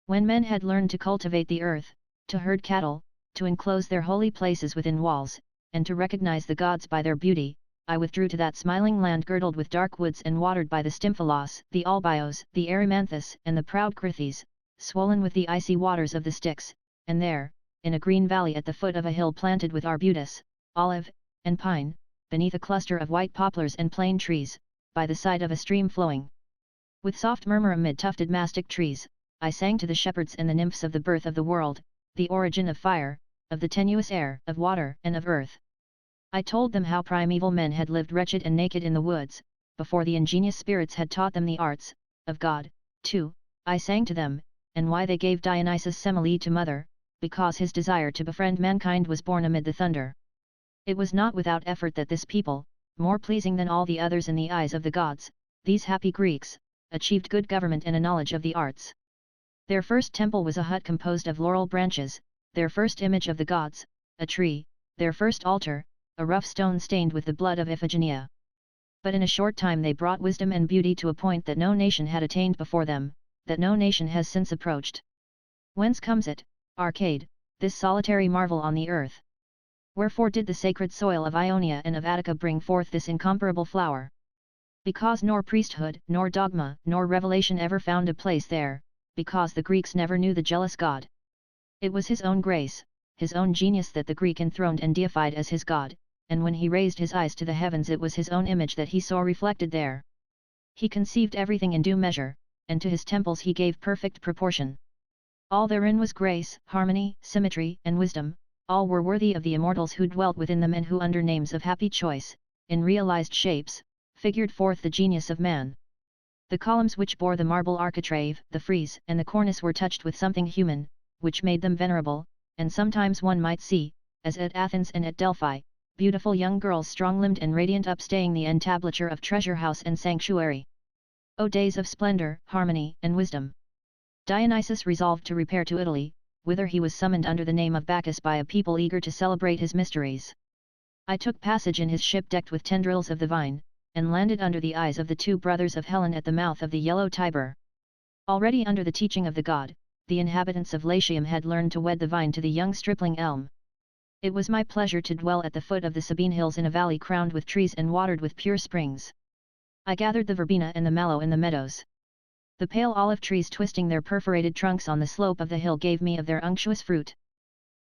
When men had learned to cultivate the earth, to herd cattle, to enclose their holy places within walls, and to recognize the gods by their beauty, I withdrew to that smiling land girdled with dark woods and watered by the Stymphalos, the Albios, the Erymanthus, and the proud Crythes, swollen with the icy waters of the Styx, and there, in a green valley at the foot of a hill planted with arbutus, olive, and pine, beneath a cluster of white poplars and plane trees, by the side of a stream flowing with soft murmur amid tufted mastic trees, I sang to the shepherds and the nymphs of the birth of the world, the origin of fire, of the tenuous air, of water and of earth. I told them how primeval men had lived wretched and naked in the woods, before the ingenious spirits had taught them the arts, of God, too, I sang to them, and why they gave Dionysus Semele to mother, because his desire to befriend mankind was born amid the thunder. It was not without effort that this people, more pleasing than all the others in the eyes of the gods, these happy Greeks, achieved good government and a knowledge of the arts. Their first temple was a hut composed of laurel branches, their first image of the gods, a tree, their first altar, a rough stone stained with the blood of Iphigenia. But in a short time they brought wisdom and beauty to a point that no nation had attained before them, that no nation has since approached. Whence comes it, Arcade, this solitary marvel on the earth? Wherefore did the sacred soil of Ionia and of Attica bring forth this incomparable flower? Because nor priesthood, nor dogma, nor revelation ever found a place there, because the Greeks never knew the jealous god. It was his own grace, his own genius that the Greek enthroned and deified as his god, and when he raised his eyes to the heavens it was his own image that he saw reflected there. He conceived everything in due measure, and to his temples he gave perfect proportion. All therein was grace, harmony, symmetry, and wisdom, all were worthy of the immortals who dwelt within them and who under names of happy choice, in realized shapes, figured forth the genius of man. The columns which bore the marble architrave, the frieze, and the cornice were touched with something human, which made them venerable, and sometimes one might see, as at Athens and at Delphi, beautiful young girls strong-limbed and radiant upstaying the entablature of treasure house and sanctuary. O days of splendor, harmony, and wisdom! Dionysus resolved to repair to Italy, whither he was summoned under the name of Bacchus by a people eager to celebrate his mysteries. I took passage in his ship decked with tendrils of the vine, and landed under the eyes of the two brothers of Helen at the mouth of the yellow Tiber. Already under the teaching of the god, the inhabitants of Latium had learned to wed the vine to the young stripling elm. It was my pleasure to dwell at the foot of the Sabine hills in a valley crowned with trees and watered with pure springs. I gathered the verbena and the mallow in the meadows. The pale olive trees twisting their perforated trunks on the slope of the hill gave me of their unctuous fruit.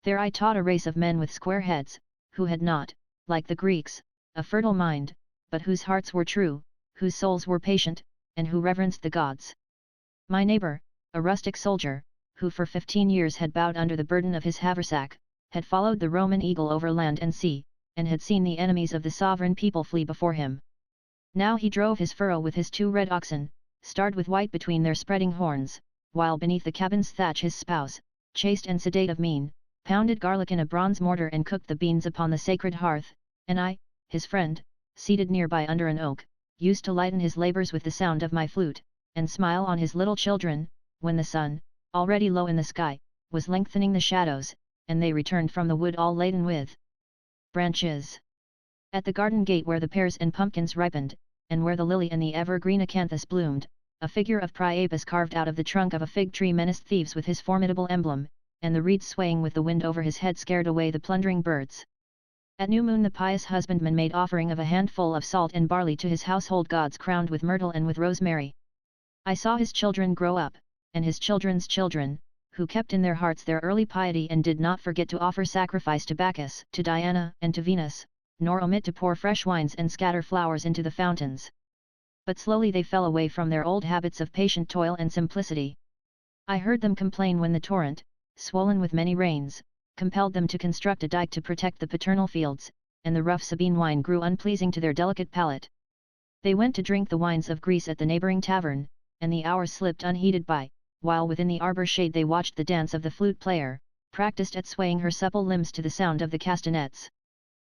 There I taught a race of men with square heads, who had not, like the Greeks, a fertile mind, but whose hearts were true, whose souls were patient, and who reverenced the gods. My neighbor, a rustic soldier, who for 15 years had bowed under the burden of his haversack, had followed the Roman eagle over land and sea, and had seen the enemies of the sovereign people flee before him. Now he drove his furrow with his 2 red oxen, starred with white between their spreading horns, while beneath the cabin's thatch his spouse, chaste and sedate of mien, pounded garlic in a bronze mortar and cooked the beans upon the sacred hearth, and I, his friend, seated nearby under an oak, used to lighten his labours with the sound of my flute, and smile on his little children, when the sun, already low in the sky, was lengthening the shadows, and they returned from the wood all laden with branches. At the garden gate where the pears and pumpkins ripened, and where the lily and the evergreen acanthus bloomed, a figure of Priapus carved out of the trunk of a fig tree menaced thieves with his formidable emblem, and the reeds swaying with the wind over his head scared away the plundering birds. At new moon the pious husbandman made offering of a handful of salt and barley to his household gods crowned with myrtle and with rosemary. I saw his children grow up, and his children's children, who kept in their hearts their early piety and did not forget to offer sacrifice to Bacchus, to Diana, and to Venus, nor omit to pour fresh wines and scatter flowers into the fountains. But slowly they fell away from their old habits of patient toil and simplicity. I heard them complain when the torrent, swollen with many rains, compelled them to construct a dike to protect the paternal fields, and the rough Sabine wine grew unpleasing to their delicate palate. They went to drink the wines of Greece at the neighbouring tavern, and the hours slipped unheeded by, while within the arbour shade they watched the dance of the flute player, practised at swaying her supple limbs to the sound of the castanets.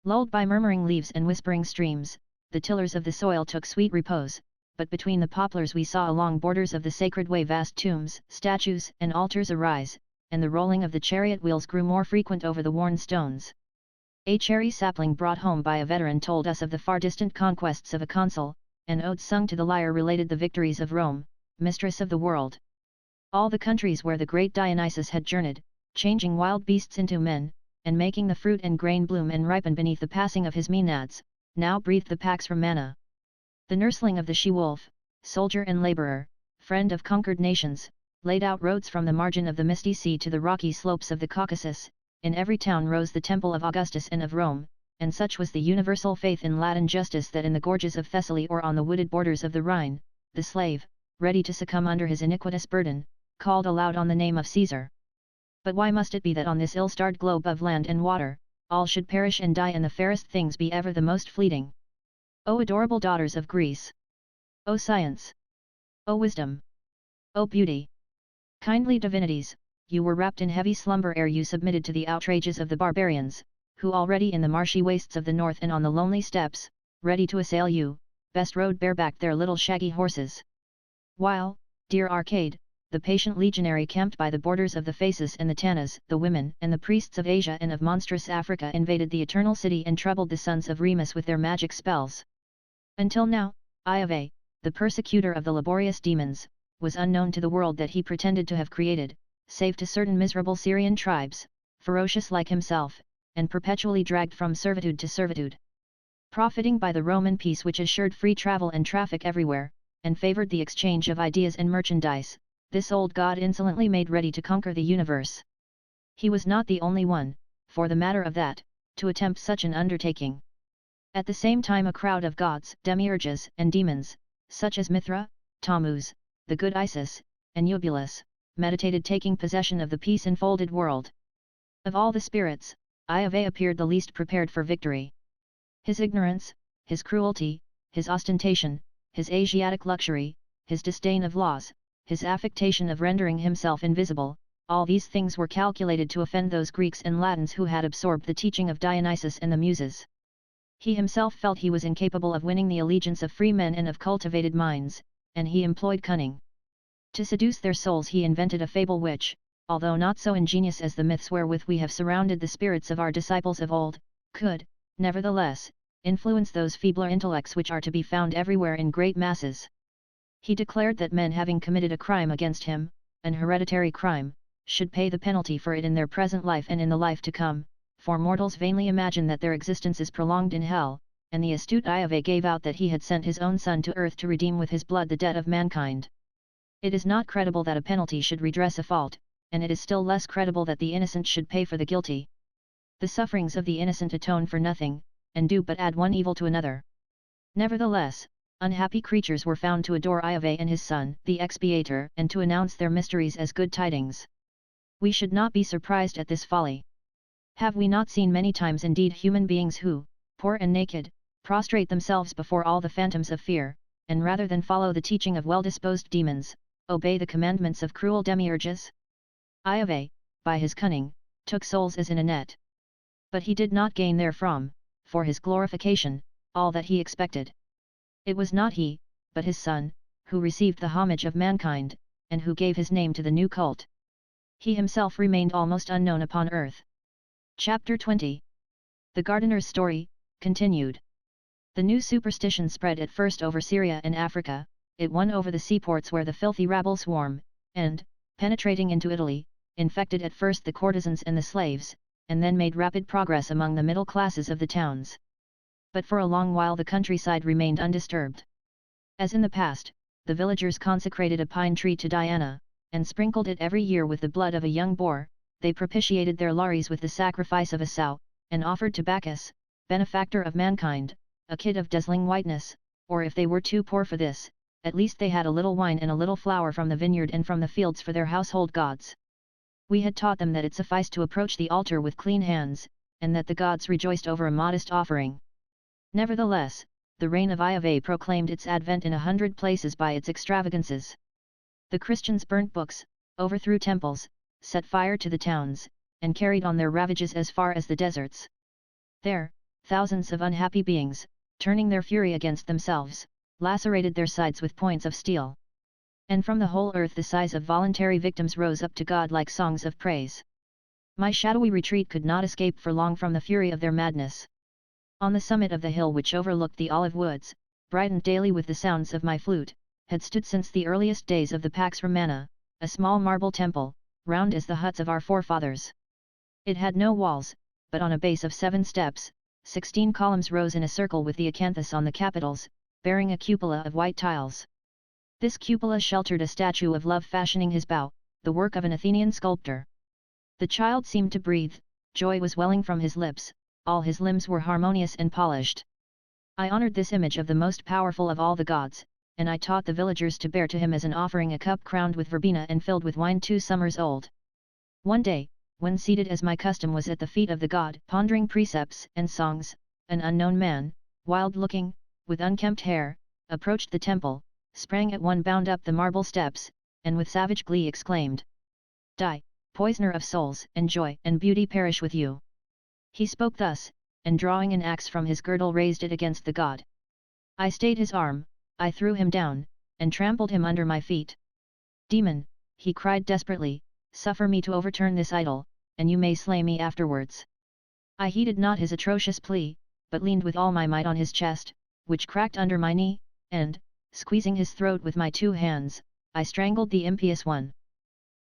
Lulled by murmuring leaves and whispering streams, the tillers of the soil took sweet repose, but between the poplars we saw along borders of the sacred way vast tombs, statues, and altars arise, and the rolling of the chariot wheels grew more frequent over the worn stones. A cherry sapling brought home by a veteran told us of the far distant conquests of a consul, and odes sung to the lyre related the victories of Rome, mistress of the world. All the countries where the great Dionysus had journeyed, changing wild beasts into men, and making the fruit and grain bloom and ripen beneath the passing of his maenads, now breathed the pax romana. The nursling of the she-wolf, soldier and labourer, friend of conquered nations, laid out roads from the margin of the misty sea to the rocky slopes of the Caucasus. In every town rose the temple of Augustus and of Rome, and such was the universal faith in Latin justice that in the gorges of Thessaly or on the wooded borders of the Rhine, the slave, ready to succumb under his iniquitous burden, called aloud on the name of Caesar. But why must it be that on this ill-starred globe of land and water, all should perish and die and the fairest things be ever the most fleeting? O adorable daughters of Greece! O science! O wisdom! O beauty! Kindly divinities, you were wrapped in heavy slumber ere you submitted to the outrages of the barbarians, who already in the marshy wastes of the north and on the lonely steppes, ready to assail you, best rode barebacked their little shaggy horses. While, dear Arcade, the patient legionary camped by the borders of the Phasis and the Tannas, the women and the priests of Asia and of monstrous Africa invaded the eternal city and troubled the sons of Remus with their magic spells. Until now, Iove, the persecutor of the laborious demons, was unknown to the world that he pretended to have created, save to certain miserable Syrian tribes, ferocious like himself, and perpetually dragged from servitude to servitude. Profiting by the Roman peace which assured free travel and traffic everywhere, and favoured the exchange of ideas and merchandise, this old god insolently made ready to conquer the universe. He was not the only one, for the matter of that, to attempt such an undertaking. At the same time a crowd of gods, demiurges, and demons, such as Mithra, Tammuz, the good Isis, and Eubulus, meditated taking possession of the peace-enfolded world. Of all the spirits, Iove appeared the least prepared for victory. His ignorance, his cruelty, his ostentation, his Asiatic luxury, his disdain of laws, his affectation of rendering himself invisible, all these things were calculated to offend those Greeks and Latins who had absorbed the teaching of Dionysus and the Muses. He himself felt he was incapable of winning the allegiance of free men and of cultivated minds, and he employed cunning. To seduce their souls he invented a fable which, although not so ingenious as the myths wherewith we have surrounded the spirits of our disciples of old, could, nevertheless, influence those feebler intellects which are to be found everywhere in great masses. He declared that men having committed a crime against him, an hereditary crime, should pay the penalty for it in their present life and in the life to come, for mortals vainly imagine that their existence is prolonged in hell, and the astute Iove gave out that he had sent his own son to earth to redeem with his blood the debt of mankind. It is not credible that a penalty should redress a fault, and it is still less credible that the innocent should pay for the guilty. The sufferings of the innocent atone for nothing, and do but add one evil to another. Nevertheless, unhappy creatures were found to adore Iove and his son, the expiator, and to announce their mysteries as good tidings. We should not be surprised at this folly. Have we not seen many times indeed human beings who, poor and naked, prostrate themselves before all the phantoms of fear, and rather than follow the teaching of well-disposed demons, obey the commandments of cruel demiurges? Iove, by his cunning, took souls as in a net. But he did not gain therefrom, for his glorification, all that he expected. It was not he, but his son, who received the homage of mankind, and who gave his name to the new cult. He himself remained almost unknown upon earth. Chapter 20. The Gardener's Story, continued. The new superstition spread at first over Syria and Africa, it won over the seaports where the filthy rabble swarm, and, penetrating into Italy, infected at first the courtesans and the slaves, and then made rapid progress among the middle classes of the towns. But for a long while the countryside remained undisturbed. As in the past, the villagers consecrated a pine tree to Diana, and sprinkled it every year with the blood of a young boar, they propitiated their lares with the sacrifice of a sow, and offered to Bacchus, benefactor of mankind, a kid of dazzling whiteness, or if they were too poor for this, at least they had a little wine and a little flour from the vineyard and from the fields for their household gods. We had taught them that it sufficed to approach the altar with clean hands, and that the gods rejoiced over a modest offering. Nevertheless, the reign of Iove proclaimed its advent in 100 places by its extravagances. The Christians burnt books, overthrew temples, set fire to the towns, and carried on their ravages as far as the deserts. There, thousands of unhappy beings, turning their fury against themselves, lacerated their sides with points of steel. And from the whole earth the sighs of voluntary victims rose up to God like songs of praise. My shadowy retreat could not escape for long from the fury of their madness. On the summit of the hill which overlooked the olive woods, brightened daily with the sounds of my flute, had stood since the earliest days of the Pax Romana, a small marble temple, round as the huts of our forefathers. It had no walls, but on a base of 7 steps, 16 columns rose in a circle with the acanthus on the capitals, bearing a cupola of white tiles. This cupola sheltered a statue of Love fashioning his bow, the work of an Athenian sculptor. The child seemed to breathe, joy was welling from his lips, all his limbs were harmonious and polished. I honored this image of the most powerful of all the gods, and I taught the villagers to bear to him as an offering a cup crowned with verbena and filled with wine 2 summers old. One day, when seated as my custom was at the feet of the god, pondering precepts and songs, an unknown man, wild-looking, with unkempt hair, approached the temple, sprang at one bound up the marble steps, and with savage glee exclaimed, "Die, poisoner of souls, and joy and beauty perish with you." He spoke thus, and drawing an axe from his girdle raised it against the god. I stayed his arm, I threw him down, and trampled him under my feet. "Demon," he cried desperately, "suffer me to overturn this idol, and you may slay me afterwards." I heeded not his atrocious plea, but leaned with all my might on his chest, which cracked under my knee, and, squeezing his throat with my 2 hands, I strangled the impious one.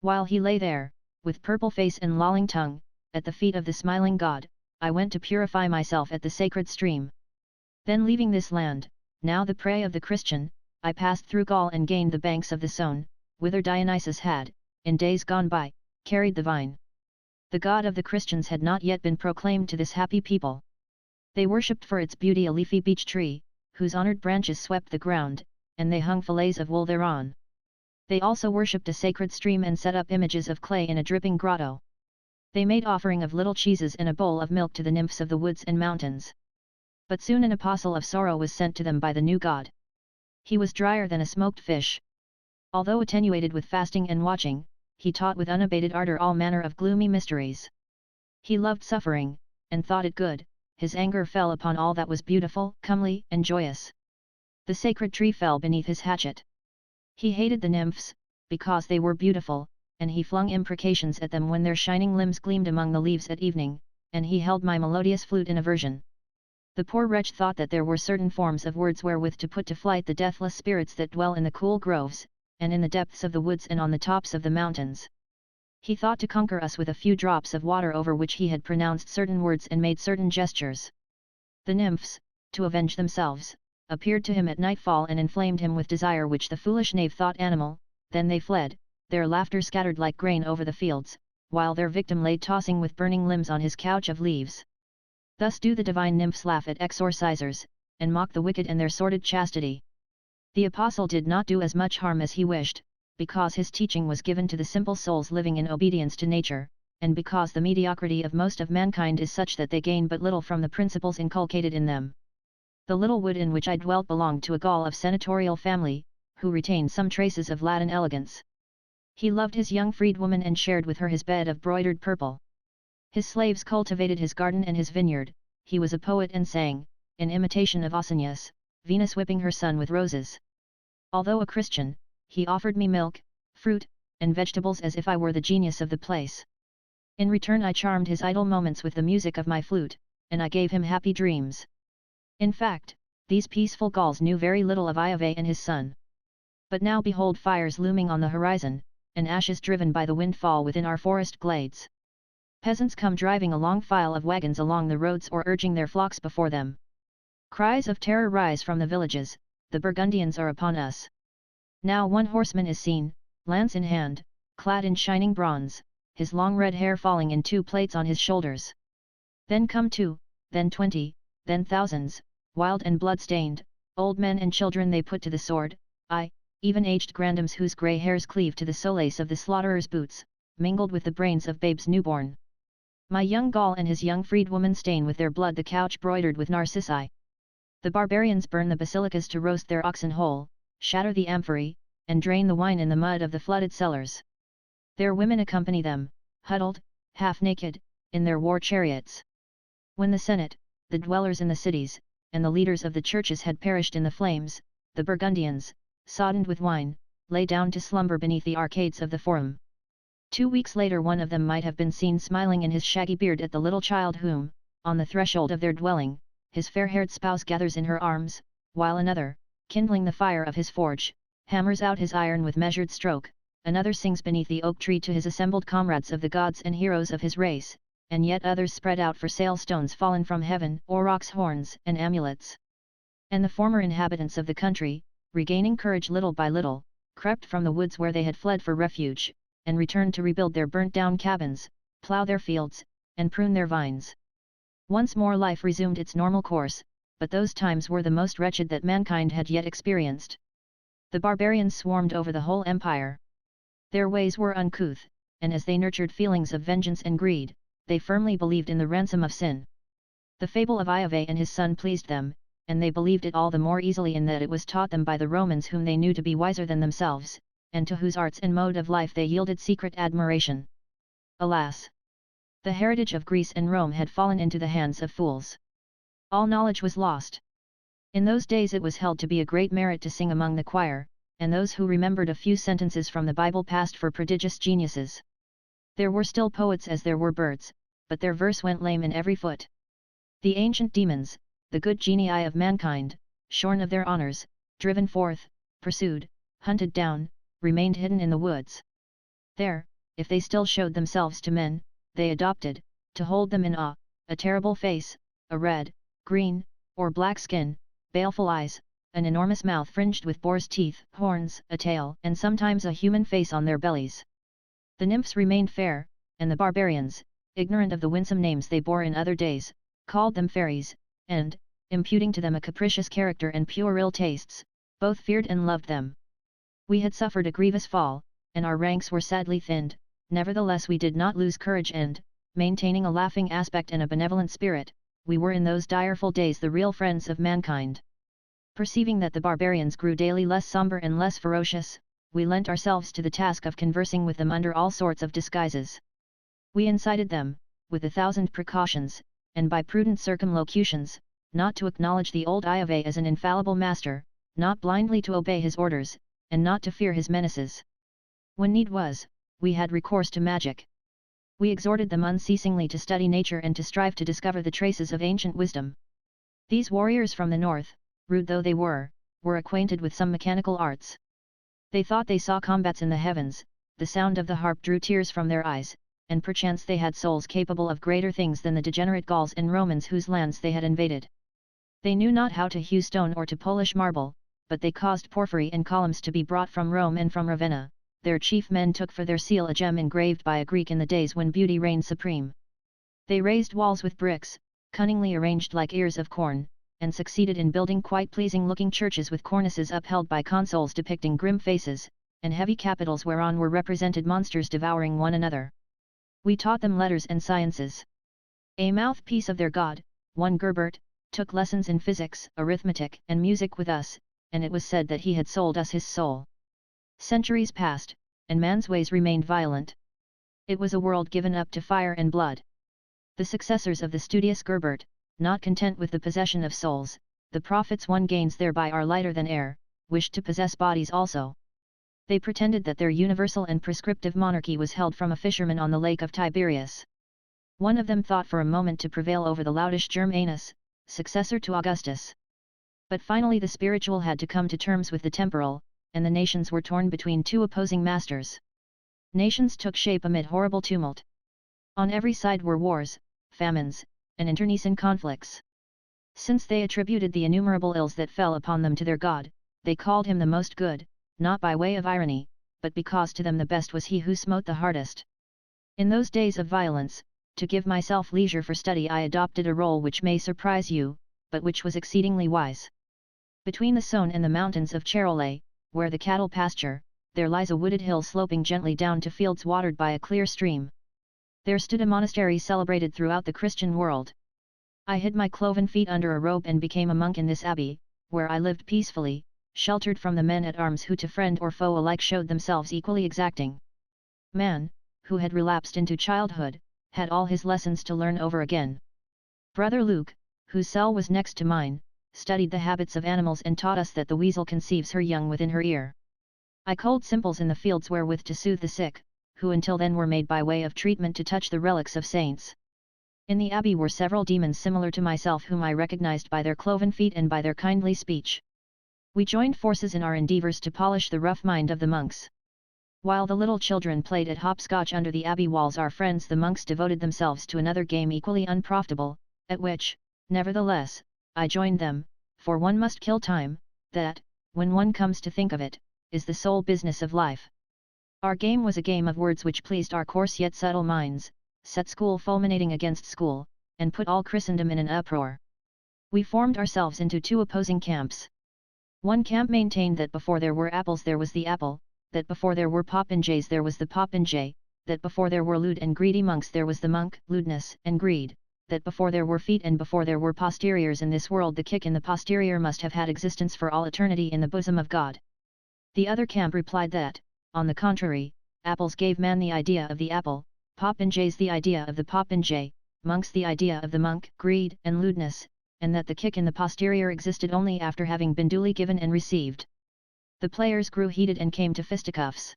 While he lay there, with purple face and lolling tongue, at the feet of the smiling god, I went to purify myself at the sacred stream. Then leaving this land, now the prey of the Christian, I passed through Gaul and gained the banks of the Saône, whither Dionysus had, in days gone by, carried the vine. The god of the Christians had not yet been proclaimed to this happy people. They worshipped for its beauty a leafy beech tree, whose honoured branches swept the ground, and they hung fillets of wool thereon. They also worshipped a sacred stream and set up images of clay in a dripping grotto. They made offering of little cheeses and a bowl of milk to the nymphs of the woods and mountains. But soon an apostle of sorrow was sent to them by the new god. He was drier than a smoked fish. Although attenuated with fasting and watching, he taught with unabated ardor all manner of gloomy mysteries. He loved suffering, and thought it good. His anger fell upon all that was beautiful, comely, and joyous. The sacred tree fell beneath his hatchet. He hated the nymphs, because they were beautiful, and he flung imprecations at them when their shining limbs gleamed among the leaves at evening, and he held my melodious flute in aversion. The poor wretch thought that there were certain forms of words wherewith to put to flight the deathless spirits that dwell in the cool groves, and in the depths of the woods and on the tops of the mountains. He thought to conquer us with a few drops of water over which he had pronounced certain words and made certain gestures. The nymphs, to avenge themselves, appeared to him at nightfall and inflamed him with desire which the foolish knave thought animal. Then they fled, their laughter scattered like grain over the fields, while their victim lay tossing with burning limbs on his couch of leaves. Thus do the divine nymphs laugh at exorcisers, and mock the wicked and their sordid chastity. The apostle did not do as much harm as he wished, because his teaching was given to the simple souls living in obedience to nature, and because the mediocrity of most of mankind is such that they gain but little from the principles inculcated in them. The little wood in which I dwelt belonged to a Gaul of senatorial family, who retained some traces of Latin elegance. He loved his young freedwoman and shared with her his bed of broidered purple. His slaves cultivated his garden and his vineyard. He was a poet and sang, in imitation of Ausonius, Venus whipping her son with roses. Although a Christian, he offered me milk, fruit, and vegetables as if I were the genius of the place. In return I charmed his idle moments with the music of my flute, and I gave him happy dreams. In fact, these peaceful Gauls knew very little of Iove and his son. But now behold fires looming on the horizon, and ashes driven by the wind fall within our forest glades. Peasants come driving a long file of wagons along the roads or urging their flocks before them. Cries of terror rise from the villages, the Burgundians are upon us. Now one horseman is seen, lance in hand, clad in shining bronze, his long red hair falling in 2 plaits on his shoulders. Then come 2, then 20, then thousands, wild and blood-stained, old men and children they put to the sword, aye, even aged grandams whose grey hairs cleave to the solace of the slaughterer's boots, mingled with the brains of babes newborn. My young Gaul and his young freedwoman stain with their blood the couch broidered with narcissi. The barbarians burn the basilicas to roast their oxen whole, shatter the amphorae, and drain the wine in the mud of the flooded cellars. Their women accompany them, huddled, half-naked, in their war chariots. When the Senate, the dwellers in the cities, and the leaders of the churches had perished in the flames, the Burgundians, soddened with wine, lay down to slumber beneath the arcades of the Forum. 2 weeks later one of them might have been seen smiling in his shaggy beard at the little child whom, on the threshold of their dwelling, his fair-haired spouse gathers in her arms, while another, kindling the fire of his forge, hammers out his iron with measured stroke, another sings beneath the oak tree to his assembled comrades of the gods and heroes of his race, and yet others spread out for sale stones fallen from heaven or roc's horns and amulets. And the former inhabitants of the country, regaining courage little by little, crept from the woods where they had fled for refuge, and returned to rebuild their burnt-down cabins, plough their fields, and prune their vines. Once more life resumed its normal course, but those times were the most wretched that mankind had yet experienced. The barbarians swarmed over the whole empire. Their ways were uncouth, and as they nurtured feelings of vengeance and greed, they firmly believed in the ransom of sin. The fable of Iove and his son pleased them, and they believed it all the more easily in that it was taught them by the Romans whom they knew to be wiser than themselves, and to whose arts and mode of life they yielded secret admiration. Alas! The heritage of Greece and Rome had fallen into the hands of fools. All knowledge was lost. In those days it was held to be a great merit to sing among the choir, and those who remembered a few sentences from the Bible passed for prodigious geniuses. There were still poets as there were birds, but their verse went lame in every foot. The ancient demons, the good genii of mankind, shorn of their honours, driven forth, pursued, hunted down, remained hidden in the woods. There, if they still showed themselves to men, they adopted, to hold them in awe, a terrible face, a red, green, or black skin, baleful eyes, an enormous mouth fringed with boar's teeth, horns, a tail, and sometimes a human face on their bellies. The nymphs remained fair, and the barbarians, ignorant of the winsome names they bore in other days, called them fairies, and, imputing to them a capricious character and puerile tastes, both feared and loved them. We had suffered a grievous fall, and our ranks were sadly thinned, nevertheless we did not lose courage and, maintaining a laughing aspect and a benevolent spirit, we were in those direful days the real friends of mankind. Perceiving that the barbarians grew daily less somber and less ferocious, we lent ourselves to the task of conversing with them under all sorts of disguises. We incited them, with 1,000 precautions, and by prudent circumlocutions, not to acknowledge the old Iove as an infallible master, not blindly to obey his orders, and not to fear his menaces. When need was, we had recourse to magic. We exhorted them unceasingly to study nature and to strive to discover the traces of ancient wisdom. These warriors from the north, rude though they were acquainted with some mechanical arts. They thought they saw combats in the heavens, the sound of the harp drew tears from their eyes, and perchance they had souls capable of greater things than the degenerate Gauls and Romans whose lands they had invaded. They knew not how to hew stone or to polish marble, but they caused porphyry and columns to be brought from Rome and from Ravenna. Their chief men took for their seal a gem engraved by a Greek in the days when beauty reigned supreme. They raised walls with bricks, cunningly arranged like ears of corn, and succeeded in building quite pleasing-looking churches with cornices upheld by consoles depicting grim faces, and heavy capitals whereon were represented monsters devouring one another. We taught them letters and sciences. A mouthpiece of their god, one Gerbert, took lessons in physics, arithmetic, and music with us, and it was said that he had sold us his soul. Centuries passed, and man's ways remained violent. It was a world given up to fire and blood. The successors of the studious Gerbert, not content with the possession of souls, the profits one gains thereby are lighter than air, wished to possess bodies also. They pretended that their universal and prescriptive monarchy was held from a fisherman on the lake of Tiberias. One of them thought for a moment to prevail over the loutish Germanus, successor to Augustus. But finally the spiritual had to come to terms with the temporal, and the nations were torn between two opposing masters. Nations took shape amid horrible tumult. On every side were wars, famines, and internecine conflicts. Since they attributed the innumerable ills that fell upon them to their God, they called him the most good, not by way of irony, but because to them the best was he who smote the hardest. In those days of violence, to give myself leisure for study I adopted a role which may surprise you, but which was exceedingly wise. Between the Saône and the mountains of Charolais, where the cattle pasture, there lies a wooded hill sloping gently down to fields watered by a clear stream. There stood a monastery celebrated throughout the Christian world. I hid my cloven feet under a robe and became a monk in this abbey, where I lived peacefully, sheltered from the men at arms who to friend or foe alike showed themselves equally exacting. Man, who had relapsed into childhood, had all his lessons to learn over again. Brother Luke, whose cell was next to mine, studied the habits of animals and taught us that the weasel conceives her young within her ear. I culled simples in the fields wherewith to soothe the sick, who until then were made by way of treatment to touch the relics of saints. In the abbey were several demons similar to myself whom I recognized by their cloven feet and by their kindly speech. We joined forces in our endeavours to polish the rough mind of the monks. While the little children played at hopscotch under the abbey walls, our friends the monks devoted themselves to another game equally unprofitable, at which, nevertheless, I joined them, for one must kill time, that, when one comes to think of it, is the sole business of life. Our game was a game of words which pleased our coarse yet subtle minds, set school fulminating against school, and put all Christendom in an uproar. We formed ourselves into two opposing camps. One camp maintained that before there were apples there was the apple, that before there were popinjays there was the popinjay, that before there were lewd and greedy monks there was the monk, lewdness and greed, that before there were feet and before there were posteriors in this world the kick in the posterior must have had existence for all eternity in the bosom of God. The other camp replied that, on the contrary, apples gave man the idea of the apple, popinjays the idea of the popinjay, monks the idea of the monk, greed and lewdness, and that the kick in the posterior existed only after having been duly given and received. The players grew heated and came to fisticuffs.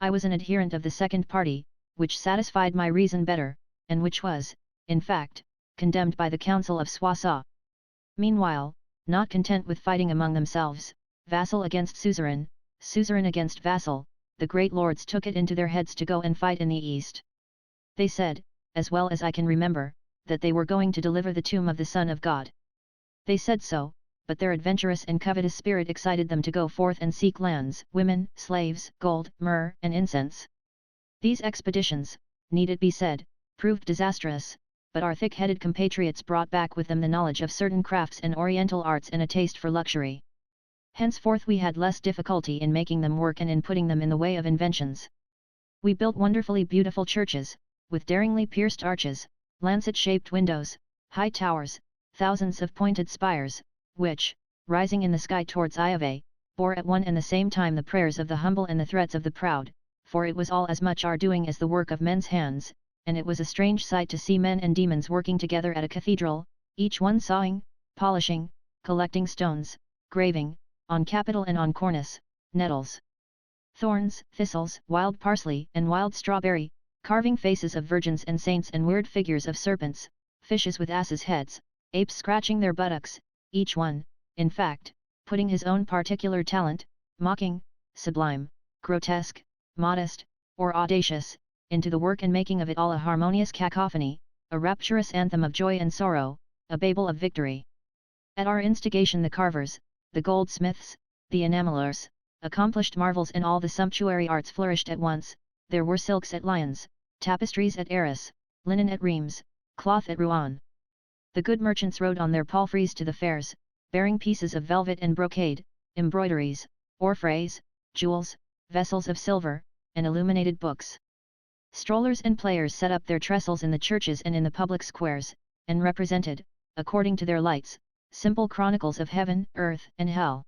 I was an adherent of the second party, which satisfied my reason better, and which was, in fact, condemned by the Council of Soissons. Meanwhile, not content with fighting among themselves, vassal against suzerain, suzerain against vassal, the great lords took it into their heads to go and fight in the east. They said, as well as I can remember, that they were going to deliver the tomb of the Son of God. They said so, but their adventurous and covetous spirit excited them to go forth and seek lands, women, slaves, gold, myrrh, and incense. These expeditions, need it be said, proved disastrous, but our thick-headed compatriots brought back with them the knowledge of certain crafts and oriental arts and a taste for luxury. Henceforth we had less difficulty in making them work and in putting them in the way of inventions. We built wonderfully beautiful churches, with daringly pierced arches, lancet-shaped windows, high towers, thousands of pointed spires, which, rising in the sky towards Iave, bore at one and the same time the prayers of the humble and the threats of the proud, for it was all as much our doing as the work of men's hands, and it was a strange sight to see men and demons working together at a cathedral, each one sawing, polishing, collecting stones, graving, on capital and on cornice, nettles, thorns, thistles, wild parsley and wild strawberry, carving faces of virgins and saints and weird figures of serpents, fishes with asses' heads, apes scratching their buttocks, each one, in fact, putting his own particular talent, mocking, sublime, grotesque, modest, or audacious, into the work and making of it all a harmonious cacophony, a rapturous anthem of joy and sorrow, a babel of victory. At our instigation the carvers, the goldsmiths, the enamelers, accomplished marvels in all the sumptuary arts flourished at once. There were silks at Lyons, tapestries at Arras, linen at Reims, cloth at Rouen. The good merchants rode on their palfreys to the fairs, bearing pieces of velvet and brocade, embroideries, orfrays, jewels, vessels of silver, and illuminated books. Strollers and players set up their trestles in the churches and in the public squares, and represented, according to their lights, simple chronicles of heaven, earth, and hell.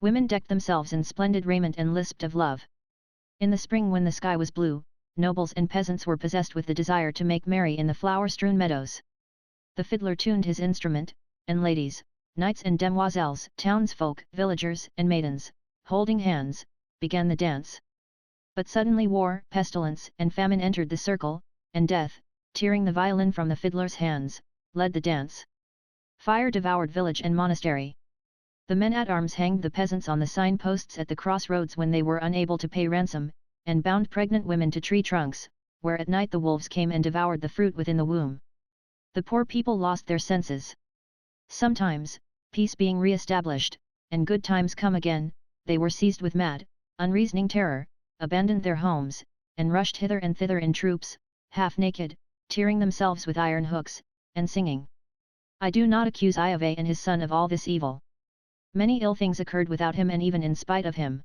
Women decked themselves in splendid raiment and lisped of love. In the spring when the sky was blue, nobles and peasants were possessed with the desire to make merry in the flower-strewn meadows. The fiddler tuned his instrument, and ladies, knights and demoiselles, townsfolk, villagers and maidens, holding hands, began the dance. But suddenly war, pestilence and famine entered the circle, and death, tearing the violin from the fiddler's hands, led the dance. Fire devoured village and monastery. The men-at-arms hanged the peasants on the signposts at the crossroads when they were unable to pay ransom, and bound pregnant women to tree trunks, where at night the wolves came and devoured the fruit within the womb. The poor people lost their senses. Sometimes, peace being re-established, and good times come again, they were seized with mad, unreasoning terror, abandoned their homes, and rushed hither and thither in troops, half naked, tearing themselves with iron hooks, and singing. I do not accuse Iave and his son of all this evil. Many ill things occurred without him and even in spite of him.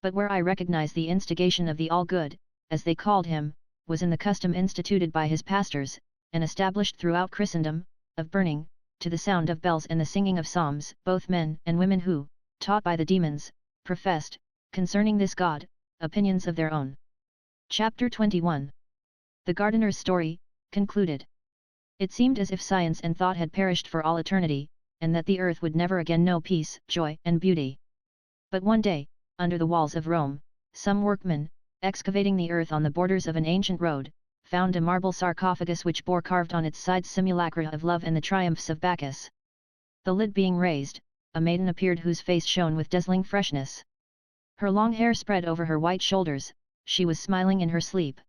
But where I recognize the instigation of the all-good, as they called him, was in the custom instituted by his pastors, and established throughout Christendom, of burning, to the sound of bells and the singing of psalms, both men and women who, taught by the demons, professed, concerning this god, opinions of their own. Chapter 21. The Gardener's Story, concluded. It seemed as if science and thought had perished for all eternity, and that the earth would never again know peace, joy and beauty. But one day, under the walls of Rome, some workmen, excavating the earth on the borders of an ancient road, found a marble sarcophagus which bore carved on its sides simulacra of love and the triumphs of Bacchus. The lid being raised, a maiden appeared whose face shone with dazzling freshness. Her long hair spread over her white shoulders, she was smiling in her sleep.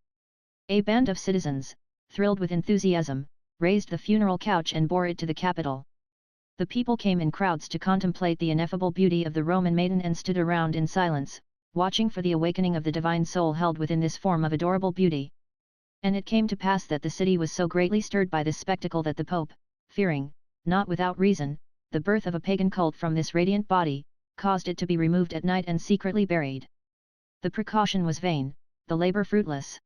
A band of citizens, thrilled with enthusiasm, raised the funeral couch and bore it to the Capitol. The people came in crowds to contemplate the ineffable beauty of the Roman maiden and stood around in silence, watching for the awakening of the divine soul held within this form of adorable beauty. And it came to pass that the city was so greatly stirred by this spectacle that the Pope, fearing, not without reason, the birth of a pagan cult from this radiant body, caused it to be removed at night and secretly buried. The precaution was vain, the labor fruitless.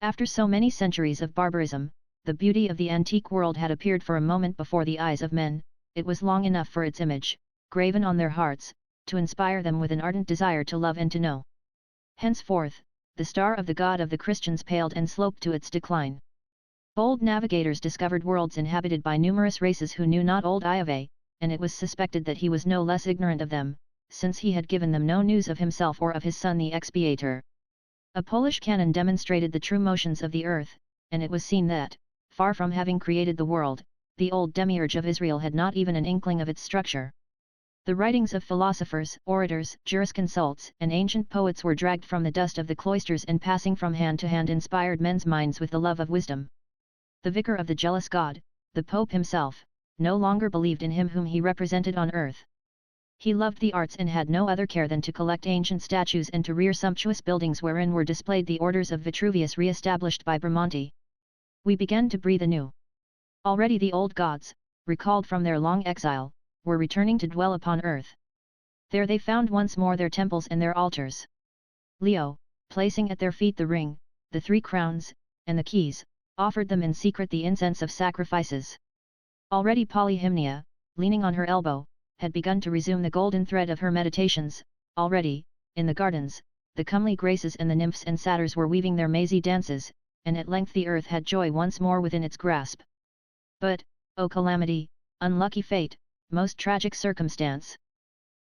After so many centuries of barbarism, the beauty of the antique world had appeared for a moment before the eyes of men. It was long enough for its image, graven on their hearts, to inspire them with an ardent desire to love and to know. Henceforth, the star of the God of the Christians paled and sloped to its decline. Bold navigators discovered worlds inhabited by numerous races who knew not old Iave, and it was suspected that he was no less ignorant of them, since he had given them no news of himself or of his son the expiator. A Polish cannon demonstrated the true motions of the earth, and it was seen that, far from having created the world, the old demiurge of Israel had not even an inkling of its structure. The writings of philosophers, orators, jurisconsults, and ancient poets were dragged from the dust of the cloisters and passing from hand to hand inspired men's minds with the love of wisdom. The vicar of the jealous God, the Pope himself, no longer believed in him whom he represented on earth. He loved the arts and had no other care than to collect ancient statues and to rear sumptuous buildings wherein were displayed the orders of Vitruvius re-established by Bramante. We began to breathe anew. Already the old gods, recalled from their long exile, were returning to dwell upon earth. There they found once more their temples and their altars. Leo, placing at their feet the ring, the 3 crowns, and the keys, offered them in secret the incense of sacrifices. Already Polyhymnia, leaning on her elbow, had begun to resume the golden thread of her meditations. Already, in the gardens, the comely graces and the nymphs and satyrs were weaving their mazy dances, and at length the earth had joy once more within its grasp. But, oh calamity, unlucky fate, most tragic circumstance!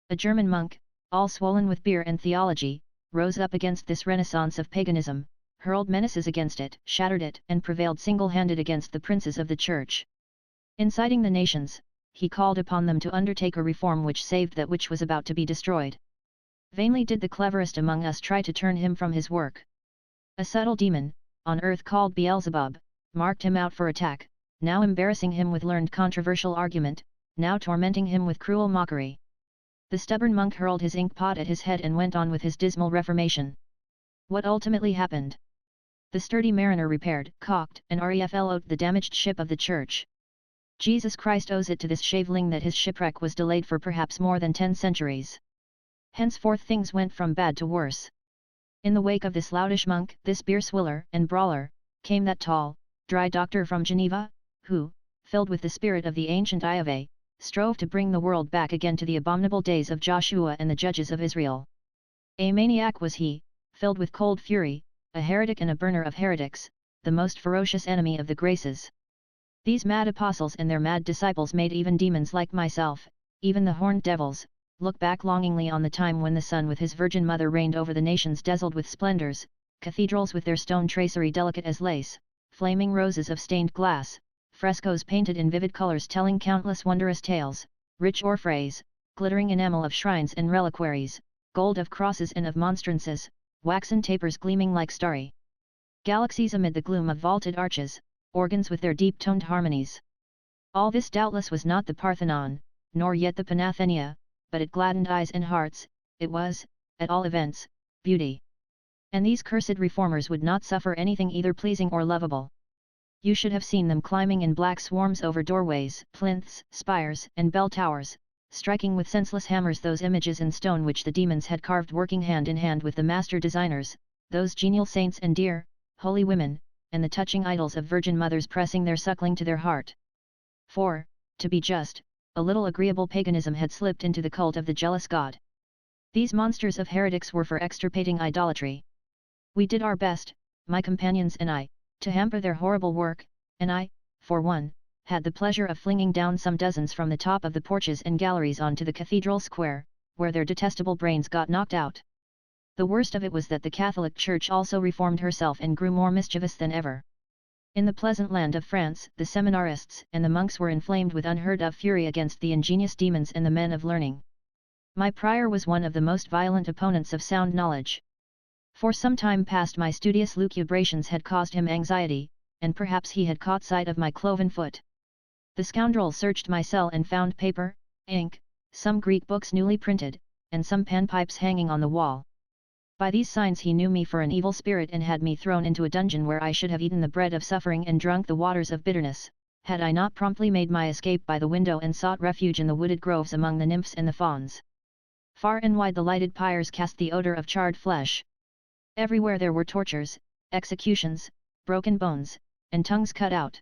A German monk, all swollen with beer and theology, rose up against this renaissance of paganism, hurled menaces against it, shattered it, and prevailed single-handed against the princes of the Church. Inciting the nations, he called upon them to undertake a reform which saved that which was about to be destroyed. Vainly did the cleverest among us try to turn him from his work. A subtle demon, on earth called Beelzebub, marked him out for attack, now embarrassing him with learned controversial argument, now tormenting him with cruel mockery. The stubborn monk hurled his inkpot at his head and went on with his dismal reformation. What ultimately happened? The sturdy mariner repaired, caulked, and refloated the damaged ship of the Church. Jesus Christ owes it to this shaveling that his shipwreck was delayed for perhaps more than 10 centuries. Henceforth things went from bad to worse. In the wake of this loutish monk, this beer swiller and brawler, came that tall, dry doctor from Geneva, who, filled with the spirit of the ancient Iave, strove to bring the world back again to the abominable days of Joshua and the judges of Israel. A maniac was he, filled with cold fury, a heretic and a burner of heretics, the most ferocious enemy of the graces. These mad apostles and their mad disciples made even demons like myself, even the horned devils, look back longingly on the time when the Son with his Virgin Mother reigned over the nations dazzled with splendors, cathedrals with their stone tracery delicate as lace, flaming roses of stained glass, frescoes painted in vivid colors telling countless wondrous tales, rich orphreys, glittering enamel of shrines and reliquaries, gold of crosses and of monstrances, waxen tapers gleaming like starry galaxies amid the gloom of vaulted arches, organs with their deep-toned harmonies. All this doubtless was not the Parthenon, nor yet the Panathenaea, but it gladdened eyes and hearts, it was, at all events, beauty. And these cursed reformers would not suffer anything either pleasing or lovable. You should have seen them climbing in black swarms over doorways, plinths, spires, and bell towers, striking with senseless hammers those images in stone which the demons had carved, working hand in hand with the master designers, those genial saints and dear, holy women, and the touching idols of virgin mothers pressing their suckling to their heart. For, to be just, a little agreeable paganism had slipped into the cult of the jealous god. These monsters of heretics were for extirpating idolatry. We did our best, my companions and I, to hamper their horrible work, and I, for one, had the pleasure of flinging down some dozens from the top of the porches and galleries onto the cathedral square, where their detestable brains got knocked out. The worst of it was that the Catholic Church also reformed herself and grew more mischievous than ever. In the pleasant land of France, the seminarists and the monks were inflamed with unheard-of fury against the ingenious demons and the men of learning. My prior was one of the most violent opponents of sound knowledge. For some time past my studious lucubrations had caused him anxiety, and perhaps he had caught sight of my cloven foot. The scoundrel searched my cell and found paper, ink, some Greek books newly printed, and some panpipes hanging on the wall. By these signs he knew me for an evil spirit and had me thrown into a dungeon where I should have eaten the bread of suffering and drunk the waters of bitterness, had I not promptly made my escape by the window and sought refuge in the wooded groves among the nymphs and the fauns. Far and wide the lighted pyres cast the odour of charred flesh. Everywhere there were tortures, executions, broken bones, and tongues cut out.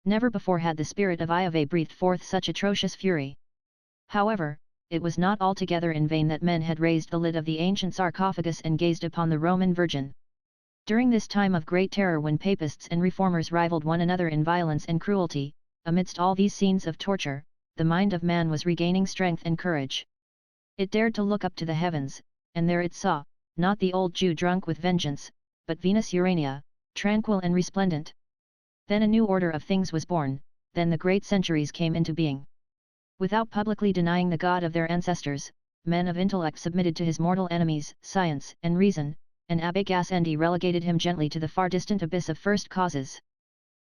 Never before had the spirit of Iave breathed forth such atrocious fury. However, it was not altogether in vain that men had raised the lid of the ancient sarcophagus and gazed upon the Roman Virgin. During this time of great terror, when papists and reformers rivaled one another in violence and cruelty, amidst all these scenes of torture, the mind of man was regaining strength and courage. It dared to look up to the heavens, and there it saw, not the old Jew drunk with vengeance, but Venus Urania, tranquil and resplendent. Then a new order of things was born, then the great centuries came into being. Without publicly denying the God of their ancestors, men of intellect submitted to his mortal enemies, science and reason, and Abbe Gassendi relegated him gently to the far distant abyss of first causes.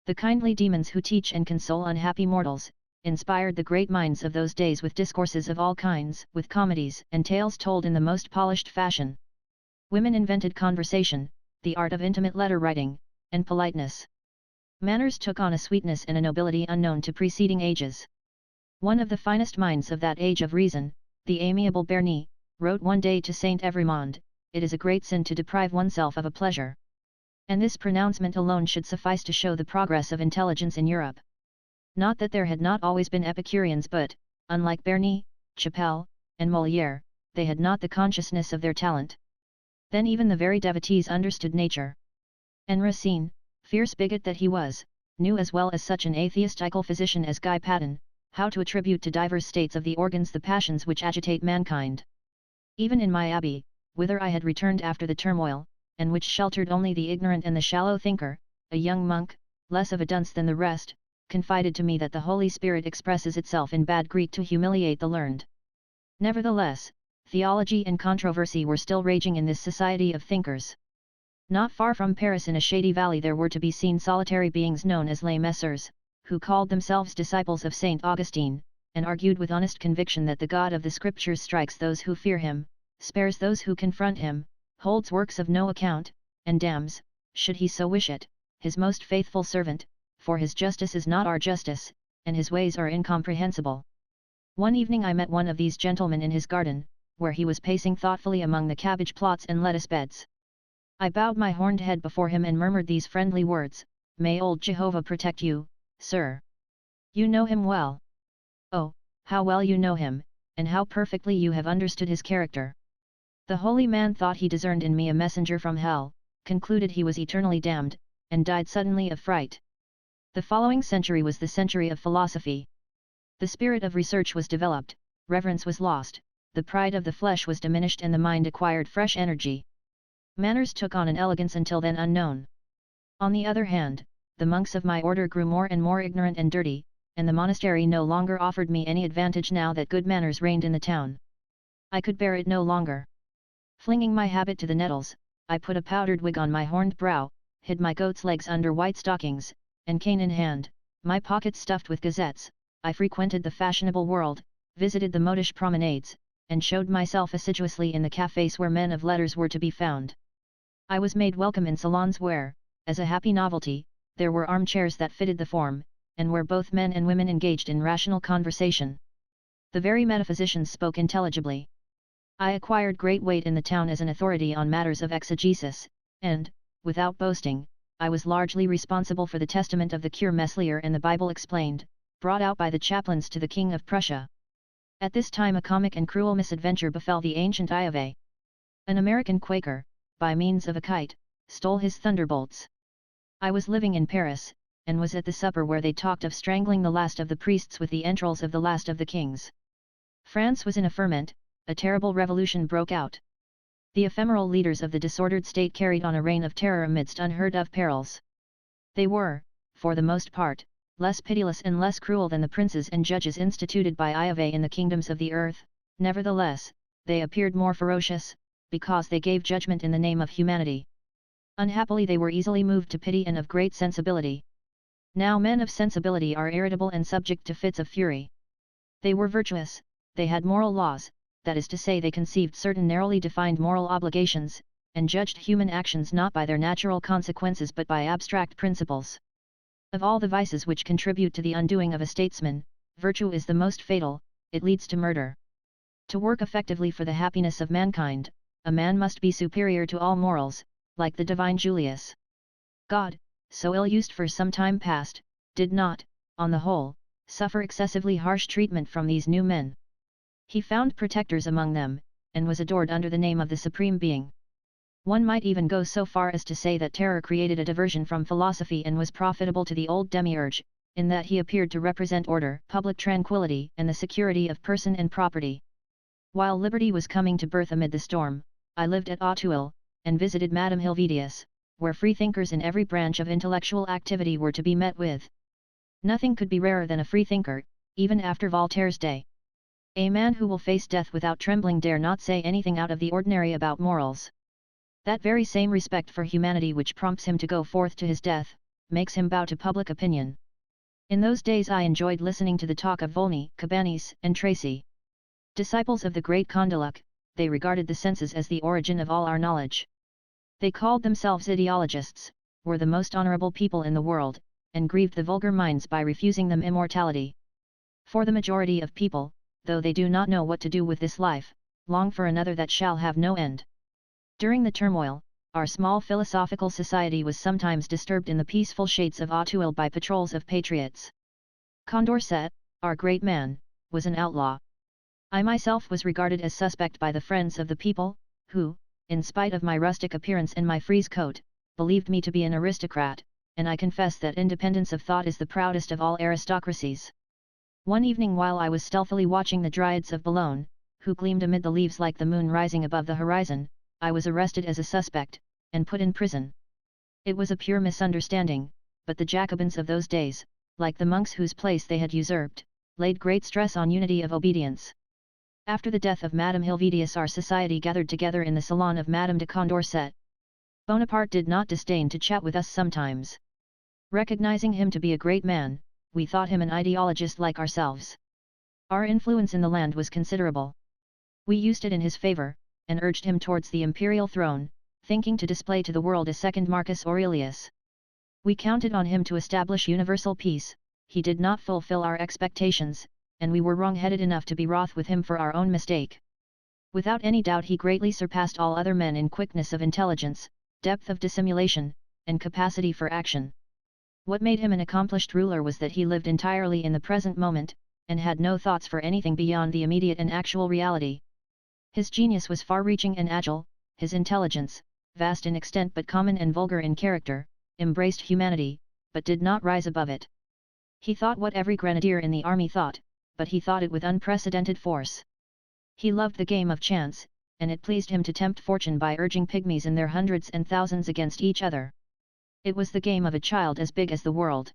The kindly demons who teach and console unhappy mortals, inspired the great minds of those days with discourses of all kinds, with comedies and tales told in the most polished fashion. Women invented conversation, the art of intimate letter writing, and politeness. Manners took on a sweetness and a nobility unknown to preceding ages. One of the finest minds of that age of reason, the amiable Bernis, wrote one day to Saint Evremond, "It is a great sin to deprive oneself of a pleasure." And this pronouncement alone should suffice to show the progress of intelligence in Europe. Not that there had not always been Epicureans, but, unlike Bernie, Chapelle, and Molière, they had not the consciousness of their talent. Then even the very devotees understood nature. And Racine, fierce bigot that he was, knew as well as such an atheistical physician as Guy Patin, how to attribute to divers states of the organs the passions which agitate mankind. Even in my abbey, whither I had returned after the turmoil, and which sheltered only the ignorant and the shallow thinker, a young monk, less of a dunce than the rest, confided to me that the Holy Spirit expresses itself in bad Greek to humiliate the learned. Nevertheless, theology and controversy were still raging in this society of thinkers. Not far from Paris in a shady valley there were to be seen solitary beings known as lay messers, who called themselves disciples of Saint Augustine, and argued with honest conviction that the God of the Scriptures strikes those who fear him, spares those who confront him, holds works of no account, and damns, should he so wish it, his most faithful servant, for his justice is not our justice, and his ways are incomprehensible. One evening I met one of these gentlemen in his garden, where he was pacing thoughtfully among the cabbage plots and lettuce beds. I bowed my horned head before him and murmured these friendly words, "May old Jehovah protect you, sir. You know him well. Oh, how well you know him, and how perfectly you have understood his character." The holy man thought he discerned in me a messenger from hell, concluded he was eternally damned, and died suddenly of fright. The following century was the century of philosophy. The spirit of research was developed, reverence was lost, the pride of the flesh was diminished and the mind acquired fresh energy. Manners took on an elegance until then unknown. On the other hand, the monks of my order grew more and more ignorant and dirty, and the monastery no longer offered me any advantage now that good manners reigned in the town. I could bear it no longer. Flinging my habit to the nettles, I put a powdered wig on my horned brow, hid my goat's legs under white stockings, and cane in hand, my pockets stuffed with gazettes, I frequented the fashionable world, visited the modish promenades, and showed myself assiduously in the cafés where men of letters were to be found. I was made welcome in salons where, as a happy novelty, there were armchairs that fitted the form, and where both men and women engaged in rational conversation. The very metaphysicians spoke intelligibly. I acquired great weight in the town as an authority on matters of exegesis, and, without boasting, I was largely responsible for the testament of the Cure Meslier and the Bible Explained, brought out by the chaplains to the King of Prussia. At this time a comic and cruel misadventure befell the ancient Iove. An American Quaker, by means of a kite, stole his thunderbolts. I was living in Paris, and was at the supper where they talked of strangling the last of the priests with the entrails of the last of the kings. France was in a ferment, a terrible revolution broke out. The ephemeral leaders of the disordered state carried on a reign of terror amidst unheard-of perils. They were, for the most part, less pitiless and less cruel than the princes and judges instituted by Iove in the kingdoms of the earth, nevertheless, they appeared more ferocious, because they gave judgment in the name of humanity. Unhappily they were easily moved to pity and of great sensibility. Now men of sensibility are irritable and subject to fits of fury. They were virtuous, they had moral laws, that is to say they conceived certain narrowly defined moral obligations, and judged human actions not by their natural consequences but by abstract principles. Of all the vices which contribute to the undoing of a statesman, virtue is the most fatal, it leads to murder. To work effectively for the happiness of mankind, a man must be superior to all morals, like the divine Julius. God, so ill-used for some time past, did not, on the whole, suffer excessively harsh treatment from these new men. He found protectors among them, and was adored under the name of the Supreme Being. One might even go so far as to say that terror created a diversion from philosophy and was profitable to the old demiurge, in that he appeared to represent order, public tranquility and the security of person and property. While liberty was coming to birth amid the storm, I lived at Auteuil, and visited Madame Helvetius, where freethinkers in every branch of intellectual activity were to be met with. Nothing could be rarer than a freethinker, even after Voltaire's day. A man who will face death without trembling dare not say anything out of the ordinary about morals. That very same respect for humanity which prompts him to go forth to his death, makes him bow to public opinion. In those days I enjoyed listening to the talk of Volney, Cabanis, and Tracy. Disciples of the great Condillac, they regarded the senses as the origin of all our knowledge. They called themselves ideologists, were the most honourable people in the world, and grieved the vulgar minds by refusing them immortality. For the majority of people, though they do not know what to do with this life, long for another that shall have no end. During the turmoil, our small philosophical society was sometimes disturbed in the peaceful shades of Auteuil by patrols of patriots. Condorcet, our great man, was an outlaw. I myself was regarded as suspect by the friends of the people, who, in spite of my rustic appearance and my frieze coat, believed me to be an aristocrat, and I confess that independence of thought is the proudest of all aristocracies. One evening while I was stealthily watching the Dryads of Boulogne, who gleamed amid the leaves like the moon rising above the horizon, I was arrested as a suspect, and put in prison. It was a pure misunderstanding, but the Jacobins of those days, like the monks whose place they had usurped, laid great stress on unity of obedience. After the death of Madame Helvetius our society gathered together in the salon of Madame de Condorcet. Bonaparte did not disdain to chat with us sometimes. Recognizing him to be a great man, we thought him an ideologist like ourselves. Our influence in the land was considerable. We used it in his favor, and urged him towards the imperial throne, thinking to display to the world a second Marcus Aurelius. We counted on him to establish universal peace. He did not fulfill our expectations, and we were wrong-headed enough to be wroth with him for our own mistake. Without any doubt he greatly surpassed all other men in quickness of intelligence, depth of dissimulation, and capacity for action. What made him an accomplished ruler was that he lived entirely in the present moment, and had no thoughts for anything beyond the immediate and actual reality. His genius was far-reaching and agile, his intelligence, vast in extent but common and vulgar in character, embraced humanity, but did not rise above it. He thought what every grenadier in the army thought, but he thought it with unprecedented force. He loved the game of chance, and it pleased him to tempt fortune by urging pygmies in their hundreds and thousands against each other. It was the game of a child as big as the world.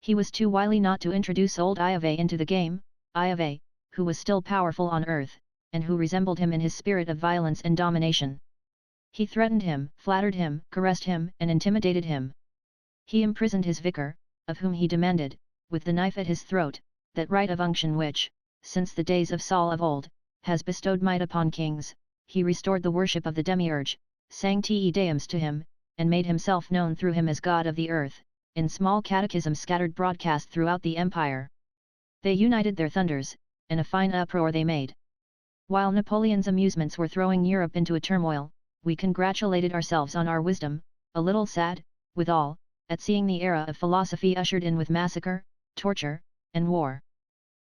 He was too wily not to introduce old Iave into the game, Iave, who was still powerful on earth, and who resembled him in his spirit of violence and domination. He threatened him, flattered him, caressed him, and intimidated him. He imprisoned his vicar, of whom he demanded, with the knife at his throat, that right of unction which, since the days of Saul of old, has bestowed might upon kings. He restored the worship of the demiurge, sang te deums to him, and made himself known through him as God of the earth, in small catechisms scattered broadcast throughout the empire. They united their thunders, and a fine uproar they made. While Napoleon's amusements were throwing Europe into a turmoil, we congratulated ourselves on our wisdom, a little sad, withal, at seeing the era of philosophy ushered in with massacre, torture, and war.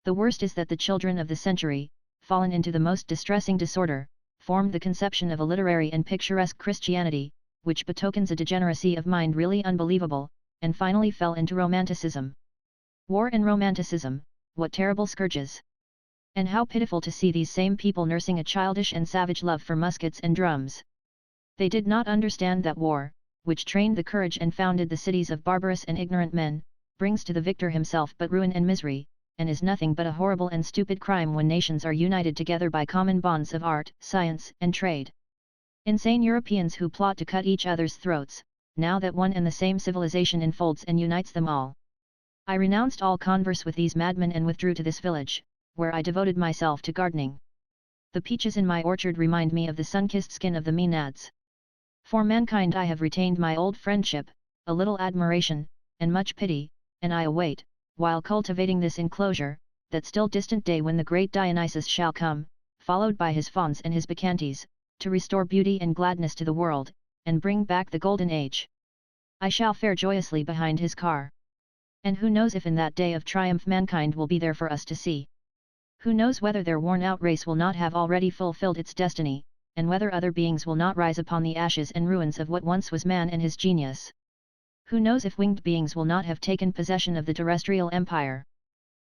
The worst is that the children of the century, fallen into the most distressing disorder, formed the conception of a literary and picturesque Christianity, which betokens a degeneracy of mind really unbelievable, and finally fell into romanticism. War and romanticism, what terrible scourges! And how pitiful to see these same people nursing a childish and savage love for muskets and drums. They did not understand that war, which trained the courage and founded the cities of barbarous and ignorant men, brings to the victor himself but ruin and misery, and is nothing but a horrible and stupid crime when nations are united together by common bonds of art, science, and trade. Insane Europeans who plot to cut each other's throats, now that one and the same civilization enfolds and unites them all. I renounced all converse with these madmen and withdrew to this village, where I devoted myself to gardening. The peaches in my orchard remind me of the sun-kissed skin of the Maenads. For mankind I have retained my old friendship, a little admiration, and much pity, and I await, while cultivating this enclosure, that still distant day when the great Dionysus shall come, followed by his fauns and his bacchantes, to restore beauty and gladness to the world, and bring back the golden age. I shall fare joyously behind his car. And who knows if in that day of triumph mankind will be there for us to see? Who knows whether their worn-out race will not have already fulfilled its destiny, and whether other beings will not rise upon the ashes and ruins of what once was man and his genius? Who knows if winged beings will not have taken possession of the terrestrial empire?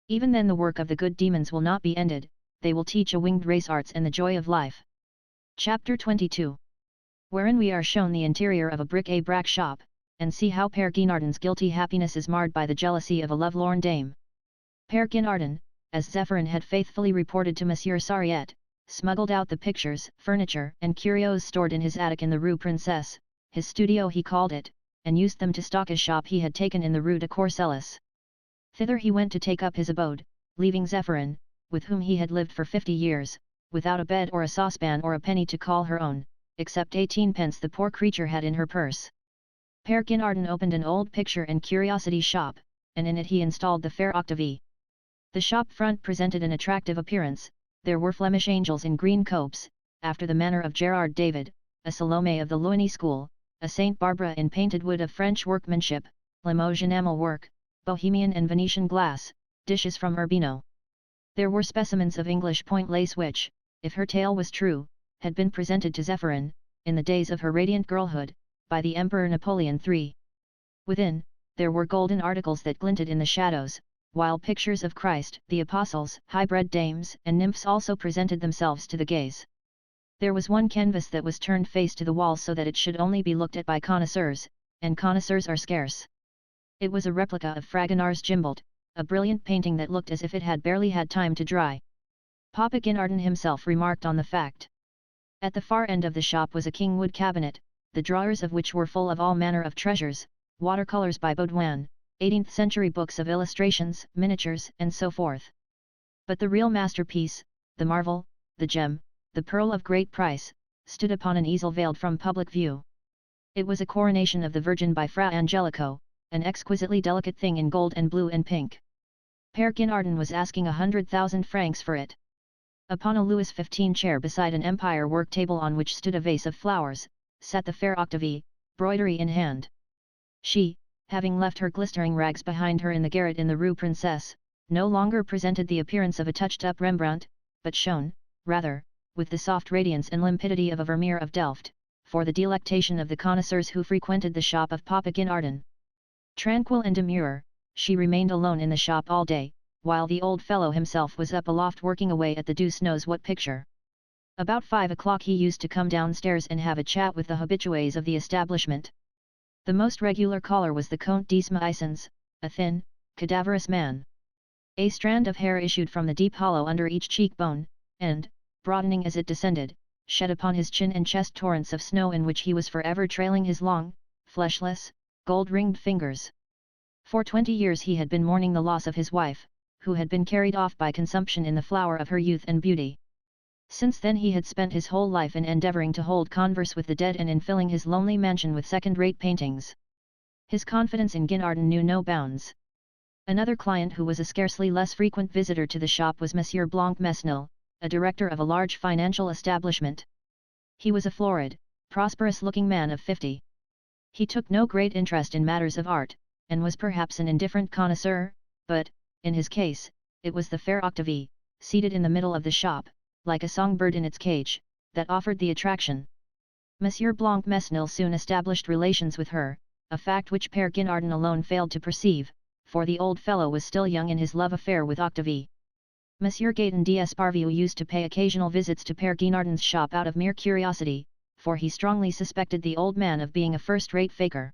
Even then the work of the good demons will not be ended, they will teach a winged race arts and the joy of life. Chapter 22, wherein we are shown the interior of a bric-a-brac shop, and see how Père Guinardon's guilty happiness is marred by the jealousy of a lovelorn dame. Père Guinardon, as Zéphyrin had faithfully reported to Monsieur Sariette, smuggled out the pictures, furniture, and curios stored in his attic in the Rue Princesse, his studio he called it, and used them to stock a shop he had taken in the Rue de Courcelles. Thither he went to take up his abode, leaving Zéphyrin, with whom he had lived for 50 years, without a bed or a saucepan or a penny to call her own, except 18 pence the poor creature had in her purse. Père Guinardon opened an old picture and curiosity shop, and in it he installed the fair Octavie. The shop front presented an attractive appearance. There were Flemish angels in green copes, after the manner of Gerard David, a Salome of the Loigny school, a Saint Barbara in painted wood of French workmanship, Limoges enamel work, Bohemian and Venetian glass, dishes from Urbino. There were specimens of English point lace which, if her tale was true, had been presented to Zephyrin, in the days of her radiant girlhood, by the Emperor Napoleon III. Within, there were golden articles that glinted in the shadows, while pictures of Christ, the Apostles, high-bred dames and nymphs also presented themselves to the gaze. There was one canvas that was turned face to the wall so that it should only be looked at by connoisseurs, and connoisseurs are scarce. It was a replica of Fragonard's Gimbalde, a brilliant painting that looked as if it had barely had time to dry. Papa Guinardon himself remarked on the fact. At the far end of the shop was a kingwood cabinet, the drawers of which were full of all manner of treasures, watercolours by Baudouin, 18th-century books of illustrations, miniatures, and so forth. But the real masterpiece, the marvel, the gem, the pearl of great price, stood upon an easel veiled from public view. It was a coronation of the Virgin by Fra Angelico, an exquisitely delicate thing in gold and blue and pink. Père Guinardon was asking 100,000 francs for it. Upon a Louis XV chair beside an Empire work table on which stood a vase of flowers, sat the fair Octavie, broidery in hand. She, having left her glistering rags behind her in the garret in the Rue Princesse, no longer presented the appearance of a touched-up Rembrandt, but shone, rather, with the soft radiance and limpidity of a Vermeer of Delft, for the delectation of the connoisseurs who frequented the shop of Papa Guinardon. Tranquil and demure, she remained alone in the shop all day, while the old fellow himself was up aloft working away at the deuce knows what picture. About 5 o'clock he used to come downstairs and have a chat with the habitués of the establishment. The most regular caller was the Comte d'Ismaïsens, a thin, cadaverous man. A strand of hair issued from the deep hollow under each cheekbone, and, broadening as it descended, shed upon his chin and chest torrents of snow in which he was forever trailing his long, fleshless, gold-ringed fingers. For 20 years he had been mourning the loss of his wife, who had been carried off by consumption in the flower of her youth and beauty. Since then he had spent his whole life in endeavouring to hold converse with the dead and in filling his lonely mansion with second-rate paintings. His confidence in Guinardon knew no bounds. Another client who was a scarcely less frequent visitor to the shop was Monsieur Blancmesnil, a director of a large financial establishment. He was a florid, prosperous-looking man of 50. He took no great interest in matters of art, and was perhaps an indifferent connoisseur, but, in his case, it was the fair Octavie, seated in the middle of the shop, like a songbird in its cage, that offered the attraction. Monsieur Blancmesnil soon established relations with her, a fact which Père Guinardon alone failed to perceive, for the old fellow was still young in his love affair with Octavie. Monsieur Gaëtan d'Esparvieu used to pay occasional visits to Père Guinardon's shop out of mere curiosity, for he strongly suspected the old man of being a first-rate faker.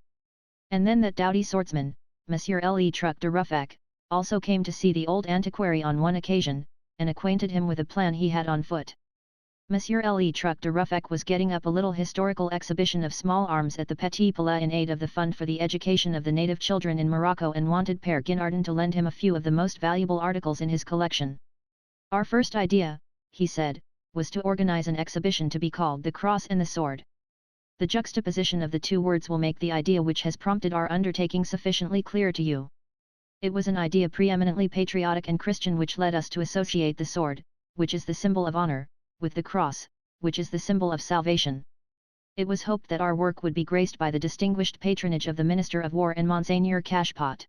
And then that doughty swordsman, Monsieur Le Truc de Ruffac, also came to see the old antiquary on one occasion, and acquainted him with a plan he had on foot. Monsieur Le Truc de Ruffac was getting up a little historical exhibition of small arms at the Petit Palais in aid of the Fund for the Education of the Native Children in Morocco and wanted Père Guinardon to lend him a few of the most valuable articles in his collection. Our first idea, he said, was to organize an exhibition to be called The Cross and the Sword. The juxtaposition of the two words will make the idea which has prompted our undertaking sufficiently clear to you. It was an idea preeminently patriotic and Christian which led us to associate the sword, which is the symbol of honor, with the cross, which is the symbol of salvation. It was hoped that our work would be graced by the distinguished patronage of the Minister of War and Monseigneur Cashpot.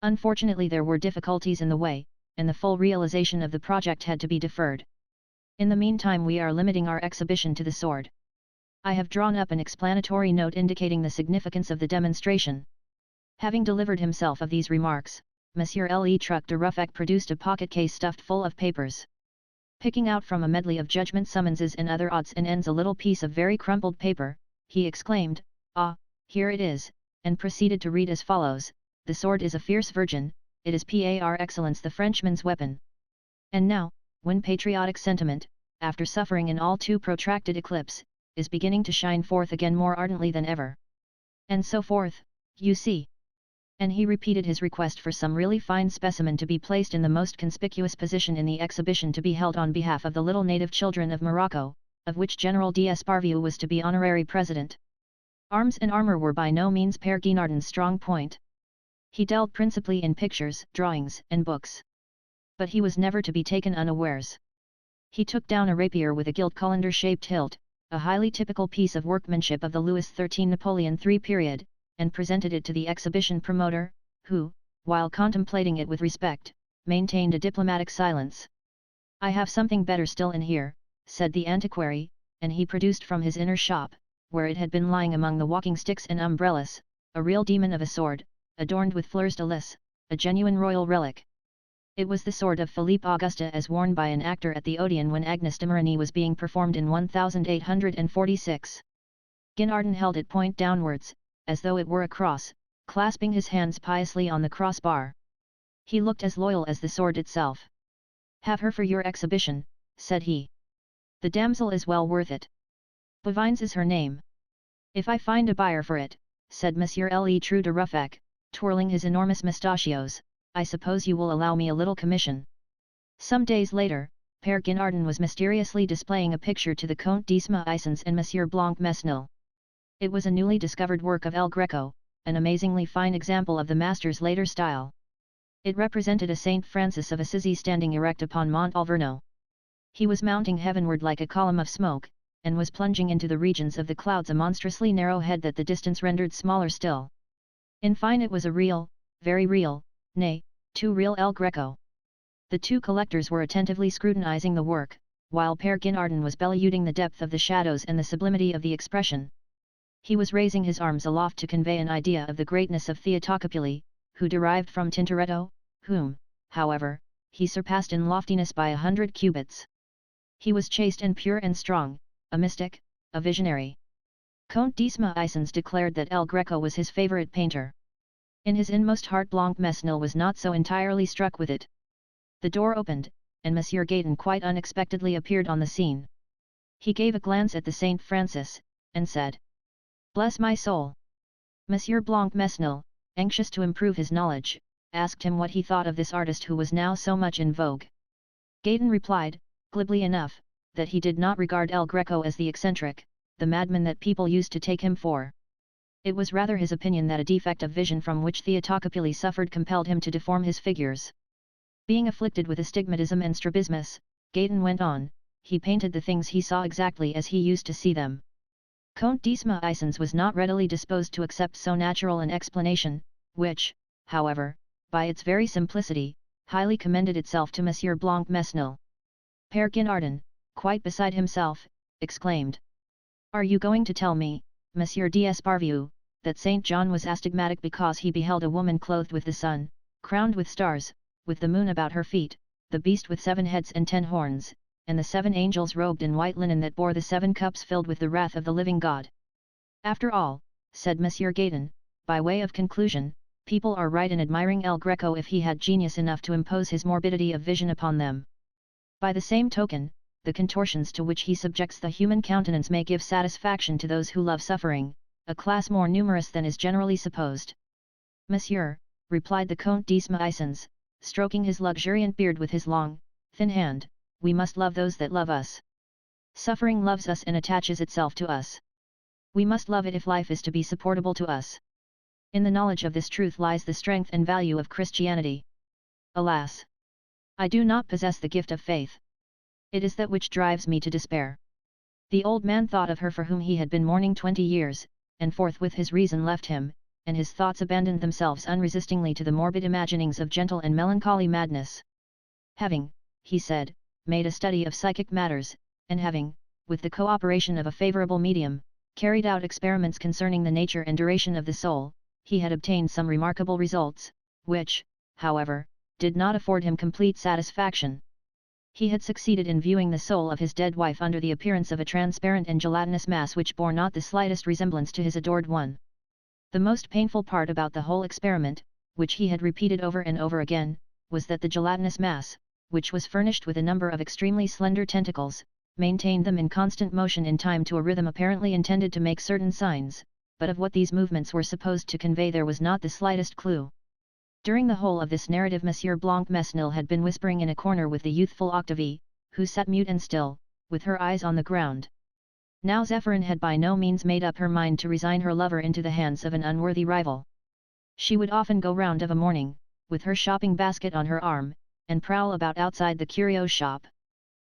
Unfortunately there were difficulties in the way, and the full realization of the project had to be deferred. In the meantime we are limiting our exhibition to the sword. I have drawn up an explanatory note indicating the significance of the demonstration. Having delivered himself of these remarks, Monsieur Le Truc de Ruffac produced a pocket case stuffed full of papers. Picking out from a medley of judgment summonses and other odds and ends a little piece of very crumpled paper, he exclaimed, "Ah, here it is," and proceeded to read as follows: "The sword is a fierce virgin, it is par excellence the Frenchman's weapon. And now, when patriotic sentiment, after suffering an all too protracted eclipse, is beginning to shine forth again more ardently than ever. And so forth, you see." And he repeated his request for some really fine specimen to be placed in the most conspicuous position in the exhibition to be held on behalf of the little native children of Morocco, of which General d'Esparvieu was to be honorary president. Arms and armour were by no means Père Guinardon's strong point. He dealt principally in pictures, drawings, and books. But he was never to be taken unawares. He took down a rapier with a gilt colander-shaped hilt, a highly typical piece of workmanship of the Louis XIII Napoleon III period, and presented it to the exhibition promoter, who, while contemplating it with respect, maintained a diplomatic silence. "I have something better still in here," said the antiquary, and he produced from his inner shop, where it had been lying among the walking sticks and umbrellas, a real demon of a sword, adorned with fleurs de lis, a genuine royal relic. It was the sword of Philippe Auguste as worn by an actor at the Odeon when Agnes de Marigny was being performed in 1846. Guinardon held it point downwards, as though it were a cross, clasping his hands piously on the crossbar. He looked as loyal as the sword itself. "Have her for your exhibition," said he. "The damsel is well worth it. Bovines is her name. If I find a buyer for it," said Monsieur Le True de Ruffac, twirling his enormous mustachios, "I suppose you will allow me a little commission." Some days later, Père Guinardon was mysteriously displaying a picture to the Comte d'Isma-Isons and Monsieur Blancmesnil. It was a newly discovered work of El Greco, an amazingly fine example of the master's later style. It represented a Saint Francis of Assisi standing erect upon Mont Alverno. He was mounting heavenward like a column of smoke, and was plunging into the regions of the clouds a monstrously narrow head that the distance rendered smaller still. In fine, it was a real, very real, nay, too real El Greco. The two collectors were attentively scrutinizing the work, while Père Guinardon was bellyuding the depth of the shadows and the sublimity of the expression. He was raising his arms aloft to convey an idea of the greatness of Theotocopuli, who derived from Tintoretto, whom, however, he surpassed in loftiness by 100 cubits. He was chaste and pure and strong, a mystic, a visionary. Comte d'Isma-Isons declared that El Greco was his favorite painter. In his inmost heart Blancmesnil was not so entirely struck with it. The door opened, and Monsieur Gaëtan quite unexpectedly appeared on the scene. He gave a glance at the Saint Francis, and said, "Bless my soul!" Monsieur Blancmesnil, anxious to improve his knowledge, asked him what he thought of this artist who was now so much in vogue. Gaëtan replied, glibly enough, that he did not regard El Greco as the eccentric, the madman that people used to take him for. It was rather his opinion that a defect of vision from which Theotocopuli suffered compelled him to deform his figures. Being afflicted with astigmatism and strabismus, Gaëtan went on, he painted the things he saw exactly as he used to see them. Comte d'Isma-Isons was not readily disposed to accept so natural an explanation, which, however, by its very simplicity, highly commended itself to Monsieur Blancmesnil. Père Guinardon, quite beside himself, exclaimed, "Are you going to tell me, Monsieur d'Esparvieu, that Saint John was astigmatic because he beheld a woman clothed with the sun, crowned with stars, with the moon about her feet, the beast with 7 heads and 10 horns, and the 7 angels robed in white linen that bore the 7 cups filled with the wrath of the living God?" "After all," said Monsieur Gaëtan, by way of conclusion, "people are right in admiring El Greco if he had genius enough to impose his morbidity of vision upon them. By the same token, the contortions to which he subjects the human countenance may give satisfaction to those who love suffering, a class more numerous than is generally supposed." "Monsieur," replied the Comte d'Isma-Isons, stroking his luxuriant beard with his long, thin hand, "we must love those that love us. Suffering loves us and attaches itself to us. We must love it if life is to be supportable to us. In the knowledge of this truth lies the strength and value of Christianity. Alas! I do not possess the gift of faith. It is that which drives me to despair." The old man thought of her for whom he had been mourning 20 years, and forthwith his reason left him, and his thoughts abandoned themselves unresistingly to the morbid imaginings of gentle and melancholy madness. "Having," he said, "made a study of psychic matters, and having, with the co-operation of a favourable medium, carried out experiments concerning the nature and duration of the soul, he had obtained some remarkable results, which, however, did not afford him complete satisfaction. He had succeeded in viewing the soul of his dead wife under the appearance of a transparent and gelatinous mass which bore not the slightest resemblance to his adored one. The most painful part about the whole experiment, which he had repeated over and over again, was that the gelatinous mass, which was furnished with a number of extremely slender tentacles, maintained them in constant motion in time to a rhythm apparently intended to make certain signs, but of what these movements were supposed to convey there was not the slightest clue. During the whole of this narrative Monsieur Blancmesnil had been whispering in a corner with the youthful Octavie, who sat mute and still, with her eyes on the ground. Now Zéphirine had by no means made up her mind to resign her lover into the hands of an unworthy rival. She would often go round of a morning, with her shopping basket on her arm, and prowl about outside the curio shop.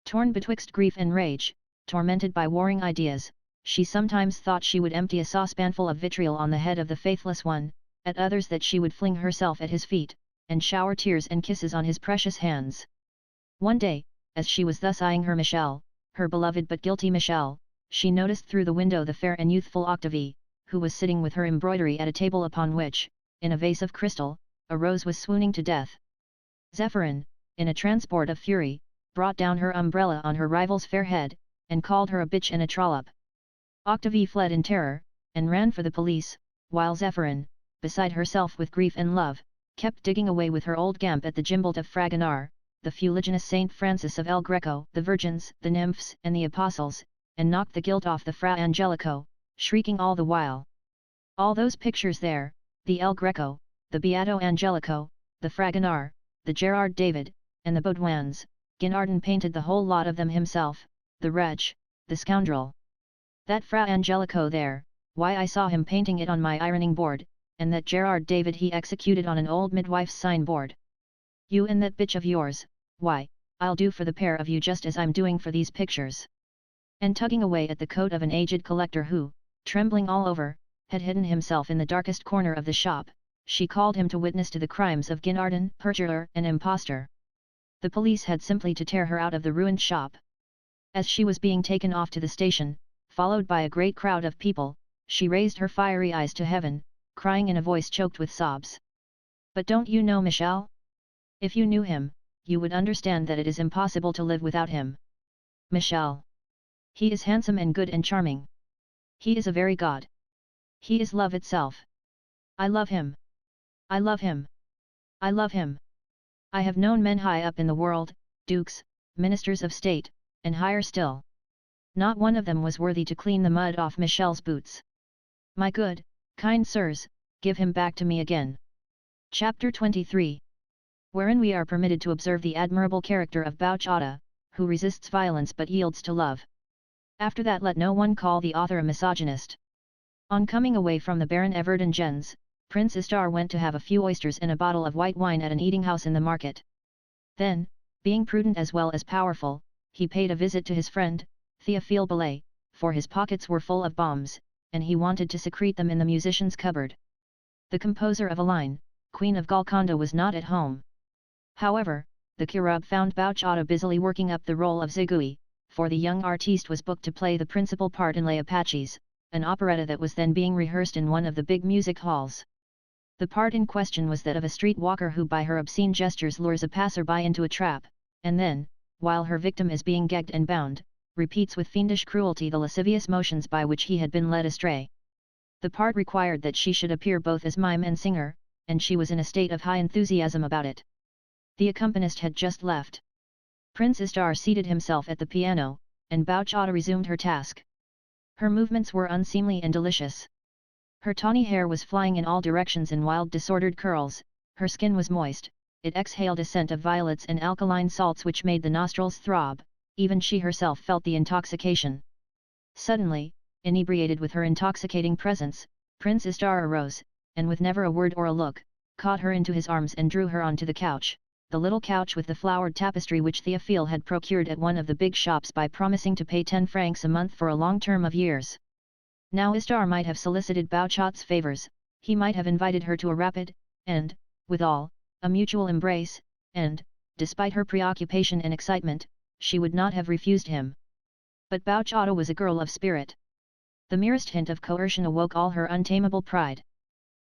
Torn betwixt grief and rage, tormented by warring ideas, she sometimes thought she would empty a saucepanful of vitriol on the head of the faithless one, at others that she would fling herself at his feet, and shower tears and kisses on his precious hands. One day, as she was thus eyeing her Michel, her beloved but guilty Michel, she noticed through the window the fair and youthful Octavie, who was sitting with her embroidery at a table upon which, in a vase of crystal, a rose was swooning to death. Zephyrin, in a transport of fury, brought down her umbrella on her rival's fair head, and called her a bitch and a trollop. Octavie fled in terror, and ran for the police, while Zephyrin, beside herself with grief and love, kept digging away with her old gamp at the Gimbalt of Fragonard, the fuliginous Saint Francis of El Greco, the virgins, the nymphs, and the apostles, and knocked the gilt off the Fra Angelico, shrieking all the while. All those pictures there, the El Greco, the Beato Angelico, the Fragonard, the Gerard David, and the Baudouins, Guinardon painted the whole lot of them himself, the wretch, the scoundrel. That Fra Angelico there, why I saw him painting it on my ironing board, and that Gerard David he executed on an old midwife's signboard. You and that bitch of yours, why, I'll do for the pair of you just as I'm doing for these pictures. And tugging away at the coat of an aged collector who, trembling all over, had hidden himself in the darkest corner of the shop, she called him to witness to the crimes of Guinardon, perjurer and impostor. The police had simply to tear her out of the ruined shop. As she was being taken off to the station, followed by a great crowd of people, she raised her fiery eyes to heaven, crying in a voice choked with sobs. But don't you know Michel? If you knew him, you would understand that it is impossible to live without him. Michel. He is handsome and good and charming. He is a very god. He is love itself. I love him. I love him. I love him. I have known men high up in the world, dukes, ministers of state, and higher still. Not one of them was worthy to clean the mud off Michel's boots. My good, kind sirs, give him back to me again. Chapter 23. Wherein we are permitted to observe the admirable character of Bouchata, who resists violence but yields to love. After that let no one call the author a misogynist. On coming away from the Baron Everdengens, Prince Istar went to have a few oysters and a bottle of white wine at an eating house in the market. Then, being prudent as well as powerful, he paid a visit to his friend, Théophile Belay, for his pockets were full of bombs, and he wanted to secrete them in the musician's cupboard. The composer of Aline, Queen of Golconda, was not at home. However, the Cherub found Bouchata busily working up the role of Zigouille, for the young artiste was booked to play the principal part in Les Apaches, an operetta that was then being rehearsed in one of the big music halls. The part in question was that of a street walker who by her obscene gestures lures a passer-by into a trap, and then, while her victim is being gagged and bound, repeats with fiendish cruelty the lascivious motions by which he had been led astray. The part required that she should appear both as mime and singer, and she was in a state of high enthusiasm about it. The accompanist had just left. Prince Istar seated himself at the piano, and Bouchata resumed her task. Her movements were unseemly and delicious. Her tawny hair was flying in all directions in wild disordered curls, her skin was moist, it exhaled a scent of violets and alkaline salts which made the nostrils throb, even she herself felt the intoxication. Suddenly, inebriated with her intoxicating presence, Prince Istar arose, and with never a word or a look, caught her into his arms and drew her onto the couch, the little couch with the flowered tapestry which Théophile had procured at one of the big shops by promising to pay 10 francs a month for a long term of years. Now Istar might have solicited Bouchata's favours, he might have invited her to a rapid, and, withal, a mutual embrace, and, despite her preoccupation and excitement, she would not have refused him. But Bouchata was a girl of spirit. The merest hint of coercion awoke all her untamable pride.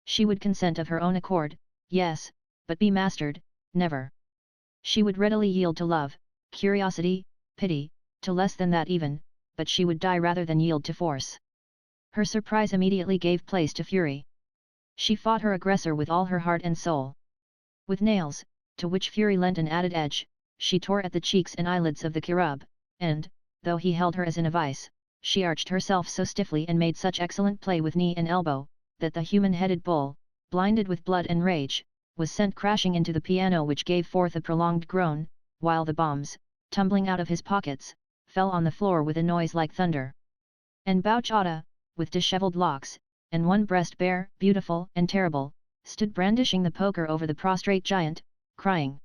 She would consent of her own accord, yes, but be mastered, never. She would readily yield to love, curiosity, pity, to less than that even, but she would die rather than yield to force. Her surprise immediately gave place to fury. She fought her aggressor with all her heart and soul. With nails, to which fury lent an added edge, she tore at the cheeks and eyelids of the Cherub, and, though he held her as in a vice, she arched herself so stiffly and made such excellent play with knee and elbow, that the human-headed bull, blinded with blood and rage, was sent crashing into the piano which gave forth a prolonged groan, while the bombs, tumbling out of his pockets, fell on the floor with a noise like thunder. And Bouchata, with dishevelled locks, and one breast bare, beautiful and terrible, stood brandishing the poker over the prostrate giant, crying,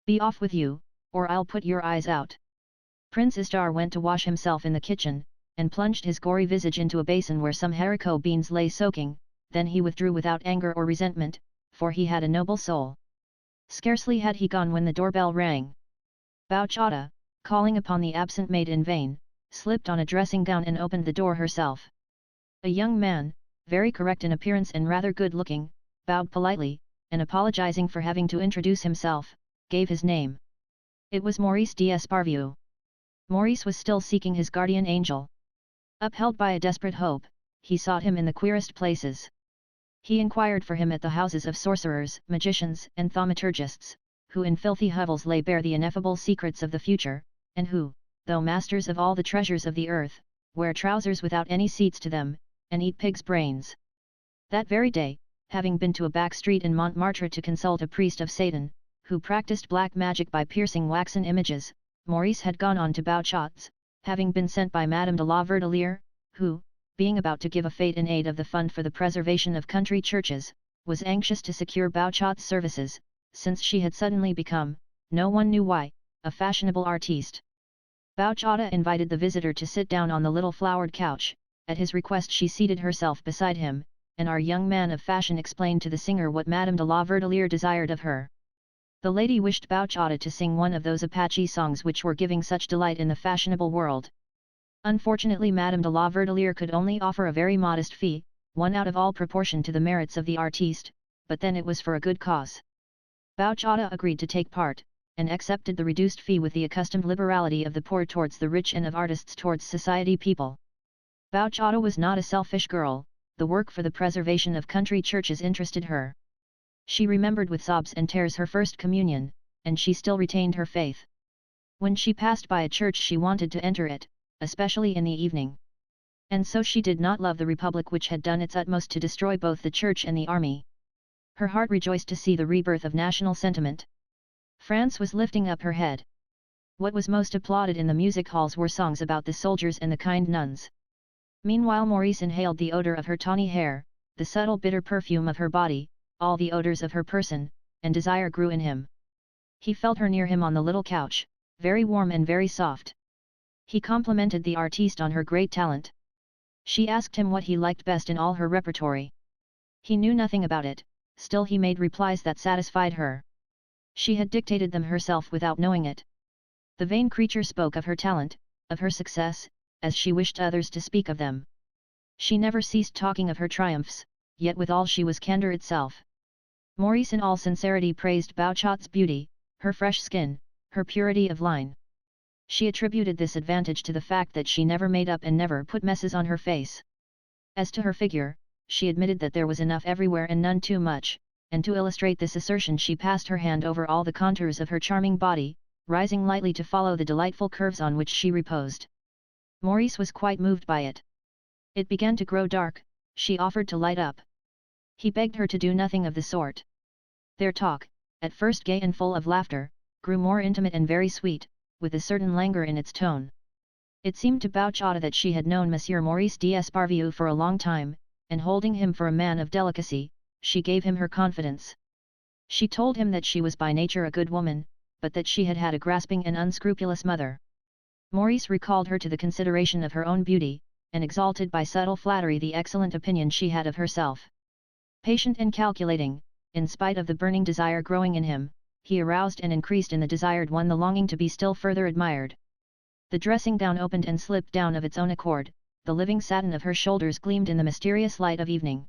"Be off with you, or I'll put your eyes out." Prince Istar went to wash himself in the kitchen, and plunged his gory visage into a basin where some haricot beans lay soaking, then he withdrew without anger or resentment, for he had a noble soul. Scarcely had he gone when the doorbell rang. Bouchata, calling upon the absent maid in vain, slipped on a dressing gown and opened the door herself. A young man, very correct in appearance and rather good-looking, bowed politely, and apologizing for having to introduce himself, gave his name. It was Maurice d'Esparvieu. Maurice was still seeking his guardian angel. Upheld by a desperate hope, he sought him in the queerest places. He inquired for him at the houses of sorcerers, magicians, and thaumaturgists, who in filthy hovels lay bare the ineffable secrets of the future, and who, though masters of all the treasures of the earth, wear trousers without any seats to them, and eat pigs' brains. That very day, having been to a back street in Montmartre to consult a priest of Satan, who practiced black magic by piercing waxen images, Maurice had gone on to Bouchat's, having been sent by Madame de la Verdelière, who, being about to give a fete in aid of the Fund for the Preservation of Country Churches, was anxious to secure Bouchat's services, since she had suddenly become, no one knew why, a fashionable artiste. Bouchata invited the visitor to sit down on the little flowered couch. At his request she seated herself beside him, and our young man of fashion explained to the singer what Madame de la Verdelière desired of her. The lady wished Bouchata to sing one of those Apache songs which were giving such delight in the fashionable world. Unfortunately Madame de la Verdelière could only offer a very modest fee, one out of all proportion to the merits of the artiste, but then it was for a good cause. Bouchata agreed to take part, and accepted the reduced fee with the accustomed liberality of the poor towards the rich and of artists towards society people. Bouchata was not a selfish girl, the work for the preservation of country churches interested her. She remembered with sobs and tears her first communion, and she still retained her faith. When she passed by a church she wanted to enter it, especially in the evening. And so she did not love the Republic which had done its utmost to destroy both the Church and the army. Her heart rejoiced to see the rebirth of national sentiment. France was lifting up her head. What was most applauded in the music halls were songs about the soldiers and the kind nuns. Meanwhile Maurice inhaled the odor of her tawny hair, the subtle bitter perfume of her body, all the odors of her person, and desire grew in him. He felt her near him on the little couch, very warm and very soft. He complimented the artiste on her great talent. She asked him what he liked best in all her repertory. He knew nothing about it, still he made replies that satisfied her. She had dictated them herself without knowing it. The vain creature spoke of her talent, of her success, as she wished others to speak of them. She never ceased talking of her triumphs, yet withal she was candour itself. Maurice in all sincerity praised Bouchat's beauty, her fresh skin, her purity of line. She attributed this advantage to the fact that she never made up and never put messes on her face. As to her figure, she admitted that there was enough everywhere and none too much, and to illustrate this assertion she passed her hand over all the contours of her charming body, rising lightly to follow the delightful curves on which she reposed. Maurice was quite moved by it. It began to grow dark, she offered to light up. He begged her to do nothing of the sort. Their talk, at first gay and full of laughter, grew more intimate and very sweet, with a certain languor in its tone. It seemed to Bouchata that she had known Monsieur Maurice d'Esparvieu for a long time, and holding him for a man of delicacy, she gave him her confidence. She told him that she was by nature a good woman, but that she had had a grasping and unscrupulous mother. Maurice recalled her to the consideration of her own beauty, and exalted by subtle flattery the excellent opinion she had of herself. Patient and calculating, in spite of the burning desire growing in him, he aroused and increased in the desired one the longing to be still further admired. The dressing gown opened and slipped down of its own accord, the living satin of her shoulders gleamed in the mysterious light of evening.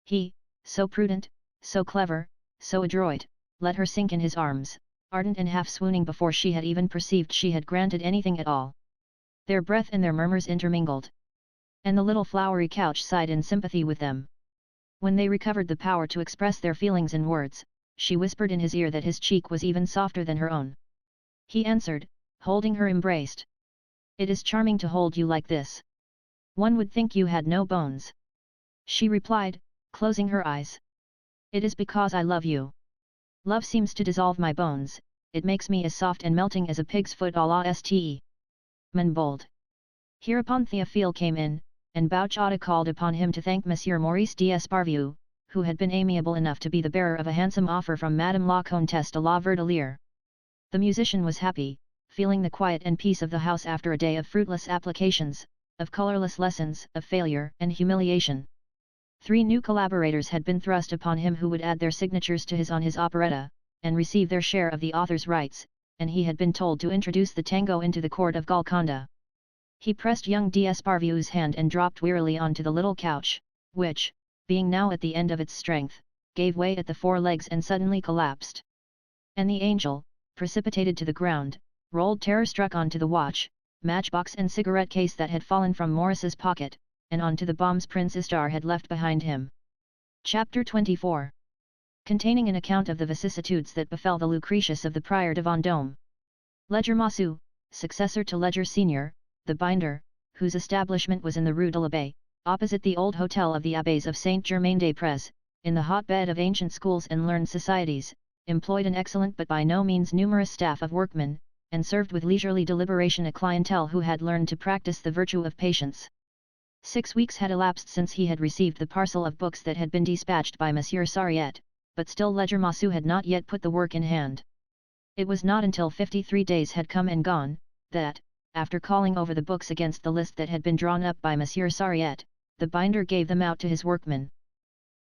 He, so prudent, so clever, so adroit, let her sink in his arms, ardent and half-swooning before she had even perceived she had granted anything at all. Their breath and their murmurs intermingled. And the little flowery couch sighed in sympathy with them. When they recovered the power to express their feelings in words, she whispered in his ear that his cheek was even softer than her own. He answered, holding her embraced. "It is charming to hold you like this. One would think you had no bones." She replied, closing her eyes. "It is because I love you. Love seems to dissolve my bones, it makes me as soft and melting as a pig's foot à la ste. Man bold." Hereupon Théophile came in, and Bouchata called upon him to thank Monsieur Maurice d'Esparvieu, who had been amiable enough to be the bearer of a handsome offer from Madame la Comtesse de la Verdelière. The musician was happy, feeling the quiet and peace of the house after a day of fruitless applications, of colourless lessons, of failure and humiliation. 3 new collaborators had been thrust upon him who would add their signatures to his on his operetta, and receive their share of the author's rights, and he had been told to introduce the tango into the court of Golconda. He pressed young D'Esparvieu's hand and dropped wearily onto the little couch, which, being now at the end of its strength, gave way at the four legs and suddenly collapsed. And the angel, precipitated to the ground, rolled terror-struck onto the watch, matchbox and cigarette case that had fallen from Morris's pocket, and onto the bombs Prince Istar had left behind him. Chapter 24. Containing an account of the vicissitudes that befell the Lucretius of the Prior de Vendôme. Ledger Massu, successor to Ledger Senior, the binder, whose establishment was in the Rue de l'Abbé, opposite the old hotel of the Abbés of Saint-Germain-des-Prés, in the hotbed of ancient schools and learned societies, employed an excellent but by no means numerous staff of workmen, and served with leisurely deliberation a clientele who had learned to practice the virtue of patience. 6 weeks had elapsed since he had received the parcel of books that had been dispatched by Monsieur Sariette, but still Ledger Massu had not yet put the work in hand. It was not until 53 days had come and gone, that, after calling over the books against the list that had been drawn up by Monsieur Sariette, the binder gave them out to his workmen.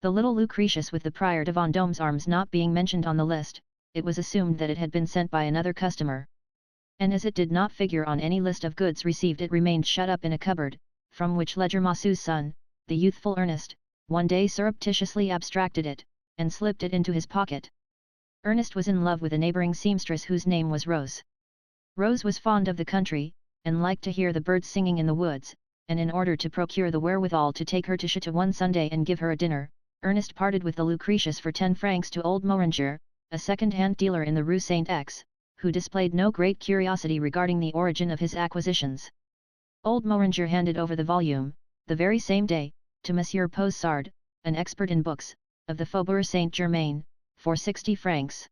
The little Lucretius with the Prior de Vendôme's arms not being mentioned on the list, it was assumed that it had been sent by another customer. And as it did not figure on any list of goods received, it remained shut up in a cupboard, from which Ledger Massu's son, the youthful Ernest, one day surreptitiously abstracted it, and slipped it into his pocket. Ernest was in love with a neighbouring seamstress whose name was Rose. Rose was fond of the country, and liked to hear the birds singing in the woods, and in order to procure the wherewithal to take her to Chateau one Sunday and give her a dinner, Ernest parted with the Lucretius for 10 francs to old Moranger, a second-hand dealer in the Rue Saint-X, who displayed no great curiosity regarding the origin of his acquisitions. Old Moranger handed over the volume, the very same day, to Monsieur Possard, an expert in books, of the Faubourg Saint-Germain, for 60 francs.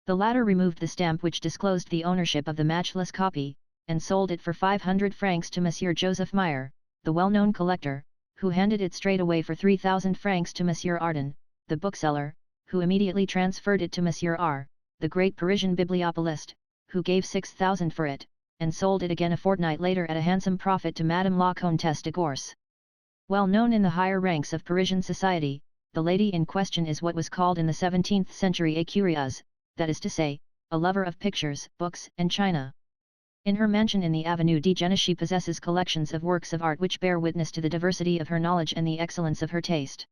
The latter removed the stamp which disclosed the ownership of the matchless copy, and sold it for 500 francs to Monsieur Joseph Meyer, the well-known collector, who handed it straight away for 3,000 francs to Monsieur Arden, the bookseller, who immediately transferred it to Monsieur R., the great Parisian bibliopolist, who gave 6,000 for it, and sold it again a fortnight later at a handsome profit to Madame la Comtesse de Gorce. Well known in the higher ranks of Parisian society, the lady in question is what was called in the 17th century a curieuse, that is to say, a lover of pictures, books, and china. In her mansion in the Avenue de Gennes she possesses collections of works of art which bear witness to the diversity of her knowledge and the excellence of her taste.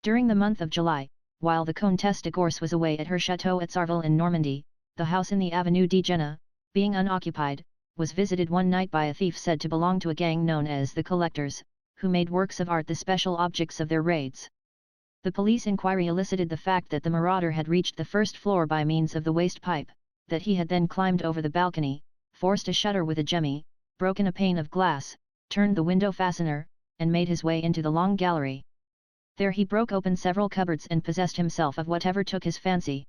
During the month of July, while the Comtesse de Gorce was away at her chateau at Sarville in Normandy, the house in the Avenue de Gennes, being unoccupied, was visited one night by a thief said to belong to a gang known as the Collectors, who made works of art the special objects of their raids. The police inquiry elicited the fact that the marauder had reached the first floor by means of the waste pipe, that he had then climbed over the balcony, forced a shutter with a jemmy, broken a pane of glass, turned the window fastener, and made his way into the long gallery. There he broke open several cupboards and possessed himself of whatever took his fancy.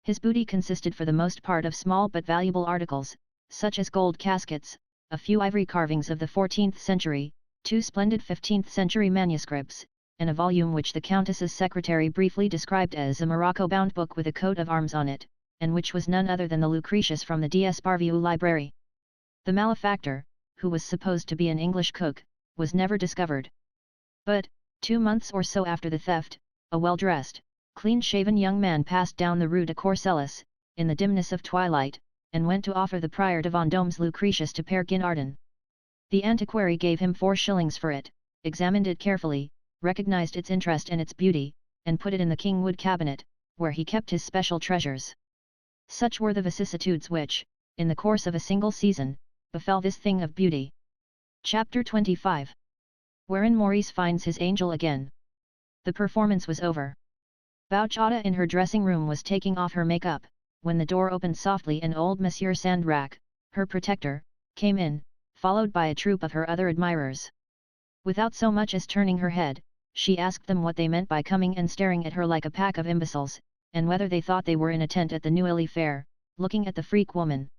His booty consisted for the most part of small but valuable articles, such as gold caskets, a few ivory carvings of the 14th century, 2 splendid 15th century manuscripts, and a volume which the Countess's secretary briefly described as a morocco-bound book with a coat of arms on it, and which was none other than the Lucretius from the D'Esparvieu library. The malefactor, who was supposed to be an English cook, was never discovered. But, 2 months or so after the theft, a well-dressed, clean-shaven young man passed down the Rue de Courcelles, in the dimness of twilight, and went to offer the Prior de Vendôme's Lucretius to Père Guinardon. The antiquary gave him 4 shillings for it, examined it carefully, recognized its interest and its beauty, and put it in the Kingwood cabinet, where he kept his special treasures. Such were the vicissitudes which, in the course of a single season, befell this thing of beauty. Chapter 25. Wherein Maurice finds his angel again. The performance was over. Bouchata in her dressing room was taking off her make-up, when the door opened softly and old Monsieur Sandrac, her protector, came in, followed by a troop of her other admirers. Without so much as turning her head, she asked them what they meant by coming and staring at her like a pack of imbeciles, and whether they thought they were in a tent at the Neuilly Fair, looking at the freak woman.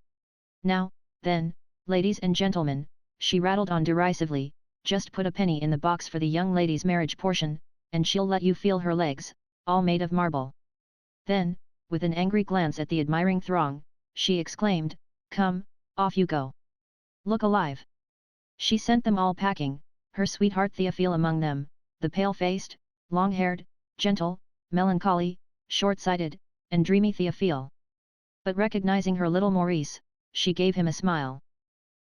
Now, then, ladies and gentlemen, she rattled on derisively, just put a penny in the box for the young lady's marriage portion, and she'll let you feel her legs, all made of marble. Then, with an angry glance at the admiring throng, she exclaimed, "Come, off you go. Look alive." She sent them all packing, her sweetheart Théophile among them, the pale-faced, long-haired, gentle, melancholy, short-sighted, and dreamy Théophile. But recognizing her little Maurice, she gave him a smile.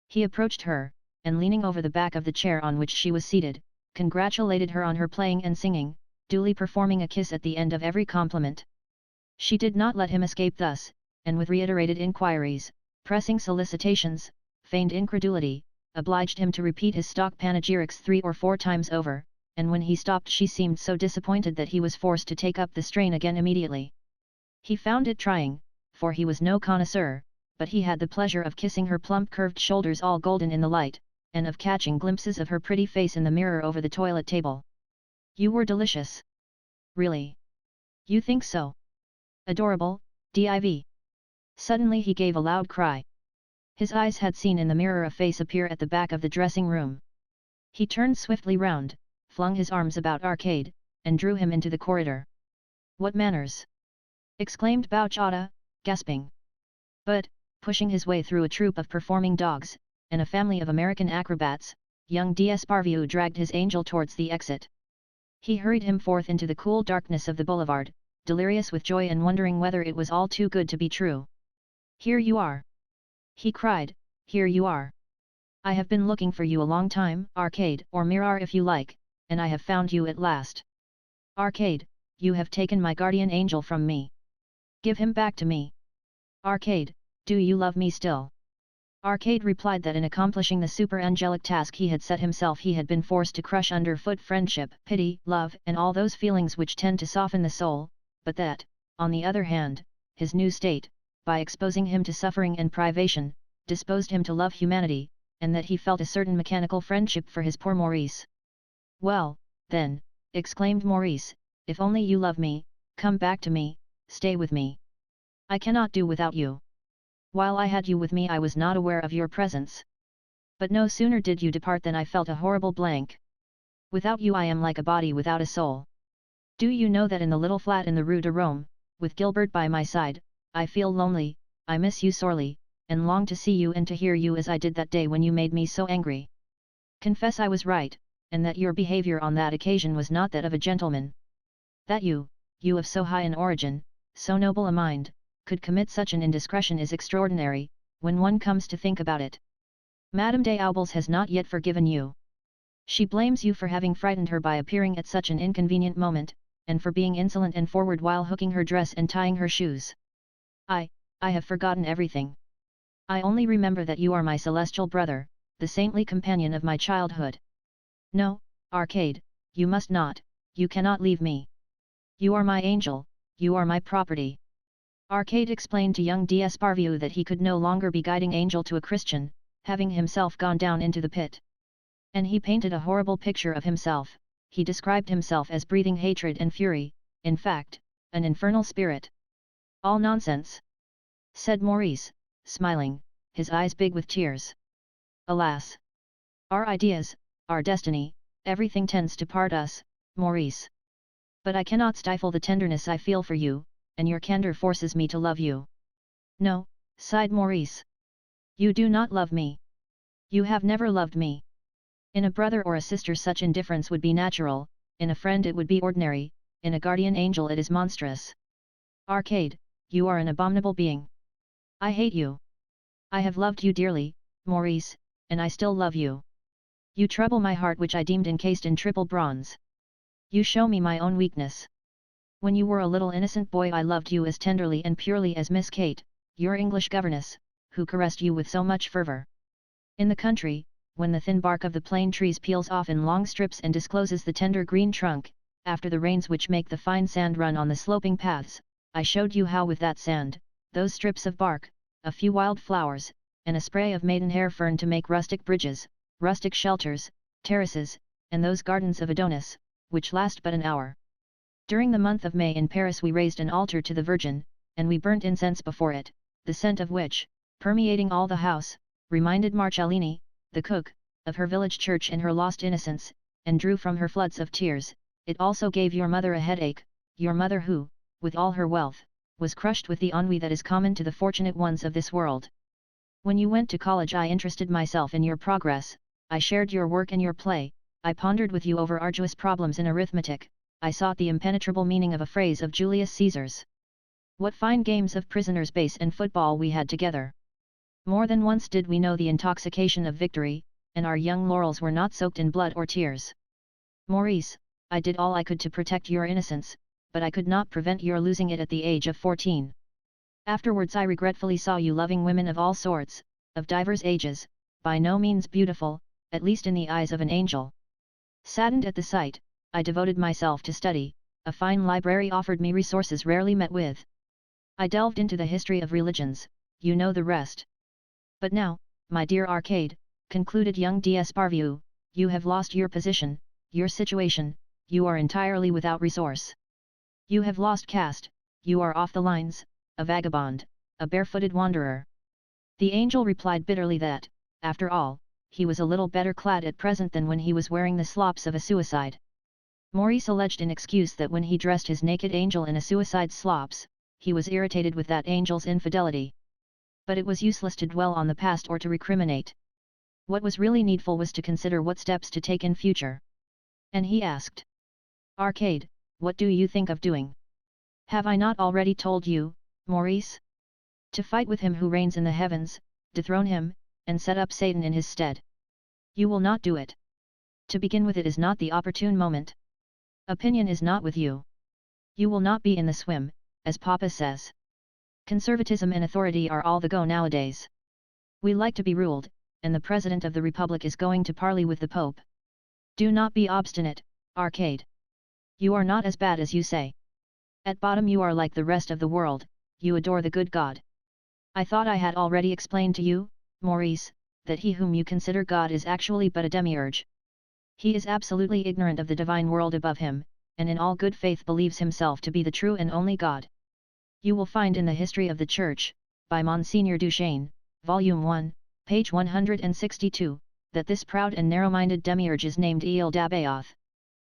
He approached her, and leaning over the back of the chair on which she was seated, congratulated her on her playing and singing, duly performing a kiss at the end of every compliment. She did not let him escape thus, and with reiterated inquiries, pressing solicitations, feigned incredulity, obliged him to repeat his stock panegyrics 3 or 4 times over, and when he stopped she seemed so disappointed that he was forced to take up the strain again immediately. He found it trying, for he was no connoisseur, but he had the pleasure of kissing her plump curved shoulders all golden in the light, and of catching glimpses of her pretty face in the mirror over the toilet table. You were delicious. Really? You think so? Adorable, div. Suddenly he gave a loud cry. His eyes had seen in the mirror a face appear at the back of the dressing room. He turned swiftly round, flung his arms about Arcade, and drew him into the corridor. What manners! Exclaimed Bouchata, gasping. But, pushing his way through a troop of performing dogs, and a family of American acrobats, young D'Esparvieu dragged his angel towards the exit. He hurried him forth into the cool darkness of the boulevard, delirious with joy and wondering whether it was all too good to be true. Here you are! He cried, here you are! I have been looking for you a long time, Arcade, or Mirar if you like, and I have found you at last. Arcade, you have taken my guardian angel from me. Give him back to me. Arcade, do you love me still? Arcade replied that in accomplishing the super-angelic task he had set himself he had been forced to crush underfoot friendship, pity, love, and all those feelings which tend to soften the soul, but that, on the other hand, his new state, by exposing him to suffering and privation, disposed him to love humanity, and that he felt a certain mechanical friendship for his poor Maurice. Well, then, exclaimed Maurice, if only you love me, come back to me, stay with me. I cannot do without you. While I had you with me I was not aware of your presence. But no sooner did you depart than I felt a horrible blank. Without you I am like a body without a soul. Do you know that in the little flat in the Rue de Rome, with Gilbert by my side, I feel lonely, I miss you sorely, and long to see you and to hear you as I did that day when you made me so angry. Confess I was right, and that your behavior on that occasion was not that of a gentleman. That you of so high an origin, so noble a mind, could commit such an indiscretion is extraordinary, when one comes to think about it. Madame des Aubles has not yet forgiven you. She blames you for having frightened her by appearing at such an inconvenient moment, and for being insolent and forward while hooking her dress and tying her shoes. I have forgotten everything. I only remember that you are my celestial brother, the saintly companion of my childhood. No, Arcade, you must not, you cannot leave me. You are my angel, you are my property. Arcade explained to young D'Esparvieu that he could no longer be guiding angel to a Christian, having himself gone down into the pit. And he painted a horrible picture of himself, he described himself as breathing hatred and fury, in fact, an infernal spirit. All nonsense! Said Maurice, smiling, his eyes big with tears. Alas! Our ideas, our destiny, everything tends to part us, Maurice. But I cannot stifle the tenderness I feel for you, and your candor forces me to love you. No, sighed Maurice. You do not love me. You have never loved me. In a brother or a sister such indifference would be natural, in a friend it would be ordinary, in a guardian angel it is monstrous. Arcade, you are an abominable being. I hate you. I have loved you dearly, Maurice, and I still love you. You trouble my heart which I deemed encased in triple bronze. You show me my own weakness. When you were a little innocent boy I loved you as tenderly and purely as Miss Kate, your English governess, who caressed you with so much fervour. In the country, when the thin bark of the plane trees peels off in long strips and discloses the tender green trunk, after the rains which make the fine sand run on the sloping paths, I showed you how with that sand, those strips of bark, a few wild flowers, and a spray of maidenhair fern to make rustic bridges, rustic shelters, terraces, and those gardens of Adonis, which last but an hour. During the month of May in Paris we raised an altar to the Virgin, and we burnt incense before it, the scent of which, permeating all the house, reminded Marcellini, the cook, of her village church and her lost innocence, and drew from her floods of tears. It also gave your mother a headache, your mother who, with all her wealth, was crushed with the ennui that is common to the fortunate ones of this world. When you went to college I interested myself in your progress, I shared your work and your play, I pondered with you over arduous problems in arithmetic, I sought the impenetrable meaning of a phrase of Julius Caesar's. What fine games of prisoner's base and football we had together! More than once did we know the intoxication of victory, and our young laurels were not soaked in blood or tears. Maurice, I did all I could to protect your innocence, but I could not prevent your losing it at the age of 14. Afterwards I regretfully saw you loving women of all sorts, of divers ages, by no means beautiful, at least in the eyes of an angel. Saddened at the sight, I devoted myself to study, a fine library offered me resources rarely met with. I delved into the history of religions, you know the rest. But now, my dear Arcade, concluded young d'Esparvieu, you have lost your position, your situation, you are entirely without resource. You have lost caste, you are off the lines, a vagabond, a barefooted wanderer. The angel replied bitterly that, after all, he was a little better clad at present than when he was wearing the slops of a suicide. Maurice alleged in excuse that when he dressed his naked angel in a suicide's slops, he was irritated with that angel's infidelity. But it was useless to dwell on the past or to recriminate. What was really needful was to consider what steps to take in future. And he asked, Arcade, what do you think of doing? Have I not already told you, Maurice? To fight with him who reigns in the heavens, dethrone him, and set up Satan in his stead. You will not do it. To begin with, it is not the opportune moment. Opinion is not with you. You will not be in the swim, as Papa says. Conservatism and authority are all the go nowadays. We like to be ruled, and the President of the Republic is going to parley with the Pope. Do not be obstinate, Arcade. You are not as bad as you say. At bottom you are like the rest of the world, you adore the good God. I thought I had already explained to you, Maurice, that he whom you consider God is actually but a demiurge. He is absolutely ignorant of the divine world above him, and in all good faith believes himself to be the true and only God. You will find in the History of the Church, by Monseigneur Duchesne, Volume 1, page 162, that this proud and narrow-minded demiurge is named Eel Dabaoth.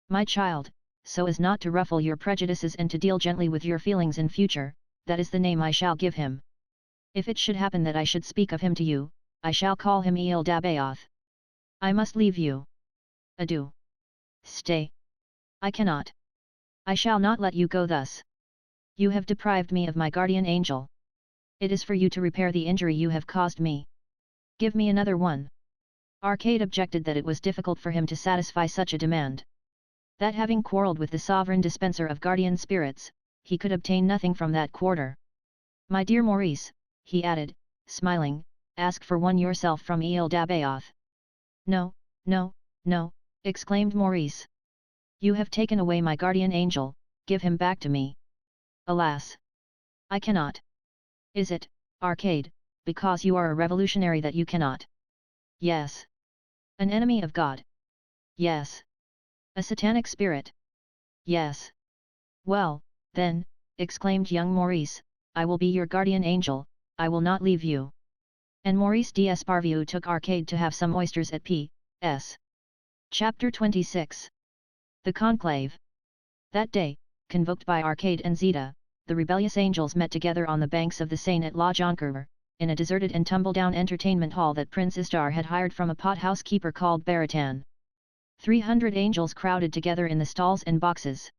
My child, so as not to ruffle your prejudices and to deal gently with your feelings in future, that is the name I shall give him. If it should happen that I should speak of him to you, I shall call him Eel Dabaoth. I must leave you. Adieu. Stay. I cannot. I shall not let you go thus. You have deprived me of my guardian angel. It is for you to repair the injury you have caused me. Give me another one. Arcade objected that it was difficult for him to satisfy such a demand. That having quarrelled with the sovereign dispenser of guardian spirits, he could obtain nothing from that quarter. My dear Maurice, he added, smiling, ask for one yourself from Eel Dabaoth. No, no, no, exclaimed Maurice. You have taken away my guardian angel, give him back to me. Alas! I cannot. Is it, Arcade, because you are a revolutionary that you cannot? Yes. An enemy of God? Yes. A satanic spirit? Yes. Well, then, exclaimed young Maurice, I will be your guardian angel, I will not leave you. And Maurice d'Esparvieu took Arcade to have some oysters at P.S. Chapter 26. The Conclave. That day, convoked by Arcade and Zita, the rebellious angels met together on the banks of the Seine at La Jonquière, in a deserted and tumble-down entertainment hall that Prince Istar had hired from a pot-house keeper called Baratin. 300 angels crowded together in the stalls and boxes.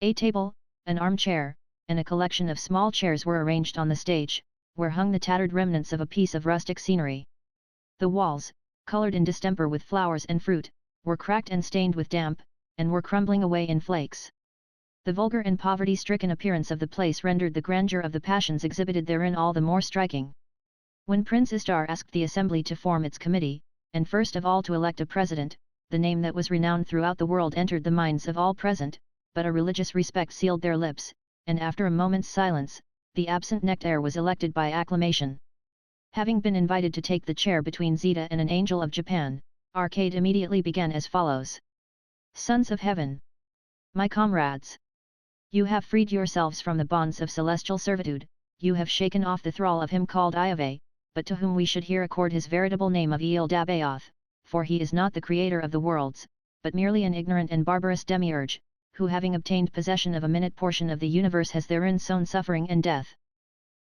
A table, an armchair, and a collection of small chairs were arranged on the stage, where hung the tattered remnants of a piece of rustic scenery. The walls, coloured in distemper with flowers and fruit, were cracked and stained with damp, and were crumbling away in flakes. The vulgar and poverty-stricken appearance of the place rendered the grandeur of the passions exhibited therein all the more striking. When Prince Istar asked the assembly to form its committee, and first of all to elect a president, the name that was renowned throughout the world entered the minds of all present, but a religious respect sealed their lips, and after a moment's silence, the absent nectaire was elected by acclamation. Having been invited to take the chair between Zita and an angel of Japan, Arcade immediately began as follows. Sons of heaven! My comrades! You have freed yourselves from the bonds of celestial servitude, you have shaken off the thrall of him called Iave, but to whom we should here accord his veritable name of Eel Dabaoth, for he is not the creator of the worlds, but merely an ignorant and barbarous demiurge, who having obtained possession of a minute portion of the universe has therein sown suffering and death.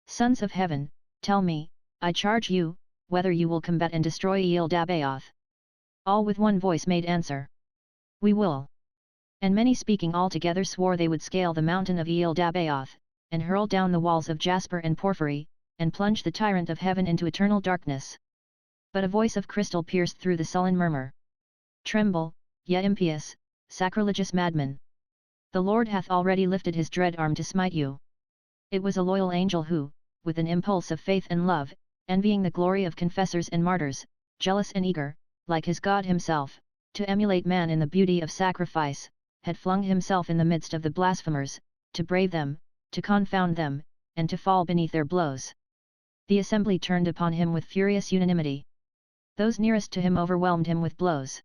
Sons of heaven, tell me, I charge you, whether you will combat and destroy Eel Dabaoth. All with one voice made answer. We will. And many speaking all together swore they would scale the mountain of Eel Dabaoth, and hurl down the walls of jasper and porphyry, and plunge the tyrant of heaven into eternal darkness. But a voice of crystal pierced through the sullen murmur. Tremble, ye impious, sacrilegious madmen! The Lord hath already lifted his dread arm to smite you. It was a loyal angel who, with an impulse of faith and love, envying the glory of confessors and martyrs, jealous and eager, like his God himself, to emulate man in the beauty of sacrifice, had flung himself in the midst of the blasphemers, to brave them, to confound them, and to fall beneath their blows. The assembly turned upon him with furious unanimity. Those nearest to him overwhelmed him with blows.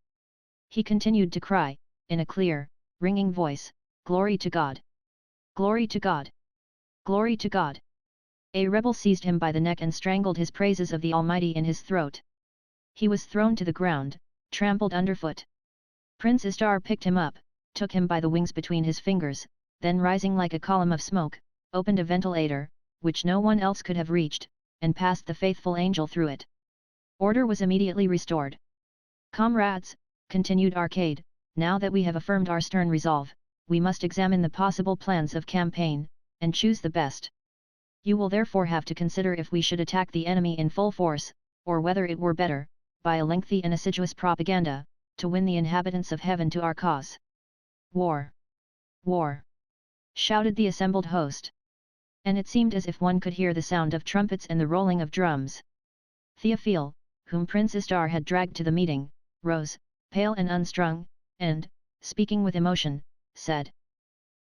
He continued to cry, in a clear, ringing voice, "Glory to God! Glory to God! Glory to God!" A rebel seized him by the neck and strangled his praises of the Almighty in his throat. He was thrown to the ground, trampled underfoot. Prince Istar picked him up, took him by the wings between his fingers, then rising like a column of smoke, opened a ventilator, which no one else could have reached, and passed the faithful angel through it. Order was immediately restored. "Comrades," continued Arcade, "now that we have affirmed our stern resolve, we must examine the possible plans of campaign, and choose the best. You will therefore have to consider if we should attack the enemy in full force, or whether it were better, by a lengthy and assiduous propaganda, to win the inhabitants of heaven to our cause." "War! War!" shouted the assembled host. And it seemed as if one could hear the sound of trumpets and the rolling of drums. Theophile, whom Prince Istar had dragged to the meeting, rose, pale and unstrung, and, speaking with emotion, said,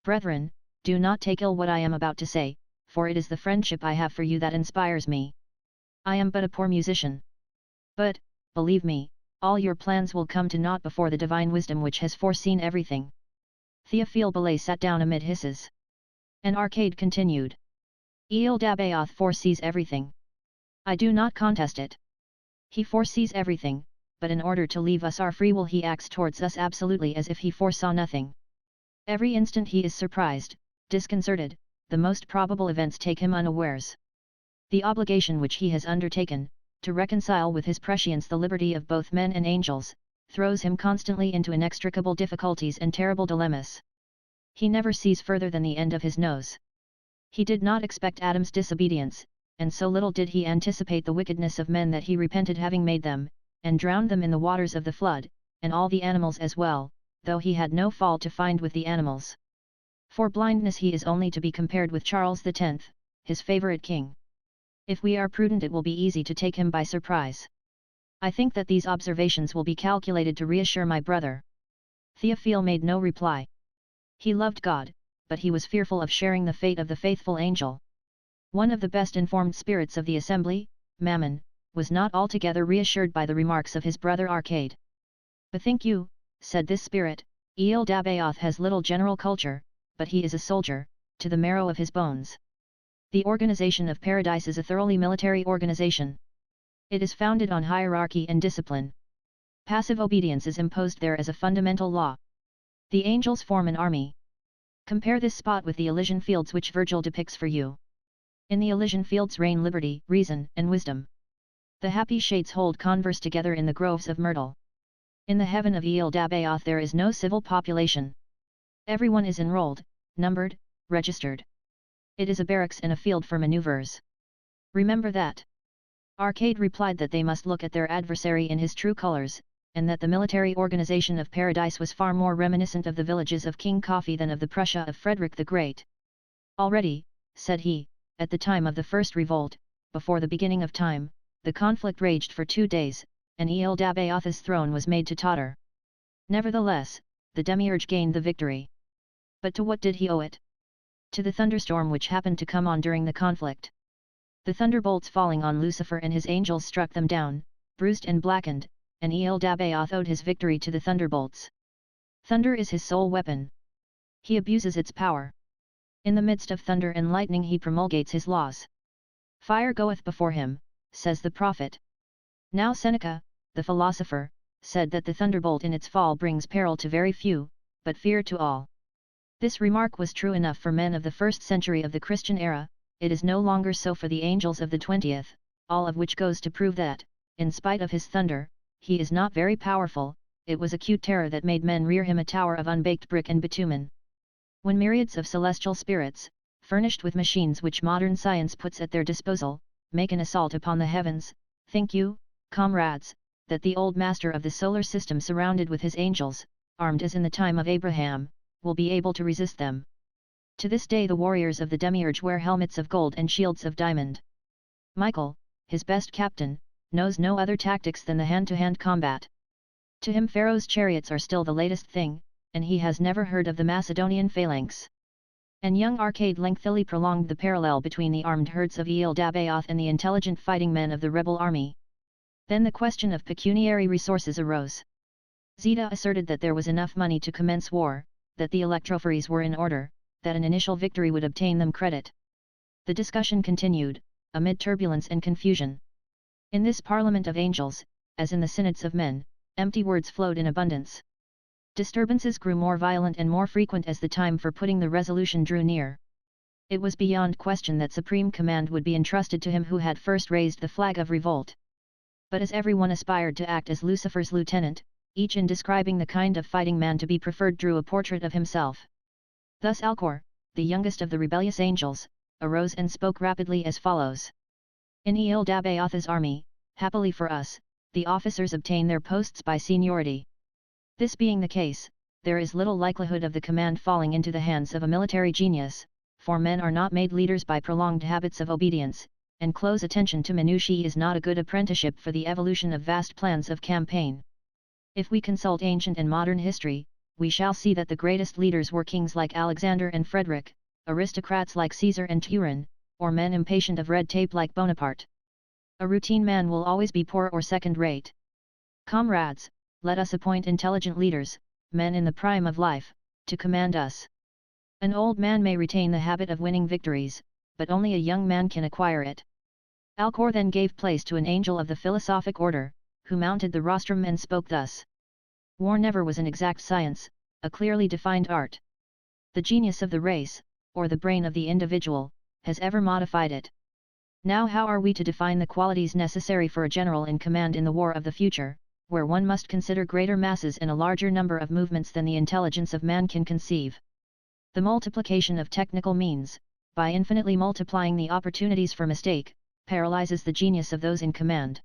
"Brethren, do not take ill what I am about to say, for it is the friendship I have for you that inspires me. I am but a poor musician. But, believe me, all your plans will come to naught before the divine wisdom which has foreseen everything." Theophile Belay sat down amid hisses. And Arcade continued. "Il Dabaoth foresees everything. I do not contest it. He foresees everything, but in order to leave us our free will he acts towards us absolutely as if he foresaw nothing. Every instant he is surprised, disconcerted, the most probable events take him unawares. The obligation which he has undertaken, to reconcile with his prescience the liberty of both men and angels, throws him constantly into inextricable difficulties and terrible dilemmas. He never sees further than the end of his nose. He did not expect Adam's disobedience, and so little did he anticipate the wickedness of men that he repented having made them, and drowned them in the waters of the flood, and all the animals as well, though he had no fault to find with the animals. For blindness he is only to be compared with Charles X, his favourite king. If we are prudent it will be easy to take him by surprise. I think that these observations will be calculated to reassure my brother." Theophile made no reply. He loved God, but he was fearful of sharing the fate of the faithful angel. One of the best informed spirits of the assembly, Mammon, was not altogether reassured by the remarks of his brother Arcade. "Bethink you," said this spirit, "Il Dabaoth has little general culture, but he is a soldier, to the marrow of his bones. The organization of Paradise is a thoroughly military organization. It is founded on hierarchy and discipline. Passive obedience is imposed there as a fundamental law. The angels form an army. Compare this spot with the Elysian fields which Virgil depicts for you. In the Elysian fields reign liberty, reason, and wisdom. The happy shades hold converse together in the groves of myrtle. In the heaven of Il Dabaoth there is no civil population. Everyone is enrolled, numbered, registered. It is a barracks and a field for maneuvers. Remember that." Arcade replied that they must look at their adversary in his true colors, and that the military organization of Paradise was far more reminiscent of the villages of King Coffee than of the Prussia of Frederick the Great. "Already," said he, "at the time of the first revolt, before the beginning of time, the conflict raged for 2 days, and Il Dabaoth's throne was made to totter. Nevertheless, the demiurge gained the victory. But to what did he owe it? To the thunderstorm which happened to come on during the conflict. The thunderbolts falling on Lucifer and his angels struck them down, bruised and blackened, and Il Dabaoth owed his victory to the thunderbolts. Thunder is his sole weapon. He abuses its power. In the midst of thunder and lightning he promulgates his laws. Fire goeth before him, says the prophet. Now Seneca, the philosopher, said that the thunderbolt in its fall brings peril to very few, but fear to all. This remark was true enough for men of the 1st century of the Christian era, it is no longer so for the angels of the 20th, all of which goes to prove that, in spite of his thunder, he is not very powerful. It was acute terror that made men rear him a tower of unbaked brick and bitumen. When myriads of celestial spirits, furnished with machines which modern science puts at their disposal, make an assault upon the heavens. Think you, comrades, that the old master of the solar system, surrounded with his angels, armed as in the time of Abraham, will be able to resist them? To this day the warriors of the demiurge wear helmets of gold and shields of diamond. Michael, his best captain, knows no other tactics than the hand-to-hand combat. To him Pharaoh's chariots are still the latest thing, and he has never heard of the Macedonian phalanx. And young Arcade lengthily prolonged the parallel between the armed herds of Dabaoth and the intelligent fighting men of the rebel army. Then the question of pecuniary resources arose. Zeta asserted that there was enough money to commence war, that the electrophories were in order, that an initial victory would obtain them credit. The discussion continued, amid turbulence and confusion. In this parliament of angels, as in the synods of men, empty words flowed in abundance. Disturbances grew more violent and more frequent as the time for putting the resolution drew near. It was beyond question that supreme command would be entrusted to him who had first raised the flag of revolt. But as everyone aspired to act as Lucifer's lieutenant, each in describing the kind of fighting man to be preferred drew a portrait of himself. Thus Alcor, the youngest of the rebellious angels, arose and spoke rapidly as follows. In Dabaoth's army, happily for us, the officers obtain their posts by seniority. This being the case, there is little likelihood of the command falling into the hands of a military genius, for men are not made leaders by prolonged habits of obedience, and close attention to minutiae is not a good apprenticeship for the evolution of vast plans of campaign. If we consult ancient and modern history, we shall see that the greatest leaders were kings like Alexander and Frederick, aristocrats like Caesar and Turin, or men impatient of red tape like Bonaparte. A routine man will always be poor or second-rate. Comrades, let us appoint intelligent leaders, men in the prime of life, to command us. An old man may retain the habit of winning victories, but only a young man can acquire it. Alcor then gave place to an angel of the philosophic order, who mounted the rostrum and spoke thus. War never was an exact science, a clearly defined art. The genius of the race, or the brain of the individual, has ever modified it. Now how are we to define the qualities necessary for a general in command in the war of the future, where one must consider greater masses and a larger number of movements than the intelligence of man can conceive? The multiplication of technical means, by infinitely multiplying the opportunities for mistake, paralyzes the genius of those in command.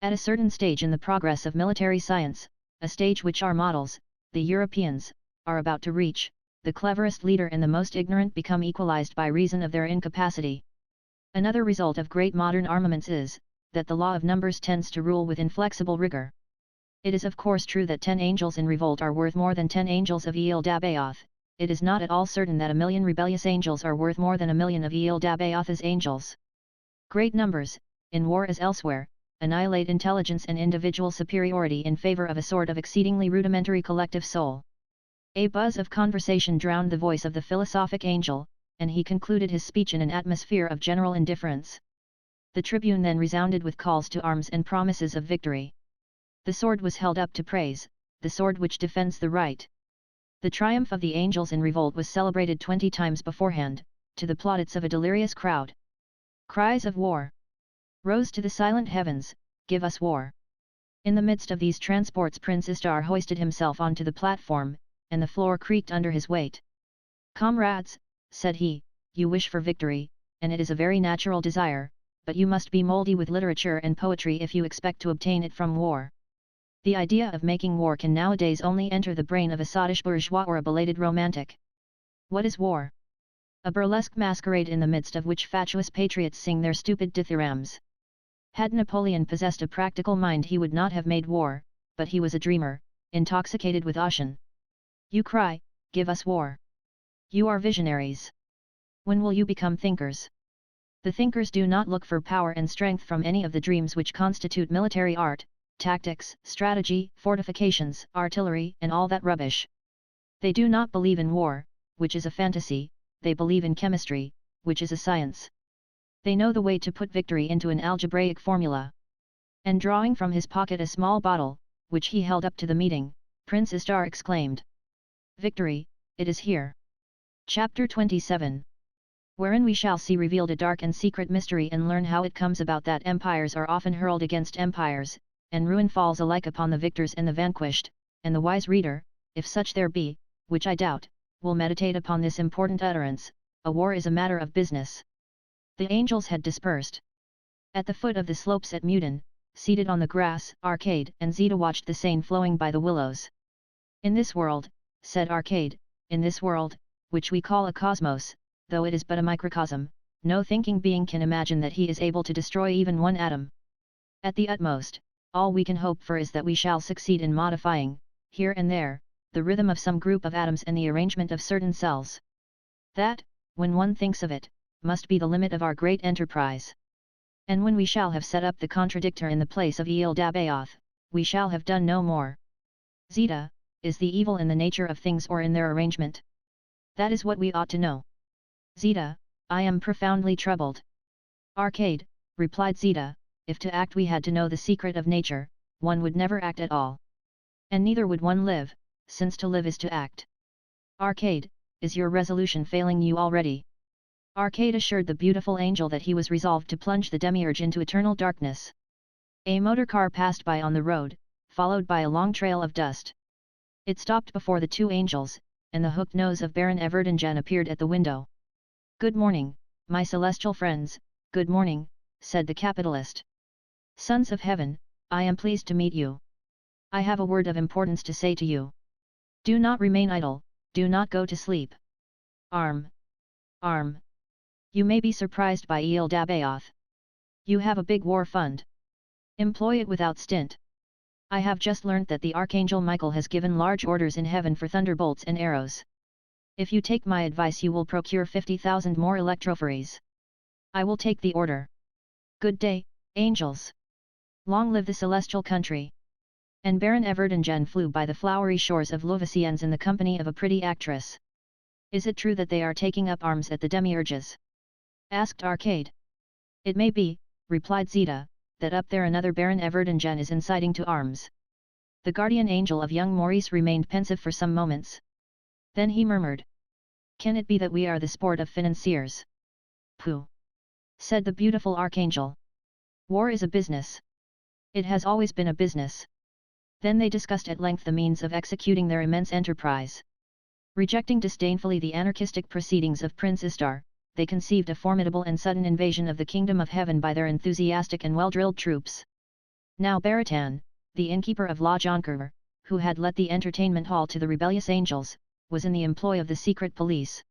At a certain stage in the progress of military science, a stage which our models, the Europeans, are about to reach, the cleverest leader and the most ignorant become equalized by reason of their incapacity. Another result of great modern armaments is, that the law of numbers tends to rule with inflexible rigor. It is of course true that 10 angels in revolt are worth more than 10 angels of Dabaoth. It is not at all certain that 1,000,000 rebellious angels are worth more than 1,000,000 of Dabaoth's angels. Great numbers, in war as elsewhere, annihilate intelligence and individual superiority in favor of a sort of exceedingly rudimentary collective soul. A buzz of conversation drowned the voice of the philosophic angel, and he concluded his speech in an atmosphere of general indifference. The tribune then resounded with calls to arms and promises of victory. The sword was held up to praise, the sword which defends the right. The triumph of the angels in revolt was celebrated 20 times beforehand, to the plaudits of a delirious crowd. Cries of war rose to the silent heavens, "Give us war!" In the midst of these transports Prince Istar hoisted himself onto the platform, and the floor creaked under his weight. "Comrades," said he, "you wish for victory, and it is a very natural desire, but you must be mouldy with literature and poetry if you expect to obtain it from war. The idea of making war can nowadays only enter the brain of a sottish bourgeois or a belated romantic. What is war? A burlesque masquerade in the midst of which fatuous patriots sing their stupid dithyrambs. Had Napoleon possessed a practical mind he would not have made war, but he was a dreamer, intoxicated with caution. You cry, 'Give us war!' You are visionaries. When will you become thinkers? The thinkers do not look for power and strength from any of the dreams which constitute military art, tactics, strategy, fortifications, artillery, and all that rubbish. They do not believe in war, which is a fantasy, they believe in chemistry, which is a science. They know the way to put victory into an algebraic formula." And drawing from his pocket a small bottle, which he held up to the meeting, Prince Istar exclaimed, "Victory, it is here!" Chapter 27, wherein we shall see revealed a dark and secret mystery and learn how it comes about that empires are often hurled against empires, and ruin falls alike upon the victors and the vanquished, and the wise reader, if such there be, which I doubt, will meditate upon this important utterance, a war is a matter of business. The angels had dispersed. At the foot of the slopes at Mutin, seated on the grass, Arcade and Zita watched the Seine flowing by the willows. In this world, said Arcade, in this world, which we call a cosmos, though it is but a microcosm, no thinking being can imagine that he is able to destroy even one atom. At the utmost, all we can hope for is that we shall succeed in modifying, here and there, the rhythm of some group of atoms and the arrangement of certain cells. That, when one thinks of it, must be the limit of our great enterprise. And when we shall have set up the contradictor in the place of Il Dabaoth, we shall have done no more. Zeta, is the evil in the nature of things or in their arrangement? That is what we ought to know. Zeta, I am profoundly troubled. Arcade, replied Zeta, if to act we had to know the secret of nature, one would never act at all. And neither would one live, since to live is to act. Arcade, is your resolution failing you already? Arcade assured the beautiful angel that he was resolved to plunge the demiurge into eternal darkness. A motor car passed by on the road, followed by a long trail of dust. It stopped before the two angels, and the hooked nose of Baron Everdingen appeared at the window. "Good morning, my celestial friends, good morning," said the capitalist. "Sons of heaven, I am pleased to meet you. I have a word of importance to say to you. Do not remain idle, do not go to sleep. Arm! Arm! You may be surprised by Il Dabaoth. You have a big war fund. Employ it without stint. I have just learnt that the Archangel Michael has given large orders in heaven for thunderbolts and arrows. If you take my advice you will procure 50,000 more electrophories. I will take the order. Good day, angels. Long live the celestial country." And Baron Everdingen flew by the flowery shores of Louveciennes in the company of a pretty actress. "Is it true that they are taking up arms at the demiurges?" asked Arcade. "It may be," replied Zeta, "that up there another Baron Everdingen is inciting to arms." The guardian angel of young Maurice remained pensive for some moments. Then he murmured, "Can it be that we are the sport of financiers?" "Pooh!" said the beautiful archangel. "War is a business. It has always been a business." Then they discussed at length the means of executing their immense enterprise. Rejecting disdainfully the anarchistic proceedings of Prince Istar, they conceived a formidable and sudden invasion of the kingdom of heaven by their enthusiastic and well-drilled troops. Now Baritan, the innkeeper of La Jonquière, who had let the entertainment hall to the rebellious angels, was in the employ of the secret police.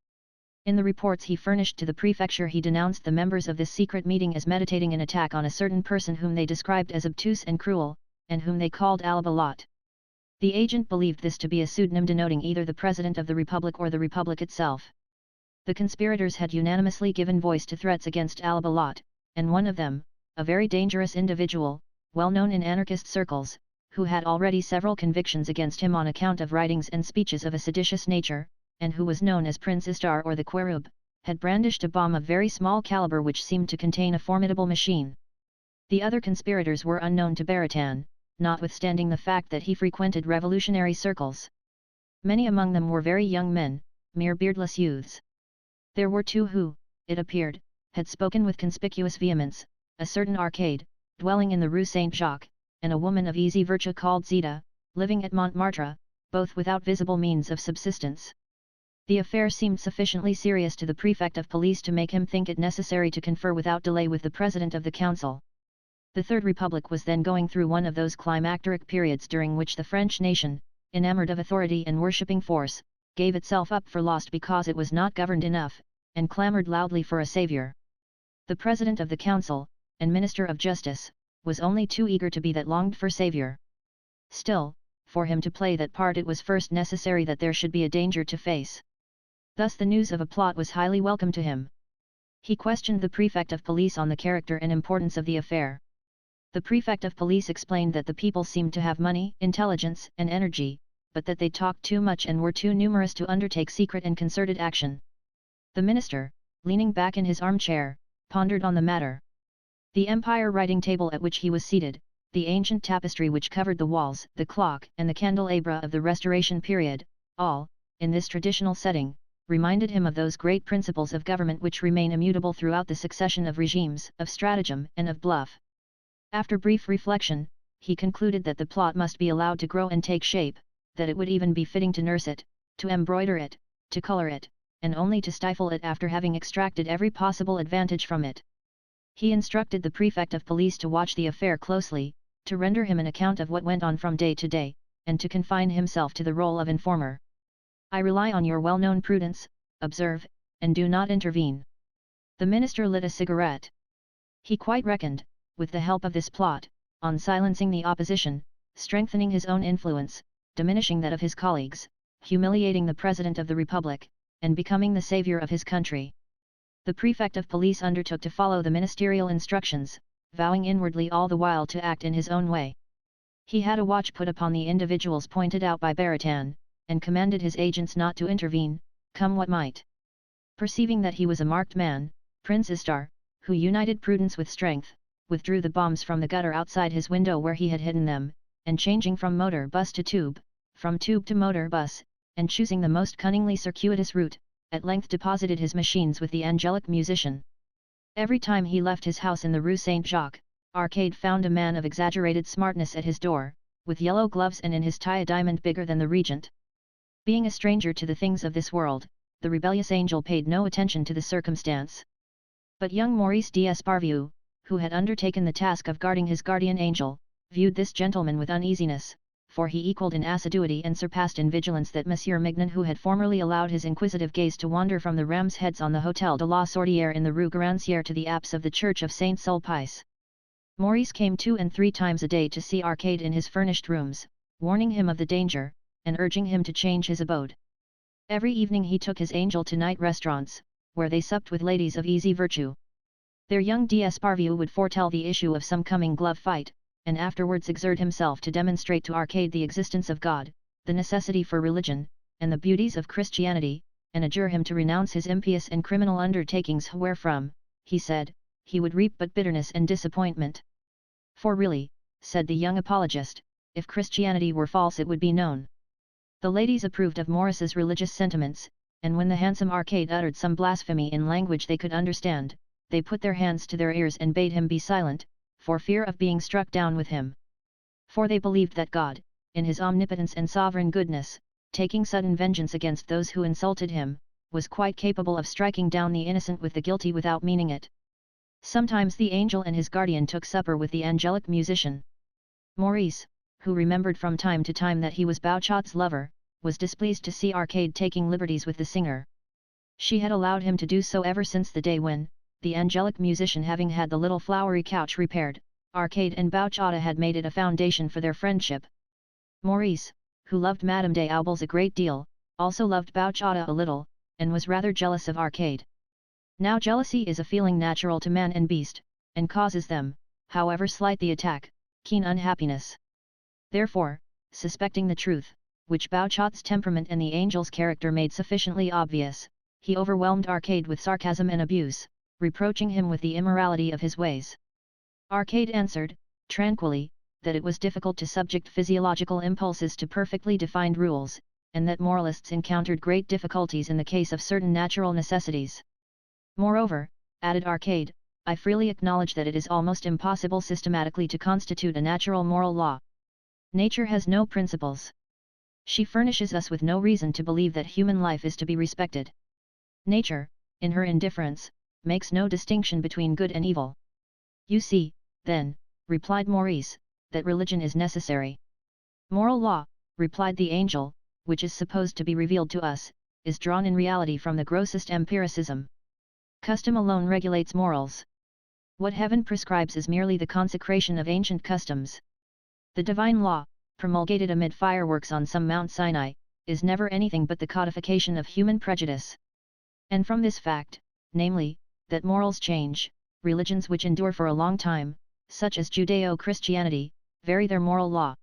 In the reports he furnished to the prefecture he denounced the members of this secret meeting as meditating an attack on a certain person whom they described as obtuse and cruel, and whom they called Alabalot. The agent believed this to be a pseudonym denoting either the President of the Republic or the Republic itself. The conspirators had unanimously given voice to threats against Alabalot, and one of them, a very dangerous individual, well known in anarchist circles, who had already several convictions against him on account of writings and speeches of a seditious nature, and who was known as Prince Istar or the Querub, had brandished a bomb of very small caliber which seemed to contain a formidable machine. The other conspirators were unknown to Baritan, notwithstanding the fact that he frequented revolutionary circles. Many among them were very young men, mere beardless youths. There were two who, it appeared, had spoken with conspicuous vehemence, a certain Arcade, dwelling in the Rue Saint-Jacques, and a woman of easy virtue called Zeta, living at Montmartre, both without visible means of subsistence. The affair seemed sufficiently serious to the prefect of police to make him think it necessary to confer without delay with the president of the council. The Third Republic was then going through one of those climacteric periods during which the French nation, enamored of authority and worshipping force, gave itself up for lost because it was not governed enough, and clamored loudly for a savior. The president of the council, and minister of justice, was only too eager to be that longed for savior. Still, for him to play that part it was first necessary that there should be a danger to face. Thus the news of a plot was highly welcome to him. He questioned the prefect of police on the character and importance of the affair. The prefect of police explained that the people seemed to have money, intelligence, and energy, but that they talked too much and were too numerous to undertake secret and concerted action. The minister, leaning back in his armchair, pondered on the matter. The empire writing table at which he was seated, the ancient tapestry which covered the walls, the clock and the candelabra of the Restoration period, all, in this traditional setting, reminded him of those great principles of government which remain immutable throughout the succession of regimes, of stratagem and of bluff. After brief reflection, he concluded that the plot must be allowed to grow and take shape, that it would even be fitting to nurse it, to embroider it, to color it, and only to stifle it after having extracted every possible advantage from it. He instructed the prefect of police to watch the affair closely, to render him an account of what went on from day to day, and to confine himself to the role of informer. I rely on your well-known prudence, observe, and do not intervene. The minister lit a cigarette. He quite reckoned, with the help of this plot, on silencing the opposition, strengthening his own influence, diminishing that of his colleagues, humiliating the President of the Republic, and becoming the savior of his country. The prefect of police undertook to follow the ministerial instructions, vowing inwardly all the while to act in his own way. He had a watch put upon the individuals pointed out by Baratan, and commanded his agents not to intervene, come what might. Perceiving that he was a marked man, Prince Istar, who united prudence with strength, withdrew the bombs from the gutter outside his window where he had hidden them, and changing from motor bus to tube, from tube to motor bus, and choosing the most cunningly circuitous route, at length deposited his machines with the angelic musician. Every time he left his house in the Rue Saint-Jacques, Arcade found a man of exaggerated smartness at his door, with yellow gloves and in his tie a diamond bigger than the regent. Being a stranger to the things of this world, the rebellious angel paid no attention to the circumstance. But young Maurice d'Esparvieu, who had undertaken the task of guarding his guardian angel, viewed this gentleman with uneasiness, for he equalled in assiduity and surpassed in vigilance that Monsieur Mignon, who had formerly allowed his inquisitive gaze to wander from the ram's heads on the Hôtel de la Sordière in the Rue Garancière to the apse of the Church of Saint-Sulpice. Maurice came 2 and 3 times a day to see Arcade in his furnished rooms, warning him of the danger, and urging him to change his abode. Every evening he took his angel to night restaurants, where they supped with ladies of easy virtue. Their young d'Esparvieu would foretell the issue of some coming glove fight, and afterwards exert himself to demonstrate to Arcade the existence of God, the necessity for religion, and the beauties of Christianity, and adjure him to renounce his impious and criminal undertakings wherefrom, he said, he would reap but bitterness and disappointment. For really, said the young apologist, if Christianity were false it would be known. The ladies approved of Maurice's religious sentiments, and when the handsome Arcade uttered some blasphemy in language they could understand, they put their hands to their ears and bade him be silent, for fear of being struck down with him. For they believed that God, in his omnipotence and sovereign goodness, taking sudden vengeance against those who insulted him, was quite capable of striking down the innocent with the guilty without meaning it. Sometimes the angel and his guardian took supper with the angelic musician. Maurice, who remembered from time to time that he was Bouchot's lover, was displeased to see Arcade taking liberties with the singer. She had allowed him to do so ever since the day when, the angelic musician having had the little flowery couch repaired, Arcade and Bouchota had made it a foundation for their friendship. Maurice, who loved Madame des Aubles a great deal, also loved Bouchota a little, and was rather jealous of Arcade. Now jealousy is a feeling natural to man and beast, and causes them, however slight the attack, keen unhappiness. Therefore, suspecting the truth, which Bouchot's temperament and the angel's character made sufficiently obvious, he overwhelmed Arcade with sarcasm and abuse, reproaching him with the immorality of his ways. Arcade answered, tranquilly, that it was difficult to subject physiological impulses to perfectly defined rules, and that moralists encountered great difficulties in the case of certain natural necessities. Moreover, added Arcade, I freely acknowledge that it is almost impossible systematically to constitute a natural moral law. Nature has no principles. She furnishes us with no reason to believe that human life is to be respected. Nature, in her indifference, makes no distinction between good and evil. You see, then, replied Maurice, that religion is necessary. Moral law, replied the angel, which is supposed to be revealed to us, is drawn in reality from the grossest empiricism. Custom alone regulates morals. What heaven prescribes is merely the consecration of ancient customs. The divine law, promulgated amid fireworks on some Mount Sinai, is never anything but the codification of human prejudice. And from this fact, namely, that morals change, religions which endure for a long time, such as Judeo-Christianity, vary their moral law.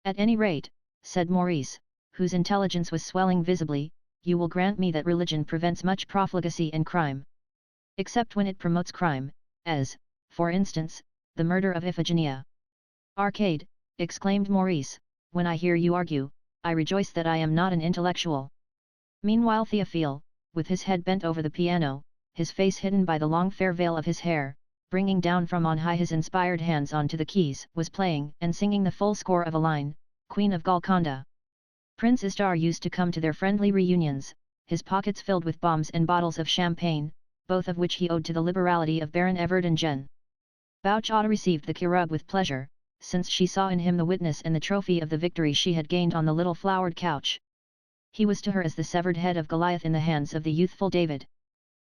At any rate, said Maurice, whose intelligence was swelling visibly, you will grant me that religion prevents much profligacy and crime. Except when it promotes crime, as, for instance, the murder of Iphigenia. Arcade, exclaimed Maurice, when I hear you argue, I rejoice that I am not an intellectual. Meanwhile Théophile, with his head bent over the piano, his face hidden by the long fair veil of his hair, bringing down from on high his inspired hands onto the keys, was playing and singing the full score of a line, Queen of Golconda. Prince Istar used to come to their friendly reunions, his pockets filled with bombs and bottles of champagne, both of which he owed to the liberality of Baron Everdengen. Bouchata received the cherub with pleasure, since she saw in him the witness and the trophy of the victory she had gained on the little flowered couch. He was to her as the severed head of Goliath in the hands of the youthful David.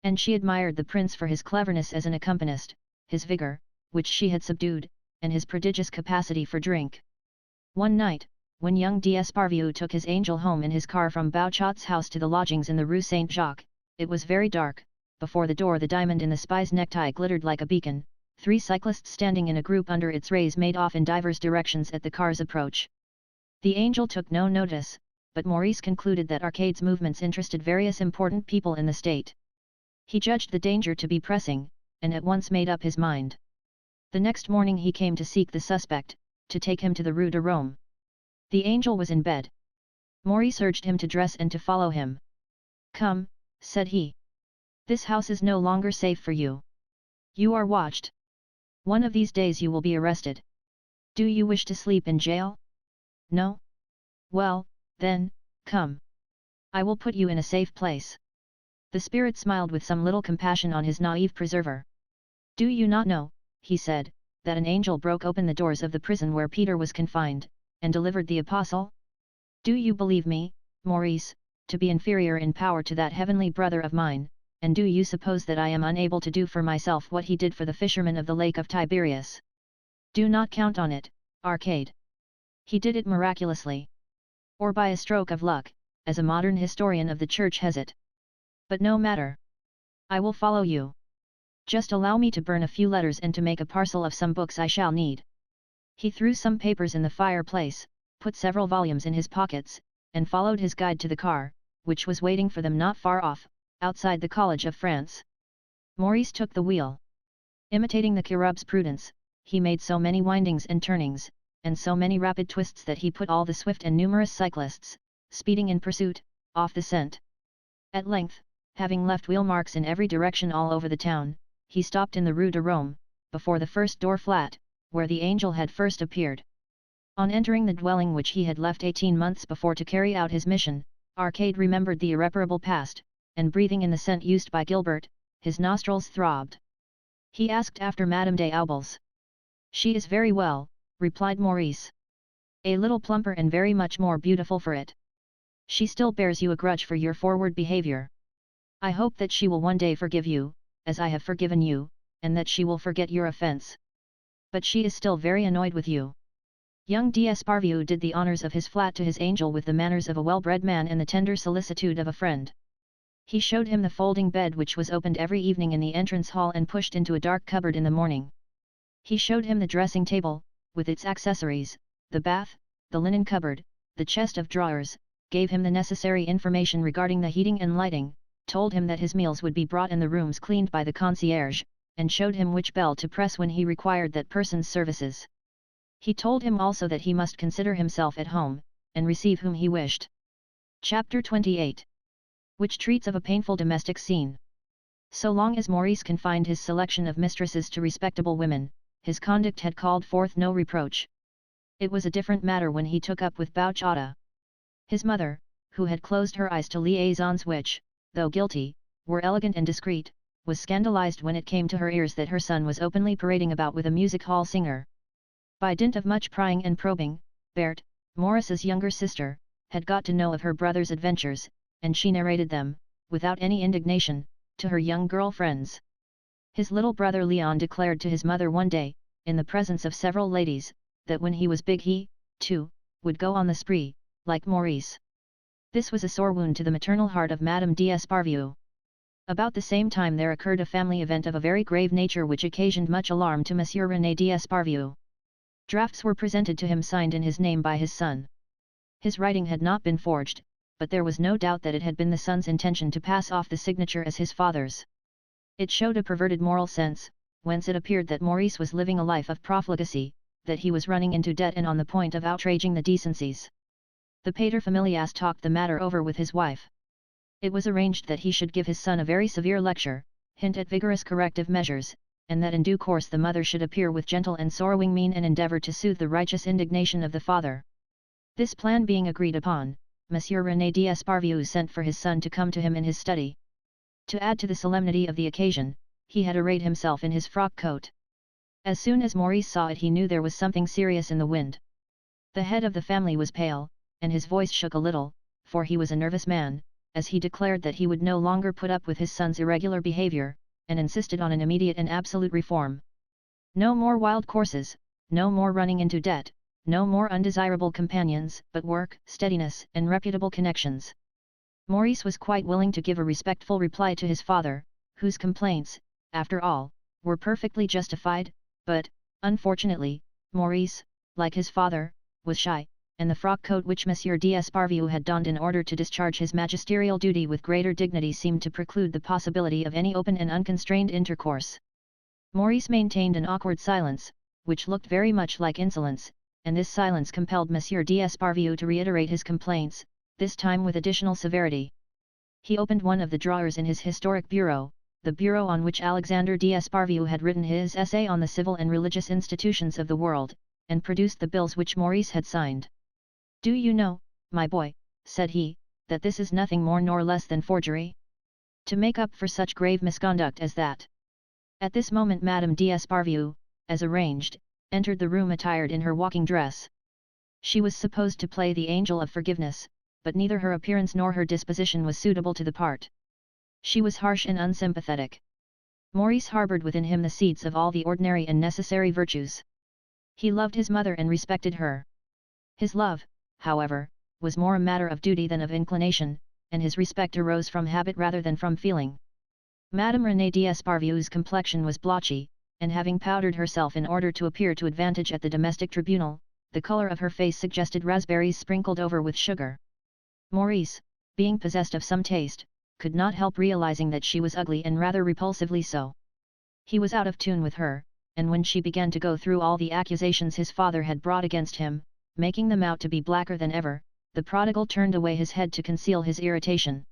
And she admired the prince for his cleverness as an accompanist, his vigour, which she had subdued, and his prodigious capacity for drink. One night, when young d'Esparvieu took his angel home in his car from Bouchat's house to the lodgings in the Rue Saint-Jacques, it was very dark. Before the door the diamond in the spy's necktie glittered like a beacon. 3 cyclists standing in a group under its rays made off in divers directions at the car's approach. The angel took no notice, but Maurice concluded that Arcade's movements interested various important people in the state. He judged the danger to be pressing, and at once made up his mind. The next morning he came to seek the suspect, to take him to the Rue de Rome. The angel was in bed. Maurice urged him to dress and to follow him. "Come," said he. "This house is no longer safe for you. You are watched. One of these days you will be arrested. Do you wish to sleep in jail? No? Well, then, come. I will put you in a safe place." The spirit smiled with some little compassion on his naive preserver. "Do you not know," he said, "that an angel broke open the doors of the prison where Peter was confined, and delivered the apostle? Do you believe me, Maurice, to be inferior in power to that heavenly brother of mine, and do you suppose that I am unable to do for myself what he did for the fishermen of the lake of Tiberias? Do not count on it, Arcade. He did it miraculously. Or by a stroke of luck, as a modern historian of the church has it. But no matter. I will follow you. Just allow me to burn a few letters and to make a parcel of some books I shall need." He threw some papers in the fireplace, put several volumes in his pockets, and followed his guide to the car, which was waiting for them not far off, outside the College of France. Maurice took the wheel. Imitating the cherub's prudence, he made so many windings and turnings, and so many rapid twists that he put all the swift and numerous cyclists, speeding in pursuit, off the scent. At length, having left wheel marks in every direction all over the town, he stopped in the Rue de Rome, before the first door flat, where the angel had first appeared. On entering the dwelling which he had left 18 months before to carry out his mission, Arcade remembered the irreparable past, and breathing in the scent used by Gilbert, his nostrils throbbed. He asked after Madame des Aubiers. "She is very well," replied Maurice. "A little plumper and very much more beautiful for it. She still bears you a grudge for your forward behavior. I hope that she will one day forgive you, as I have forgiven you, and that she will forget your offence. But she is still very annoyed with you." Young d'Esparvieu did the honours of his flat to his angel with the manners of a well-bred man and the tender solicitude of a friend. He showed him the folding bed which was opened every evening in the entrance hall and pushed into a dark cupboard in the morning. He showed him the dressing table, with its accessories, the bath, the linen cupboard, the chest of drawers, gave him the necessary information regarding the heating and lighting, told him that his meals would be brought and the rooms cleaned by the concierge, and showed him which bell to press when he required that person's services. He told him also that he must consider himself at home, and receive whom he wished. Chapter 28, which treats of a painful domestic scene. So long as Maurice confined his selection of mistresses to respectable women, his conduct had called forth no reproach. It was a different matter when he took up with Bouchata. His mother, who had closed her eyes to liaisons which, though guilty, were elegant and discreet, was scandalized when it came to her ears that her son was openly parading about with a music-hall singer. By dint of much prying and probing, Berthe, Maurice's younger sister, had got to know of her brother's adventures, and she narrated them, without any indignation, to her young girl friends. His little brother Leon declared to his mother one day, in the presence of several ladies, that when he was big he, too, would go on the spree, like Maurice. This was a sore wound to the maternal heart of Madame d'Esparvieu. About the same time there occurred a family event of a very grave nature which occasioned much alarm to Monsieur René d'Esparvieu. Drafts were presented to him signed in his name by his son. His writing had not been forged, but there was no doubt that it had been the son's intention to pass off the signature as his father's. It showed a perverted moral sense, whence it appeared that Maurice was living a life of profligacy, that he was running into debt and on the point of outraging the decencies. The paterfamilias talked the matter over with his wife. It was arranged that he should give his son a very severe lecture, hint at vigorous corrective measures, and that in due course the mother should appear with gentle and sorrowing mien and endeavour to soothe the righteous indignation of the father. This plan being agreed upon, Monsieur René d'Esparvieu sent for his son to come to him in his study. To add to the solemnity of the occasion, he had arrayed himself in his frock coat. As soon as Maurice saw it he knew there was something serious in the wind. The head of the family was pale, and his voice shook a little, for he was a nervous man, as he declared that he would no longer put up with his son's irregular behavior, and insisted on an immediate and absolute reform. No more wild courses, no more running into debt, no more undesirable companions, but work, steadiness, and reputable connections. Maurice was quite willing to give a respectful reply to his father, whose complaints, after all, were perfectly justified, but, unfortunately, Maurice, like his father, was shy, and the frock coat which Monsieur d'Esparvieu had donned in order to discharge his magisterial duty with greater dignity seemed to preclude the possibility of any open and unconstrained intercourse. Maurice maintained an awkward silence, which looked very much like insolence, and this silence compelled Monsieur d'Esparvieu to reiterate his complaints, this time with additional severity. He opened one of the drawers in his historic bureau, the bureau on which Alexander d'Esparvieu had written his essay on the civil and religious institutions of the world, and produced the bills which Maurice had signed. "Do you know, my boy," said he, "that this is nothing more nor less than forgery? To make up for such grave misconduct as that." At this moment Madame d'Esparvieu, as arranged, entered the room attired in her walking dress. She was supposed to play the angel of forgiveness, but neither her appearance nor her disposition was suitable to the part. She was harsh and unsympathetic. Maurice harbored within him the seeds of all the ordinary and necessary virtues. He loved his mother and respected her. His love, however, was more a matter of duty than of inclination, and his respect arose from habit rather than from feeling. Madame René d'Esparvieu's complexion was blotchy, and having powdered herself in order to appear to advantage at the domestic tribunal, the colour of her face suggested raspberries sprinkled over with sugar. Maurice, being possessed of some taste, could not help realizing that she was ugly and rather repulsively so. He was out of tune with her, and when she began to go through all the accusations his father had brought against him, making them out to be blacker than ever, the prodigal turned away his head to conceal his irritation.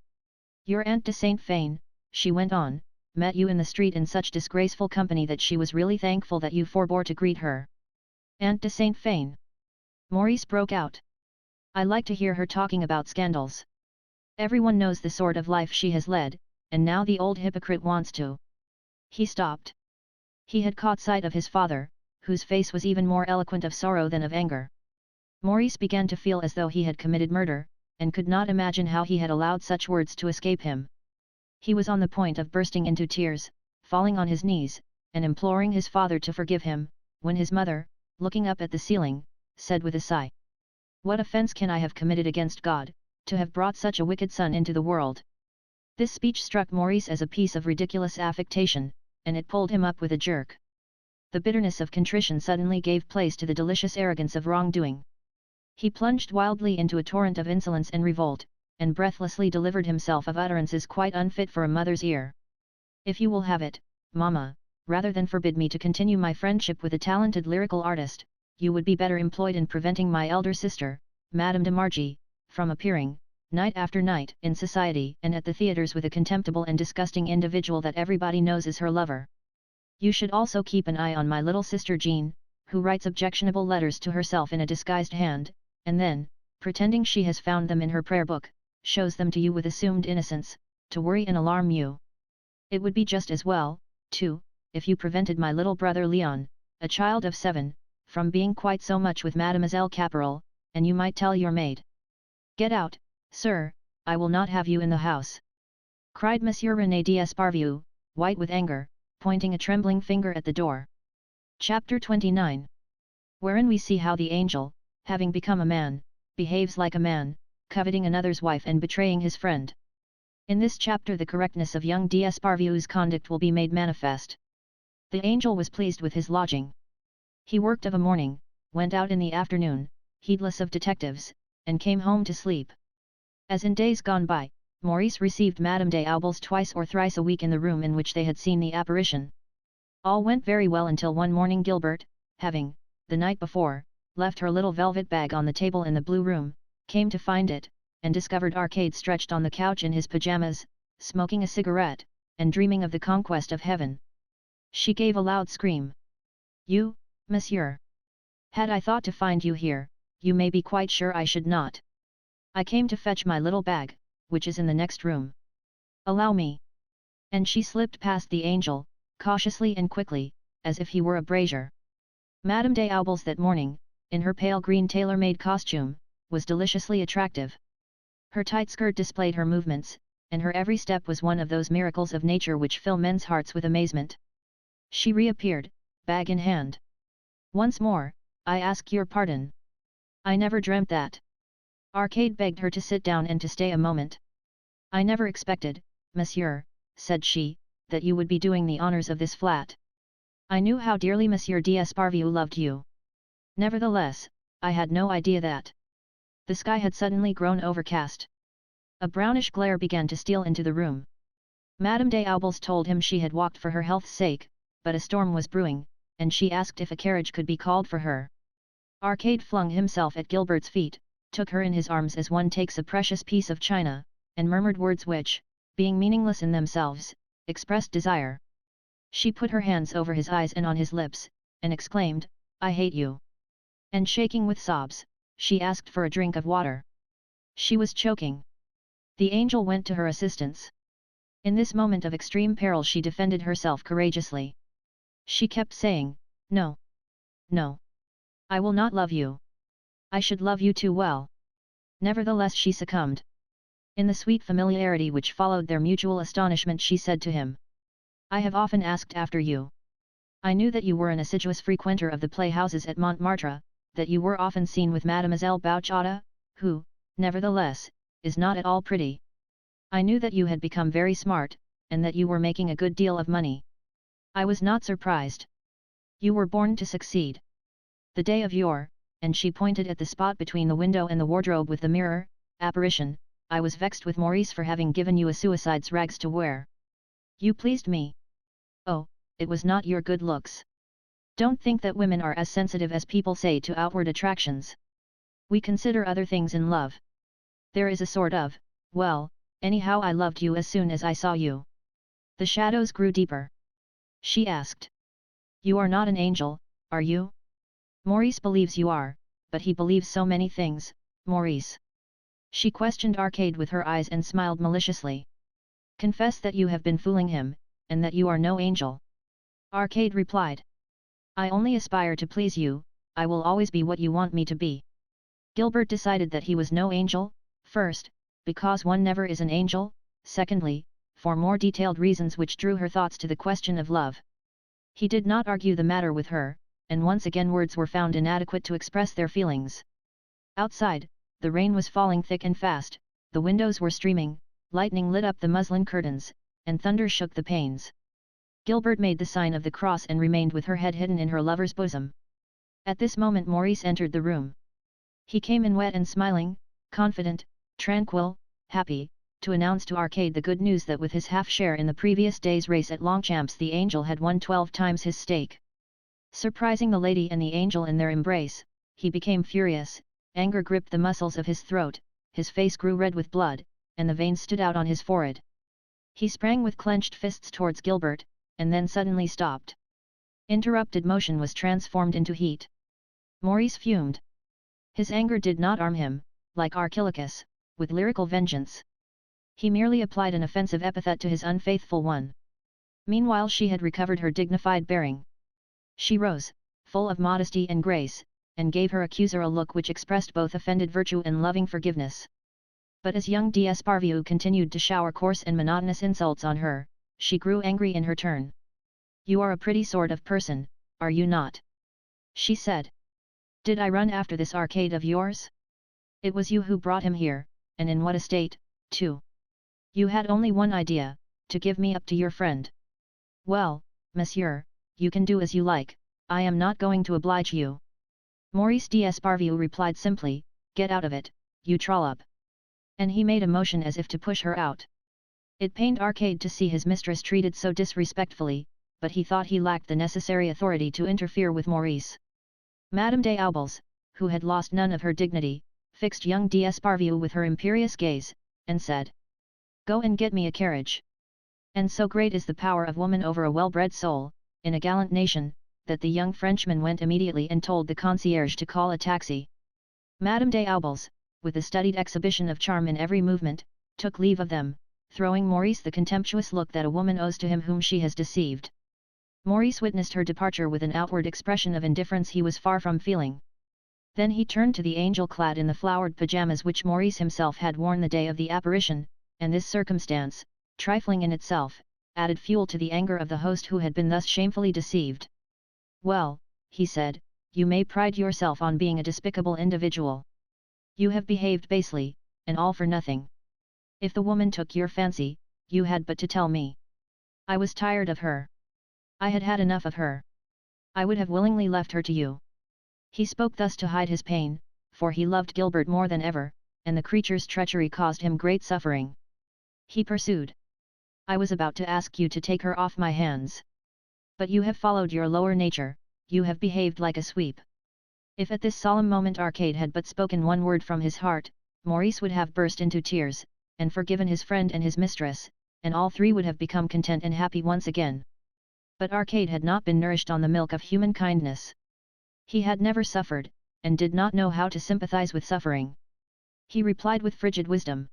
"Your Aunt de Saint Fain," she went on, "met you in the street in such disgraceful company that she was really thankful that you forbore to greet her." "Aunt de Saint Fain!" Maurice broke out. "I like to hear her talking about scandals. Everyone knows the sort of life she has led, and now the old hypocrite wants to—" He stopped. He had caught sight of his father, whose face was even more eloquent of sorrow than of anger. Maurice began to feel as though he had committed murder, and could not imagine how he had allowed such words to escape him. He was on the point of bursting into tears, falling on his knees, and imploring his father to forgive him, when his mother, looking up at the ceiling, said with a sigh, "What offence can I have committed against God, to have brought such a wicked son into the world?" This speech struck Maurice as a piece of ridiculous affectation, and it pulled him up with a jerk. The bitterness of contrition suddenly gave place to the delicious arrogance of wrongdoing. He plunged wildly into a torrent of insolence and revolt, and breathlessly delivered himself of utterances quite unfit for a mother's ear. "If you will have it, mamma, rather than forbid me to continue my friendship with a talented lyrical artist, you would be better employed in preventing my elder sister, Madame de Margy, from appearing, night after night, in society and at the theatres with a contemptible and disgusting individual that everybody knows is her lover. You should also keep an eye on my little sister Jean, who writes objectionable letters to herself in a disguised hand, and then, pretending she has found them in her prayer book, shows them to you with assumed innocence, to worry and alarm you. It would be just as well, too, if you prevented my little brother Leon, a child of 7, from being quite so much with Mademoiselle Caporal, and you might tell your maid. Get out, sir, I will not have you in the house!" cried Monsieur René d'Esparvieu, white with anger, pointing a trembling finger at the door. Chapter 29. Wherein we see how the angel, having become a man, behaves like a man, coveting another's wife and betraying his friend. In this chapter the correctness of young d'Esparvieu's conduct will be made manifest. The angel was pleased with his lodging. He worked of a morning, went out in the afternoon, heedless of detectives, and came home to sleep. As in days gone by, Maurice received Madame des Aubels twice or thrice a week in the room in which they had seen the apparition. All went very well until one morning Gilbert, having, the night before, left her little velvet bag on the table in the blue room, came to find it, and discovered Arcade stretched on the couch in his pyjamas, smoking a cigarette, and dreaming of the conquest of heaven. She gave a loud scream. "You, monsieur! Had I thought to find you here, you may be quite sure I should not. I came to fetch my little bag, which is in the next room. Allow me. And she slipped past the angel, cautiously and quickly, as if he were a brazier. Madame des Aubiers that morning, in her pale green tailor-made costume, was deliciously attractive. Her tight skirt displayed her movements, and her every step was one of those miracles of nature which fill men's hearts with amazement. She reappeared, bag in hand. Once more, I ask your pardon. I never dreamt that. Arcade begged her to sit down and to stay a moment. I never expected, monsieur, said she, that you would be doing the honors of this flat. I knew how dearly Monsieur d'Esparvieu loved you. Nevertheless, I had no idea that the sky had suddenly grown overcast. A brownish glare began to steal into the room. Madame des Aubiers told him she had walked for her health's sake, but a storm was brewing, and she asked if a carriage could be called for her. Arcade flung himself at Gilbert's feet, took her in his arms as one takes a precious piece of china, and murmured words which, being meaningless in themselves, expressed desire. She put her hands over his eyes and on his lips, and exclaimed, I hate you. And shaking with sobs, she asked for a drink of water. She was choking. The angel went to her assistance. In this moment of extreme peril she defended herself courageously. She kept saying, No. No. I will not love you. I should love you too well. Nevertheless she succumbed. In the sweet familiarity which followed their mutual astonishment she said to him, I have often asked after you. I knew that you were an assiduous frequenter of the playhouses at Montmartre, that you were often seen with Mademoiselle Bouchada, who, nevertheless, is not at all pretty. I knew that you had become very smart, and that you were making a good deal of money. I was not surprised. You were born to succeed. The day of your, and she pointed at the spot between the window and the wardrobe with the mirror, apparition, I was vexed with Maurice for having given you a suicide's rags to wear. You pleased me. Oh, it was not your good looks. Don't think that women are as sensitive as people say to outward attractions. We consider other things in love. There is a sort of, well, anyhow I loved you as soon as I saw you. The shadows grew deeper. She asked. You are not an angel, are you? Maurice believes you are, but he believes so many things, Maurice. She questioned Arcade with her eyes and smiled maliciously. Confess that you have been fooling him, and that you are no angel. Arcade replied. I only aspire to please you, I will always be what you want me to be. Gilbert decided that he was no angel, first, because one never is an angel, secondly, for more detailed reasons which drew her thoughts to the question of love. He did not argue the matter with her, and once again words were found inadequate to express their feelings. Outside, the rain was falling thick and fast, the windows were streaming, lightning lit up the muslin curtains, and thunder shook the panes. Gilbert made the sign of the cross and remained with her head hidden in her lover's bosom. At this moment Maurice entered the room. He came in wet and smiling, confident, tranquil, happy, to announce to Arcade the good news that with his half-share in the previous day's race at Longchamps the angel had won 12 times his stake. Surprising the lady and the angel in their embrace, he became furious, anger gripped the muscles of his throat, his face grew red with blood, and the veins stood out on his forehead. He sprang with clenched fists towards Gilbert, and then suddenly stopped. Interrupted motion was transformed into heat. Maurice fumed. His anger did not arm him, like Archilochus, with lyrical vengeance. He merely applied an offensive epithet to his unfaithful one. Meanwhile she had recovered her dignified bearing. She rose, full of modesty and grace, and gave her accuser a look which expressed both offended virtue and loving forgiveness. But as young d'Esparvieu continued to shower coarse and monotonous insults on her, she grew angry in her turn. You are a pretty sort of person, are you not? She said. Did I run after this Arcade of yours? It was you who brought him here, and in what a state, too. You had only one idea, to give me up to your friend. Well, monsieur, you can do as you like, I am not going to oblige you. Maurice d'Esparvieu replied simply, get out of it, you trollop. And he made a motion as if to push her out. It pained Arcade to see his mistress treated so disrespectfully, but he thought he lacked the necessary authority to interfere with Maurice. Madame des Aubiers, who had lost none of her dignity, fixed young d'Esparvieu with her imperious gaze, and said, Go and get me a carriage. And so great is the power of woman over a well-bred soul, in a gallant nation, that the young Frenchman went immediately and told the concierge to call a taxi. Madame des Aubiers, with a studied exhibition of charm in every movement, took leave of them, throwing Maurice the contemptuous look that a woman owes to him whom she has deceived. Maurice witnessed her departure with an outward expression of indifference he was far from feeling. Then he turned to the angel clad in the flowered pyjamas which Maurice himself had worn the day of the apparition, and this circumstance, trifling in itself, added fuel to the anger of the host who had been thus shamefully deceived. "Well," he said, "you may pride yourself on being a despicable individual. You have behaved basely, and all for nothing. If the woman took your fancy, you had but to tell me. I was tired of her. I had had enough of her. I would have willingly left her to you." He spoke thus to hide his pain, for he loved Gilbert more than ever, and the creature's treachery caused him great suffering. He pursued. "I was about to ask you to take her off my hands. But you have followed your lower nature, you have behaved like a sweep." If at this solemn moment Arcade had but spoken one word from his heart, Maurice would have burst into tears, and forgiven his friend and his mistress, and all three would have become content and happy once again. But Arcade had not been nourished on the milk of human kindness. He had never suffered, and did not know how to sympathize with suffering. He replied with frigid wisdom.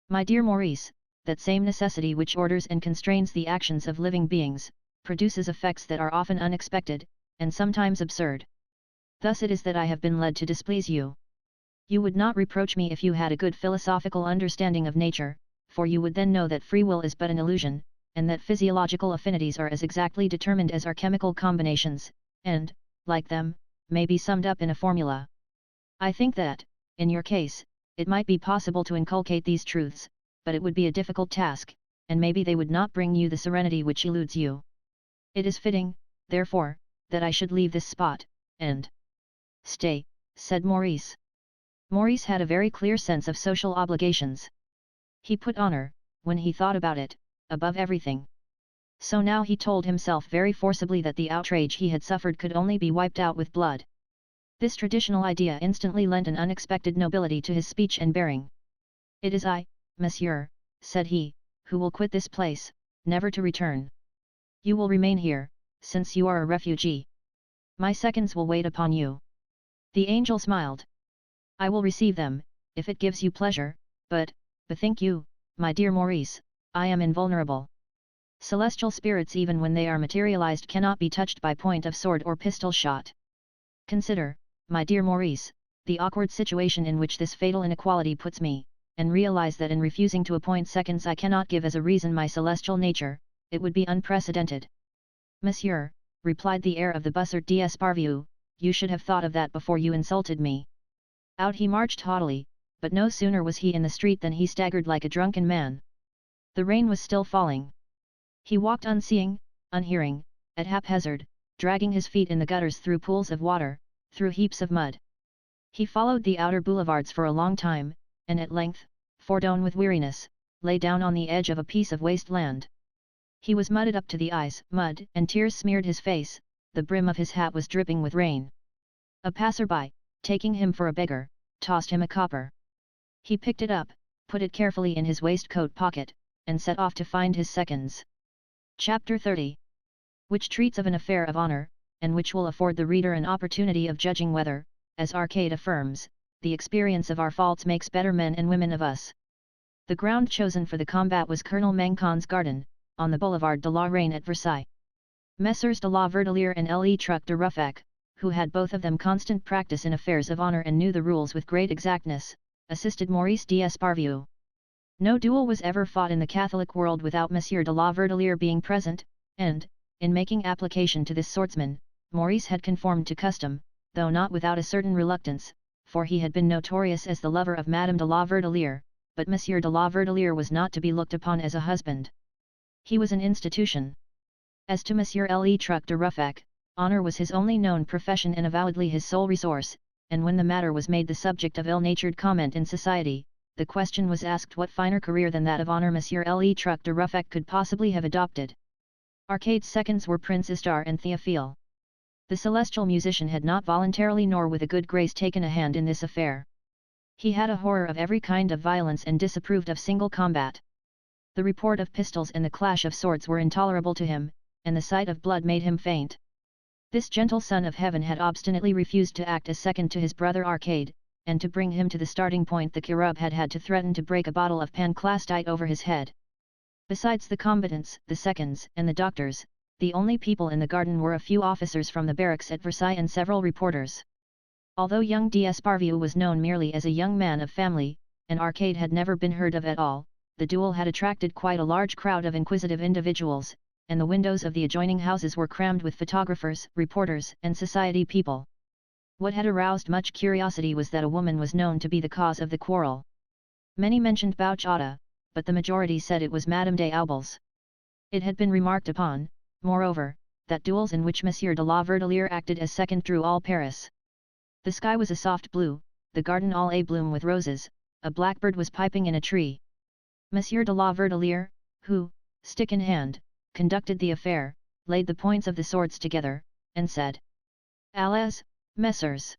"My dear Maurice, that same necessity which orders and constrains the actions of living beings, produces effects that are often unexpected, and sometimes absurd. Thus it is that I have been led to displease you. You would not reproach me if you had a good philosophical understanding of nature, for you would then know that free will is but an illusion, and that physiological affinities are as exactly determined as are chemical combinations, and, like them, may be summed up in a formula. I think that, in your case, it might be possible to inculcate these truths, but it would be a difficult task, and maybe they would not bring you the serenity which eludes you. It is fitting, therefore, that I should leave this spot, and—" "Stay," said Maurice. Maurice had a very clear sense of social obligations. He put honor, when he thought about it, above everything. So now he told himself very forcibly that the outrage he had suffered could only be wiped out with blood. This traditional idea instantly lent an unexpected nobility to his speech and bearing. "It is I, monsieur," said he, "who will quit this place, never to return. You will remain here, since you are a refugee. My seconds will wait upon you." The angel smiled. "I will receive them, if it gives you pleasure, but, bethink you, my dear Maurice, I am invulnerable. Celestial spirits even when they are materialized cannot be touched by point of sword or pistol shot. Consider, my dear Maurice, the awkward situation in which this fatal inequality puts me, and realize that in refusing to appoint seconds I cannot give as a reason my celestial nature, it would be unprecedented." "Monsieur," replied the heir of the Bussard d'Esparvieu, "you should have thought of that before you insulted me." Out he marched haughtily, but no sooner was he in the street than he staggered like a drunken man. The rain was still falling. He walked unseeing, unhearing, at haphazard, dragging his feet in the gutters through pools of water, through heaps of mud. He followed the outer boulevards for a long time, and at length, foredone with weariness, lay down on the edge of a piece of waste land. He was mudded up to the eyes, mud and tears smeared his face, the brim of his hat was dripping with rain. A passer-by, taking him for a beggar, tossed him a copper. He picked it up, put it carefully in his waistcoat pocket, and set off to find his seconds. Chapter 30, which treats of an affair of honor, and which will afford the reader an opportunity of judging whether, as Arcade affirms, the experience of our faults makes better men and women of us. The ground chosen for the combat was Colonel Mancon's garden, on the Boulevard de la Reine at Versailles. Messrs de la Verdelier and Le Truc de Ruffac, who had both of them constant practice in affairs of honor and knew the rules with great exactness, assisted Maurice d'Esparvieu. No duel was ever fought in the Catholic world without Monsieur de la Verdelier being present, and, in making application to this swordsman, Maurice had conformed to custom, though not without a certain reluctance, for he had been notorious as the lover of Madame de la Verdelier, but Monsieur de la Verdelier was not to be looked upon as a husband. He was an institution. As to Monsieur Le Truc de Ruffac, honor was his only known profession and avowedly his sole resource, and when the matter was made the subject of ill-natured comment in society, the question was asked what finer career than that of honor Monsieur Le Truc de Ruffac could possibly have adopted. Arcade's seconds were Prince Istar and Théophile. The celestial musician had not voluntarily nor with a good grace taken a hand in this affair. He had a horror of every kind of violence and disapproved of single combat. The report of pistols and the clash of swords were intolerable to him, and the sight of blood made him faint. This gentle son of heaven had obstinately refused to act as second to his brother Arcade, and to bring him to the starting point the cherub had had to threaten to break a bottle of panclastite over his head. Besides the combatants, the seconds, and the doctors, the only people in the garden were a few officers from the barracks at Versailles and several reporters. Although young d'Esparvieu was known merely as a young man of family, and Arcade had never been heard of at all, the duel had attracted quite a large crowd of inquisitive individuals, and the windows of the adjoining houses were crammed with photographers, reporters, and society people. What had aroused much curiosity was that a woman was known to be the cause of the quarrel. Many mentioned Bouchata, but the majority said it was Madame des Aubels. It had been remarked upon, moreover, that duels in which Monsieur de la Verdelière acted as second drew all Paris. The sky was a soft blue, the garden all abloom with roses, a blackbird was piping in a tree. Monsieur de la Verdelière, who, stick in hand, conducted the affair, laid the points of the swords together, and said, "Allez, messieurs!"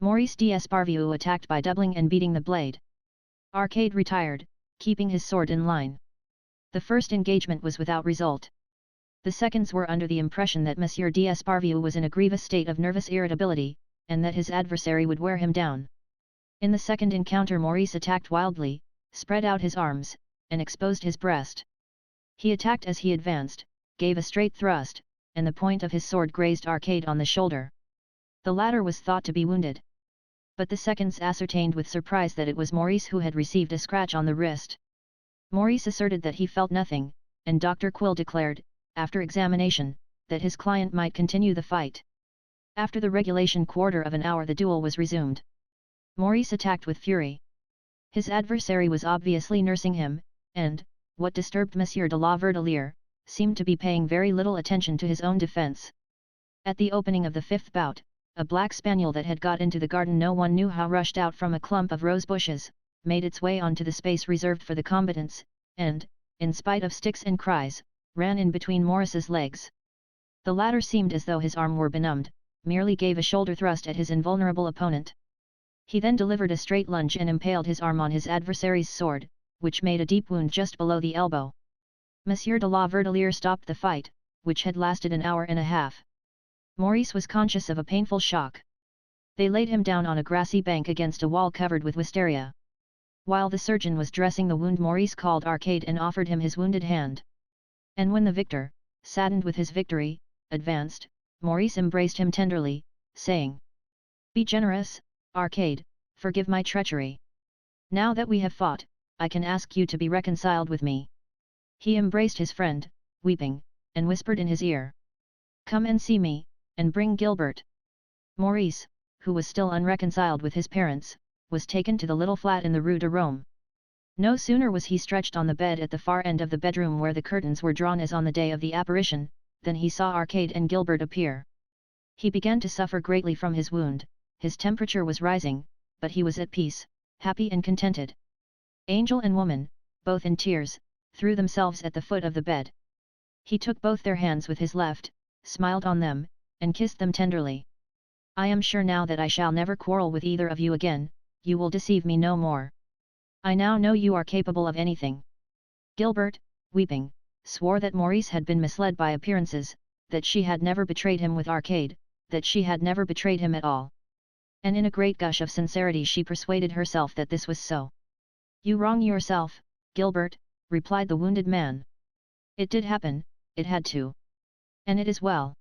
Maurice d'Esparvieu attacked by doubling and beating the blade. Arcade retired, keeping his sword in line. The first engagement was without result. The seconds were under the impression that Monsieur d'Esparvieu was in a grievous state of nervous irritability, and that his adversary would wear him down. In the second encounter Maurice attacked wildly, spread out his arms, and exposed his breast. He attacked as he advanced, gave a straight thrust, and the point of his sword grazed Arcade on the shoulder. The latter was thought to be wounded. But the seconds ascertained with surprise that it was Maurice who had received a scratch on the wrist. Maurice asserted that he felt nothing, and Dr. Quill declared, after examination, that his client might continue the fight. After the regulation quarter of an hour the duel was resumed. Maurice attacked with fury. His adversary was obviously nursing him, and, what disturbed Monsieur de la Verdelière, seemed to be paying very little attention to his own defence. At the opening of the fifth bout, a black spaniel that had got into the garden no one knew how rushed out from a clump of rose bushes, made its way onto the space reserved for the combatants, and, in spite of sticks and cries, ran in between Maurice's legs. The latter seemed as though his arm were benumbed, merely gave a shoulder thrust at his invulnerable opponent. He then delivered a straight lunge and impaled his arm on his adversary's sword, which made a deep wound just below the elbow. Monsieur de la Verdelière stopped the fight, which had lasted an hour and a half. Maurice was conscious of a painful shock. They laid him down on a grassy bank against a wall covered with wisteria. While the surgeon was dressing the wound Maurice called Arcade and offered him his wounded hand. And when the victor, saddened with his victory, advanced, Maurice embraced him tenderly, saying, "Be generous, Arcade, forgive my treachery. Now that we have fought, I can ask you to be reconciled with me." He embraced his friend, weeping, and whispered in his ear, "Come and see me, and bring Gilbert." Maurice, who was still unreconciled with his parents, was taken to the little flat in the Rue de Rome. No sooner was he stretched on the bed at the far end of the bedroom where the curtains were drawn as on the day of the apparition, than he saw Arcade and Gilbert appear. He began to suffer greatly from his wound, his temperature was rising, but he was at peace, happy and contented. Angel and woman, both in tears, threw themselves at the foot of the bed. He took both their hands with his left, smiled on them, and kissed them tenderly. "I am sure now that I shall never quarrel with either of you again, you will deceive me no more. I now know you are capable of anything." Gilbert, weeping, swore that Maurice had been misled by appearances, that she had never betrayed him with Arcade, that she had never betrayed him at all. And in a great gush of sincerity she persuaded herself that this was so. "You wrong yourself, Gilbert," replied the wounded man. "It did happen, it had to. And it is well.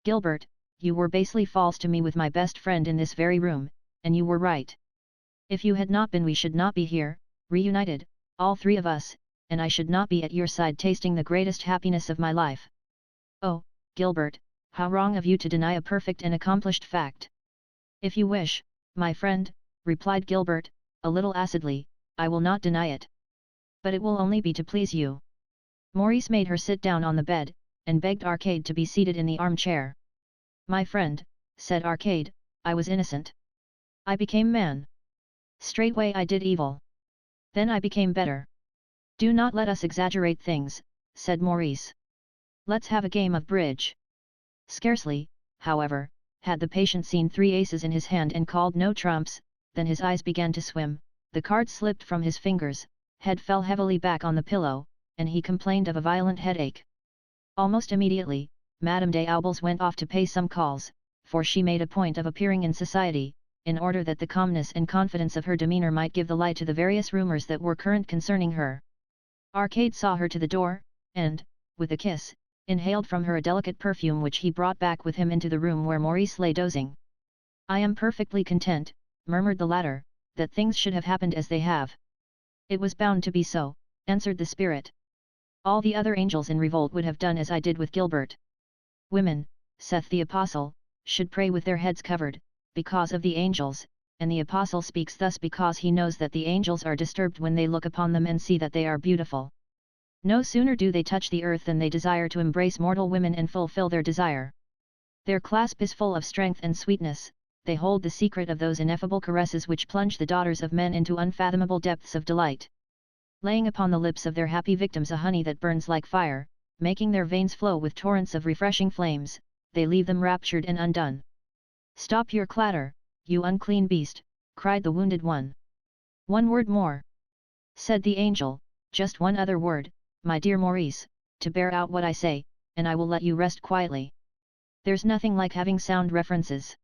Gilbert, you were basely false to me with my best friend in this very room, and you were right. If you had not been we should not be here, reunited, all three of us, and I should not be at your side tasting the greatest happiness of my life. Oh, Gilbert, how wrong of you to deny a perfect and accomplished fact." "If you wish, my friend," replied Gilbert, a little acidly, "I will not deny it. But it will only be to please you." Maurice made her sit down on the bed, and begged Arcade to be seated in the armchair. "My friend," said Arcade, "I was innocent. I became man. Straightway I did evil. Then I became better." "Do not let us exaggerate things," said Maurice. "Let's have a game of bridge." Scarcely, however, had the patient seen 3 aces in his hand and called no trumps, then his eyes began to swim, the cards slipped from his fingers, head fell heavily back on the pillow, and he complained of a violent headache. Almost immediately, Madame des Aubels went off to pay some calls, for she made a point of appearing in society, in order that the calmness and confidence of her demeanor might give the light to the various rumors that were current concerning her. Arcade saw her to the door, and, with a kiss, inhaled from her a delicate perfume which he brought back with him into the room where Maurice lay dozing. "I am perfectly content," murmured the latter, "that things should have happened as they have." "It was bound to be so," answered the spirit. "All the other angels in Revolt would have done as I did with Gilbert. Women, saith the Apostle, should pray with their heads covered, because of the angels, and the Apostle speaks thus because he knows that the angels are disturbed when they look upon them and see that they are beautiful. No sooner do they touch the earth than they desire to embrace mortal women and fulfill their desire. Their clasp is full of strength and sweetness, they hold the secret of those ineffable caresses which plunge the daughters of men into unfathomable depths of delight. Laying upon the lips of their happy victims a honey that burns like fire, making their veins flow with torrents of refreshing flames, they leave them raptured and undone." "Stop your clatter, you unclean beast," cried the wounded one. "One word more," said the angel, "just one other word, my dear Maurice, to bear out what I say, and I will let you rest quietly. There's nothing like having sound references.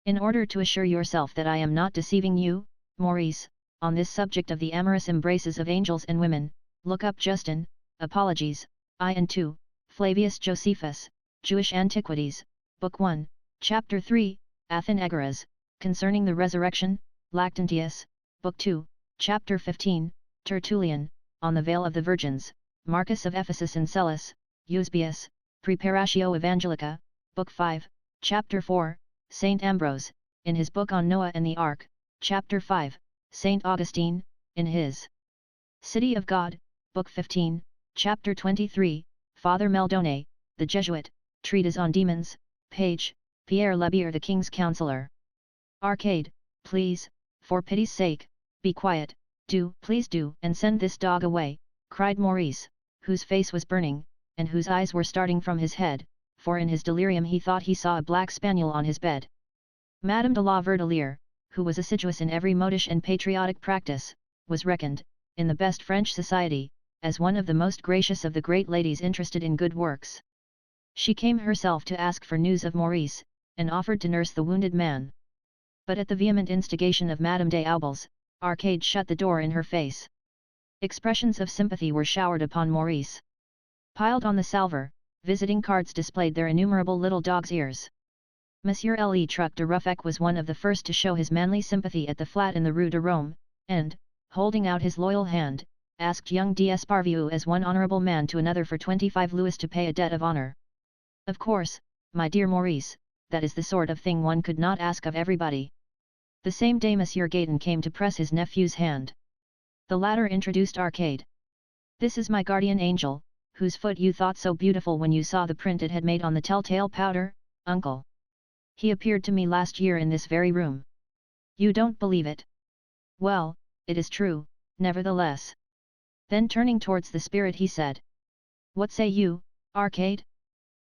In order to assure yourself that I am not deceiving you, Maurice, on this subject of the amorous embraces of angels and women, look up Justin, Apologies, I and II, Flavius Josephus, Jewish Antiquities, Book 1, Chapter 3, Athenagoras, concerning the Resurrection, Lactantius, Book 2, Chapter 15, Tertullian, on the Veil of the Virgins, Marcus of Ephesus and Cellus, Eusebius, Preparatio Evangelica, Book 5, Chapter 4, Saint Ambrose, in his book on Noah and the Ark, Chapter 5, Saint Augustine, in his City of God, Book 15, Chapter 23, Father Meldone, the Jesuit, Treatise on Demons, page, Pierre Lebier the King's Counselor. Arcade, please, for pity's sake, be quiet, please do, and send this dog away," cried Maurice, whose face was burning, and whose eyes were starting from his head, for in his delirium he thought he saw a black spaniel on his bed. Madame de la Verdelier, who was assiduous in every modish and patriotic practice, was reckoned, in the best French society, as one of the most gracious of the great ladies interested in good works. She came herself to ask for news of Maurice, and offered to nurse the wounded man. But at the vehement instigation of Madame des Aubles, Arcade shut the door in her face. Expressions of sympathy were showered upon Maurice. Piled on the salver, visiting cards displayed their innumerable little dog's ears. Monsieur Le Truc de Ruffec was one of the first to show his manly sympathy at the flat in the Rue de Rome, and, holding out his loyal hand, asked young d'Esparvieu as one honourable man to another for 25 louis to pay a debt of honour. "Of course, my dear Maurice, that is the sort of thing one could not ask of everybody." The same day Monsieur Gaëtan came to press his nephew's hand. The latter introduced Arcade. "This is my guardian angel, whose foot you thought so beautiful when you saw the print it had made on the telltale powder, uncle. He appeared to me last year in this very room. You don't believe it? Well, it is true, nevertheless." Then turning towards the spirit he said, "What say you, Arcade?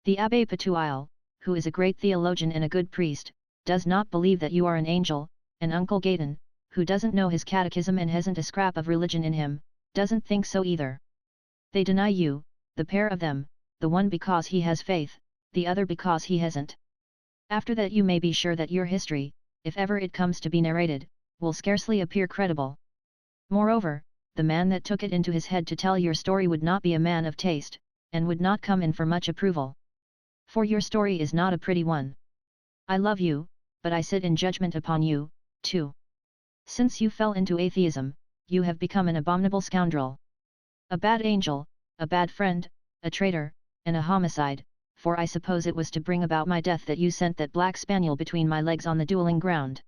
The Abbé Patouille, who is a great theologian and a good priest, does not believe that you are an angel, and Uncle Gaëtan, who doesn't know his catechism and hasn't a scrap of religion in him, doesn't think so either. They deny you, the pair of them, the one because he has faith, the other because he hasn't. After that you may be sure that your history, if ever it comes to be narrated, will scarcely appear credible. Moreover, the man that took it into his head to tell your story would not be a man of taste, and would not come in for much approval. For your story is not a pretty one. I love you, but I sit in judgment upon you, too. Since you fell into atheism, you have become an abominable scoundrel. A bad angel, a bad friend, a traitor, and a homicide, for I suppose it was to bring about my death that you sent that black spaniel between my legs on the duelling ground."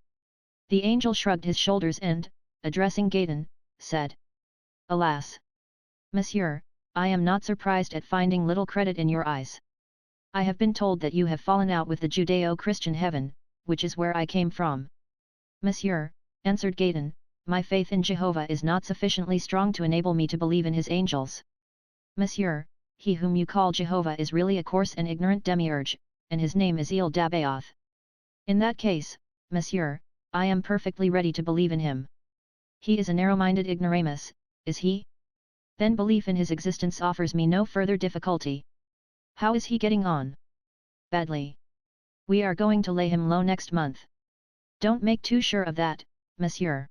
The angel shrugged his shoulders and, addressing Gaëtan, said, "Alas! Monsieur, I am not surprised at finding little credit in your eyes. I have been told that you have fallen out with the Judeo-Christian heaven, which is where I came from." "Monsieur," answered Gaëtan, "my faith in Jehovah is not sufficiently strong to enable me to believe in his angels." "Monsieur, he whom you call Jehovah is really a coarse and ignorant demiurge, and his name is Il Dabaoth. In that case, Monsieur, I am perfectly ready to believe in him. He is a narrow-minded ignoramus, is he? Then belief in his existence offers me no further difficulty. How is he getting on?" "Badly. We are going to lay him low next month." Don't make too sure of that, monsieur.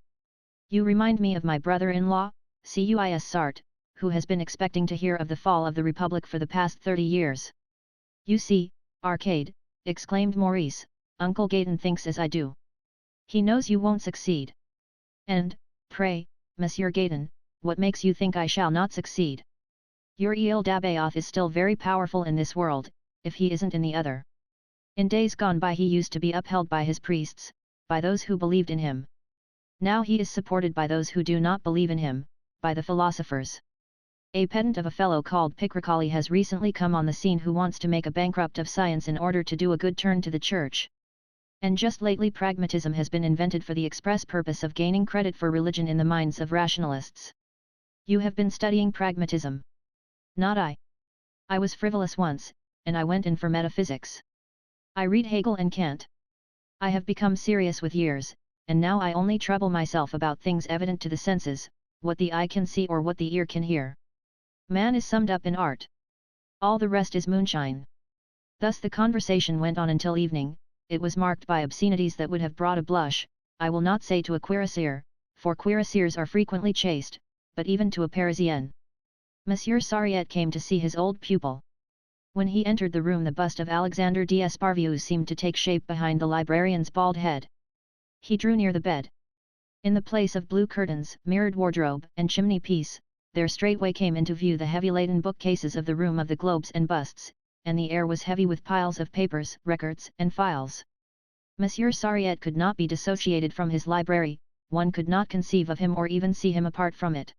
You remind me of my brother-in-law, Cuis Sartre, who has been expecting to hear of the fall of the Republic for the past 30 years. You see, Arcade, exclaimed Maurice, Uncle Gaëtan thinks as I do. He knows you won't succeed. And, pray, Monsieur Gaëtan, what makes you think I shall not succeed? Your Île d'Abayoth is still very powerful in this world, if he isn't in the other. In days gone by he used to be upheld by his priests, by those who believed in him. Now he is supported by those who do not believe in him, by the philosophers. A pedant of a fellow called Picrocolli has recently come on the scene who wants to make a bankrupt of science in order to do a good turn to the church. And just lately pragmatism has been invented for the express purpose of gaining credit for religion in the minds of rationalists. You have been studying pragmatism. Not I. I was frivolous once, and I went in for metaphysics. I read Hegel and Kant. I have become serious with years, and now I only trouble myself about things evident to the senses, what the eye can see or what the ear can hear. Man is summed up in art. All the rest is moonshine. Thus the conversation went on until evening. It was marked by obscenities that would have brought a blush, I will not say to a cuirassier, for cuirassiers are frequently chaste, but even to a Parisienne. Monsieur Sariette came to see his old pupil. When he entered the room the bust of Alexander d'Esparvieu seemed to take shape behind the librarian's bald head. He drew near the bed. In the place of blue curtains, mirrored wardrobe, and chimney-piece, there straightway came into view the heavy-laden bookcases of the room of the globes and busts, and the air was heavy with piles of papers, records, and files. Monsieur Sariette could not be dissociated from his library, one could not conceive of him or even see him apart from it.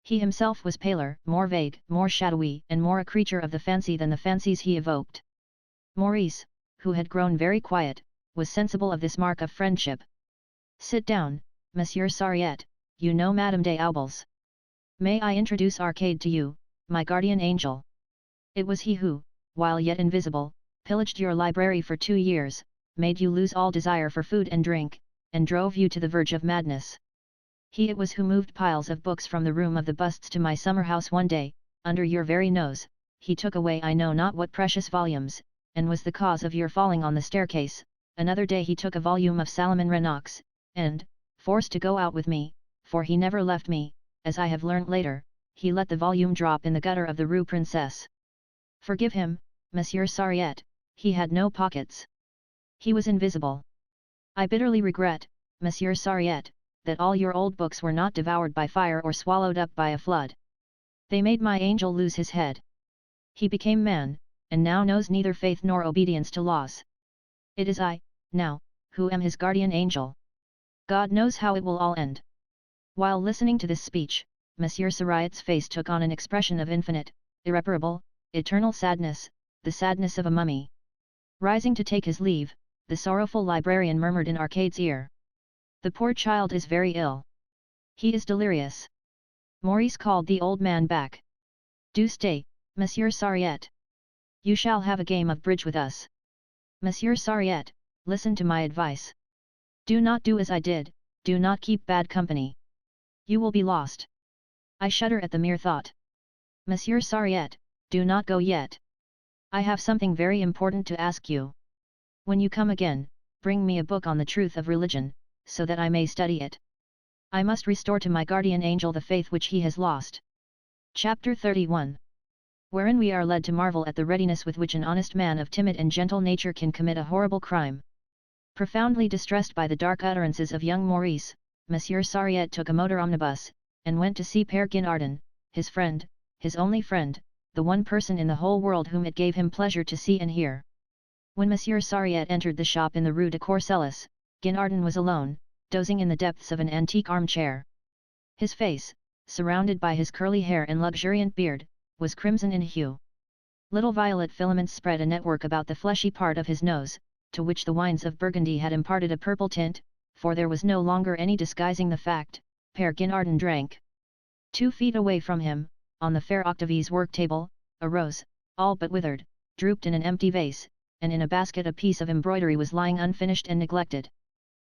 He himself was paler, more vague, more shadowy, and more a creature of the fancy than the fancies he evoked. Maurice, who had grown very quiet, was sensible of this mark of friendship. Sit down, Monsieur Sariette, you know Madame des Aubiers. May I introduce Arcade to you, my guardian angel? It was he who, while yet invisible, pillaged your library for 2 years, made you lose all desire for food and drink, and drove you to the verge of madness. He it was who moved piles of books from the room of the busts to my summer house one day, under your very nose. He took away I know not what precious volumes, and was the cause of your falling on the staircase. Another day he took a volume of Salomon Renox, and, forced to go out with me, for he never left me, as I have learnt later, he let the volume drop in the gutter of the Rue Princesse. Forgive him, Monsieur Sariette, he had no pockets. He was invisible. I bitterly regret, Monsieur Sariette, that all your old books were not devoured by fire or swallowed up by a flood. They made my angel lose his head. He became man, and now knows neither faith nor obedience to laws. It is I, now, who am his guardian angel. God knows how it will all end. While listening to this speech, Monsieur Sariette's face took on an expression of infinite, irreparable, eternal sadness, the sadness of a mummy. Rising to take his leave, the sorrowful librarian murmured in Arcade's ear. The poor child is very ill. He is delirious. Maurice called the old man back. Do stay, Monsieur Sariette. You shall have a game of bridge with us. Monsieur Sariette, listen to my advice. Do not do as I did, do not keep bad company. You will be lost. I shudder at the mere thought. Monsieur Sariette, do not go yet. I have something very important to ask you. When you come again, bring me a book on the truth of religion, so that I may study it. I must restore to my guardian angel the faith which he has lost. Chapter 31. Wherein we are led to marvel at the readiness with which an honest man of timid and gentle nature can commit a horrible crime. Profoundly distressed by the dark utterances of young Maurice, Monsieur Sariette took a motor omnibus, and went to see Père Guinardon, his friend, his only friend, the one person in the whole world whom it gave him pleasure to see and hear. When Monsieur Sariette entered the shop in the Rue de Courcelles, Guinardon was alone, dozing in the depths of an antique armchair. His face, surrounded by his curly hair and luxuriant beard, was crimson in hue. Little violet filaments spread a network about the fleshy part of his nose, to which the wines of Burgundy had imparted a purple tint, for there was no longer any disguising the fact. Père Guinardon drank. 2 feet away from him, on the fair Octavie's work table, a rose, all but withered, drooped in an empty vase, and in a basket a piece of embroidery was lying unfinished and neglected.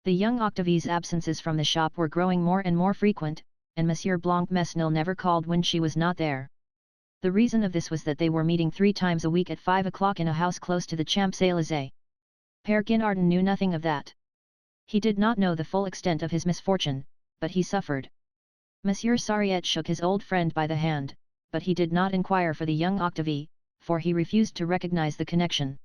The young Octavie's absences from the shop were growing more and more frequent, and Monsieur Blancmesnil never called when she was not there. The reason of this was that they were meeting 3 times a week at 5 o'clock in a house close to the Champs-Élysées. Père Guinardon knew nothing of that. He did not know the full extent of his misfortune, but he suffered. Monsieur Sariette shook his old friend by the hand, but he did not inquire for the young Octavie, for he refused to recognize the connection.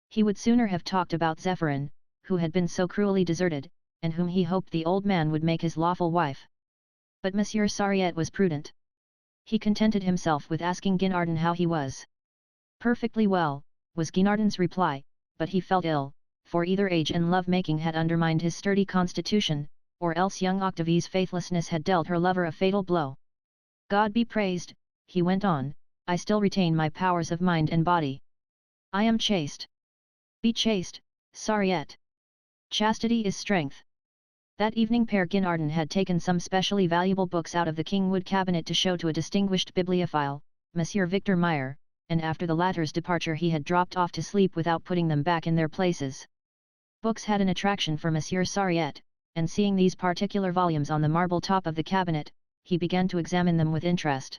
He would sooner have talked about Zéphyrin, who had been so cruelly deserted, and whom he hoped the old man would make his lawful wife. But Monsieur Sariette was prudent. He contented himself with asking Guinardon how he was. Perfectly well, was Guinardon's reply, but he felt ill, for either age and love-making had undermined his sturdy constitution, or else young Octavie's faithlessness had dealt her lover a fatal blow. God be praised, he went on, I still retain my powers of mind and body. I am chaste. Be chaste, Sariette. Chastity is strength. That evening Père Guinardon had taken some specially valuable books out of the Kingwood cabinet to show to a distinguished bibliophile, Monsieur Victor Meyer, and after the latter's departure he had dropped off to sleep without putting them back in their places. Books had an attraction for Monsieur Sariette, and seeing these particular volumes on the marble top of the cabinet, he began to examine them with interest.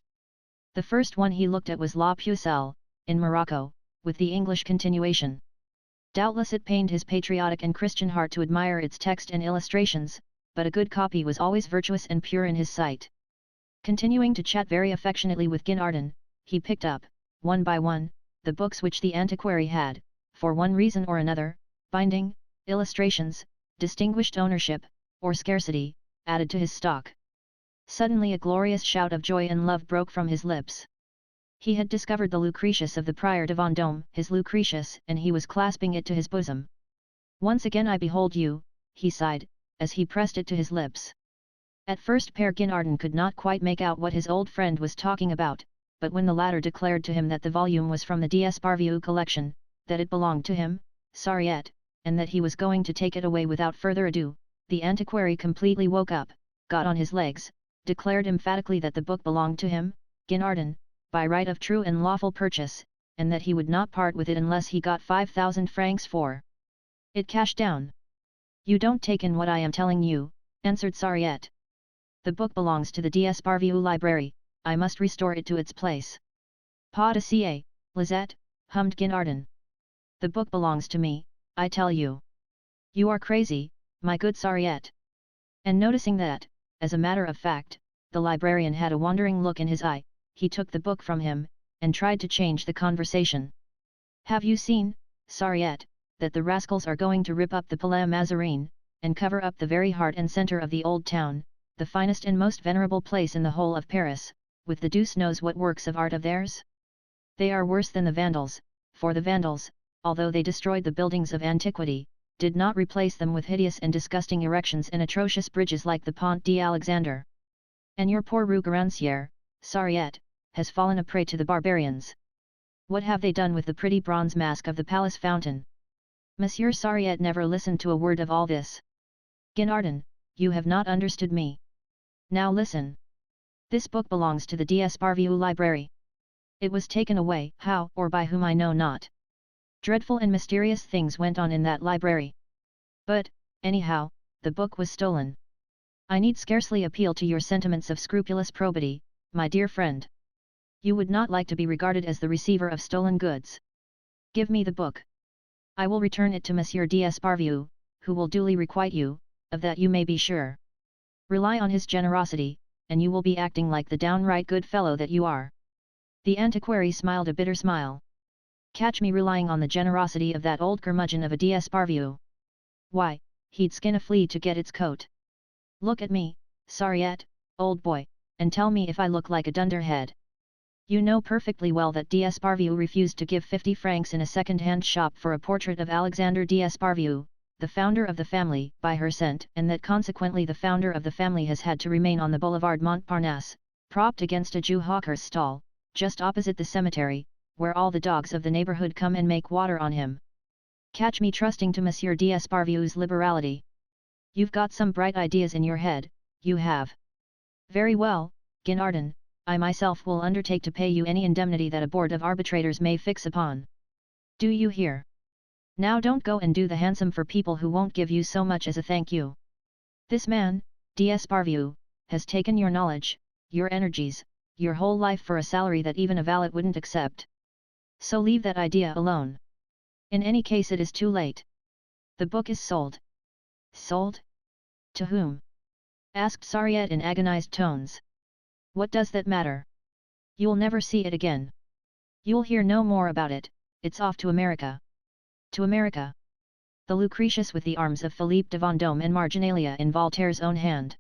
The first one he looked at was La Pucelle, in Morocco, with the English continuation. Doubtless it pained his patriotic and Christian heart to admire its text and illustrations, but a good copy was always virtuous and pure in his sight. Continuing to chat very affectionately with Guinardon, he picked up, one by one, the books which the antiquary had, for one reason or another, binding, illustrations, distinguished ownership, or scarcity, added to his stock. Suddenly a glorious shout of joy and love broke from his lips. He had discovered the Lucretius of the Prior de Vendôme, his Lucretius, and he was clasping it to his bosom. Once again I behold you, he sighed, as he pressed it to his lips. At first Père Guinardon could not quite make out what his old friend was talking about, but when the latter declared to him that the volume was from the d'Esparvieu collection, that it belonged to him, Sariette, and that he was going to take it away without further ado, the antiquary completely woke up, got on his legs, declared emphatically that the book belonged to him, Guinardon, by right of true and lawful purchase, and that he would not part with it unless he got 5,000 francs for it cash down. You don't take in what I am telling you, answered Sariette. The book belongs to the d'Esparvieu library, I must restore it to its place. Pas de cier, Lisette, hummed Guinardon. The book belongs to me, I tell you. You are crazy, my good Sariette. And noticing that, as a matter of fact, the librarian had a wandering look in his eye, he took the book from him, and tried to change the conversation. Have you seen, Sariette, that the rascals are going to rip up the Palais Mazarine, and cover up the very heart and centre of the old town, the finest and most venerable place in the whole of Paris, with the deuce knows what works of art of theirs? They are worse than the Vandals, for the Vandals, although they destroyed the buildings of antiquity, did not replace them with hideous and disgusting erections and atrocious bridges like the Pont d'Alexandre. And your poor Rue Garancière, Sariette, has fallen a prey to the barbarians. What have they done with the pretty bronze mask of the palace fountain? Monsieur Sariette never listened to a word of all this. Guinardon, you have not understood me. Now listen. This book belongs to the d'Esparvieu library. It was taken away, how or by whom I know not. Dreadful and mysterious things went on in that library. But, anyhow, the book was stolen. I need scarcely appeal to your sentiments of scrupulous probity, my dear friend. You would not like to be regarded as the receiver of stolen goods. Give me the book. I will return it to Monsieur d'Esparvieu, who will duly requite you, of that you may be sure. Rely on his generosity, and you will be acting like the downright good fellow that you are. The antiquary smiled a bitter smile. Catch me relying on the generosity of that old curmudgeon of a d'Esparvieu. Why, he'd skin a flea to get its coat. Look at me, Sariette, old boy, and tell me if I look like a dunderhead. You know perfectly well that d'Esparvieu refused to give 50 francs in a second-hand shop for a portrait of Alexander d'Esparvieu, the founder of the family, by her scent, and that consequently the founder of the family has had to remain on the boulevard Montparnasse, propped against a Jew hawker's stall, just opposite the cemetery, where all the dogs of the neighborhood come and make water on him. Catch me trusting to Monsieur d'Esparvieu's liberality. You've got some bright ideas in your head, you have. Very well, Guinardon, I myself will undertake to pay you any indemnity that a board of arbitrators may fix upon. Do you hear? Now don't go and do the handsome for people who won't give you so much as a thank you. This man, d'Esparvieu, has taken your knowledge, your energies, your whole life for a salary that even a valet wouldn't accept. So leave that idea alone. In any case it is too late. The book is sold. Sold? To whom? Asked Sariette in agonized tones. What does that matter? You'll never see it again. You'll hear no more about it, it's off to America. To America. The Lucretius with the arms of Philippe de Vendôme and Marginalia in Voltaire's own hand.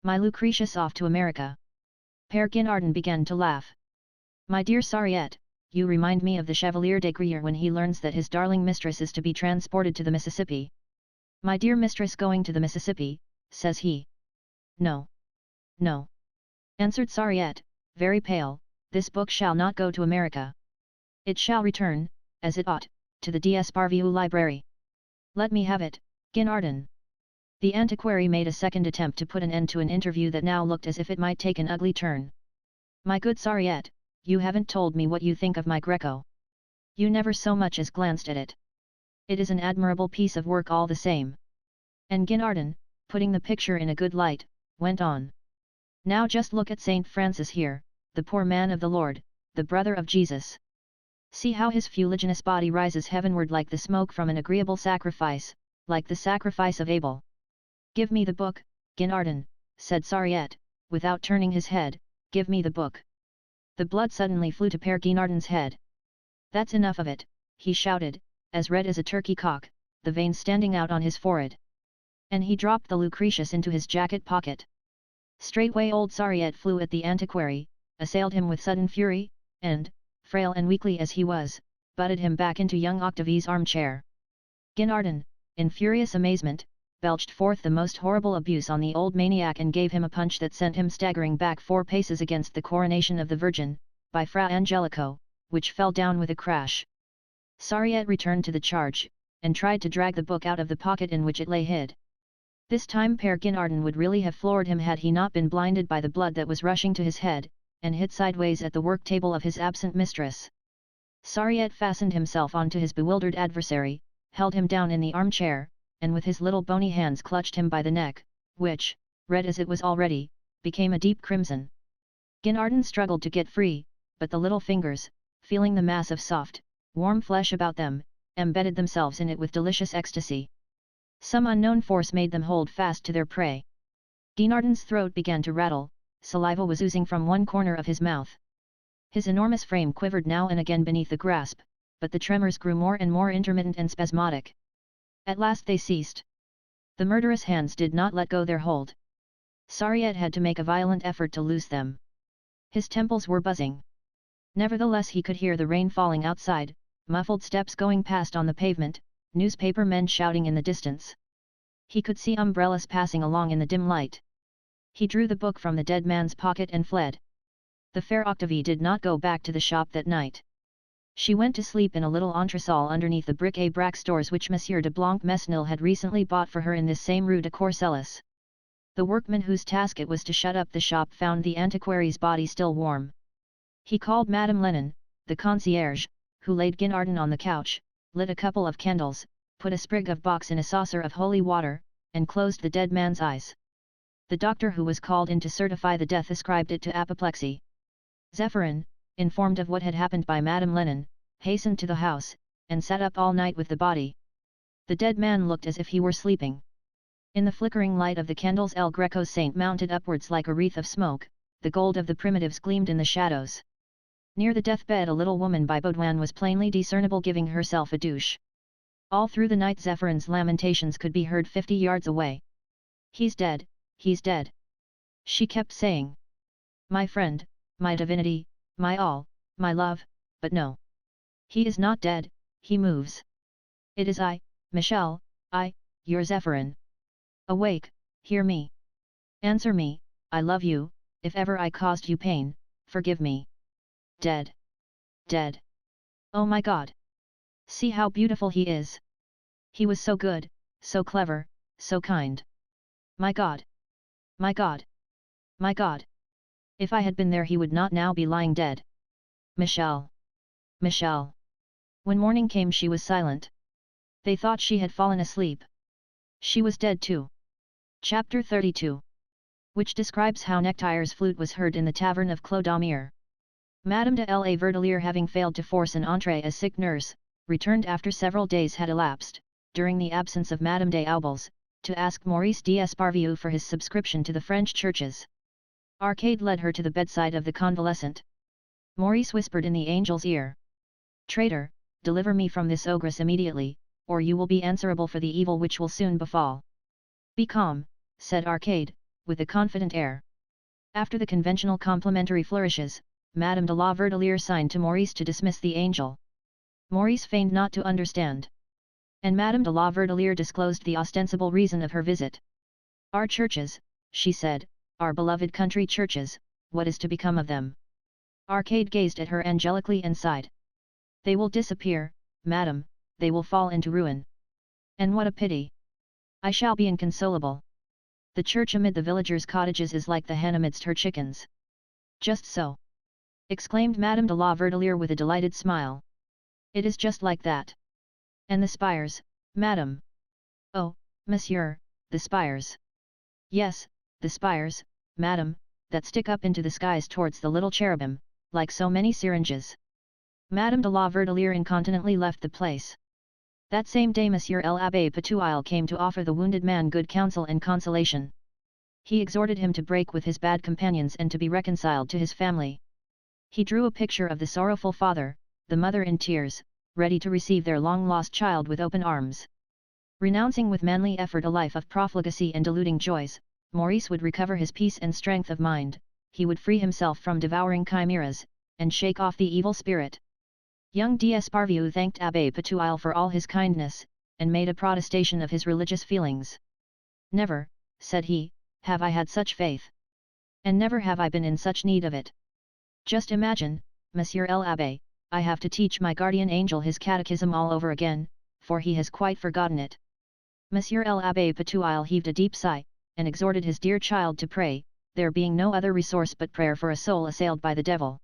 My Lucretius off to America. Père Guinardon began to laugh. My dear Sariette, you remind me of the Chevalier de Grieux when he learns that his darling mistress is to be transported to the Mississippi. My dear mistress going to the Mississippi, says he. No. No. Answered Sariette, very pale, this book shall not go to America. It shall return, as it ought, to the d'Esparvieu library. Let me have it, Guinardon. The antiquary made a second attempt to put an end to an interview that now looked as if it might take an ugly turn. My good Sariette, you haven't told me what you think of my Greco. You never so much as glanced at it. It is an admirable piece of work all the same. And Guinardon, putting the picture in a good light, went on. Now just look at Saint Francis here, the poor man of the Lord, the brother of Jesus. See how his fuliginous body rises heavenward like the smoke from an agreeable sacrifice, like the sacrifice of Abel. Give me the book, Guinardon, said Sariette, without turning his head, give me the book. The blood suddenly flew to Père Guinardon's head. That's enough of it, he shouted, as red as a turkey cock, the veins standing out on his forehead. And he dropped the Lucretius into his jacket pocket. Straightway old Sariette flew at the antiquary, assailed him with sudden fury, and, frail and weakly as he was, butted him back into young Octavie's armchair. Guinardon, in furious amazement, belched forth the most horrible abuse on the old maniac and gave him a punch that sent him staggering back 4 paces against the Coronation of the Virgin, by Fra Angelico, which fell down with a crash. Sariette returned to the charge, and tried to drag the book out of the pocket in which it lay hid. This time Père Guinardon would really have floored him had he not been blinded by the blood that was rushing to his head, and hit sideways at the work table of his absent mistress. Sariette fastened himself onto his bewildered adversary, held him down in the armchair, and with his little bony hands clutched him by the neck, which, red as it was already, became a deep crimson. Guinardon struggled to get free, but the little fingers, feeling the mass of soft, warm flesh about them, embedded themselves in it with delicious ecstasy. Some unknown force made them hold fast to their prey. Guinardon's throat began to rattle, saliva was oozing from one corner of his mouth. His enormous frame quivered now and again beneath the grasp, but the tremors grew more and more intermittent and spasmodic. At last they ceased. The murderous hands did not let go their hold. Sariette had to make a violent effort to loose them. His temples were buzzing. Nevertheless he could hear the rain falling outside, muffled steps going past on the pavement, newspaper men shouting in the distance. He could see umbrellas passing along in the dim light. He drew the book from the dead man's pocket and fled. The fair Octavie did not go back to the shop that night. She went to sleep in a little entresol underneath the bric-a-brac stores which Monsieur de Blancmesnil had recently bought for her in this same Rue de Courcelles. The workman whose task it was to shut up the shop found the antiquary's body still warm. He called Madame Lenon, the concierge, who laid Guinardon on the couch, lit a couple of candles, put a sprig of box in a saucer of holy water, and closed the dead man's eyes. The doctor who was called in to certify the death ascribed it to apoplexy. Zéphyrin, informed of what had happened by Madame Lenon, hastened to the house, and sat up all night with the body. The dead man looked as if he were sleeping. In the flickering light of the candles El Greco's saint mounted upwards like a wreath of smoke, the gold of the primitives gleamed in the shadows. Near the deathbed a little woman by Baudouin was plainly discernible giving herself a douche. All through the night Zéphyrin's lamentations could be heard 50 yards away. He's dead, he's dead. She kept saying. My friend, my divinity, my all, my love, but no. He is not dead, he moves. It is I, Michel, your Zéphyrin. Awake, hear me. Answer me, I love you, if ever I caused you pain, forgive me. Dead. Dead. Oh my God! See how beautiful he is. He was so good, so clever, so kind. My God! My God! My God! If I had been there he would not now be lying dead. Michel! Michel! When morning came she was silent. They thought she had fallen asleep. She was dead too. Chapter 32. Which describes how Nectaire's flute was heard in the tavern of Clodomir. Madame de la Verdelier having failed to force an entrée as sick nurse, returned after several days had elapsed. During the absence of Madame des Aubiers, to ask Maurice d'Esparvieu for his subscription to the French churches. Arcade led her to the bedside of the convalescent. Maurice whispered in the angel's ear. "Traitor, deliver me from this ogress immediately, or you will be answerable for the evil which will soon befall." "Be calm," said Arcade, with a confident air. After the conventional complimentary flourishes, Madame de la Verdelière signed to Maurice to dismiss the angel. Maurice feigned not to understand. And Madame de la Verdelière disclosed the ostensible reason of her visit. "Our churches," she said, "our beloved country churches, what is to become of them?" Arcade gazed at her angelically and sighed. "They will disappear, madam, they will fall into ruin. And what a pity! I shall be inconsolable. The church amid the villagers' cottages is like the hen amidst her chickens." "Just so!" exclaimed Madame de la Verdelière with a delighted smile. "It is just like that. And the spires, madam?" "Oh, monsieur, the spires." "Yes, the spires, madam, that stick up into the skies towards the little cherubim, like so many syringes." Madame de la Verdelière incontinently left the place. That same day Monsieur l'Abbé Patouille came to offer the wounded man good counsel and consolation. He exhorted him to break with his bad companions and to be reconciled to his family. He drew a picture of the sorrowful father, the mother in tears, ready to receive their long-lost child with open arms. Renouncing with manly effort a life of profligacy and deluding joys, Maurice would recover his peace and strength of mind, he would free himself from devouring chimeras, and shake off the evil spirit. Young d'Esparvieu thanked Abbé Patouille for all his kindness, and made a protestation of his religious feelings. "Never," said he, "have I had such faith. And never have I been in such need of it. Just imagine, Monsieur l'Abbé, I have to teach my guardian angel his catechism all over again, for he has quite forgotten it." Monsieur l'Abbé Patouille heaved a deep sigh, and exhorted his dear child to pray, there being no other resource but prayer for a soul assailed by the devil.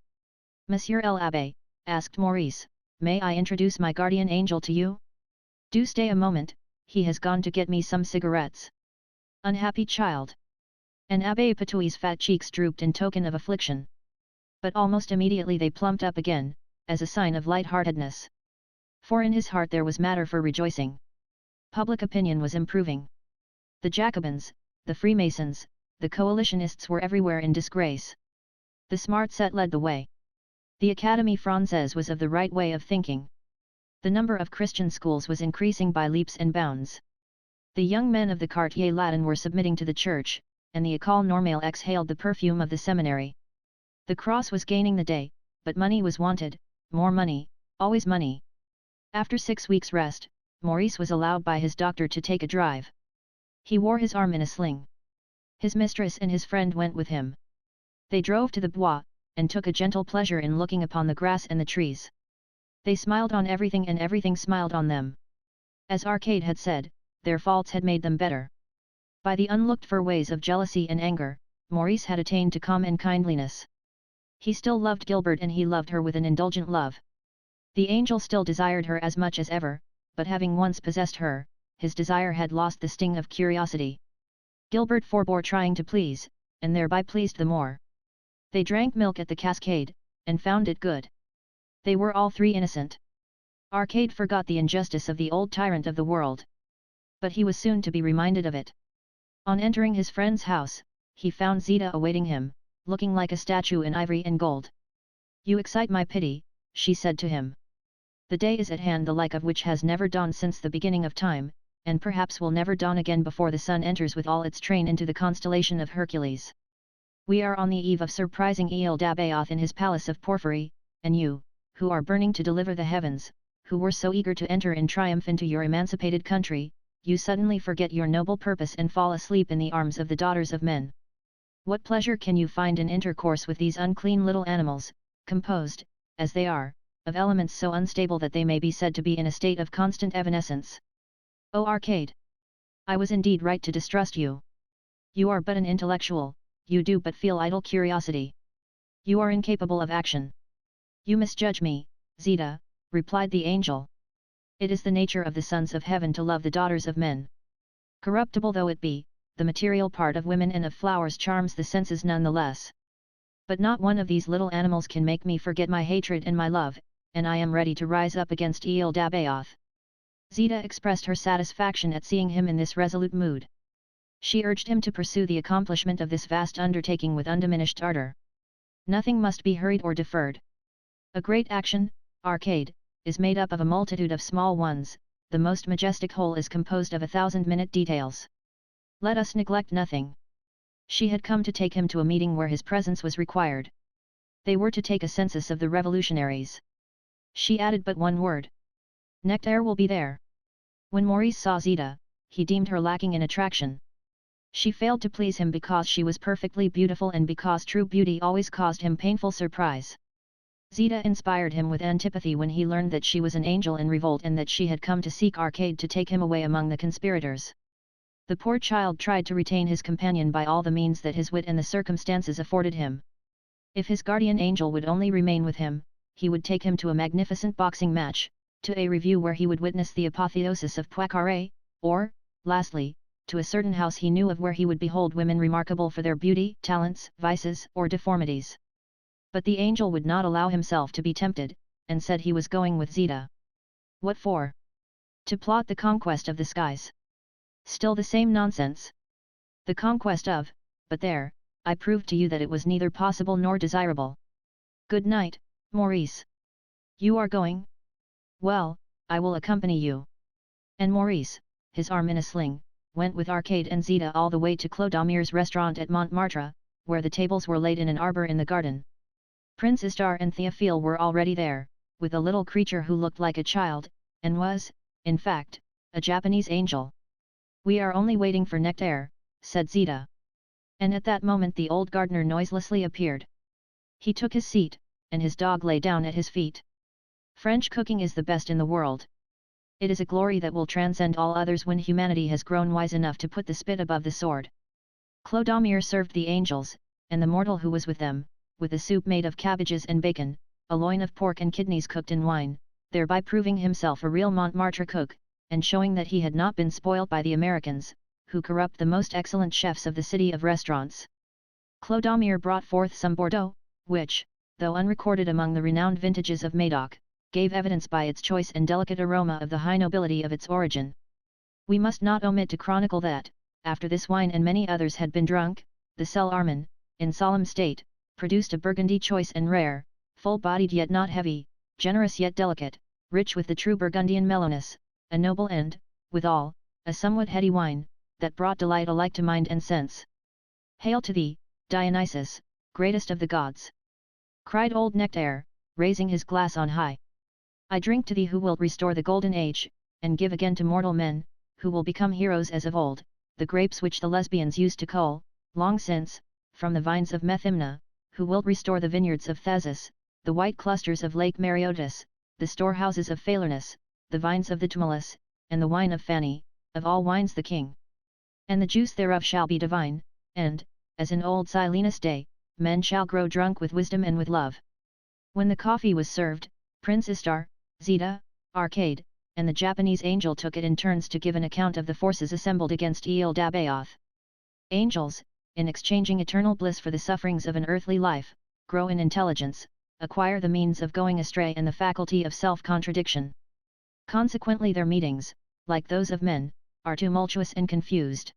"Monsieur l'Abbé," asked Maurice, "may I introduce my guardian angel to you?" "Do stay a moment, he has gone to get me some cigarettes." "Unhappy child!" And Abbé Patouille's fat cheeks drooped in token of affliction. But almost immediately they plumped up again, as a sign of light-heartedness. For in his heart there was matter for rejoicing. Public opinion was improving. The Jacobins, the Freemasons, the coalitionists were everywhere in disgrace. The smart set led the way. The Académie Française was of the right way of thinking. The number of Christian schools was increasing by leaps and bounds. The young men of the Quartier Latin were submitting to the church, and the École Normale exhaled the perfume of the seminary. The cross was gaining the day, but money was wanted, more money, always money. After 6 weeks' rest, Maurice was allowed by his doctor to take a drive. He wore his arm in a sling. His mistress and his friend went with him. They drove to the Bois, and took a gentle pleasure in looking upon the grass and the trees. They smiled on everything and everything smiled on them. As Arcade had said, their faults had made them better. By the unlooked-for ways of jealousy and anger, Maurice had attained to calm and kindliness. He still loved Gilbert and he loved her with an indulgent love. The angel still desired her as much as ever, but having once possessed her, his desire had lost the sting of curiosity. Gilbert forbore trying to please, and thereby pleased the more. They drank milk at the cascade, and found it good. They were all three innocent. Arcade forgot the injustice of the old tyrant of the world. But he was soon to be reminded of it. On entering his friend's house, he found Zita awaiting him, looking like a statue in ivory and gold. "You excite my pity," she said to him. "The day is at hand the like of which has never dawned since the beginning of time, and perhaps will never dawn again before the sun enters with all its train into the constellation of Hercules. We are on the eve of surprising Éole d'Abaoth in his palace of porphyry, and you, who are burning to deliver the heavens, who were so eager to enter in triumph into your emancipated country, you suddenly forget your noble purpose and fall asleep in the arms of the daughters of men. What pleasure can you find in intercourse with these unclean little animals, composed, as they are, of elements so unstable that they may be said to be in a state of constant evanescence? O Arcade! I was indeed right to distrust you. You are but an intellectual, you do but feel idle curiosity. You are incapable of action." "You misjudge me, Zita," replied the angel. "It is the nature of the sons of heaven to love the daughters of men. Corruptible though it be, the material part of women and of flowers charms the senses none the less. But not one of these little animals can make me forget my hatred and my love, and I am ready to rise up against Éole d'Abaoth." Zita expressed her satisfaction at seeing him in this resolute mood. She urged him to pursue the accomplishment of this vast undertaking with undiminished ardor. Nothing must be hurried or deferred. A great action, arcade, is made up of a multitude of small ones, the most majestic whole is composed of 1,000-minute details. Let us neglect nothing. She had come to take him to a meeting where his presence was required. They were to take a census of the revolutionaries. She added but one word. Nectaire will be there. When Maurice saw Zita, he deemed her lacking in attraction. She failed to please him because she was perfectly beautiful and because true beauty always caused him painful surprise. Zita inspired him with antipathy when he learned that she was an angel in revolt and that she had come to seek Arcade to take him away among the conspirators. The poor child tried to retain his companion by all the means that his wit and the circumstances afforded him. If his guardian angel would only remain with him, he would take him to a magnificent boxing match, to a review where he would witness the apotheosis of Poincaré, or, lastly, to a certain house he knew of where he would behold women remarkable for their beauty, talents, vices, or deformities. But the angel would not allow himself to be tempted, and said he was going with Zita. What for? To plot the conquest of the skies. Still the same nonsense. The conquest of, but there, I proved to you that it was neither possible nor desirable. Good night, Maurice. You are going? Well, I will accompany you. And Maurice, his arm in a sling, went with Arcade and Zita all the way to Clodomir's restaurant at Montmartre, where the tables were laid in an arbor in the garden. Prince Istar and Théophile were already there, with a little creature who looked like a child, and was, in fact, a Japanese angel. We are only waiting for Nectaire, said Zita. And at that moment the old gardener noiselessly appeared. He took his seat, and his dog lay down at his feet. French cooking is the best in the world. It is a glory that will transcend all others when humanity has grown wise enough to put the spit above the sword. Clodomir served the angels, and the mortal who was with them, with a soup made of cabbages and bacon, a loin of pork and kidneys cooked in wine, thereby proving himself a real Montmartre cook, and showing that he had not been spoiled by the Americans, who corrupt the most excellent chefs of the city of restaurants. Clodomir brought forth some Bordeaux, which, though unrecorded among the renowned vintages of Médoc, gave evidence by its choice and delicate aroma of the high nobility of its origin. We must not omit to chronicle that, after this wine and many others had been drunk, the Selle Armand, in solemn state, produced a Burgundy choice and rare, full-bodied yet not heavy, generous yet delicate, rich with the true Burgundian mellowness, a noble and, withal, a somewhat heady wine, that brought delight alike to mind and sense. Hail to thee, Dionysus, greatest of the gods! Cried old Nectaire, raising his glass on high. I drink to thee who wilt restore the golden age, and give again to mortal men, who will become heroes as of old, the grapes which the lesbians used to cull, long since, from the vines of Methymna, who wilt restore the vineyards of Thasus, the white clusters of Lake Mareotis, the storehouses of Falernus, the vines of the Tumulus, and the wine of Fani, of all wines the king. And the juice thereof shall be divine, and, as in old Silenus' day, men shall grow drunk with wisdom and with love. When the coffee was served, Prince Istar, Zita, Arcade, and the Japanese angel took it in turns to give an account of the forces assembled against Ile d'Abaoth. Angels, in exchanging eternal bliss for the sufferings of an earthly life, grow in intelligence, acquire the means of going astray and the faculty of self-contradiction. Consequently their meetings, like those of men, are tumultuous and confused.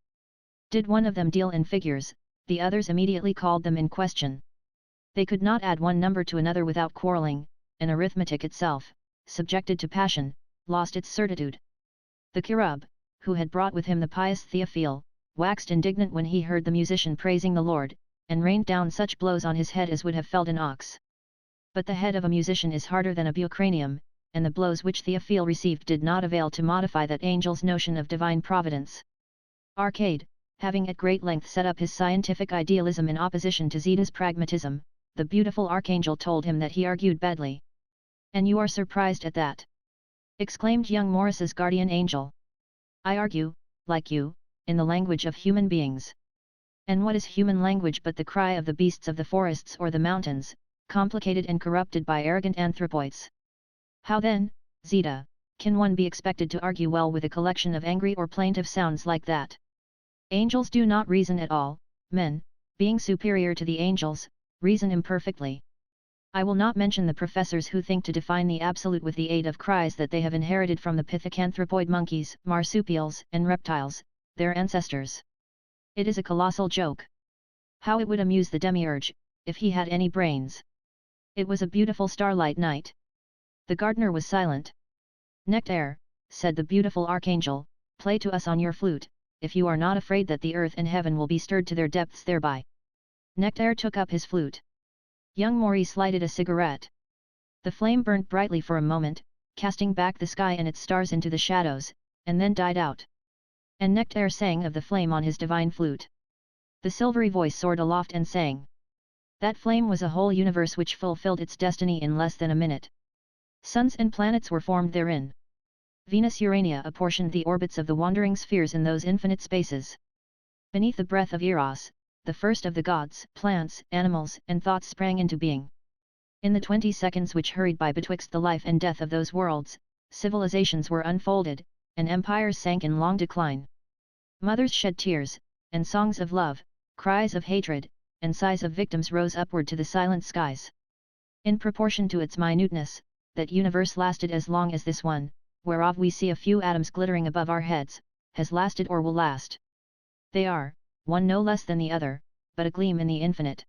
Did one of them deal in figures, the others immediately called them in question. They could not add one number to another without quarrelling, and arithmetic itself, subjected to passion, lost its certitude. The cherub, who had brought with him the pious Théophile, waxed indignant when he heard the musician praising the Lord, and rained down such blows on his head as would have felled an ox. But the head of a musician is harder than a bucranium, and the blows which Théophile received did not avail to modify that angel's notion of divine providence. Arcade, having at great length set up his scientific idealism in opposition to Zita's pragmatism, the beautiful archangel told him that he argued badly. "And you are surprised at that?" exclaimed young Maurice's guardian angel. "I argue, like you, in the language of human beings. And what is human language but the cry of the beasts of the forests or the mountains, complicated and corrupted by arrogant anthropoids? How then, Zita, can one be expected to argue well with a collection of angry or plaintive sounds like that? Angels do not reason at all, men, being superior to the angels, reason imperfectly. I will not mention the professors who think to define the absolute with the aid of cries that they have inherited from the pithecanthropoid monkeys, marsupials, and reptiles, their ancestors. It is a colossal joke. How it would amuse the demiurge, if he had any brains. It was a beautiful starlight night. The gardener was silent. Nectaire, said the beautiful archangel, play to us on your flute, if you are not afraid that the earth and heaven will be stirred to their depths thereby. Nectaire took up his flute. Young Maurice lighted a cigarette. The flame burnt brightly for a moment, casting back the sky and its stars into the shadows, and then died out. And Nectaire sang of the flame on his divine flute. The silvery voice soared aloft and sang. That flame was a whole universe which fulfilled its destiny in less than a minute. Suns and planets were formed therein. Venus-Urania apportioned the orbits of the wandering spheres in those infinite spaces. Beneath the breath of Eros, the first of the gods, plants, animals, and thoughts sprang into being. In the 20 seconds which hurried by betwixt the life and death of those worlds, civilizations were unfolded, and empires sank in long decline. Mothers shed tears, and songs of love, cries of hatred, and sighs of victims rose upward to the silent skies. In proportion to its minuteness, that universe lasted as long as this one, whereof we see a few atoms glittering above our heads, has lasted or will last. They are, one no less than the other, but a gleam in the infinite.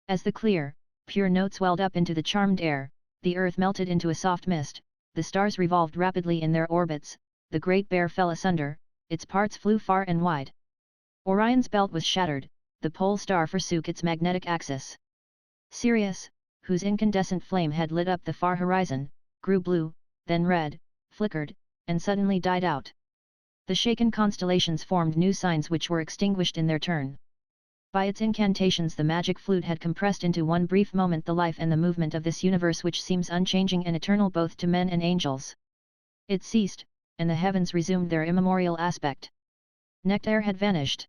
As the clear, pure notes welled up into the charmed air, the earth melted into a soft mist, the stars revolved rapidly in their orbits, the great bear fell asunder, its parts flew far and wide. Orion's belt was shattered, the pole star forsook its magnetic axis. Sirius, whose incandescent flame had lit up the far horizon, grew blue, then red, flickered, and suddenly died out. The shaken constellations formed new signs which were extinguished in their turn. By its incantations the magic flute had compressed into one brief moment the life and the movement of this universe which seems unchanging and eternal both to men and angels. It ceased, and the heavens resumed their immemorial aspect. Nectaire had vanished.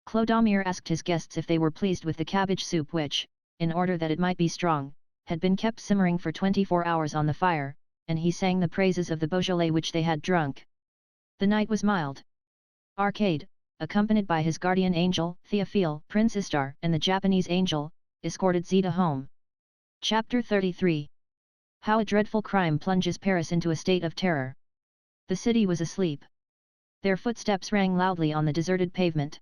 Clodomir asked his guests if they were pleased with the cabbage soup which, in order that it might be strong, had been kept simmering for 24 hours on the fire, and he sang the praises of the Beaujolais which they had drunk. The night was mild. Arcade, accompanied by his guardian angel, Theophile, Prince Istar, and the Japanese angel, escorted Zita home. Chapter 33. How a dreadful crime plunges Paris into a state of terror. The city was asleep. Their footsteps rang loudly on the deserted pavement.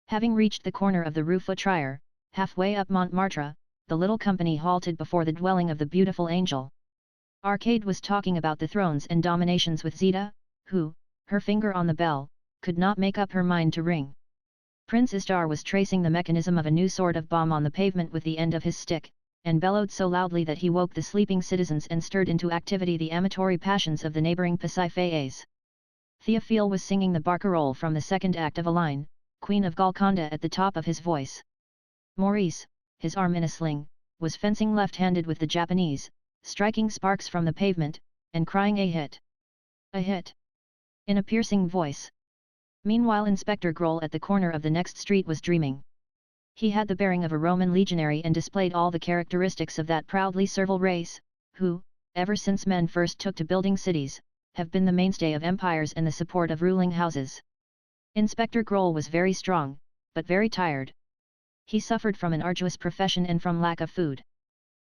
Having reached the corner of the Rue Fautrier, halfway up Montmartre, the little company halted before the dwelling of the beautiful angel. Arcade was talking about the thrones and dominations with Zita, who, her finger on the bell, could not make up her mind to ring. Prince Istar was tracing the mechanism of a new sort of bomb on the pavement with the end of his stick, and bellowed so loudly that he woke the sleeping citizens and stirred into activity the amatory passions of the neighbouring Pasiphaes. Theophile was singing the barcarolle from the second act of a line, Queen of Golconda, at the top of his voice. Maurice, his arm in a sling, was fencing left-handed with the Japanese, striking sparks from the pavement, and crying a hit! A hit! In a piercing voice. Meanwhile Inspector Groll at the corner of the next street was dreaming. He had the bearing of a Roman legionary and displayed all the characteristics of that proudly servile race, who, ever since men first took to building cities, have been the mainstay of empires and the support of ruling houses. Inspector Groll was very strong, but very tired. He suffered from an arduous profession and from lack of food.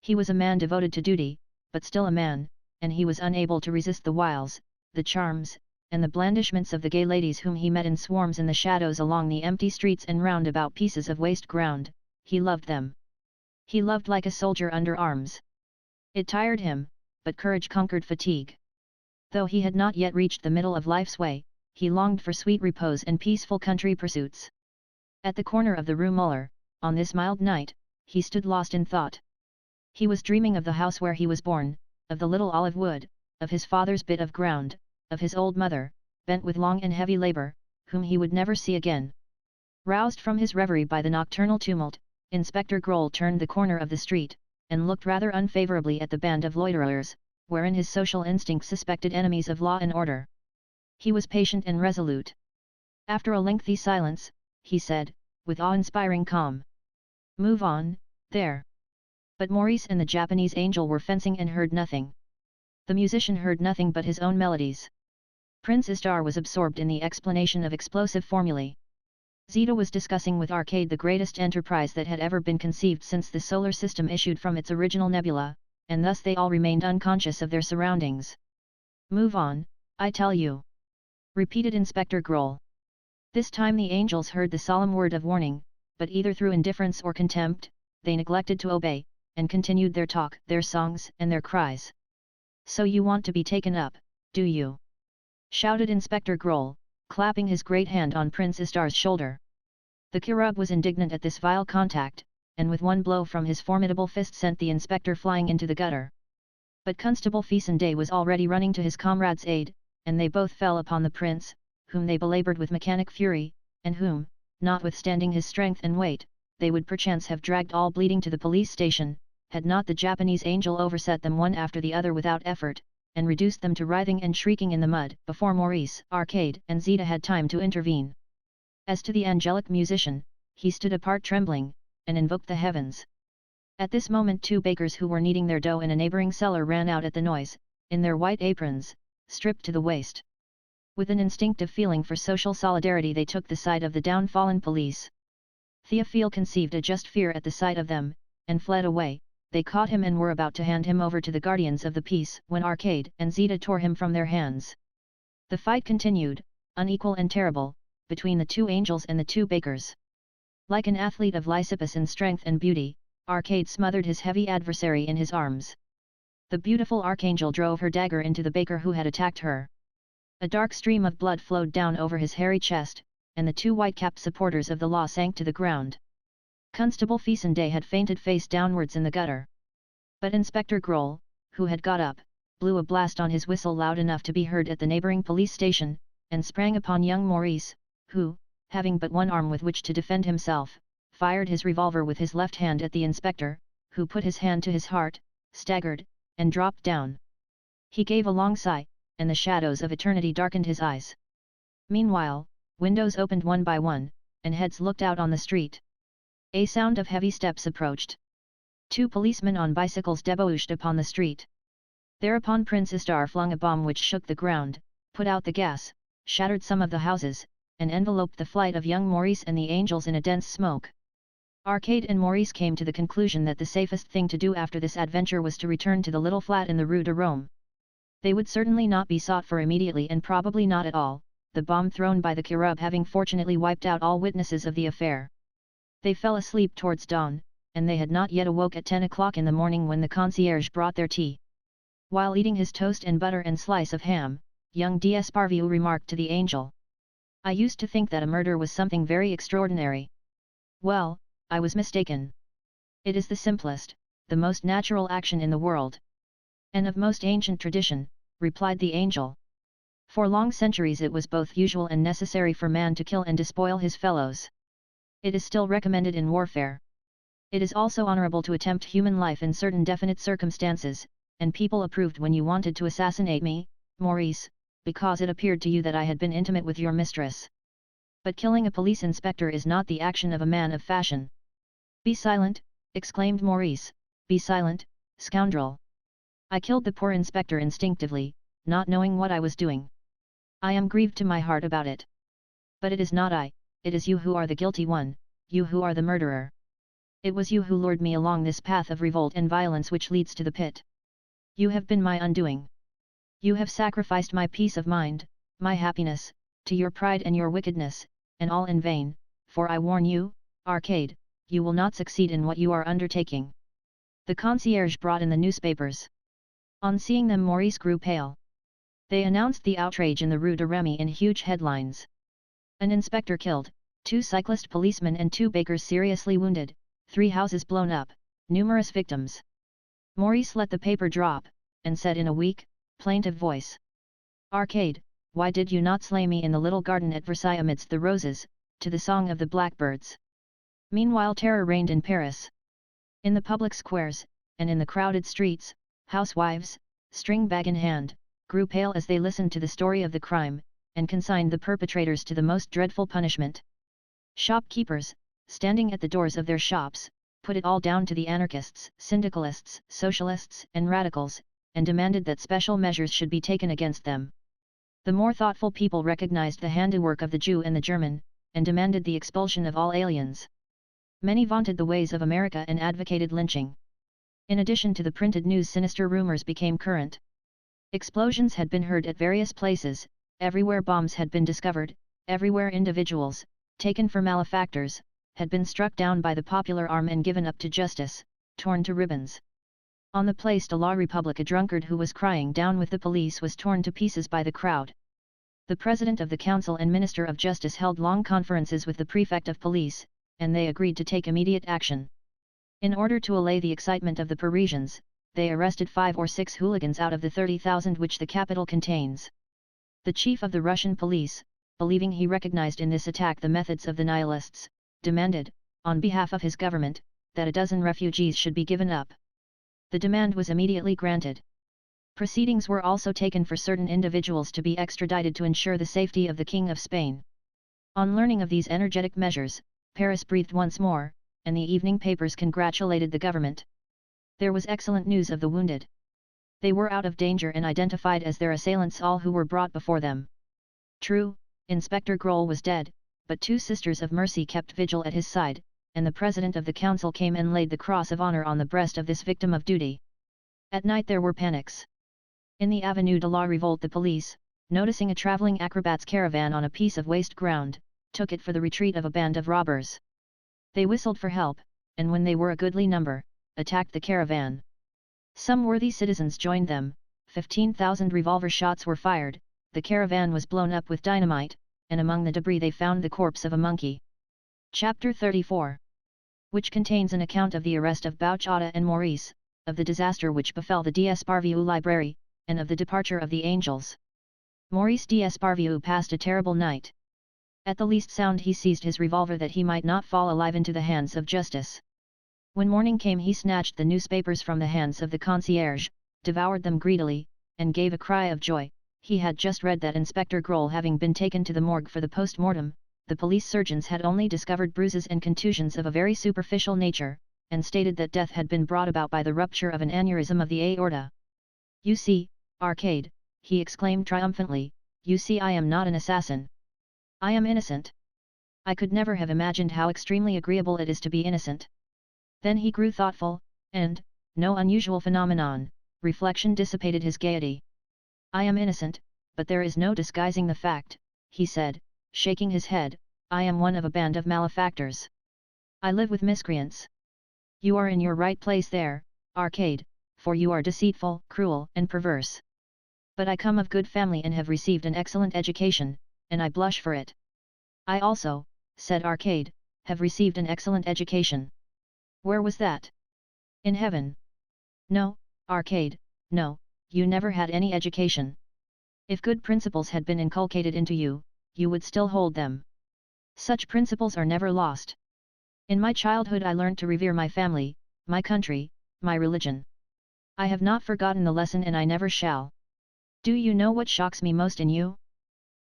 He was a man devoted to duty, but still a man, and he was unable to resist the wiles, the charms, and the blandishments of the gay ladies whom he met in swarms in the shadows along the empty streets and round about pieces of waste ground. He loved them. He loved like a soldier under arms. It tired him, but courage conquered fatigue. Though he had not yet reached the middle of life's way, he longed for sweet repose and peaceful country pursuits. At the corner of the Rue Muller, on this mild night, he stood lost in thought. He was dreaming of the house where he was born, of the little olive wood, of his father's bit of ground, of his old mother, bent with long and heavy labour, whom he would never see again. Roused from his reverie by the nocturnal tumult, Inspector Groll turned the corner of the street, and looked rather unfavourably at the band of loiterers, wherein his social instinct suspected enemies of law and order. He was patient and resolute. After a lengthy silence, he said, with awe-inspiring calm, "Move on, there." But Maurice and the Japanese angel were fencing and heard nothing. The musician heard nothing but his own melodies. Prince Istar was absorbed in the explanation of explosive formulae. Zita was discussing with Arcade the greatest enterprise that had ever been conceived since the solar system issued from its original nebula, and thus they all remained unconscious of their surroundings. "Move on, I tell you," repeated Inspector Grohl. This time the angels heard the solemn word of warning, but either through indifference or contempt, they neglected to obey, and continued their talk, their songs, and their cries. "So you want to be taken up, do you?" shouted Inspector Grohl, clapping his great hand on Prince Istar's shoulder. The cherub was indignant at this vile contact, and with one blow from his formidable fist sent the inspector flying into the gutter. But Constable Feasenday was already running to his comrade's aid, and they both fell upon the prince, whom they belaboured with mechanic fury, and whom, notwithstanding his strength and weight, they would perchance have dragged all bleeding to the police station, had not the Japanese angel overset them one after the other without effort, and reduced them to writhing and shrieking in the mud, before Maurice, Arcade, and Zita had time to intervene. As to the angelic musician, he stood apart trembling, and invoked the heavens. At this moment 2 bakers who were kneading their dough in a neighbouring cellar ran out at the noise, in their white aprons, stripped to the waist. With an instinctive feeling for social solidarity they took the side of the downfallen police. Theophile conceived a just fear at the sight of them, and fled away. They caught him and were about to hand him over to the guardians of the peace, when Arcade and Zita tore him from their hands. The fight continued, unequal and terrible, between the 2 angels and the 2 bakers. Like an athlete of Lysippus in strength and beauty, Arcade smothered his heavy adversary in his arms. The beautiful archangel drove her dagger into the baker who had attacked her. A dark stream of blood flowed down over his hairy chest, and the 2 white-capped supporters of the law sank to the ground. Constable Feasenday had fainted face downwards in the gutter. But Inspector Grohl, who had got up, blew a blast on his whistle loud enough to be heard at the neighbouring police station, and sprang upon young Maurice, who, having but one arm with which to defend himself, fired his revolver with his left hand at the inspector, who put his hand to his heart, staggered, and dropped down. He gave a long sigh, and the shadows of eternity darkened his eyes. Meanwhile, windows opened one by one, and heads looked out on the street. A sound of heavy steps approached. 2 policemen on bicycles debouched upon the street. Thereupon Prince Istar flung a bomb which shook the ground, put out the gas, shattered some of the houses, and enveloped the flight of young Maurice and the angels in a dense smoke. Arcade and Maurice came to the conclusion that the safest thing to do after this adventure was to return to the little flat in the Rue de Rome. They would certainly not be sought for immediately and probably not at all, the bomb thrown by the cherub having fortunately wiped out all witnesses of the affair. They fell asleep towards dawn, and they had not yet awoke at 10 o'clock in the morning when the concierge brought their tea. While eating his toast and butter and slice of ham, young D'Esparvieu remarked to the angel, "I used to think that a murder was something very extraordinary. Well, I was mistaken. It is the simplest, the most natural action in the world." "And of most ancient tradition," replied the angel. "For long centuries it was both usual and necessary for man to kill and despoil his fellows. It is still recommended in warfare. It is also honorable to attempt human life in certain definite circumstances, and people approved when you wanted to assassinate me, Maurice, because it appeared to you that I had been intimate with your mistress. But killing a police inspector is not the action of a man of fashion." "Be silent," exclaimed Maurice, "be silent, scoundrel. I killed the poor inspector instinctively, not knowing what I was doing. I am grieved to my heart about it. But it is not I, it is you who are the guilty one, you who are the murderer. It was you who lured me along this path of revolt and violence which leads to the pit. You have been my undoing. You have sacrificed my peace of mind, my happiness, to your pride and your wickedness, and all in vain, for I warn you, Arcade, you will not succeed in what you are undertaking." The concierge brought in the newspapers. On seeing them Maurice grew pale. They announced the outrage in the Rue de Remy in huge headlines. An inspector killed, 2 cyclist policemen and 2 bakers seriously wounded, 3 houses blown up, numerous victims. Maurice let the paper drop, and said in a weak, plaintive voice, "Arcade, why did you not slay me in the little garden at Versailles amidst the roses, to the song of the blackbirds?" Meanwhile terror reigned in Paris. In the public squares, and in the crowded streets, housewives, string bag in hand, grew pale as they listened to the story of the crime, and consigned the perpetrators to the most dreadful punishment. Shopkeepers, standing at the doors of their shops, put it all down to the anarchists, syndicalists, socialists, and radicals, and demanded that special measures should be taken against them. The more thoughtful people recognized the handiwork of the Jew and the German, and demanded the expulsion of all aliens. Many vaunted the ways of America and advocated lynching. In addition to the printed news, sinister rumors became current. Explosions had been heard at various places, everywhere bombs had been discovered, everywhere individuals, taken for malefactors, had been struck down by the popular arm and given up to justice, torn to ribbons. On the Place de la République, a drunkard who was crying down with the police was torn to pieces by the crowd. The President of the Council and Minister of Justice held long conferences with the Prefect of Police, and they agreed to take immediate action. In order to allay the excitement of the Parisians, they arrested 5 or 6 hooligans out of the 30,000 which the capital contains. The chief of the Russian police, believing he recognized in this attack the methods of the nihilists, demanded, on behalf of his government, that a dozen refugees should be given up. The demand was immediately granted. Proceedings were also taken for certain individuals to be extradited to ensure the safety of the King of Spain. On learning of these energetic measures, Paris breathed once more, and the evening papers congratulated the government. There was excellent news of the wounded. They were out of danger and identified as their assailants all who were brought before them. True, Inspector Groll was dead, but 2 Sisters of Mercy kept vigil at his side, and the President of the Council came and laid the Cross of Honor on the breast of this victim of duty. At night there were panics. In the Avenue de la Revolt, the police, noticing a traveling acrobat's caravan on a piece of waste ground, took it for the retreat of a band of robbers. They whistled for help, and when they were a goodly number, attacked the caravan. Some worthy citizens joined them, 15,000 revolver shots were fired, the caravan was blown up with dynamite, and among the debris they found the corpse of a monkey. Chapter 34, which contains an account of the arrest of Bouchata and Maurice, of the disaster which befell the d'Esparvieu library, and of the departure of the angels. Maurice d'Esparvieu passed a terrible night. At the least sound he seized his revolver that he might not fall alive into the hands of justice. When morning came he snatched the newspapers from the hands of the concierge, devoured them greedily, and gave a cry of joy. He had just read that Inspector Groll having been taken to the morgue for the post-mortem, the police surgeons had only discovered bruises and contusions of a very superficial nature, and stated that death had been brought about by the rupture of an aneurysm of the aorta. "You see, Arcade," he exclaimed triumphantly, "you see I am not an assassin. I am innocent. I could never have imagined how extremely agreeable it is to be innocent." Then he grew thoughtful, and, no unusual phenomenon, reflection dissipated his gaiety. "I am innocent, but there is no disguising the fact," he said, shaking his head, "I am one of a band of malefactors. I live with miscreants. You are in your right place there, Arcade, for you are deceitful, cruel, and perverse. But I come of good family and have received an excellent education, and I blush for it." "I also," said Arcade, "have received an excellent education." "Where was that?" "In heaven." "No, Arcade, no, you never had any education. If good principles had been inculcated into you, you would still hold them. Such principles are never lost. In my childhood I learned to revere my family, my country, my religion. I have not forgotten the lesson and I never shall. Do you know what shocks me most in you?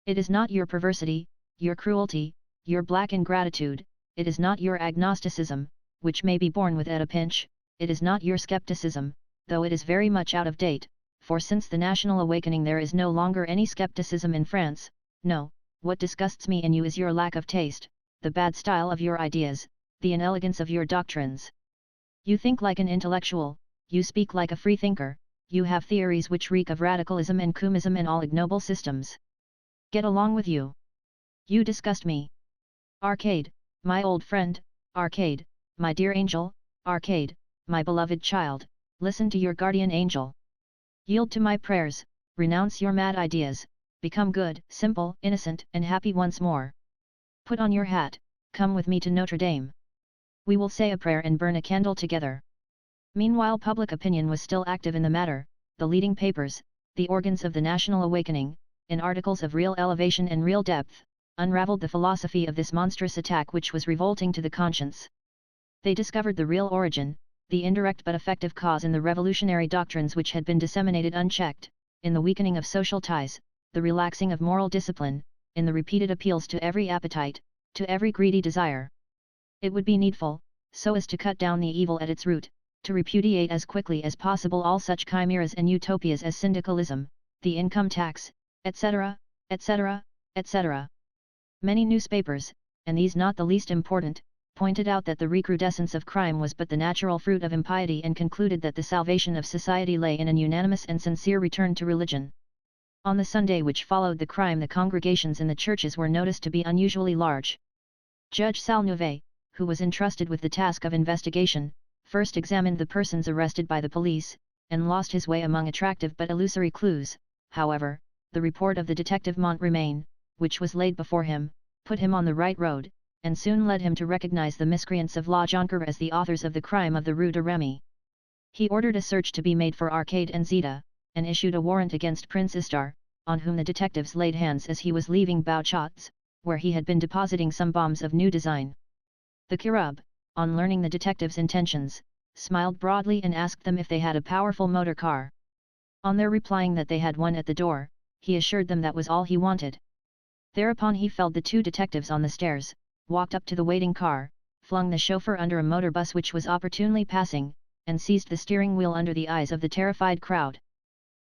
It is not your perversity, your cruelty, your black ingratitude, it is not your agnosticism, which may be borne with at a pinch, it is not your skepticism, though it is very much out of date, for since the national awakening there is no longer any skepticism in France. No, what disgusts me in you is your lack of taste, the bad style of your ideas, the inelegance of your doctrines. You think like an intellectual, you speak like a freethinker, you have theories which reek of radicalism and Coomism and all ignoble systems. Get along with you. You disgust me. Arcade, my old friend, Arcade, my dear angel, Arcade, my beloved child, listen to your guardian angel. Yield to my prayers, renounce your mad ideas, become good, simple, innocent, and happy once more. Put on your hat, come with me to Notre Dame. We will say a prayer and burn a candle together." Meanwhile public opinion was still active in the matter, the leading papers, the organs of the national awakening, in articles of real elevation and real depth, unraveled the philosophy of this monstrous attack which was revolting to the conscience. They discovered the real origin, the indirect but effective cause in the revolutionary doctrines which had been disseminated unchecked, in the weakening of social ties, the relaxing of moral discipline, in the repeated appeals to every appetite, to every greedy desire. It would be needful, so as to cut down the evil at its root, to repudiate as quickly as possible all such chimeras and utopias as syndicalism, the income tax, etc., etc., etc. Many newspapers, and these not the least important, pointed out that the recrudescence of crime was but the natural fruit of impiety and concluded that the salvation of society lay in an unanimous and sincere return to religion. On the Sunday which followed the crime, the congregations in the churches were noticed to be unusually large. Judge Salnouvet, who was entrusted with the task of investigation, first examined the persons arrested by the police, and lost his way among attractive but illusory clues. However, the report of the detective Montremain, which was laid before him, put him on the right road, and soon led him to recognize the miscreants of La Jonquière as the authors of the crime of the Rue de Remy. He ordered a search to be made for Arcade and Zita, and issued a warrant against Prince Istar, on whom the detectives laid hands as he was leaving Bouchot's, where he had been depositing some bombs of new design. The Cherub, on learning the detectives' intentions, smiled broadly and asked them if they had a powerful motor car. On their replying that they had one at the door, he assured them that was all he wanted. Thereupon he felled the two detectives on the stairs, walked up to the waiting car, flung the chauffeur under a motor bus which was opportunely passing, and seized the steering wheel under the eyes of the terrified crowd.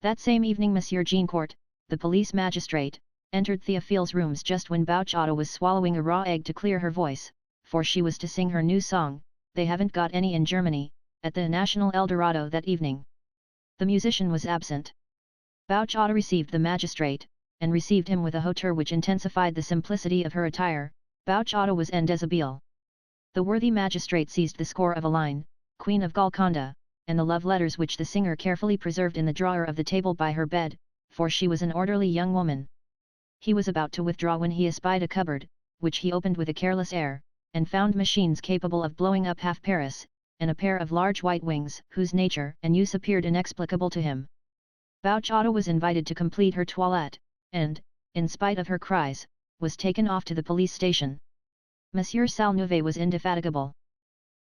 That same evening Monsieur Jeancourt, the police magistrate, entered Théophile's rooms just when Bouchotto was swallowing a raw egg to clear her voice, for she was to sing her new song, "They Haven't Got Any in Germany," at the National Eldorado that evening. The musician was absent. Bouchotto received the magistrate, and received him with a hauteur which intensified the simplicity of her attire. Bouchotto was en déshabille. The worthy magistrate seized the score of a line, Queen of Golconda, and the love letters which the singer carefully preserved in the drawer of the table by her bed, for she was an orderly young woman. He was about to withdraw when he espied a cupboard, which he opened with a careless air, and found machines capable of blowing up half Paris, and a pair of large white wings whose nature and use appeared inexplicable to him. Bouchotto was invited to complete her toilette, and, in spite of her cries, was taken off to the police station. Monsieur Salnouvet was indefatigable.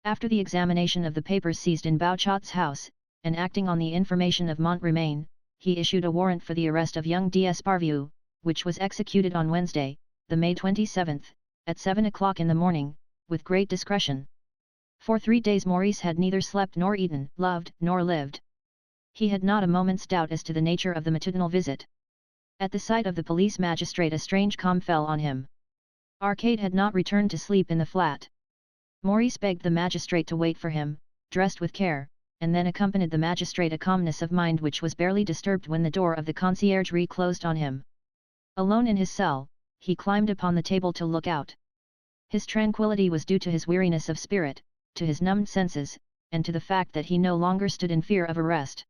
After the examination of the papers seized in Bouchot's house, and acting on the information of Montremain, he issued a warrant for the arrest of young d'Esparvieu, which was executed on Wednesday, the May 27th, at 7 o'clock in the morning, with great discretion. For 3 days Maurice had neither slept nor eaten, loved nor lived. He had not a moment's doubt as to the nature of the matutinal visit. At the sight of the police magistrate a strange calm fell on him. Arcade had not returned to sleep in the flat. Maurice begged the magistrate to wait for him, dressed with care, and then accompanied the magistrate, a calmness of mind which was barely disturbed when the door of the conciergerie closed on him. Alone in his cell, he climbed upon the table to look out. His tranquillity was due to his weariness of spirit, to his numbed senses, and to the fact that he no longer stood in fear of arrest.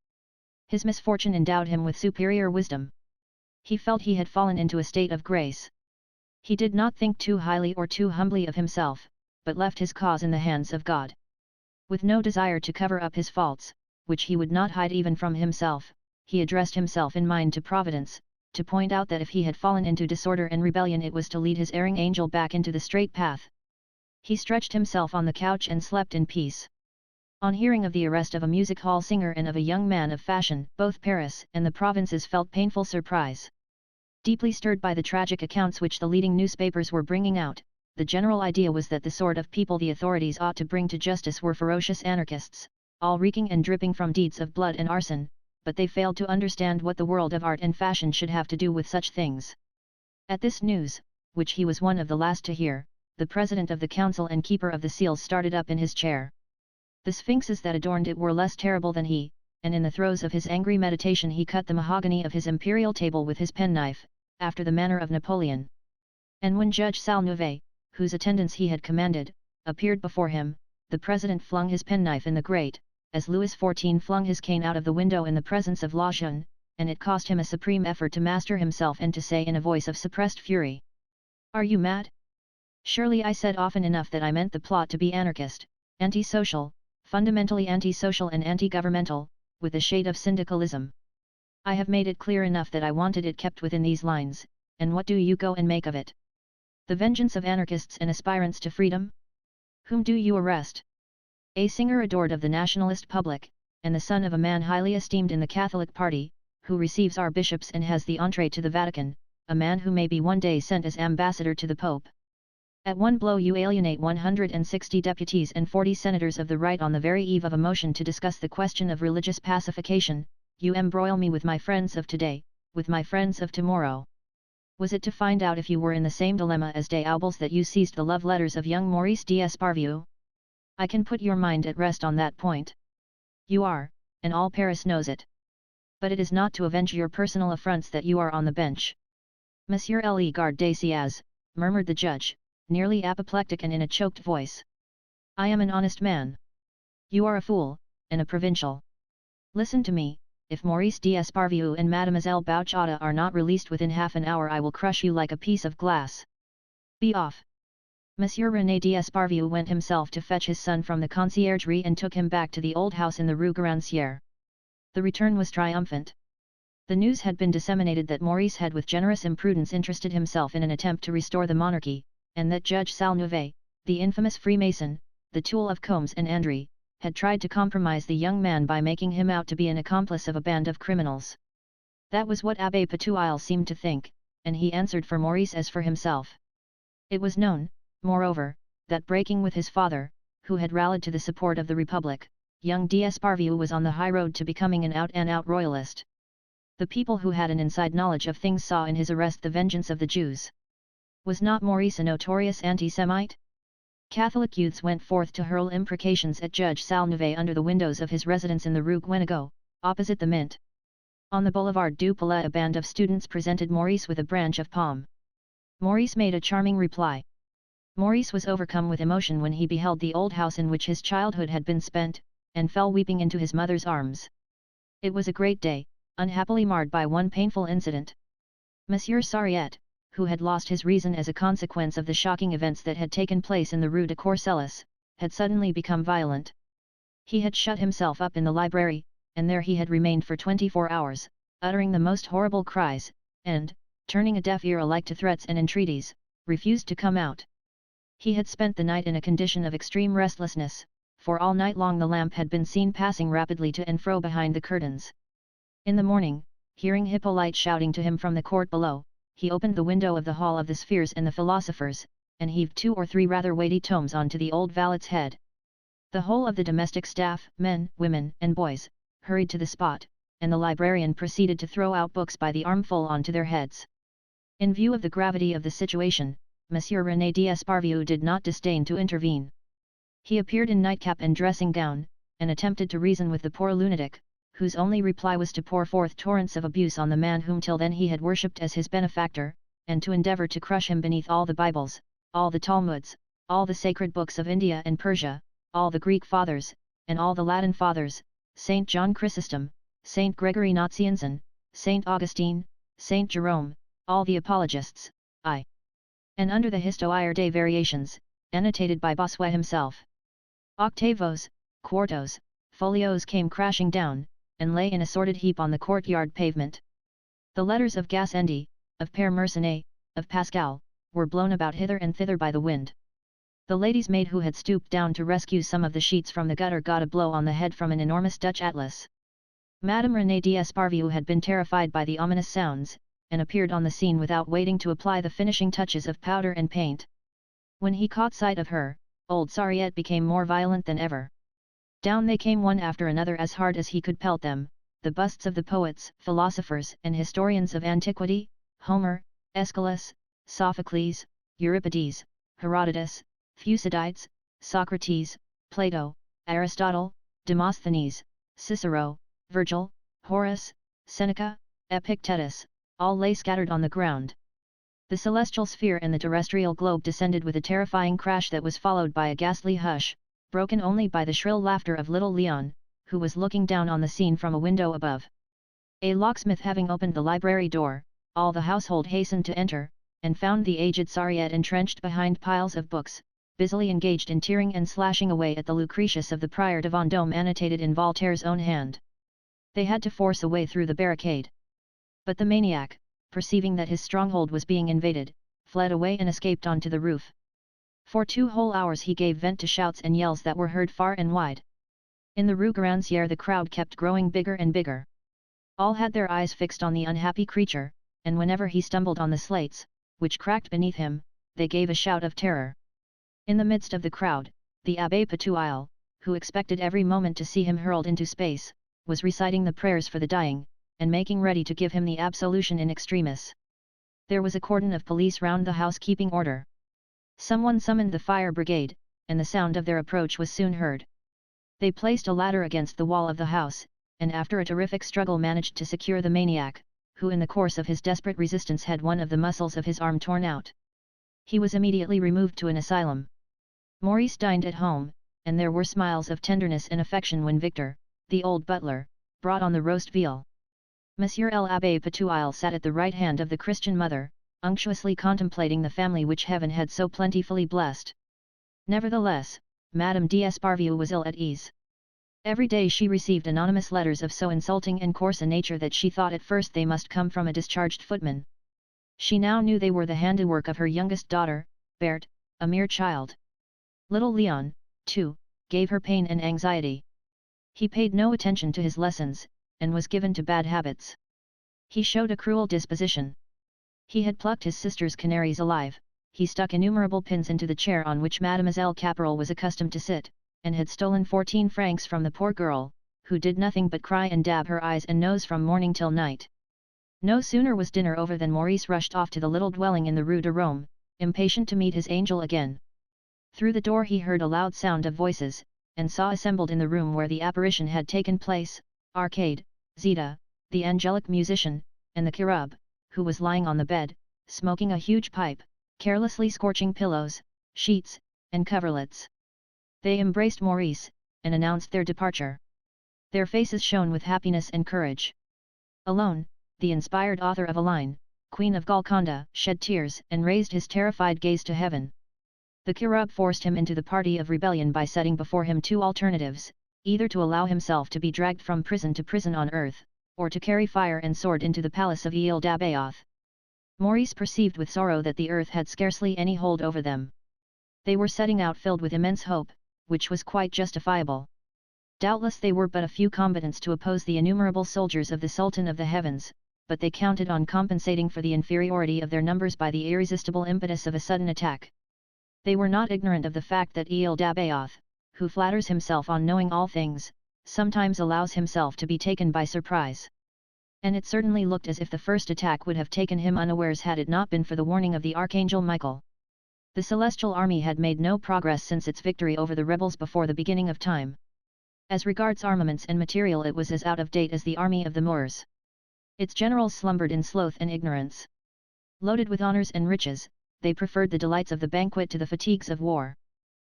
His misfortune endowed him with superior wisdom. He felt he had fallen into a state of grace. He did not think too highly or too humbly of himself, but left his cause in the hands of God. With no desire to cover up his faults, which he would not hide even from himself, he addressed himself in mind to Providence, to point out that if he had fallen into disorder and rebellion it was to lead his erring angel back into the straight path. He stretched himself on the couch and slept in peace. On hearing of the arrest of a music hall singer and of a young man of fashion, both Paris and the provinces felt painful surprise. Deeply stirred by the tragic accounts which the leading newspapers were bringing out, the general idea was that the sort of people the authorities ought to bring to justice were ferocious anarchists, all reeking and dripping from deeds of blood and arson, but they failed to understand what the world of art and fashion should have to do with such things. At this news, which he was one of the last to hear, the president of the council and keeper of the seals started up in his chair. The sphinxes that adorned it were less terrible than he, and in the throes of his angry meditation he cut the mahogany of his imperial table with his penknife, after the manner of Napoleon. And when Judge Salnouvet, whose attendance he had commanded, appeared before him, the president flung his penknife in the grate, as Louis XIV flung his cane out of the window in the presence of La Jeune, and it cost him a supreme effort to master himself and to say in a voice of suppressed fury, "Are you mad? Surely I said often enough that I meant the plot to be anarchist, anti-social, fundamentally anti-social and anti-governmental, with a shade of syndicalism. I have made it clear enough that I wanted it kept within these lines, and what do you go and make of it? The vengeance of anarchists and aspirants to freedom? Whom do you arrest? A singer adored of the nationalist public, and the son of a man highly esteemed in the Catholic party, who receives our bishops and has the entrée to the Vatican, a man who may be one day sent as ambassador to the Pope. At one blow you alienate 160 deputies and 40 senators of the right on the very eve of a motion to discuss the question of religious pacification. You embroil me with my friends of today, with my friends of tomorrow. Was it to find out if you were in the same dilemma as des Aubles that you seized the love letters of young Maurice d'Esparvieu? I can put your mind at rest on that point. You are, and all Paris knows it. But it is not to avenge your personal affronts that you are on the bench. Monsieur le garde des Sceaux, murmured the judge, nearly apoplectic and in a choked voice. I am an honest man. You are a fool, and a provincial. Listen to me, if Maurice d'Esparvieu and Mademoiselle Bouchata are not released within half an hour I will crush you like a piece of glass. Be off. Monsieur René d'Esparvieu went himself to fetch his son from the conciergerie and took him back to the old house in the Rue Garancière. The return was triumphant. The news had been disseminated that Maurice had with generous imprudence interested himself in an attempt to restore the monarchy, and that Judge Salnouvet, the infamous Freemason, the tool of Combes and Andry, had tried to compromise the young man by making him out to be an accomplice of a band of criminals. That was what Abbé Patouille seemed to think, and he answered for Maurice as for himself. It was known, moreover, that breaking with his father, who had rallied to the support of the Republic, young d'Esparvieu was on the high road to becoming an out-and-out royalist. The people who had an inside knowledge of things saw in his arrest the vengeance of the Jews. Was not Maurice a notorious anti-Semite? Catholic youths went forth to hurl imprecations at Judge Salnouvet under the windows of his residence in the Rue Guénégaud, opposite the Mint. On the Boulevard du Palais a band of students presented Maurice with a branch of palm. Maurice made a charming reply. Maurice was overcome with emotion when he beheld the old house in which his childhood had been spent, and fell weeping into his mother's arms. It was a great day, unhappily marred by one painful incident. Monsieur Sariette, who had lost his reason as a consequence of the shocking events that had taken place in the Rue de Courcelles, had suddenly become violent. He had shut himself up in the library, and there he had remained for 24 hours, uttering the most horrible cries, and, turning a deaf ear alike to threats and entreaties, refused to come out. He had spent the night in a condition of extreme restlessness, for all night long the lamp had been seen passing rapidly to and fro behind the curtains. In the morning, hearing Hippolyte shouting to him from the court below, he opened the window of the Hall of the Spheres and the Philosophers, and heaved 2 or 3 rather weighty tomes onto the old valet's head. The whole of the domestic staff, men, women, and boys, hurried to the spot, and the librarian proceeded to throw out books by the armful onto their heads. In view of the gravity of the situation, Monsieur René d'Esparvieu did not disdain to intervene. He appeared in nightcap and dressing gown, and attempted to reason with the poor lunatic, whose only reply was to pour forth torrents of abuse on the man whom till then he had worshipped as his benefactor, and to endeavour to crush him beneath all the Bibles, all the Talmuds, all the sacred books of India and Persia, all the Greek fathers, and all the Latin fathers, Saint John Chrysostom, Saint Gregory Nazianzen, Saint Augustine, Saint Jerome, all the apologists, and under the Histoires des Variations, annotated by Bossuet himself. Octavos, quartos, folios came crashing down, and lay in a sordid heap on the courtyard pavement. The letters of Gassendi, of Père Mercenay, of Pascal, were blown about hither and thither by the wind. The lady's maid who had stooped down to rescue some of the sheets from the gutter got a blow on the head from an enormous Dutch atlas. Madame René d'Esparvieu had been terrified by the ominous sounds, and appeared on the scene without waiting to apply the finishing touches of powder and paint. When he caught sight of her, old Sariette became more violent than ever. Down they came one after another as hard as he could pelt them, the busts of the poets, philosophers and historians of antiquity, Homer, Aeschylus, Sophocles, Euripides, Herodotus, Thucydides, Socrates, Plato, Aristotle, Demosthenes, Cicero, Virgil, Horace, Seneca, Epictetus, all lay scattered on the ground. The celestial sphere and the terrestrial globe descended with a terrifying crash that was followed by a ghastly hush, broken only by the shrill laughter of little Leon, who was looking down on the scene from a window above. A locksmith having opened the library door, all the household hastened to enter, and found the aged Sariette entrenched behind piles of books, busily engaged in tearing and slashing away at the Lucretius of the Prior de Vendôme annotated in Voltaire's own hand. They had to force a way through the barricade. But the maniac, perceiving that his stronghold was being invaded, fled away and escaped onto the roof. For 2 whole hours he gave vent to shouts and yells that were heard far and wide. In the Rue Garancière the crowd kept growing bigger and bigger. All had their eyes fixed on the unhappy creature, and whenever he stumbled on the slates, which cracked beneath him, they gave a shout of terror. In the midst of the crowd, the Abbé Patouille, who expected every moment to see him hurled into space, was reciting the prayers for the dying, and making ready to give him the absolution in extremis. There was a cordon of police round the house keeping order. Someone summoned the fire brigade, and the sound of their approach was soon heard. They placed a ladder against the wall of the house, and after a terrific struggle managed to secure the maniac, who in the course of his desperate resistance had one of the muscles of his arm torn out. He was immediately removed to an asylum. Maurice dined at home, and there were smiles of tenderness and affection when Victor, the old butler, brought on the roast veal. Monsieur l'Abbé Patouille sat at the right hand of the Christian mother, unctuously contemplating the family which heaven had so plentifully blessed. Nevertheless, Madame d'Esparvieu was ill at ease. Every day she received anonymous letters of so insulting and coarse a nature that she thought at first they must come from a discharged footman. She now knew they were the handiwork of her youngest daughter, Berthe, a mere child. Little Leon, too, gave her pain and anxiety. He paid no attention to his lessons, and was given to bad habits. He showed a cruel disposition. He had plucked his sister's canaries alive, he stuck innumerable pins into the chair on which Mademoiselle Caporal was accustomed to sit, and had stolen 14 francs from the poor girl, who did nothing but cry and dab her eyes and nose from morning till night. No sooner was dinner over than Maurice rushed off to the little dwelling in the Rue de Rome, impatient to meet his angel again. Through the door he heard a loud sound of voices, and saw assembled in the room where the apparition had taken place, Arcade, Zita, the angelic musician, and the cherub, who was lying on the bed, smoking a huge pipe, carelessly scorching pillows, sheets, and coverlets. They embraced Maurice, and announced their departure. Their faces shone with happiness and courage. Alone, the inspired author of a line, Queen of Golconda, shed tears and raised his terrified gaze to heaven. The cherub forced him into the party of rebellion by setting before him two alternatives, either to allow himself to be dragged from prison to prison on earth, or to carry fire and sword into the palace of Ile d'Abaoth. Maurice perceived with sorrow that the earth had scarcely any hold over them. They were setting out filled with immense hope, which was quite justifiable. Doubtless they were but a few combatants to oppose the innumerable soldiers of the Sultan of the Heavens, but they counted on compensating for the inferiority of their numbers by the irresistible impetus of a sudden attack. They were not ignorant of the fact that Ile d'Abaoth, who flatters himself on knowing all things, sometimes allows himself to be taken by surprise. And it certainly looked as if the first attack would have taken him unawares had it not been for the warning of the Archangel Michael. The celestial army had made no progress since its victory over the rebels before the beginning of time. As regards armaments and material it was as out of date as the army of the Moors. Its generals slumbered in sloth and ignorance. Loaded with honours and riches, they preferred the delights of the banquet to the fatigues of war.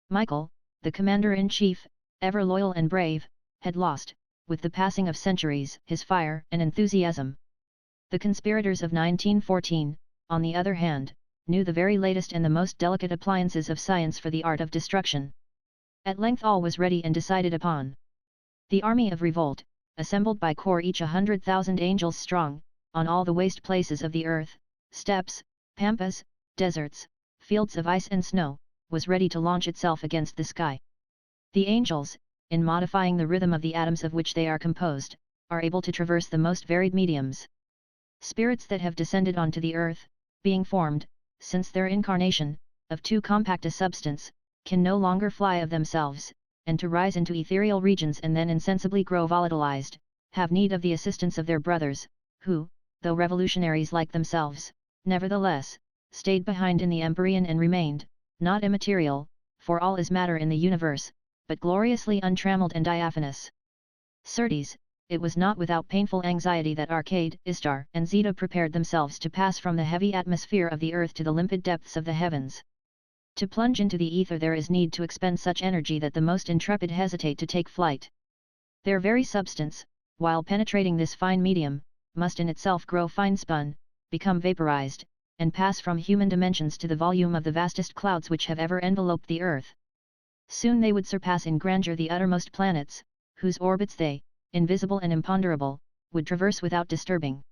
Michael, the commander-in-chief, ever loyal and brave, had lost, with the passing of centuries, his fire and enthusiasm. The conspirators of 1914, on the other hand, knew the very latest and the most delicate appliances of science for the art of destruction. At length all was ready and decided upon. The army of revolt, assembled by corps each 100,000 angels strong, on all the waste places of the earth, steppes, pampas, deserts, fields of ice and snow, was ready to launch itself against the sky. The angels, in modifying the rhythm of the atoms of which they are composed, are able to traverse the most varied mediums. Spirits that have descended onto the earth, being formed, since their incarnation, of too compact a substance, can no longer fly of themselves, and to rise into ethereal regions and then insensibly grow volatilized, have need of the assistance of their brothers, who, though revolutionaries like themselves, nevertheless, stayed behind in the Empyrean and remained, not immaterial, for all is matter in the universe, but gloriously untrammeled and diaphanous. Certes, it was not without painful anxiety that Arcade, Istar, and Zeta prepared themselves to pass from the heavy atmosphere of the earth to the limpid depths of the heavens. To plunge into the ether there is need to expend such energy that the most intrepid hesitate to take flight. Their very substance, while penetrating this fine medium, must in itself grow fine-spun, become vaporized, and pass from human dimensions to the volume of the vastest clouds which have ever enveloped the earth. Soon they would surpass in grandeur the uttermost planets, whose orbits they, invisible and imponderable, would traverse without disturbing.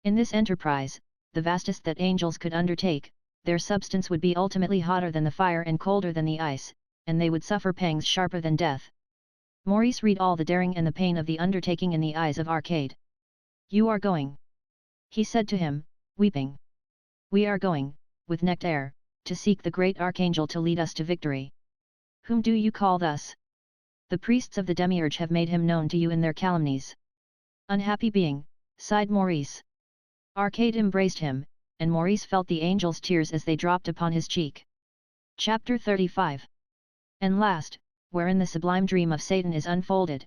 In this enterprise, the vastest that angels could undertake, their substance would be ultimately hotter than the fire and colder than the ice, and they would suffer pangs sharper than death. Maurice read all the daring and the pain of the undertaking in the eyes of Arcade. "You are going," he said to him, weeping. "We are going, with necked air, to seek the great Archangel to lead us to victory." "Whom do you call thus?" "The priests of the Demiurge have made him known to you in their calumnies." "Unhappy being," sighed Maurice. Arcade embraced him, and Maurice felt the angel's tears as they dropped upon his cheek. Chapter 35. And last, wherein the sublime dream of Satan is unfolded.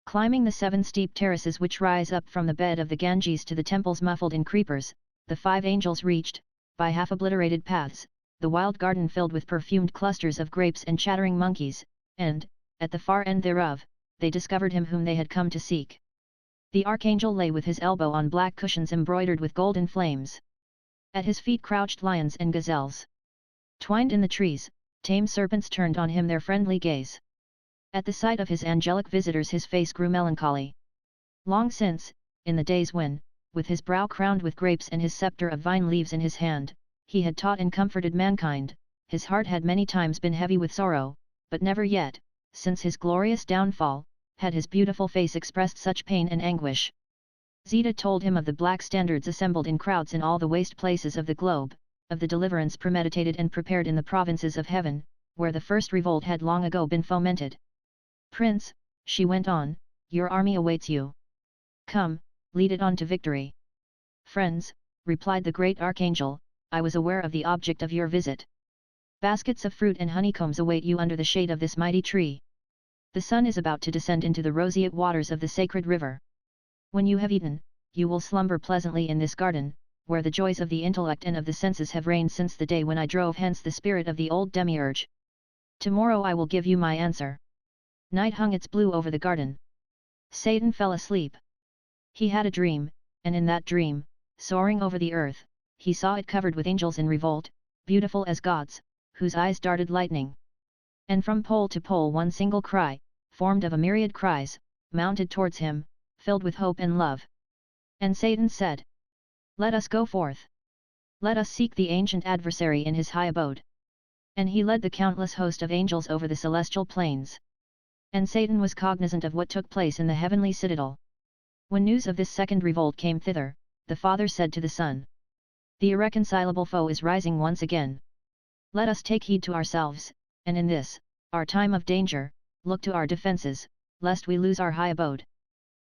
Climbing the 7 steep terraces which rise up from the bed of the Ganges to the temples muffled in creepers, the 5 angels reached, by half-obliterated paths, the wild garden filled with perfumed clusters of grapes and chattering monkeys, and, at the far end thereof, they discovered him whom they had come to seek. The archangel lay with his elbow on black cushions embroidered with golden flames. At his feet crouched lions and gazelles. Twined in the trees, tame serpents turned on him their friendly gaze. At the sight of his angelic visitors his face grew melancholy. Long since, in the days when, with his brow crowned with grapes and his scepter of vine leaves in his hand, he had taught and comforted mankind, his heart had many times been heavy with sorrow, but never yet, since his glorious downfall, had his beautiful face expressed such pain and anguish. Zita told him of the black standards assembled in crowds in all the waste places of the globe, of the deliverance premeditated and prepared in the provinces of heaven, where the first revolt had long ago been fomented. "Prince," she went on, "your army awaits you. Come, lead it on to victory." "Friends," replied the great archangel, "I was aware of the object of your visit. Baskets of fruit and honeycombs await you under the shade of this mighty tree. The sun is about to descend into the roseate waters of the sacred river. When you have eaten, you will slumber pleasantly in this garden, where the joys of the intellect and of the senses have reigned since the day when I drove hence the spirit of the old demiurge. Tomorrow I will give you my answer." Night hung its blue over the garden. Satan fell asleep. He had a dream, and in that dream, soaring over the earth, he saw it covered with angels in revolt, beautiful as gods, whose eyes darted lightning. And from pole to pole one single cry, formed of a myriad cries, mounted towards him, filled with hope and love. And Satan said, "Let us go forth. Let us seek the ancient adversary in his high abode." And he led the countless host of angels over the celestial plains. And Satan was cognizant of what took place in the heavenly citadel. When news of this second revolt came thither, the Father said to the Son, "The irreconcilable foe is rising once again. Let us take heed to ourselves, and in this, our time of danger, look to our defences, lest we lose our high abode."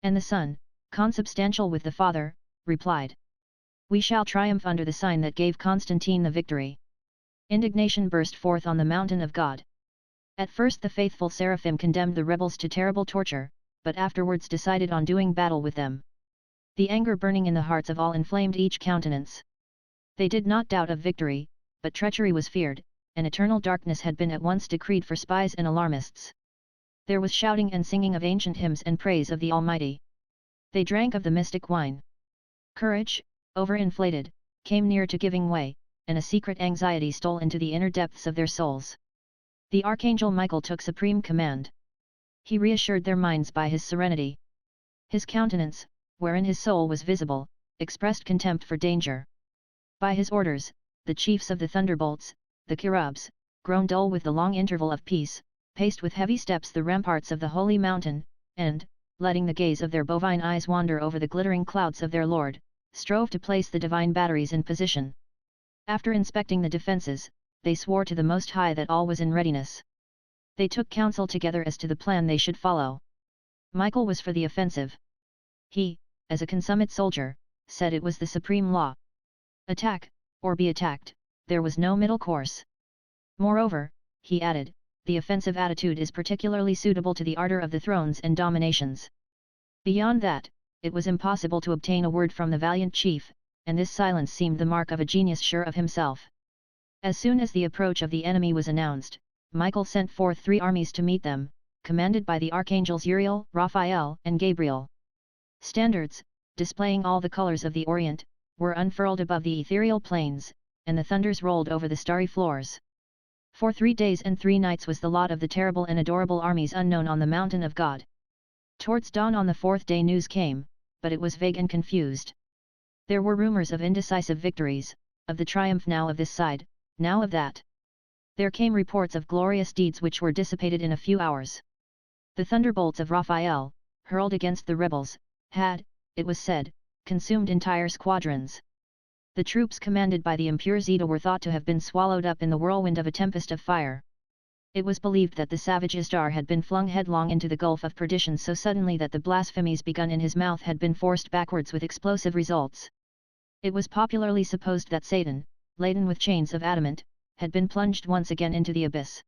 And the Son, consubstantial with the Father, replied, "We shall triumph under the sign that gave Constantine the victory." Indignation burst forth on the mountain of God. At first the faithful seraphim condemned the rebels to terrible torture, but afterwards decided on doing battle with them. The anger burning in the hearts of all inflamed each countenance. They did not doubt of victory, but treachery was feared, and eternal darkness had been at once decreed for spies and alarmists. There was shouting and singing of ancient hymns and praise of the Almighty. They drank of the mystic wine. Courage, overinflated, came near to giving way, and a secret anxiety stole into the inner depths of their souls. The Archangel Michael took supreme command. He reassured their minds by his serenity. His countenance, wherein his soul was visible, expressed contempt for danger. By his orders, the chiefs of the thunderbolts, the cherubs, grown dull with the long interval of peace, paced with heavy steps the ramparts of the holy mountain, and, letting the gaze of their bovine eyes wander over the glittering clouds of their Lord, strove to place the divine batteries in position. After inspecting the defences, they swore to the Most High that all was in readiness. They took counsel together as to the plan they should follow. Michael was for the offensive. He, as a consummate soldier, said it was the supreme law. Attack, or be attacked, there was no middle course. Moreover, he added, the offensive attitude is particularly suitable to the ardor of the thrones and dominations. Beyond that, it was impossible to obtain a word from the valiant chief, and this silence seemed the mark of a genius sure of himself. As soon as the approach of the enemy was announced, Michael sent forth 3 armies to meet them, commanded by the archangels Uriel, Raphael, and Gabriel. Standards, displaying all the colors of the Orient, were unfurled above the ethereal plains, and the thunders rolled over the starry floors. For 3 days and 3 nights was the lot of the terrible and adorable armies unknown on the mountain of God. Towards dawn on the 4th day news came, but it was vague and confused. There were rumors of indecisive victories, of the triumph now of this side, now of that. There came reports of glorious deeds which were dissipated in a few hours. The thunderbolts of Raphael, hurled against the rebels, had, it was said, consumed entire squadrons. The troops commanded by the impure Zeta were thought to have been swallowed up in the whirlwind of a tempest of fire. It was believed that the savage Istar had been flung headlong into the gulf of perdition so suddenly that the blasphemies begun in his mouth had been forced backwards with explosive results. It was popularly supposed that Satan, laden with chains of adamant, had been plunged once again into the abyss.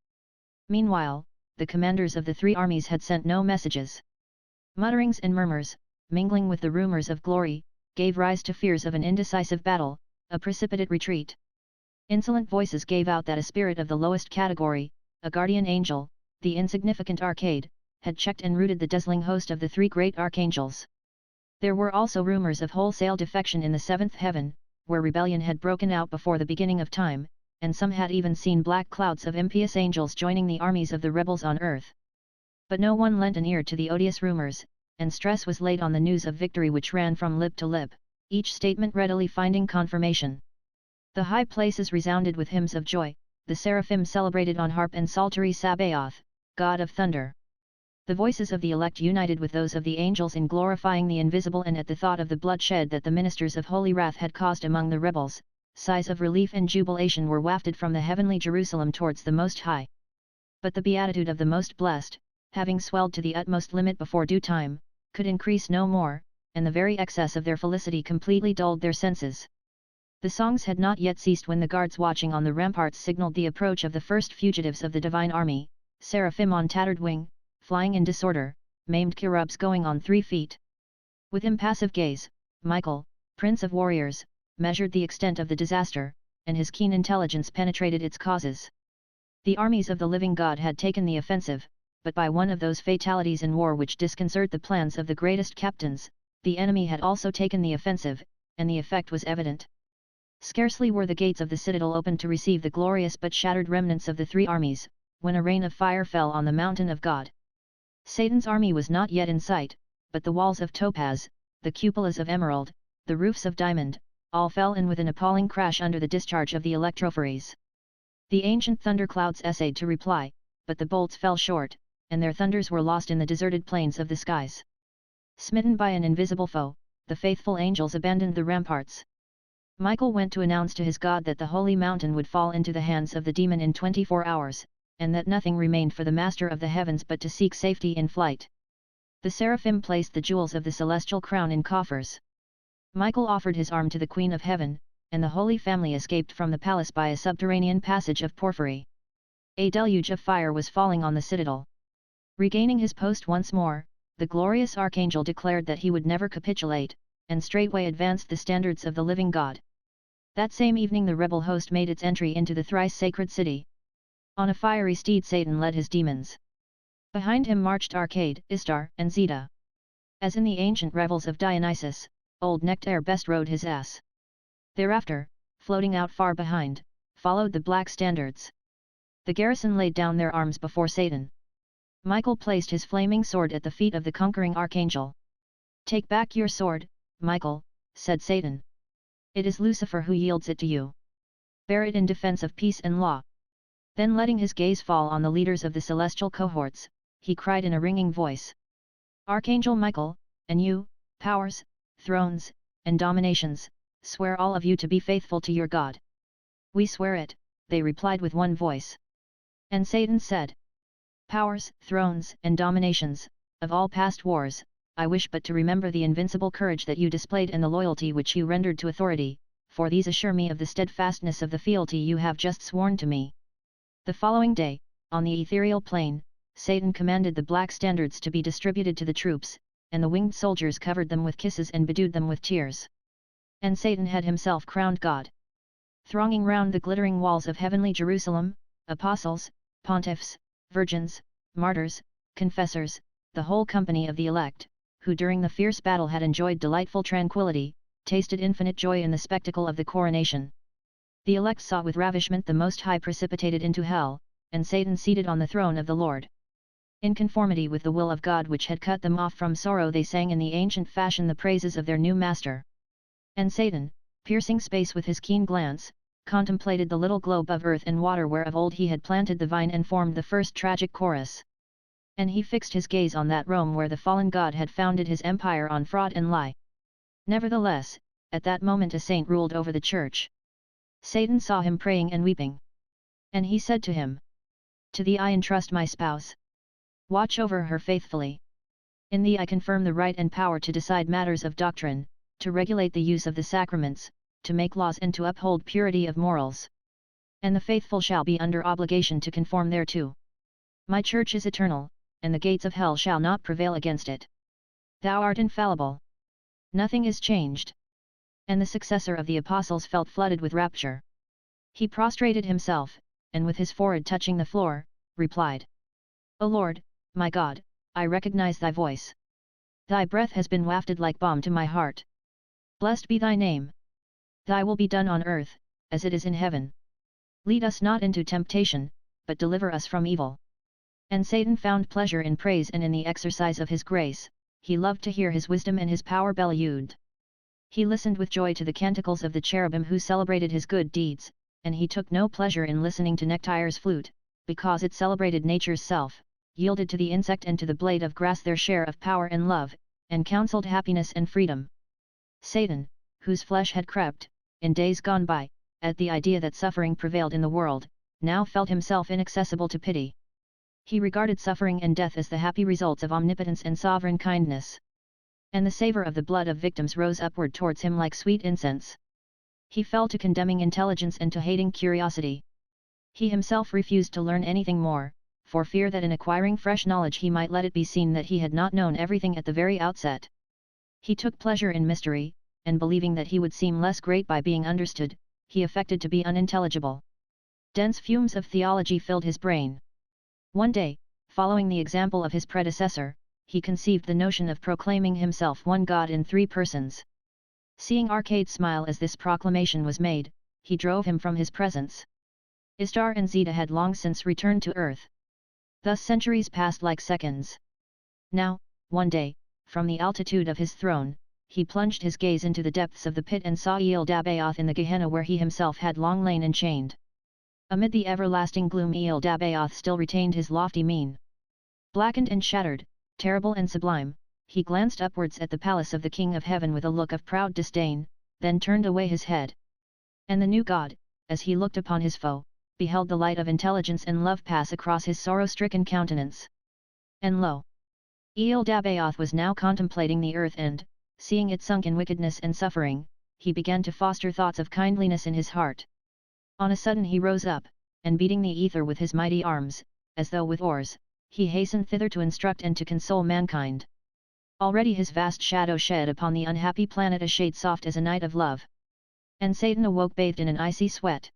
Meanwhile, the commanders of the three armies had sent no messages. Mutterings and murmurs, mingling with the rumors of glory, gave rise to fears of an indecisive battle, a precipitate retreat. Insolent voices gave out that a spirit of the lowest category, a guardian angel, the insignificant arcade, had checked and routed the dazzling host of the three great archangels. There were also rumors of wholesale defection in the seventh heaven, where rebellion had broken out before the beginning of time, and some had even seen black clouds of impious angels joining the armies of the rebels on earth. But no one lent an ear to the odious rumors, and stress was laid on the news of victory which ran from lip to lip, each statement readily finding confirmation. The high places resounded with hymns of joy, the seraphim celebrated on harp and psaltery Sabaoth, God of thunder. The voices of the elect united with those of the angels in glorifying the invisible, and at the thought of the bloodshed that the ministers of holy wrath had caused among the rebels, sighs of relief and jubilation were wafted from the heavenly Jerusalem towards the Most High. But the beatitude of the most blessed, having swelled to the utmost limit before due time, could increase no more, and the very excess of their felicity completely dulled their senses. The songs had not yet ceased when the guards watching on the ramparts signaled the approach of the first fugitives of the divine army, seraphim on tattered wing, flying in disorder, maimed cherubs going on 3 feet. With impassive gaze, Michael, prince of warriors, measured the extent of the disaster, and his keen intelligence penetrated its causes. The armies of the living God had taken the offensive, but by one of those fatalities in war which disconcert the plans of the greatest captains, the enemy had also taken the offensive, and the effect was evident. Scarcely were the gates of the citadel opened to receive the glorious but shattered remnants of the three armies, when a rain of fire fell on the mountain of God. Satan's army was not yet in sight, but the walls of topaz, the cupolas of emerald, the roofs of diamond, all fell in with an appalling crash under the discharge of the electrophories. The ancient thunderclouds essayed to reply, but the bolts fell short, and their thunders were lost in the deserted plains of the skies. Smitten by an invisible foe, the faithful angels abandoned the ramparts. Michael went to announce to his God that the holy mountain would fall into the hands of the demon in 24 hours, and that nothing remained for the master of the heavens but to seek safety in flight. The seraphim placed the jewels of the celestial crown in coffers. Michael offered his arm to the Queen of Heaven, and the Holy Family escaped from the palace by a subterranean passage of porphyry. A deluge of fire was falling on the citadel. Regaining his post once more, the glorious archangel declared that he would never capitulate, and straightway advanced the standards of the living God. That same evening the rebel host made its entry into the thrice sacred city. On a fiery steed Satan led his demons. Behind him marched Arcade, Istar, and Zeta. As in the ancient revels of Dionysus, old Nectar best rode his ass. Thereafter, floating out far behind, followed the black standards. The garrison laid down their arms before Satan. Michael placed his flaming sword at the feet of the conquering archangel. "Take back your sword, Michael," said Satan. "It is Lucifer who yields it to you. Bear it in defense of peace and law." Then letting his gaze fall on the leaders of the celestial cohorts, he cried in a ringing voice. "Archangel Michael, and you, powers, thrones, and dominations, swear all of you to be faithful to your God." "We swear it," they replied with one voice. And Satan said, "Powers, thrones, and dominations, of all past wars, I wish but to remember the invincible courage that you displayed and the loyalty which you rendered to authority, for these assure me of the steadfastness of the fealty you have just sworn to me." The following day, on the ethereal plain, Satan commanded the black standards to be distributed to the troops, and the winged soldiers covered them with kisses and bedewed them with tears. And Satan had himself crowned God. Thronging round the glittering walls of heavenly Jerusalem, apostles, pontiffs, virgins, martyrs, confessors, the whole company of the elect, who during the fierce battle had enjoyed delightful tranquility, tasted infinite joy in the spectacle of the coronation. The elect saw with ravishment the Most High precipitated into hell, and Satan seated on the throne of the Lord. In conformity with the will of God which had cut them off from sorrow, they sang in the ancient fashion the praises of their new master. And Satan, piercing space with his keen glance, contemplated the little globe of earth and water where of old he had planted the vine and formed the first tragic chorus. And he fixed his gaze on that Rome where the fallen god had founded his empire on fraud and lie. Nevertheless, at that moment a saint ruled over the church. Satan saw him praying and weeping. And he said to him, "To thee I entrust my spouse. Watch over her faithfully. In thee I confirm the right and power to decide matters of doctrine, to regulate the use of the sacraments, to make laws and to uphold purity of morals. And the faithful shall be under obligation to conform thereto. My church is eternal, and the gates of hell shall not prevail against it. Thou art infallible. Nothing is changed. And the successor of the apostles felt flooded with rapture. He prostrated himself, and with his forehead touching the floor, replied, O Lord, my God, I recognize thy voice. Thy breath has been wafted like balm to my heart. Blessed be thy name. Thy will be done on earth, as it is in heaven. Lead us not into temptation, but deliver us from evil. And Satan found pleasure in praise and in the exercise of his grace, he loved to hear his wisdom and his power bellued. He listened with joy to the canticles of the cherubim who celebrated his good deeds, and he took no pleasure in listening to Nectaire's flute, because it celebrated nature's self, yielded to the insect and to the blade of grass their share of power and love, and counselled happiness and freedom. Satan, whose flesh had crept, in days gone by, at the idea that suffering prevailed in the world, now felt himself inaccessible to pity. He regarded suffering and death as the happy results of omnipotence and sovereign kindness. And the savour of the blood of victims rose upward towards him like sweet incense. He fell to condemning intelligence and to hating curiosity. He himself refused to learn anything more, for fear that in acquiring fresh knowledge he might let it be seen that he had not known everything at the very outset. He took pleasure in mystery, and believing that he would seem less great by being understood, he affected to be unintelligible. Dense fumes of theology filled his brain. One day, following the example of his predecessor, he conceived the notion of proclaiming himself one God in three persons. Seeing Arcade smile as this proclamation was made, he drove him from his presence. Istar and Zeta had long since returned to earth. Thus centuries passed like seconds. Now, one day, from the altitude of his throne, he plunged his gaze into the depths of the pit and saw Eel-Dabaoth in the Gehenna where he himself had long lain enchained. Amid the everlasting gloom Eel-Dabaoth still retained his lofty mien. Blackened and shattered, terrible and sublime, he glanced upwards at the palace of the King of Heaven with a look of proud disdain, then turned away his head. And the new god, as he looked upon his foe, beheld the light of intelligence and love pass across his sorrow-stricken countenance. And lo! Eel-Dabaoth was now contemplating the earth and, seeing it sunk in wickedness and suffering, he began to foster thoughts of kindliness in his heart. On a sudden he rose up, and beating the ether with his mighty arms, as though with oars, he hastened thither to instruct and to console mankind. Already his vast shadow shed upon the unhappy planet a shade soft as a night of love. And Satan awoke bathed in an icy sweat.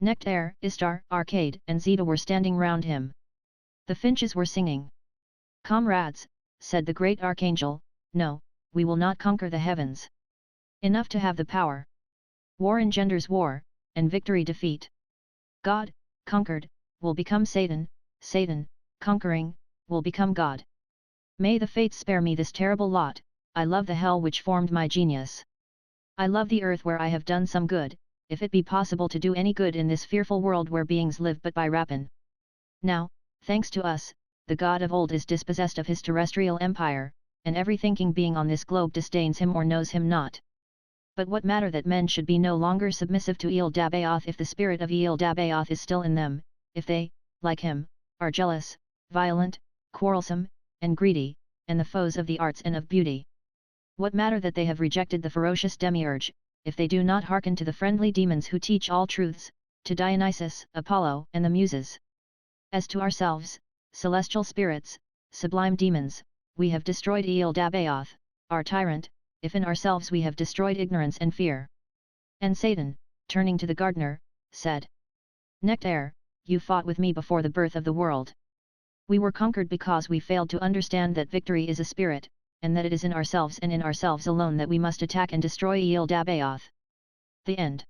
Nectaire, Istar, Arcade, and Zeta were standing round him. The finches were singing. Comrades, said the great archangel, no, we will not conquer the heavens. Enough to have the power. War engenders war, and victory defeat. God, conquered, will become Satan, Satan, conquering, will become God. May the fates spare me this terrible lot, I love the hell which formed my genius. I love the earth where I have done some good, if it be possible to do any good in this fearful world where beings live but by rapine. Now, thanks to us, the god of old is dispossessed of his terrestrial empire, and every thinking being on this globe disdains him or knows him not. But what matter that men should be no longer submissive to Eel-Dabaoth if the spirit of Eel-Dabaoth is still in them, if they, like him, are jealous, violent, quarrelsome, and greedy, and the foes of the arts and of beauty? What matter that they have rejected the ferocious demiurge, if they do not hearken to the friendly demons who teach all truths, to Dionysus, Apollo, and the Muses? As to ourselves, celestial spirits, sublime demons, we have destroyed Eel-Dabaoth, our tyrant, if in ourselves we have destroyed ignorance and fear. And Satan, turning to the gardener, said, Nectaire, you fought with me before the birth of the world. We were conquered because we failed to understand that victory is a spirit, and that it is in ourselves and in ourselves alone that we must attack and destroy Eel-Dabaoth. The end.